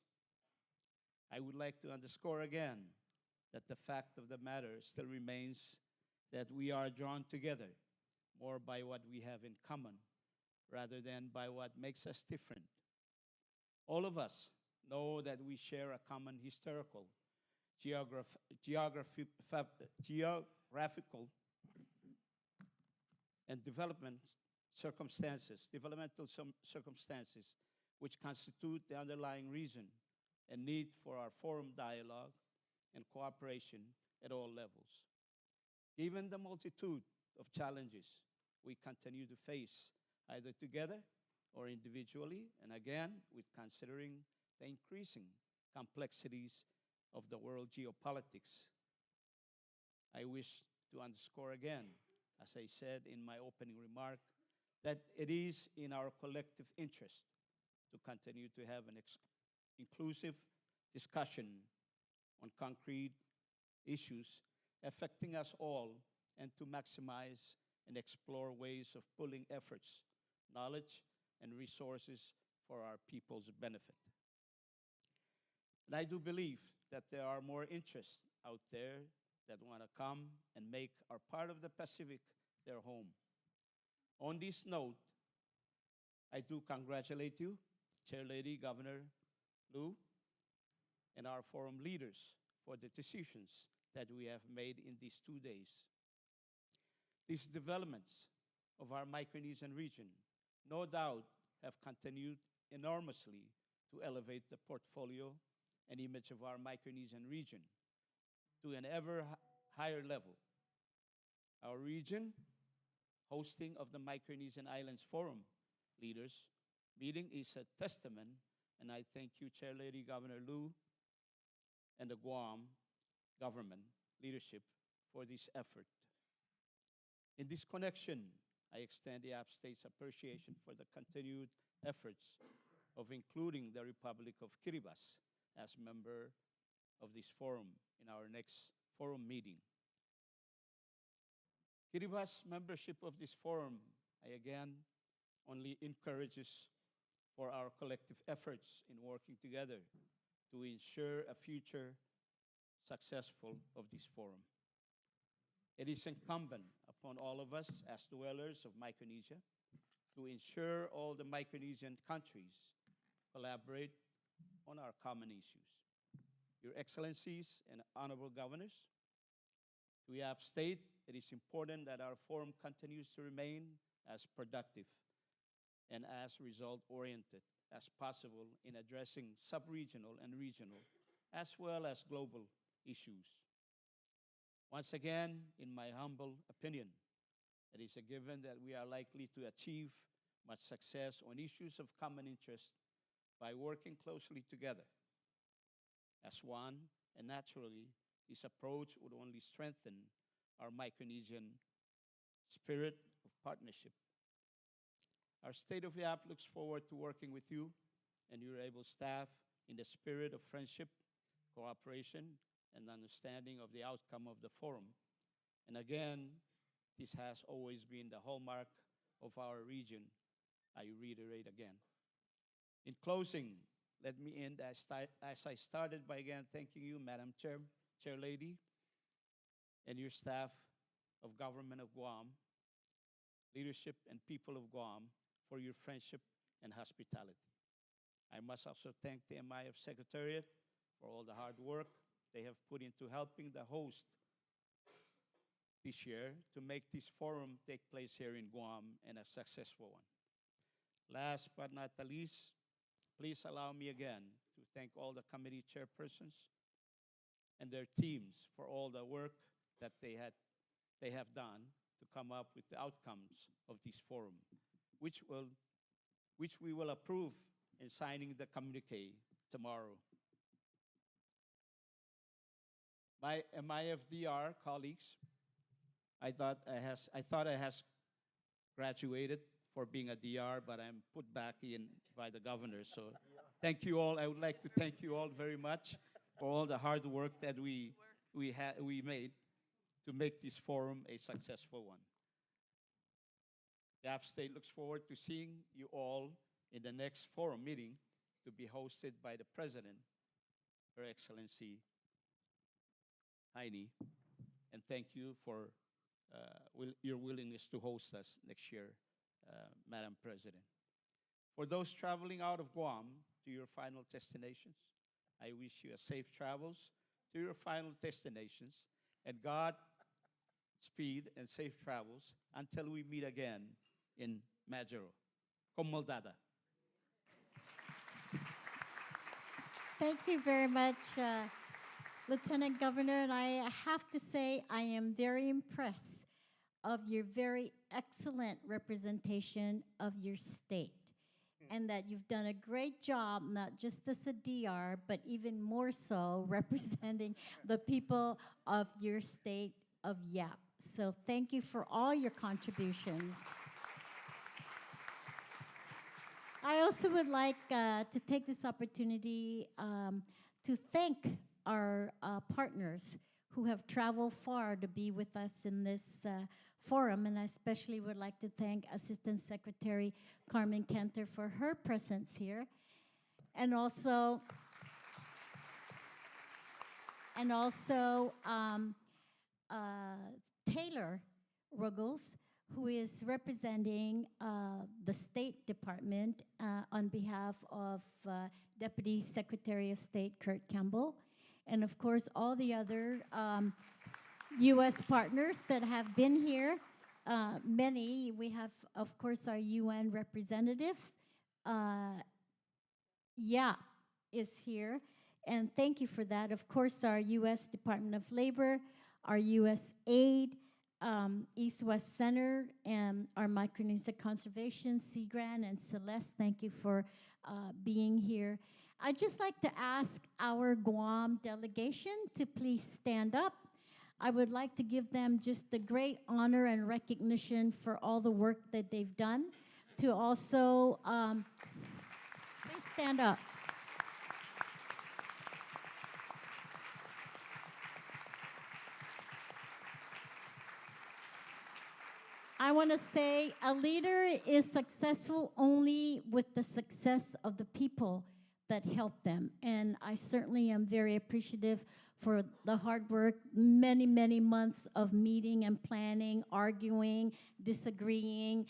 I would like to underscore again that the fact of the matter still remains that we are drawn together more by what we have in common rather than by what makes us different. All of us know that we share a common historical, geographical, and developmental circumstances which constitute the underlying reason and need for our forum dialogue and cooperation at all levels. Given the multitude of challenges we continue to face, either together or individually, and again, with considering the increasing complexities of the world geopolitics, I wish to underscore again, as I said in my opening remark, that it is in our collective interest to continue to have an inclusive discussion on concrete issues affecting us all and to maximize and explore ways of pooling efforts, knowledge, and resources for our people's benefit. And I do believe that there are more interests out there that want to come and make our part of the Pacific their home. On this note, I do congratulate you, Chair Lady, Governor Liu, and our forum leaders for the decisions that we have made in these 2 days. These developments of our Micronesian region no doubt have continued enormously to elevate the portfolio and image of our Micronesian region to an ever higher level. Our region, hosting of the Micronesian Islands Forum leaders meeting, is a testament, and I thank you, Chair Lady, Governor Liu, and the Guam government leadership for this effort. In this connection, I extend the Yap State's appreciation for the continued efforts of including the Republic of Kiribati as member of this forum in our next forum meeting. Kiribati's membership of this forum, I again only encourages for our collective efforts in working together to ensure a future successful of this forum. It is incumbent upon all of us as dwellers of Micronesia to ensure all the Micronesian countries collaborate on our common issues. Your Excellencies and Honorable Governors, to Yap State, it is important that our forum continues to remain as productive and as result-oriented as possible in addressing sub-regional and regional, as well as global issues. Once again, in my humble opinion, it is a given that we are likely to achieve much success on issues of common interest by working closely together as one, and naturally, this approach would only strengthen our Micronesian spirit of partnership. Our State of Yap looks forward to working with you and your able staff in the spirit of friendship, cooperation, and understanding of the outcome of the forum. And again, this has always been the hallmark of our region. I reiterate again. In closing, let me end as I started by again thanking you, Madam Chair Lady, and your staff of Government of Guam, leadership and people of Guam for your friendship and hospitality. I must also thank the MIF Secretariat for all the hard work they have put into helping the host this year to make this forum take place here in Guam and a successful one. Last but not the least, please allow me again to thank all the committee chairpersons and their teams for all the work that they have done to come up with the outcomes of this forum, which we will approve in signing the communique tomorrow. My MIFDR colleagues, I thought I has graduated for being a DR, but I'm put back in by the governor. So thank you all. I would like to thank you all very much for all the hard work that we made to make this forum a successful one. Yap State looks forward to seeing you all in the next forum meeting to be hosted by the President, Her Excellency Heine, and thank you for your willingness to host us next year, Madam President. For those traveling out of Guam to your final destinations, I wish you a safe travels to your final destinations, and Godspeed and safe travels until we meet again in Majuro. Komaldada. Thank you very much, Lieutenant Governor. And I have to say, I am very impressed of your very excellent representation of your state, and that you've done a great job, not just as a DR, but even more so representing the people of your state of Yap. So thank you for all your contributions. I also would like to take this opportunity to thank our partners who have traveled far to be with us in this forum, and I especially would like to thank Assistant Secretary Carmen Cantor for her presence here, and also Taylor Ruggles, who is representing the State Department on behalf of Deputy Secretary of State Kurt Campbell, and of course all the other U.S. partners that have been here. Many, we have of course our UN representative, is here, and thank you for that. Of course our U.S. Department of Labor, our U.S. Aid, East-West Center, and our Micronesia Conservation, Seagran and Celeste, thank you for being here. I'd just like to ask our Guam delegation to please stand up. I would like to give them just the great honor and recognition for all the work that they've done. To also, please stand up. I want to say a leader is successful only with the success of the people that help them. And I certainly am very appreciative for the hard work, many, many months of meeting and planning, arguing, disagreeing,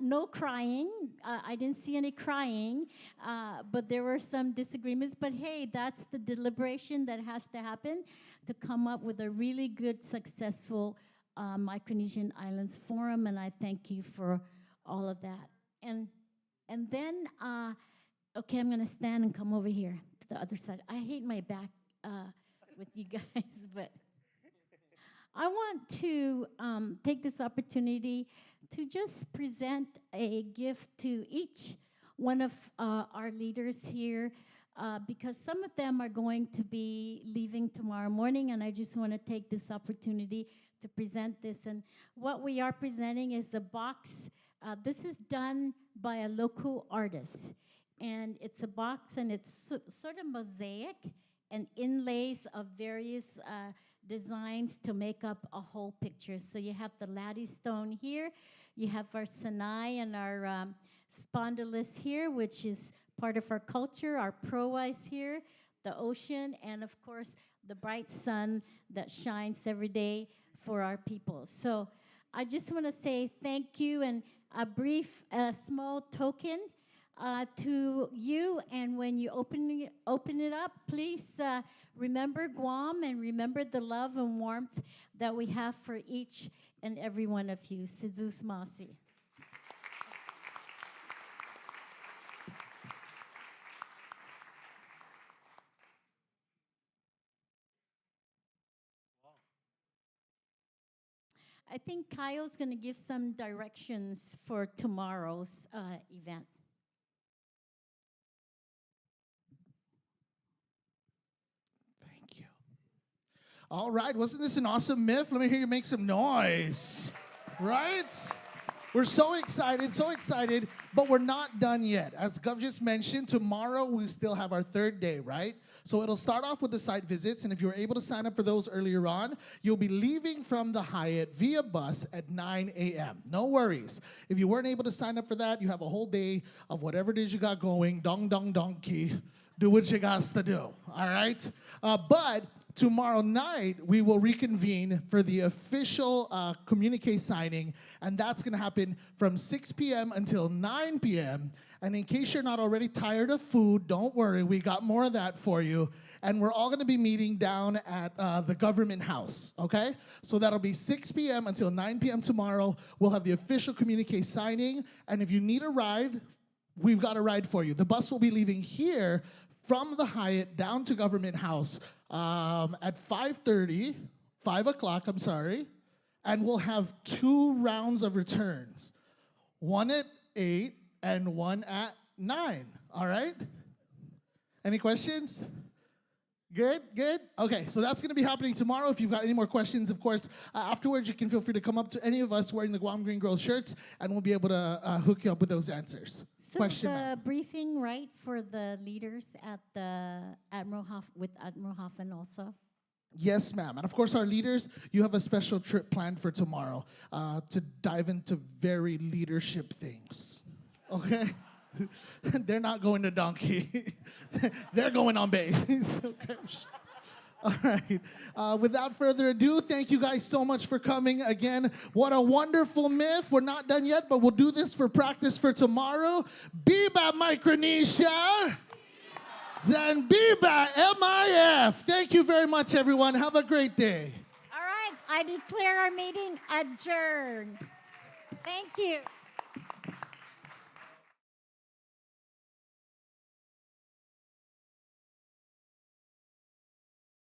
no crying. I didn't see any crying, but there were some disagreements. But hey, that's the deliberation that has to happen to come up with a really good, successful Micronesian Islands Forum, and I thank you for all of that. And then, okay, I'm gonna stand and come over here to the other side. I hate my back with you guys, but I want to take this opportunity to just present a gift to each one of our leaders here, because some of them are going to be leaving tomorrow morning, and I just want to take this opportunity to present this. And what we are presenting is a box. This is done by a local artist. and it's a box, and it's sort of mosaic and inlays of various designs to make up a whole picture. So you have the latte stone here, you have our Sinai and our spondylus here, which is part of our culture, our pro-ice here, the ocean, and of course, the bright sun that shines every day for our people. So I just want to say thank you, and a brief, small token to you. And when you open it up, please remember Guam and remember the love and warmth that we have for each and every one of you. Sizus Masi. I think Kyle's going to give some directions for tomorrow's event. Thank you. All right, wasn't this an awesome myth? Let me hear you make some noise. Right? We're so excited, but we're not done yet. As Gov just mentioned, tomorrow we still have our third day, right? So it'll start off with the site visits, and if you were able to sign up for those earlier on, you'll be leaving from the Hyatt via bus at 9 a.m. No worries. If you weren't able to sign up for that, you have a whole day of whatever it is you got going, dong dong donkey, do what you got to do, all right? But tomorrow night, we will reconvene for the official communique signing, and that's going to happen from 6 p.m. until 9 p.m. And in case you're not already tired of food, don't worry, we got more of that for you. And we're all going to be meeting down at the government house, okay? So that'll be 6 p.m. until 9 p.m. tomorrow. We'll have the official communique signing, and if you need a ride, we've got a ride for you. The bus will be leaving here from the Hyatt down to Government House at 5:30, 5 o'clock, I'm sorry, and we'll have 2 rounds of returns, one at 8 and one at 9, all right? Any questions? Good, good? Okay, so that's gonna be happening tomorrow. If you've got any more questions, of course, afterwards you can feel free to come up to any of us wearing the Guam Green Girls shirts, and we'll be able to hook you up with those answers. So Question, the ma'am. briefing, right, for the leaders at the with Admiral Hoffman also? Yes, ma'am. And of course, our leaders, you have a special trip planned for tomorrow to dive into very leadership things, okay? They're not going to Donkey. They're going on base. Okay. All right. Without further ado, thank you guys so much for coming. Again, what a wonderful myth. We're not done yet, but we'll do this for practice for tomorrow. Biba Micronesia. And Biba MIF. Thank you very much, everyone. Have a great day. All right. I declare our meeting adjourned. Thank you.